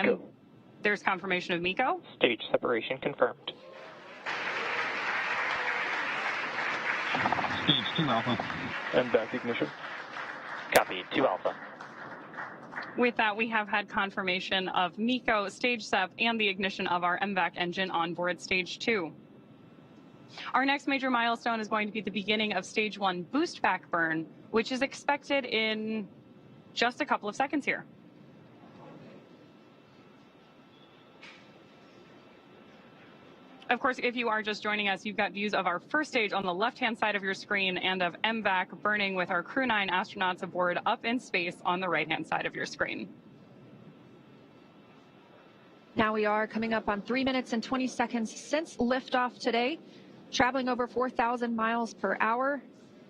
There's confirmation of MECO. Stage separation confirmed. Stage 2 Alpha. MVAC ignition. Copy, 2 Alpha. With that, we have had confirmation of MECO, stage Sept, and the ignition of our MVAC engine on board stage 2. Our next major milestone is going to be the beginning of stage 1 boost back burn, which is expected in just a couple of seconds here. Of course, if you are just joining us, you've got views of our first stage on the left-hand side of your screen and of MVAC burning with our Crew-9 astronauts aboard up in space on the right-hand side of your screen. Now we are coming up on 3 minutes and 20 seconds since liftoff today, traveling over 4,000 miles per hour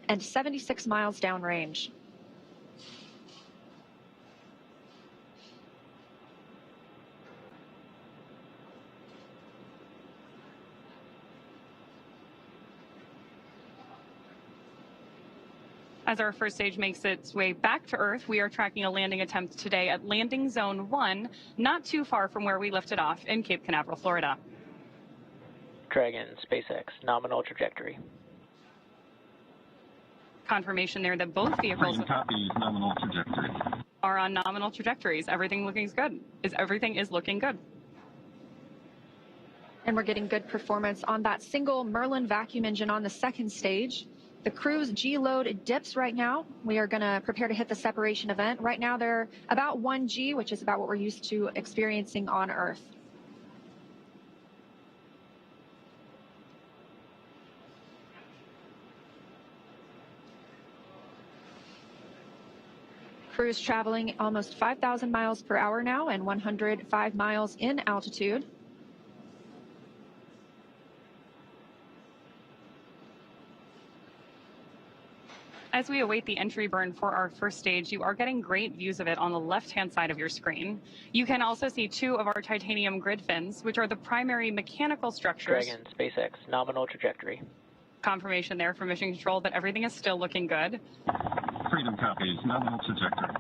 and 76 miles downrange. As our first stage makes its way back to Earth, we are tracking a landing attempt today at landing zone 1, not too far from where we lifted off in Cape Canaveral, Florida. Dragon, SpaceX, nominal trajectory. Confirmation there that both vehicles nominal trajectory. Are on nominal trajectories. Everything is looking good. And we're getting good performance on that single Merlin vacuum engine on the second stage. The crew's G-load dips right now. We are going to prepare to hit the separation event. Right now they're about 1 G, which is about what we're used to experiencing on Earth. Crew is traveling almost 5,000 miles per hour now and 105 miles in altitude. As we await the entry burn for our first stage, you are getting great views of it on the left-hand side of your screen. You can also see 2 of our titanium grid fins, which are the primary mechanical structures. Dragon, SpaceX, nominal trajectory. Confirmation there from Mission Control that everything is still looking good. Freedom copies, nominal trajectory.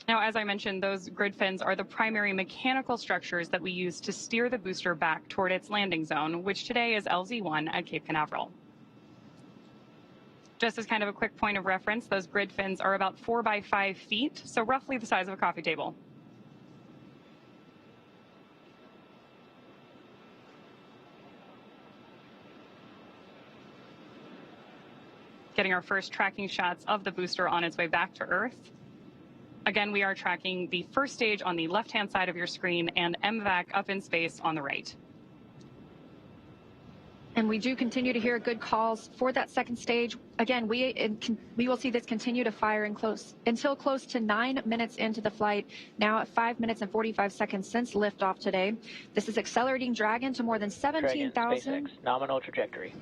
Now, as I mentioned, those grid fins are the primary mechanical structures that we use to steer the booster back toward its landing zone, which today is LZ1 at Cape Canaveral. Just as kind of a quick point of reference, those grid fins are about 4 by 5 feet, so roughly the size of a coffee table. Getting our first tracking shots of the booster on its way back to Earth. Again, we are tracking the first stage on the left-hand side of your screen and MVAC up in space on the right. And we do continue to hear good calls for that second stage. Again, we will see this continue to fire until close to 9 minutes into the flight, now at 5 minutes and 45 seconds since liftoff today. This is accelerating Dragon to more than 17,000. SpaceX, nominal trajectory.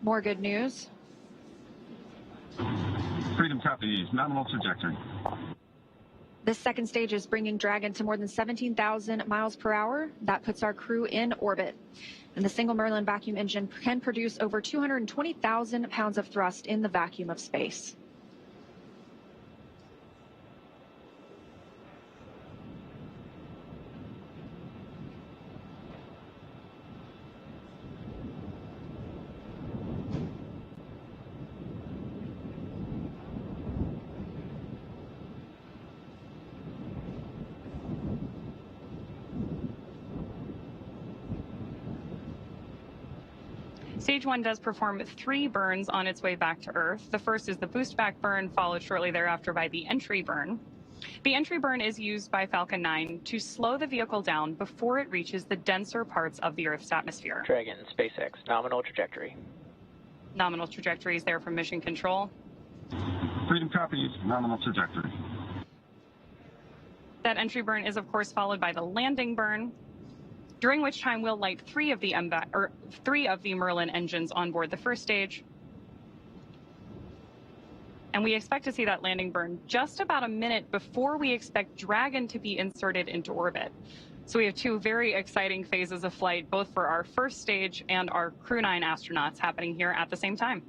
More good news. Freedom copies, nominal trajectory. This second stage is bringing Dragon to more than 17,000 miles per hour. That puts our crew in orbit. And the single Merlin vacuum engine can produce over 220,000 pounds of thrust in the vacuum of space. Stage 1 does perform 3 burns on its way back to Earth. The first is the boost back burn, followed shortly thereafter by the entry burn. The entry burn is used by Falcon 9 to slow the vehicle down before it reaches the denser parts of the Earth's atmosphere. Dragon, SpaceX, nominal trajectory. Nominal trajectory is there from Mission Control. Freedom copies, nominal trajectory. That entry burn is, of course, followed by the landing burn, during which time we'll light 3 of the Merlin engines on board the first stage. And we expect to see that landing burn just about a minute before we expect Dragon to be inserted into orbit. So we have 2 very exciting phases of flight, both for our first stage and our Crew-9 astronauts happening here at the same time.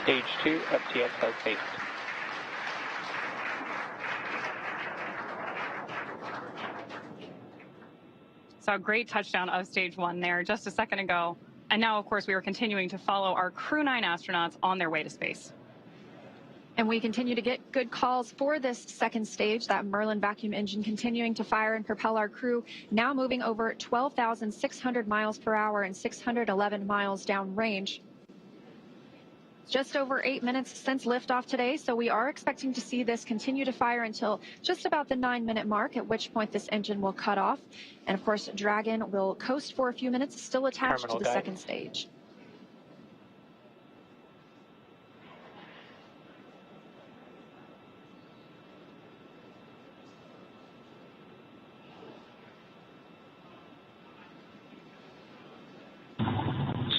Stage 2, FTX has faced. So a great touchdown of Stage 1 there just a second ago. And now, of course, we are continuing to follow our Crew-9 astronauts on their way to space. And we continue to get good calls for this second stage, that Merlin vacuum engine continuing to fire and propel our crew, now moving over 12,600 miles per hour and 611 miles downrange. Just over 8 minutes since liftoff today, so we are expecting to see this continue to fire until just about the 9-minute mark, at which point this engine will cut off. And of course, Dragon will coast for a few minutes, still attached to the second stage.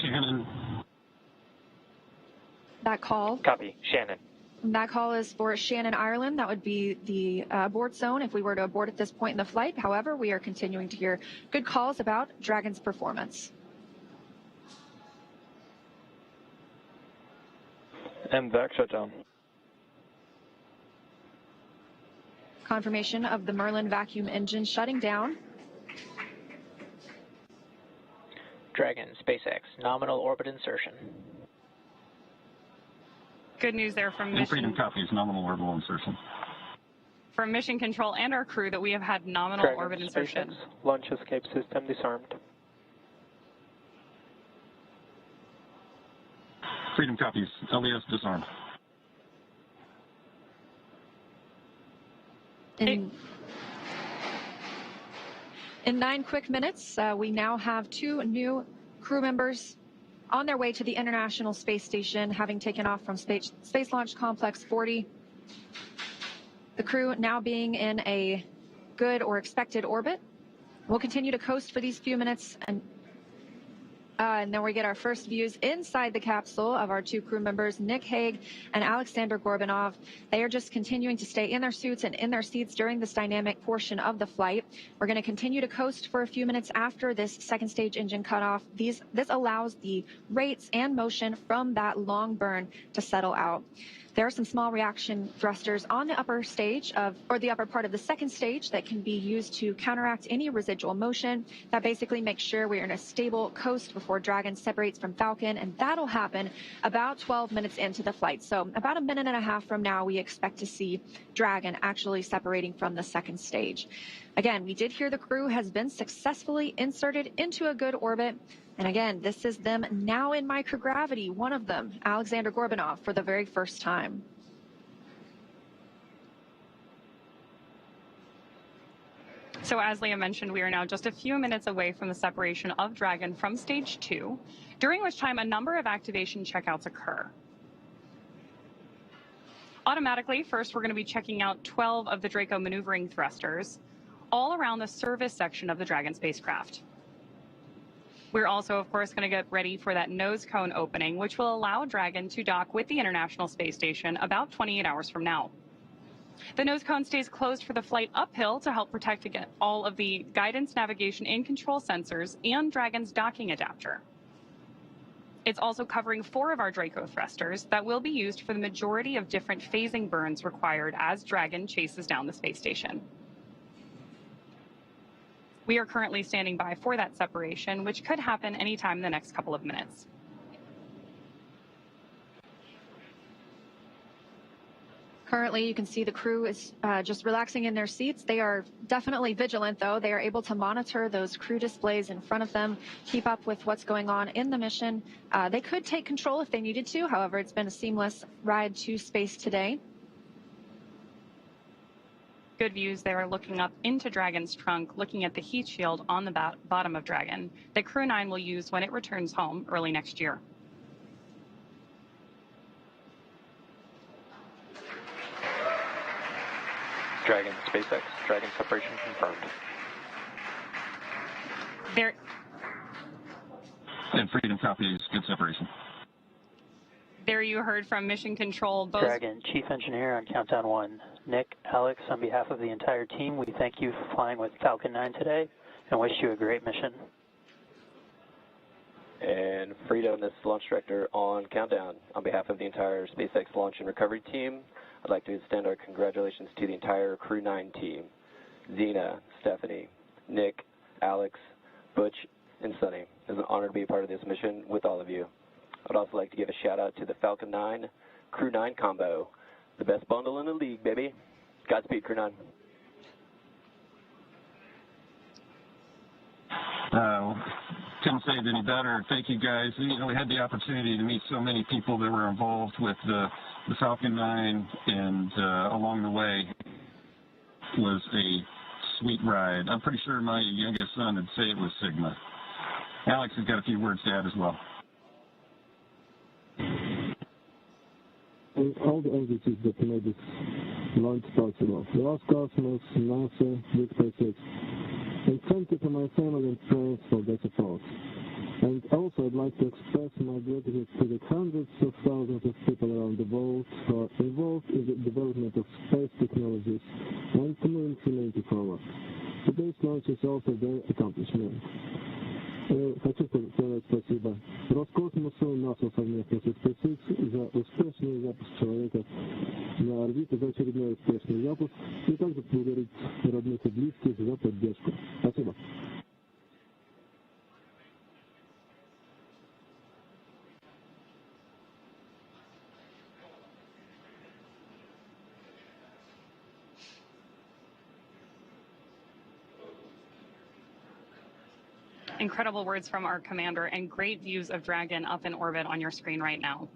Shannon. That call. Copy. Shannon. That call is for Shannon, Ireland. That would be the abort zone if we were to abort at this point in the flight. However, we are continuing to hear good calls about Dragon's performance. MVAC shutdown. Confirmation of the Merlin vacuum engine shutting down. Dragon, SpaceX, nominal orbit insertion. Good news there from And Freedom copies, nominal orbital insertion. From Mission Control and our crew that we have had nominal Dragon, orbit insertion. SpaceX, launch escape system disarmed. Freedom copies, LES disarmed. In 9 quick minutes, we now have 2 new crew members on their way to the International Space Station, having taken off from Space Launch Complex 40. The crew now being in a good or expected orbit. We'll continue to coast for these few minutes, and then we get our first views inside the capsule of our 2 crew members, Nick Hague and Aleksandr Gorbunov. They are just continuing to stay in their suits and in their seats during this dynamic portion of the flight. We're going to continue to coast for a few minutes after this second stage engine cutoff. This allows the rates and motion from that long burn to settle out. There are some small reaction thrusters on the upper stage or the upper part of the second stage that can be used to counteract any residual motion. That basically makes sure we're in a stable coast before Dragon separates from Falcon, and that'll happen about 12 minutes into the flight. So about a minute and a half from now, we expect to see Dragon actually separating from the second stage. Again, we did hear the crew has been successfully inserted into a good orbit. And again, this is them now in microgravity, one of them, Aleksandr Gorbunov, for the very first time. So as Leah mentioned, we are now just a few minutes away from the separation of Dragon from Stage 2, during which time a number of activation checkouts occur. Automatically, first we're going to be checking out 12 of the Draco maneuvering thrusters, all around the service section of the Dragon spacecraft. We're also, of course, going to get ready for that nose cone opening, which will allow Dragon to dock with the International Space Station about 28 hours from now. The nose cone stays closed for the flight uphill to help protect against all of the guidance, navigation, and control sensors and Dragon's docking adapter. It's also covering 4 of our Draco thrusters that will be used for the majority of different phasing burns required as Dragon chases down the space station. We are currently standing by for that separation, which could happen anytime in the next couple of minutes. Currently, you can see the crew is just relaxing in their seats. They are definitely vigilant, though. They are able to monitor those crew displays in front of them, keep up with what's going on in the mission. They could take control if they needed to. However, it's been a seamless ride to space today. Good views there, looking up into Dragon's trunk, looking at the heat shield on the bottom of Dragon that Crew-9 will use when it returns home early next year. Dragon, SpaceX, Dragon separation confirmed. There. And Freedom copies, good separation. There you heard from Mission Control. Both Dragon, Chief Engineer on countdown 1. Nick, Alex, on behalf of the entire team, we thank you for flying with Falcon 9 today and wish you a great mission. And Freedom, this is Launch Director on countdown. On behalf of the entire SpaceX Launch and Recovery team, I'd like to extend our congratulations to the entire Crew-9 team. Zena, Stephanie, Nick, Alex, Butch, and Sunny. It's an honor to be a part of this mission with all of you. I'd also like to give a shout out to the Falcon 9 Crew-9 combo. The best bundle in the league, baby. Godspeed, Crew-9. Couldn't say it any better. Thank you, guys. You know, we had the opportunity to meet so many people that were involved with the Falcon 9, and along the way was a sweet ride. I'm pretty sure my youngest son would say it was Sigma. Alex has got a few words to add as well. And all the agencies that made this launch possible. Roscosmos, NASA, Big SpaceX. And thank you to my family and friends for their support. And also I'd like to express my gratitude to the hundreds of thousands of people around the world who are involved in the development of space technologies and to move humanity forward. Today's launch is also their accomplishment. Хочу сказать спасибо Роскосмосу и НАСА совместно со SpaceX за успешный запуск человека на орбиту, за очередной успешный запуск, и также поблагодарить родных и близких за поддержку. Спасибо. incredible words from our commander and great views of Dragon up in orbit on your screen right now.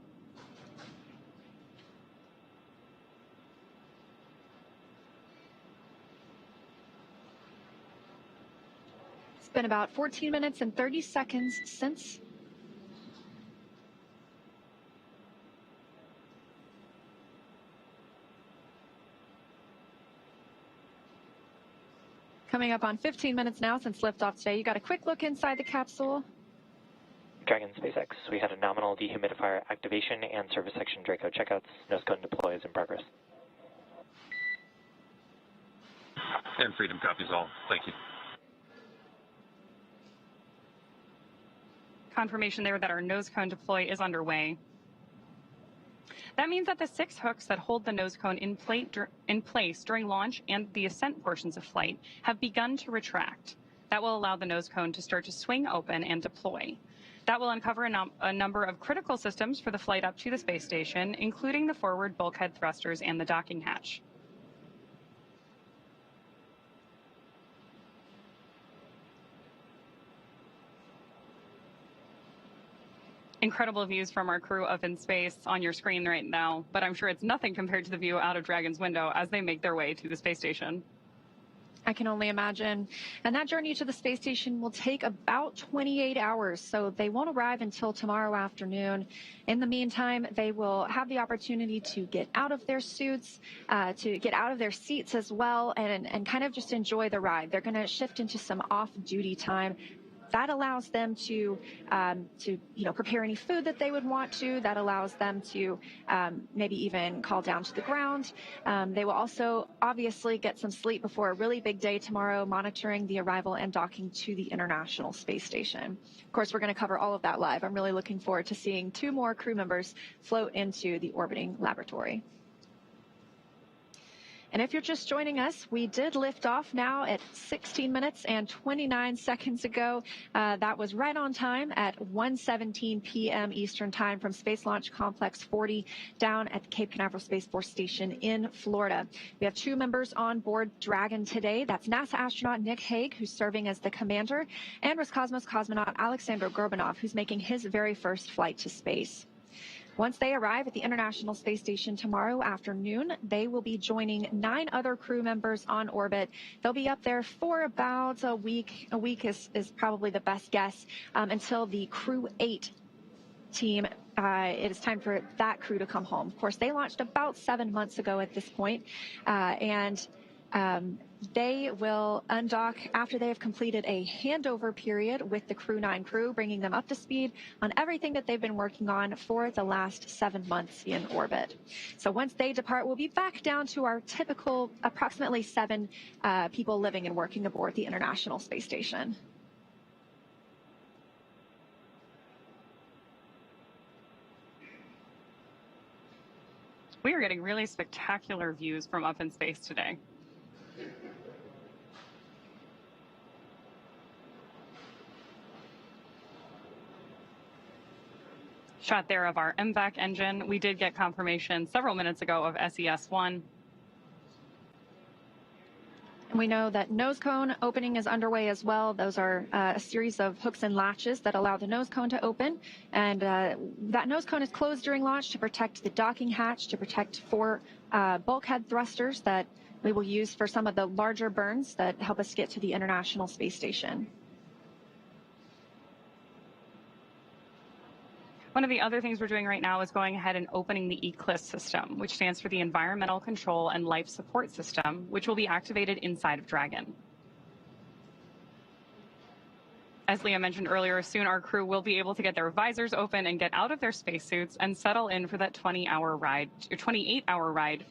It's been about 14 minutes and 30 seconds since coming up on 15 minutes now since liftoff today. You got a quick look inside the capsule. Dragon SpaceX, we had a nominal dehumidifier activation and service section Draco checkouts. Nose cone deploy is in progress. And Freedom copies all. Thank you. Confirmation there that our nose cone deploy is underway. That means that the 6 hooks that hold the nose cone in place during launch and the ascent portions of flight have begun to retract. That will allow the nose cone to start to swing open and deploy. That will uncover a number of critical systems for the flight up to the space station, including the forward bulkhead thrusters and the docking hatch. Incredible views from our crew up in space on your screen right now, but I'm sure it's nothing compared to the view out of Dragon's window as they make their way to the space station. I can only imagine. And that journey to the space station will take about 28 hours, so they won't arrive until tomorrow afternoon. In the meantime, they will have the opportunity to get out of their suits, to get out of their seats as well, and kind of just enjoy the ride. They're going to shift into some off-duty time. That allows them to prepare any food that they would want to. That allows them to maybe even call down to the ground. They will also obviously get some sleep before a really big day tomorrow, monitoring the arrival and docking to the International Space Station. Of course, we're going to cover all of that live. I'm really looking forward to seeing 2 more crew members float into the orbiting laboratory. And if you're just joining us, we did lift off now at 16 minutes and 29 seconds ago. That was right on time at 1:17 p.m. Eastern Time from Space Launch Complex 40 down at the Cape Canaveral Space Force Station in Florida. We have 2 members on board Dragon today. That's NASA astronaut Nick Hague, who's serving as the commander, and Roscosmos cosmonaut Aleksandr Gorbunov, who's making his very first flight to space. Once they arrive at the International Space Station tomorrow afternoon, they will be joining 9 other crew members on orbit. They'll be up there for about a week. A week is probably the best guess, until the Crew-9 team, it is time for that crew to come home. Of course, they launched about 7 months ago at this point, they will undock after they have completed a handover period with the Crew-9 crew, bringing them up to speed on everything that they've been working on for the last 7 months in orbit. So once they depart, we'll be back down to our typical approximately 7 people living and working aboard the International Space Station. We are getting really spectacular views from up in space today. Shot there of our MVAC engine. We did get confirmation several minutes ago of SES-1. We know that nose cone opening is underway as well. Those are a series of hooks and latches that allow the nose cone to open. And that nose cone is closed during launch to protect the docking hatch, to protect 4 bulkhead thrusters that we will use for some of the larger burns that help us get to the International Space Station. One of the other things we're doing right now is going ahead and opening the ECLSS system, which stands for the Environmental Control and Life Support System, which will be activated inside of Dragon. As Leah mentioned earlier, soon our crew will be able to get their visors open and get out of their spacesuits and settle in for that 28-hour ride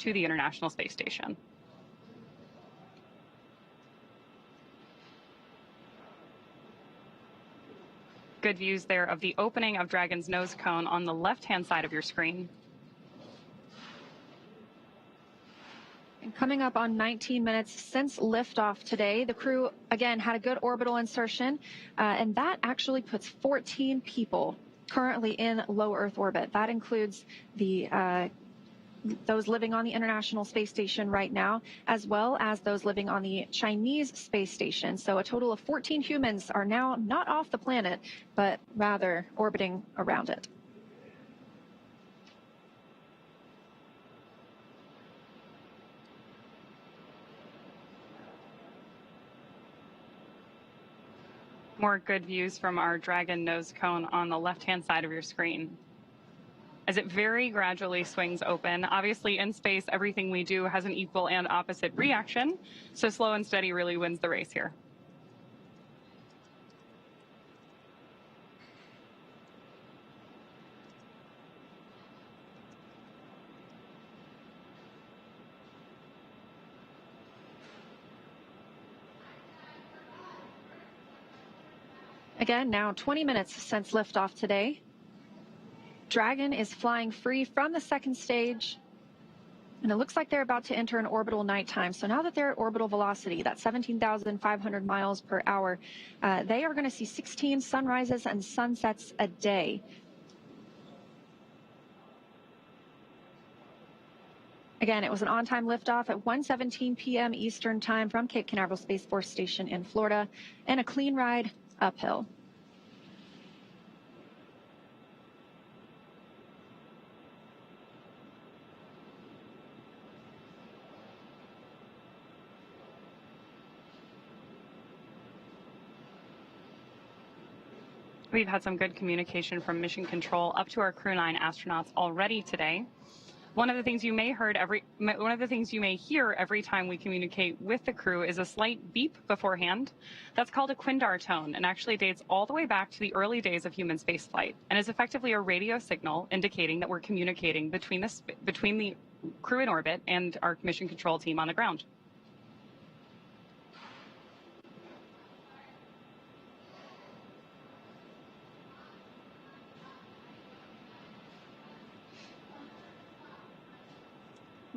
to the International Space Station. Good views there of the opening of Dragon's nose cone on the left-hand side of your screen. And coming up on 19 minutes since liftoff today, the crew, again, had a good orbital insertion, and that actually puts 14 people currently in low Earth orbit. That includes the those living on the International Space Station right now, as well as those living on the Chinese space station. So a total of 14 humans are now not off the planet, but rather orbiting around it. More good views from our Dragon nose cone on the left-hand side of your screen, as it very gradually swings open. Obviously, in space, everything we do has an equal and opposite reaction, so slow and steady really wins the race here. Again, now 20 minutes since liftoff today. Dragon is flying free from the second stage, and it looks like they're about to enter an orbital nighttime. So now that they're at orbital velocity, that's 17,500 miles per hour, they are going to see 16 sunrises and sunsets a day. Again, it was an on-time liftoff at 1:17 p.m. Eastern Time from Cape Canaveral Space Force Station in Florida, and a clean ride uphill. We've had some good communication from Mission Control up to our Crew-9 astronauts already today. One of the things you may hear every time we communicate with the crew is a slight beep beforehand. That's called a Quindar tone, and actually dates all the way back to the early days of human spaceflight, and is effectively a radio signal indicating that we're communicating between the crew in orbit and our Mission Control team on the ground.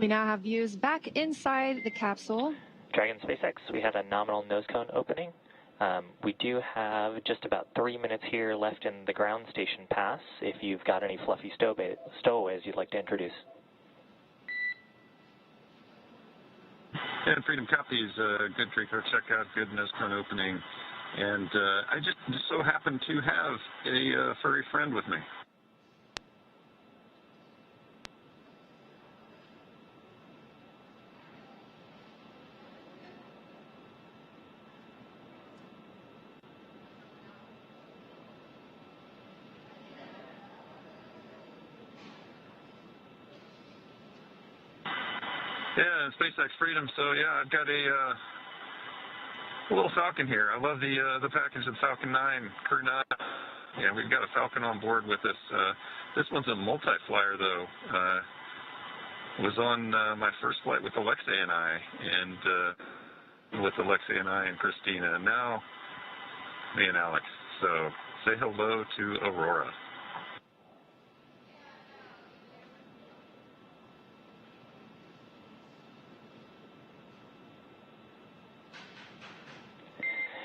We now have views back inside the capsule. Dragon SpaceX, we had a nominal nose cone opening. We do have just about 3 minutes here left in the ground station pass if you've got any fluffy stowaways you'd like to introduce. And Freedom copies, good Draco checkout, good nose cone opening. And I just so happen to have a furry friend with me. Yeah, SpaceX Freedom. So yeah, I've got a little Falcon here. I love the package of Falcon 9, Crew-9. Yeah, we've got a Falcon on board with us. This one's a multi-flyer though. Was on my first flight with Alexei and I, and with Alexei and I and Christina, and now me and Alex. So say hello to Aurora.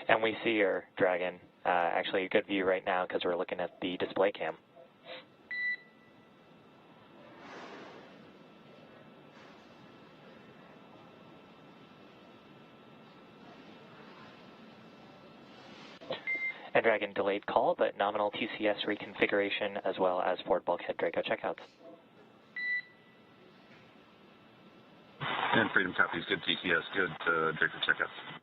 And we see your Dragon. Actually, a good view right now because we're looking at the display cam. And Dragon delayed call, but nominal TCS reconfiguration as well as forward bulkhead Draco checkouts. And Freedom copies, good TCS, good Draco checkouts.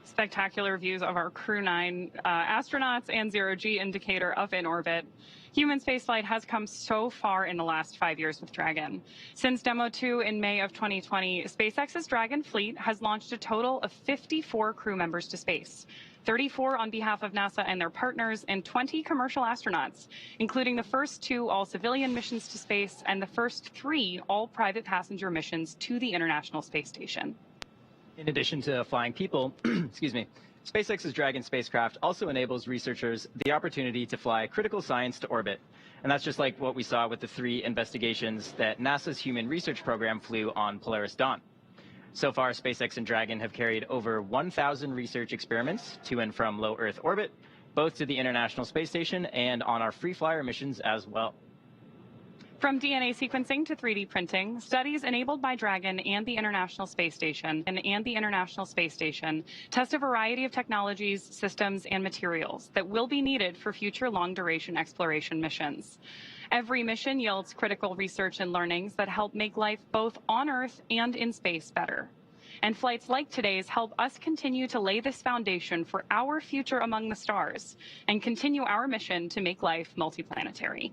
Spectacular views of our Crew-9 astronauts and zero-G indicator up in orbit. Human spaceflight has come so far in the last 5 years with Dragon. Since Demo 2 in May of 2020, SpaceX's Dragon fleet has launched a total of 54 crew members to space. 34 on behalf of NASA and their partners, and 20 commercial astronauts, including the first 2 all-civilian missions to space and the first 3 all-private passenger missions to the International Space Station. In addition to flying people, excuse me, SpaceX's Dragon spacecraft also enables researchers the opportunity to fly critical science to orbit. And that's just like what we saw with the 3 investigations that NASA's Human Research Program flew on Polaris Dawn. So far, SpaceX and Dragon have carried over 1,000 research experiments to and from low Earth orbit, both to the International Space Station and on our free flyer missions as well. From DNA sequencing to 3D printing, studies enabled by Dragon and the International Space Station test a variety of technologies, systems, and materials that will be needed for future long-duration exploration missions. Every mission yields critical research and learnings that help make life both on Earth and in space better. And flights like today's help us continue to lay this foundation for our future among the stars and continue our mission to make life multiplanetary.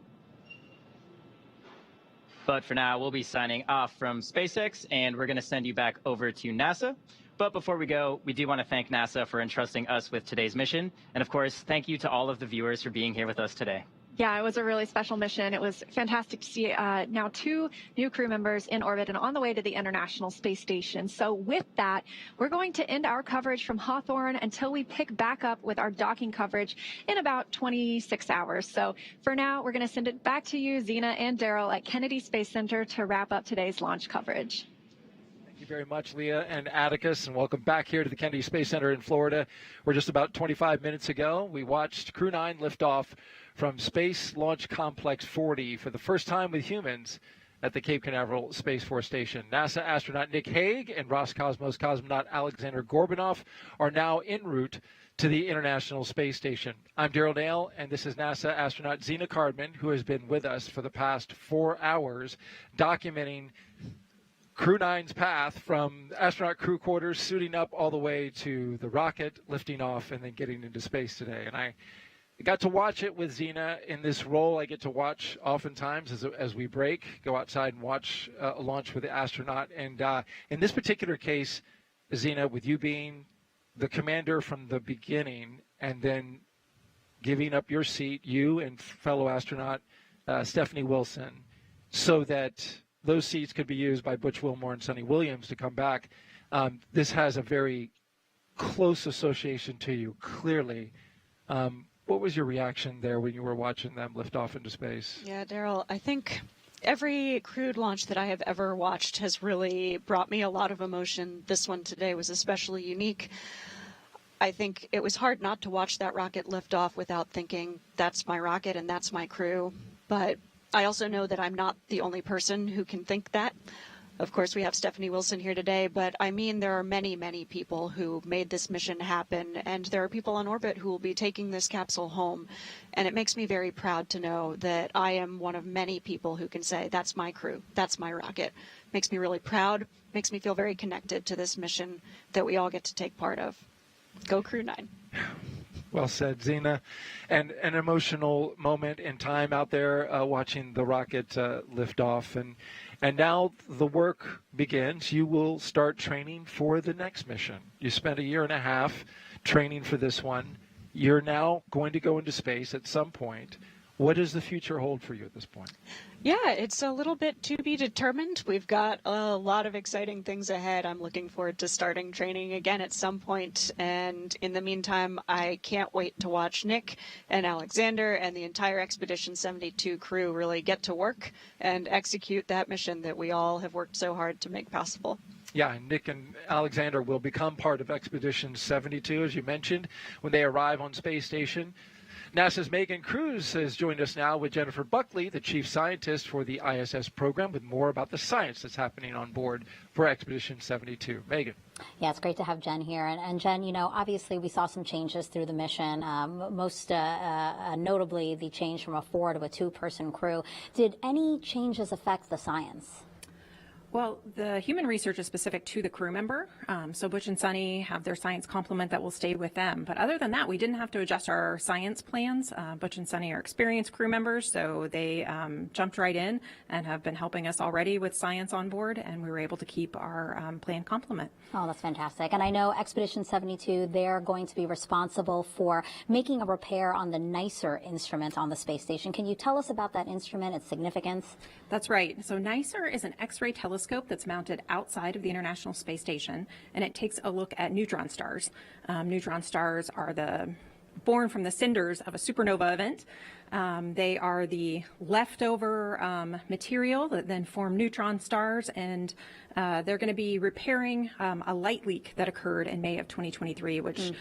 But for now, we'll be signing off from SpaceX, and we're going to send you back over to NASA. But before we go, we do want to thank NASA for entrusting us with today's mission. And of course, thank you to all of the viewers for being here with us today. Yeah, it was a really special mission. It was fantastic to see now 2 new crew members in orbit and on the way to the International Space Station. So with that, we're going to end our coverage from Hawthorne until we pick back up with our docking coverage in about 26 hours. So for now, we're going to send it back to you, Zena and Daryl at Kennedy Space Center to wrap up today's launch coverage. Thank you very much, Leah and Atticus, and welcome back here to the Kennedy Space Center in Florida. We're just about 25 minutes ago. We watched Crew-9 lift off from Space Launch Complex 40 for the first time with humans at the Cape Canaveral Space Force Station. NASA astronaut Nick Hague and Roscosmos cosmonaut Aleksandr Gorbunov are now en route to the International Space Station. I'm Daryl Dale, and this is NASA astronaut Zena Cardman, who has been with us for the past 4 hours, documenting Crew-9's path from astronaut crew quarters, suiting up all the way to the rocket, lifting off, and then getting into space today. And I got to watch it with Zena in this role. I get to watch oftentimes as we break, go outside and watch a launch with the astronaut. And in this particular case, Zena, with you being the commander from the beginning and then giving up your seat, you and fellow astronaut Stephanie Wilson, so that those seats could be used by Butch Wilmore and Sonny Williams to come back. This has a very close association to you, clearly. What was your reaction there when you were watching them lift off into space? Yeah, Daryl, I think every crewed launch that I have ever watched has really brought me a lot of emotion. This one today was especially unique. I think it was hard not to watch that rocket lift off without thinking, that's my rocket and that's my crew. But I also know that I'm not the only person who can think that. Of course, we have Stephanie Wilson here today, but I mean, there are many, many people who made this mission happen, and there are people on orbit who will be taking this capsule home. And it makes me very proud to know that I am one of many people who can say, that's my crew, that's my rocket. Makes me really proud, makes me feel very connected to this mission that we all get to take part of. Go Crew-9. Well said, Zena. And an emotional moment in time out there watching the rocket lift off. And now the work begins. You will start training for the next mission. You spent 1.5 years training for this one. You're now going to go into space at some point. What does the future hold for you at this point? Yeah, it's a little bit to be determined. We've got a lot of exciting things ahead. I'm looking forward to starting training again at some point. And in the meantime, I can't wait to watch Nick and Aleksandr and the entire Expedition 72 crew really get to work and execute that mission that we all have worked so hard to make possible. Yeah, Nick and Aleksandr will become part of Expedition 72, as you mentioned, when they arrive on Space Station. NASA's Megan Cruz has joined us now with Jennifer Buckley, the chief scientist for the ISS program, with more about the science that's happening on board for Expedition 72. Megan. Yeah, it's great to have Jen here. And Jen, you know, obviously we saw some changes through the mission, most notably the change from a 4 to a 2-person crew. Did any changes affect the science? Well, the human research is specific to the crew member. So Butch and Sunny have their science complement that will stay with them. But other than that, we didn't have to adjust our science plans. Butch and Sunny are experienced crew members, so they jumped right in and have been helping us already with science on board, and we were able to keep our plan complement. Oh, that's fantastic. And I know Expedition 72, they're going to be responsible for making a repair on the NICER instrument on the space station. Can you tell us about that instrument, its significance? That's right. So NICER is an X-ray telescope that's mounted outside of the International Space Station, and it takes a look at neutron stars. Neutron stars are born from the cinders of a supernova event. They are the leftover material that then form neutron stars, and they're going to be repairing a light leak that occurred in May of 2023, which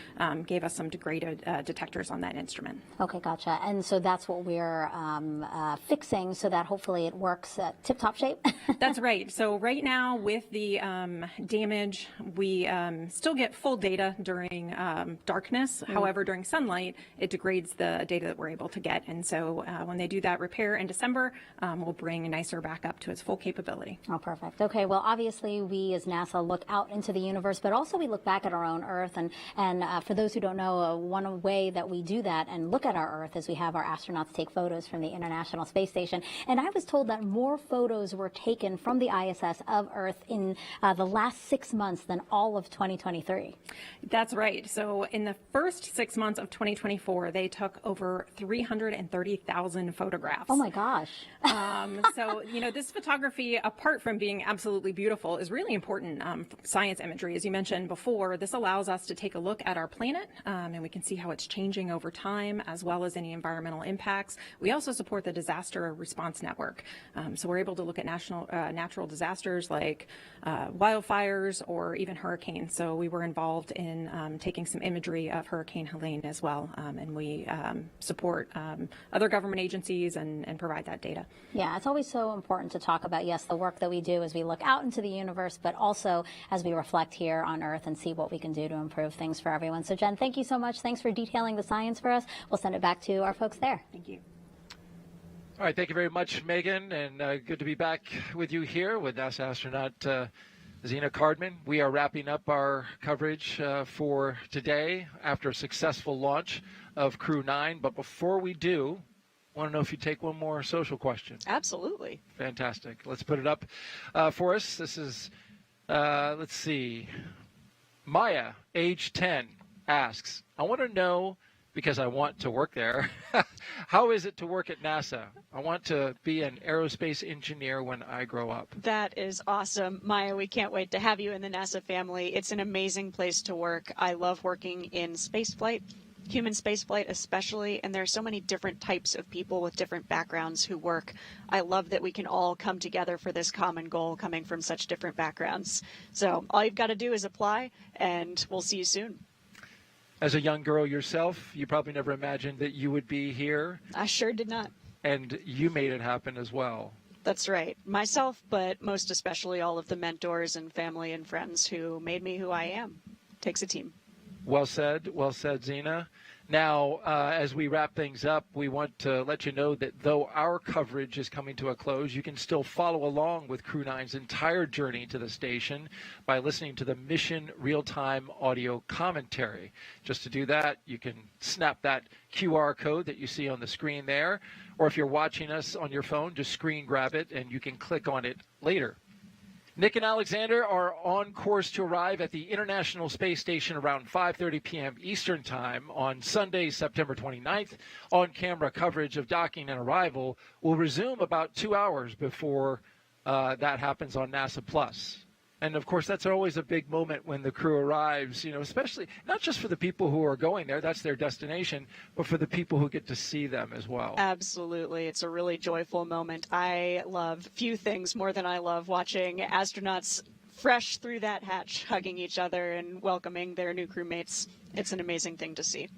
gave us some degraded detectors on that instrument. Okay, gotcha. And so that's what we're fixing so that hopefully it works at tip-top shape? That's right. So right now with the damage, we still get full data during darkness. However, during sunlight, it degrades the data that we're able to get. And so when they do that repair in December, we'll bring NICER back up to its full capability. Oh, perfect. Okay, well, obviously we as NASA look out into the universe, but also we look back at our own Earth. And for those who don't know, one way that we do that and look at our Earth is we have our astronauts take photos from the International Space Station. And I was told that more photos were taken from the ISS of Earth in the last 6 months than all of 2023. That's right. So in the first 6 months of 2024, they took over 330,000 photographs. Oh my gosh. So, you know, this photography, apart from being absolutely beautiful, is really important science imagery. As you mentioned before, this allows us to take a look at our planet, and we can see how it's changing over time, as well as any environmental impacts. We also support the Disaster Response Network. So we're able to look at natural disasters like wildfires or even hurricanes. So we were involved in taking some imagery of Hurricane Helene as well, and we support other government agencies and provide that data. Yeah, it's always so important to talk about, yes, the work that we do as we look out into the universe, but also as we reflect here on Earth and see what we can do to improve things for everyone. So Jen, thank you so much. Thanks for detailing the science for us. We'll send it back to our folks there. Thank you. All right, thank you very much, Megan, and good to be back with you here with NASA astronaut Zena Cardman. We are wrapping up our coverage for today after a successful launch of Crew-9. But before we do, I want to know if you take one more social question. Absolutely. Fantastic. Let's put it up for us. This is, let's see, Maya, age 10, asks, I want to know, because I want to work there, How is it to work at NASA? I want to be an aerospace engineer when I grow up. That is awesome. Maya, we can't wait to have you in the NASA family. It's an amazing place to work. I love working in spaceflight, human spaceflight especially, and there are so many different types of people with different backgrounds who work. I love that we can all come together for this common goal coming from such different backgrounds. So all you've got to do is apply, and we'll see you soon. As a young girl yourself, you probably never imagined that you would be here. I sure did not. And you made it happen as well. That's right. Myself, but most especially all of the mentors and family and friends who made me who I am. Takes a team. Well said, Zena. Now, as we wrap things up, we want to let you know that though our coverage is coming to a close, you can still follow along with Crew-9's entire journey to the station by listening to the Mission Real-Time Audio Commentary. Just to do that, you can snap that QR code that you see on the screen there, or if you're watching us on your phone, just screen grab it and you can click on it later. Nick and Aleksandr are on course to arrive at the International Space Station around 5:30 p.m. Eastern Time on Sunday, September 29th. On-camera coverage of docking and arrival will resume about 2 hours before that happens on NASA Plus. And, of course, that's always a big moment when the crew arrives, you know, especially not just for the people who are going there, that's their destination, but for the people who get to see them as well. Absolutely. It's a really joyful moment. I love few things more than I love watching astronauts fresh through that hatch, hugging each other and welcoming their new crewmates. It's an amazing thing to see.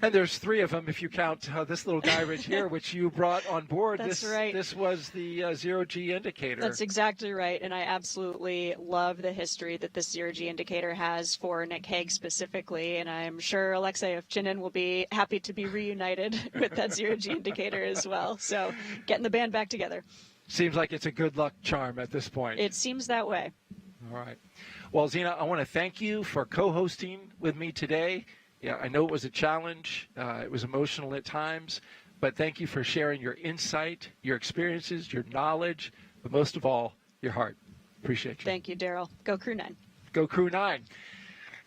And there's 3 of them if you count this little guy right here, which you brought on board. That's right. This was the zero-G indicator. That's exactly right. And I absolutely love the history that this zero-G indicator has for Nick Hague specifically. And I'm sure Alexei Ovchinin will be happy to be reunited with that zero-G indicator as well. So getting the band back together. Seems like it's a good luck charm at this point. It seems that way. All right. Well, Zena, I want to thank you for co-hosting with me today. Yeah, I know it was a challenge. It was emotional at times, but thank you for sharing your insight, your experiences, your knowledge, but most of all, your heart. Appreciate you. Thank you, Daryl. Go Crew-9. Go Crew-9.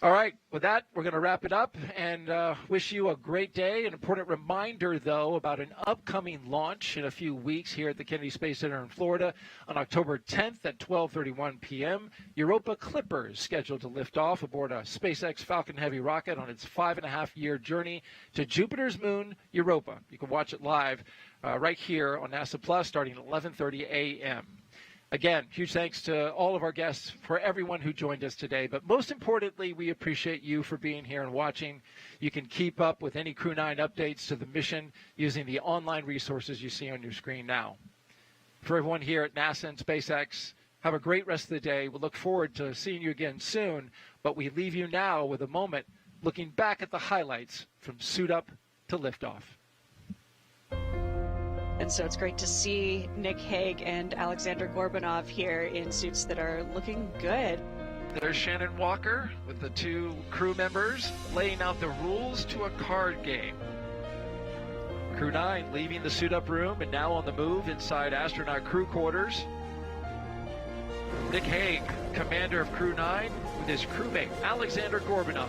All right, with that, we're going to wrap it up and wish you a great day. An important reminder, though, about an upcoming launch in a few weeks here at the Kennedy Space Center in Florida on October 10th at 12:31 p.m. Europa Clipper is scheduled to lift off aboard a SpaceX Falcon Heavy rocket on its 5.5-year journey to Jupiter's moon, Europa. You can watch it live right here on NASA Plus starting at 11:30 a.m. Again, huge thanks to all of our guests, for everyone who joined us today. But most importantly, we appreciate you for being here and watching. You can keep up with any Crew-9 updates to the mission using the online resources you see on your screen now. For everyone here at NASA and SpaceX, have a great rest of the day. We'll look forward to seeing you again soon. But we leave you now with a moment looking back at the highlights from suit up to liftoff. And so it's great to see Nick Hague and Aleksandr Gorbunov here in suits that are looking good. There's Shannon Walker with the 2 crew members laying out the rules to a card game. Crew-9 leaving the suit-up room and now on the move inside astronaut crew quarters. Nick Hague, commander of Crew-9, with his crewmate Aleksandr Gorbunov.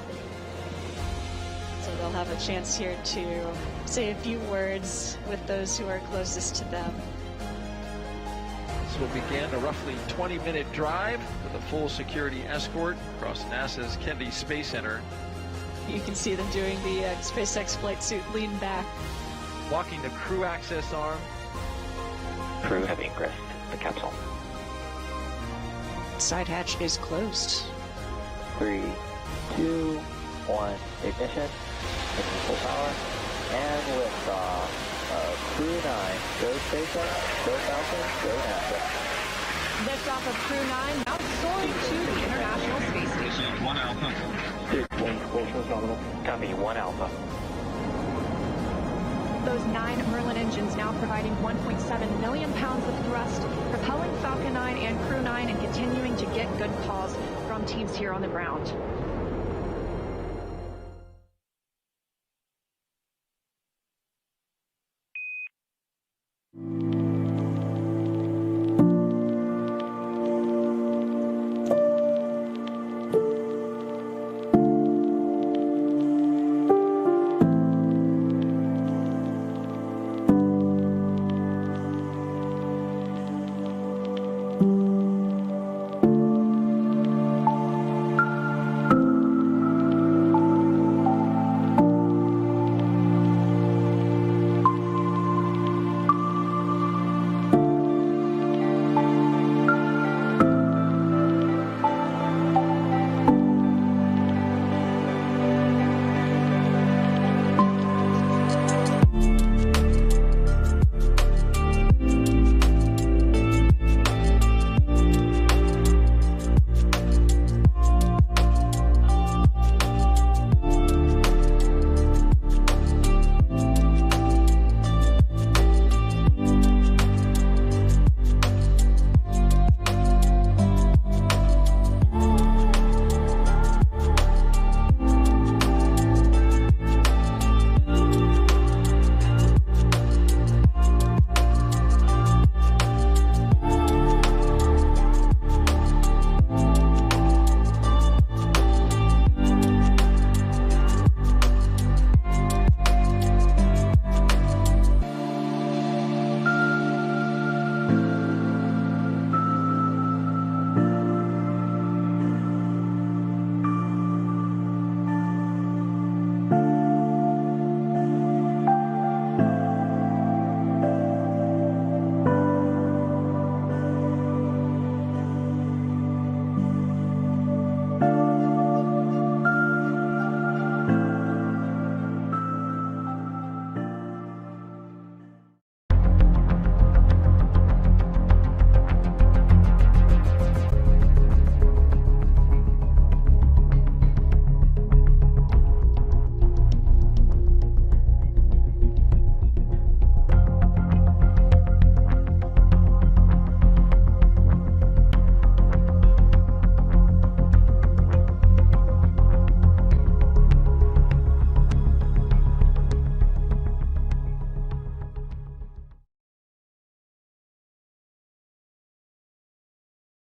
So they'll have a chance here to say a few words with those who are closest to them. This will begin a roughly 20-minute drive with a full security escort across NASA's Kennedy Space Center. You can see them doing the SpaceX flight suit lean back. Walking the crew access arm. Crew have ingressed the capsule. Side hatch is closed. 3, 2, 1, ignition. Full power, and liftoff of Crew-9. Go SpaceX, go Falcon, go NASA. Liftoff of Crew-9 now soaring to the International Space Station. 1 Alpha. 1 propulsion nominal. Copy, 1 Alpha. Those 9 Merlin engines now providing 1.7 million pounds of thrust, propelling Falcon 9 and Crew-9 and continuing to get good calls from teams here on the ground.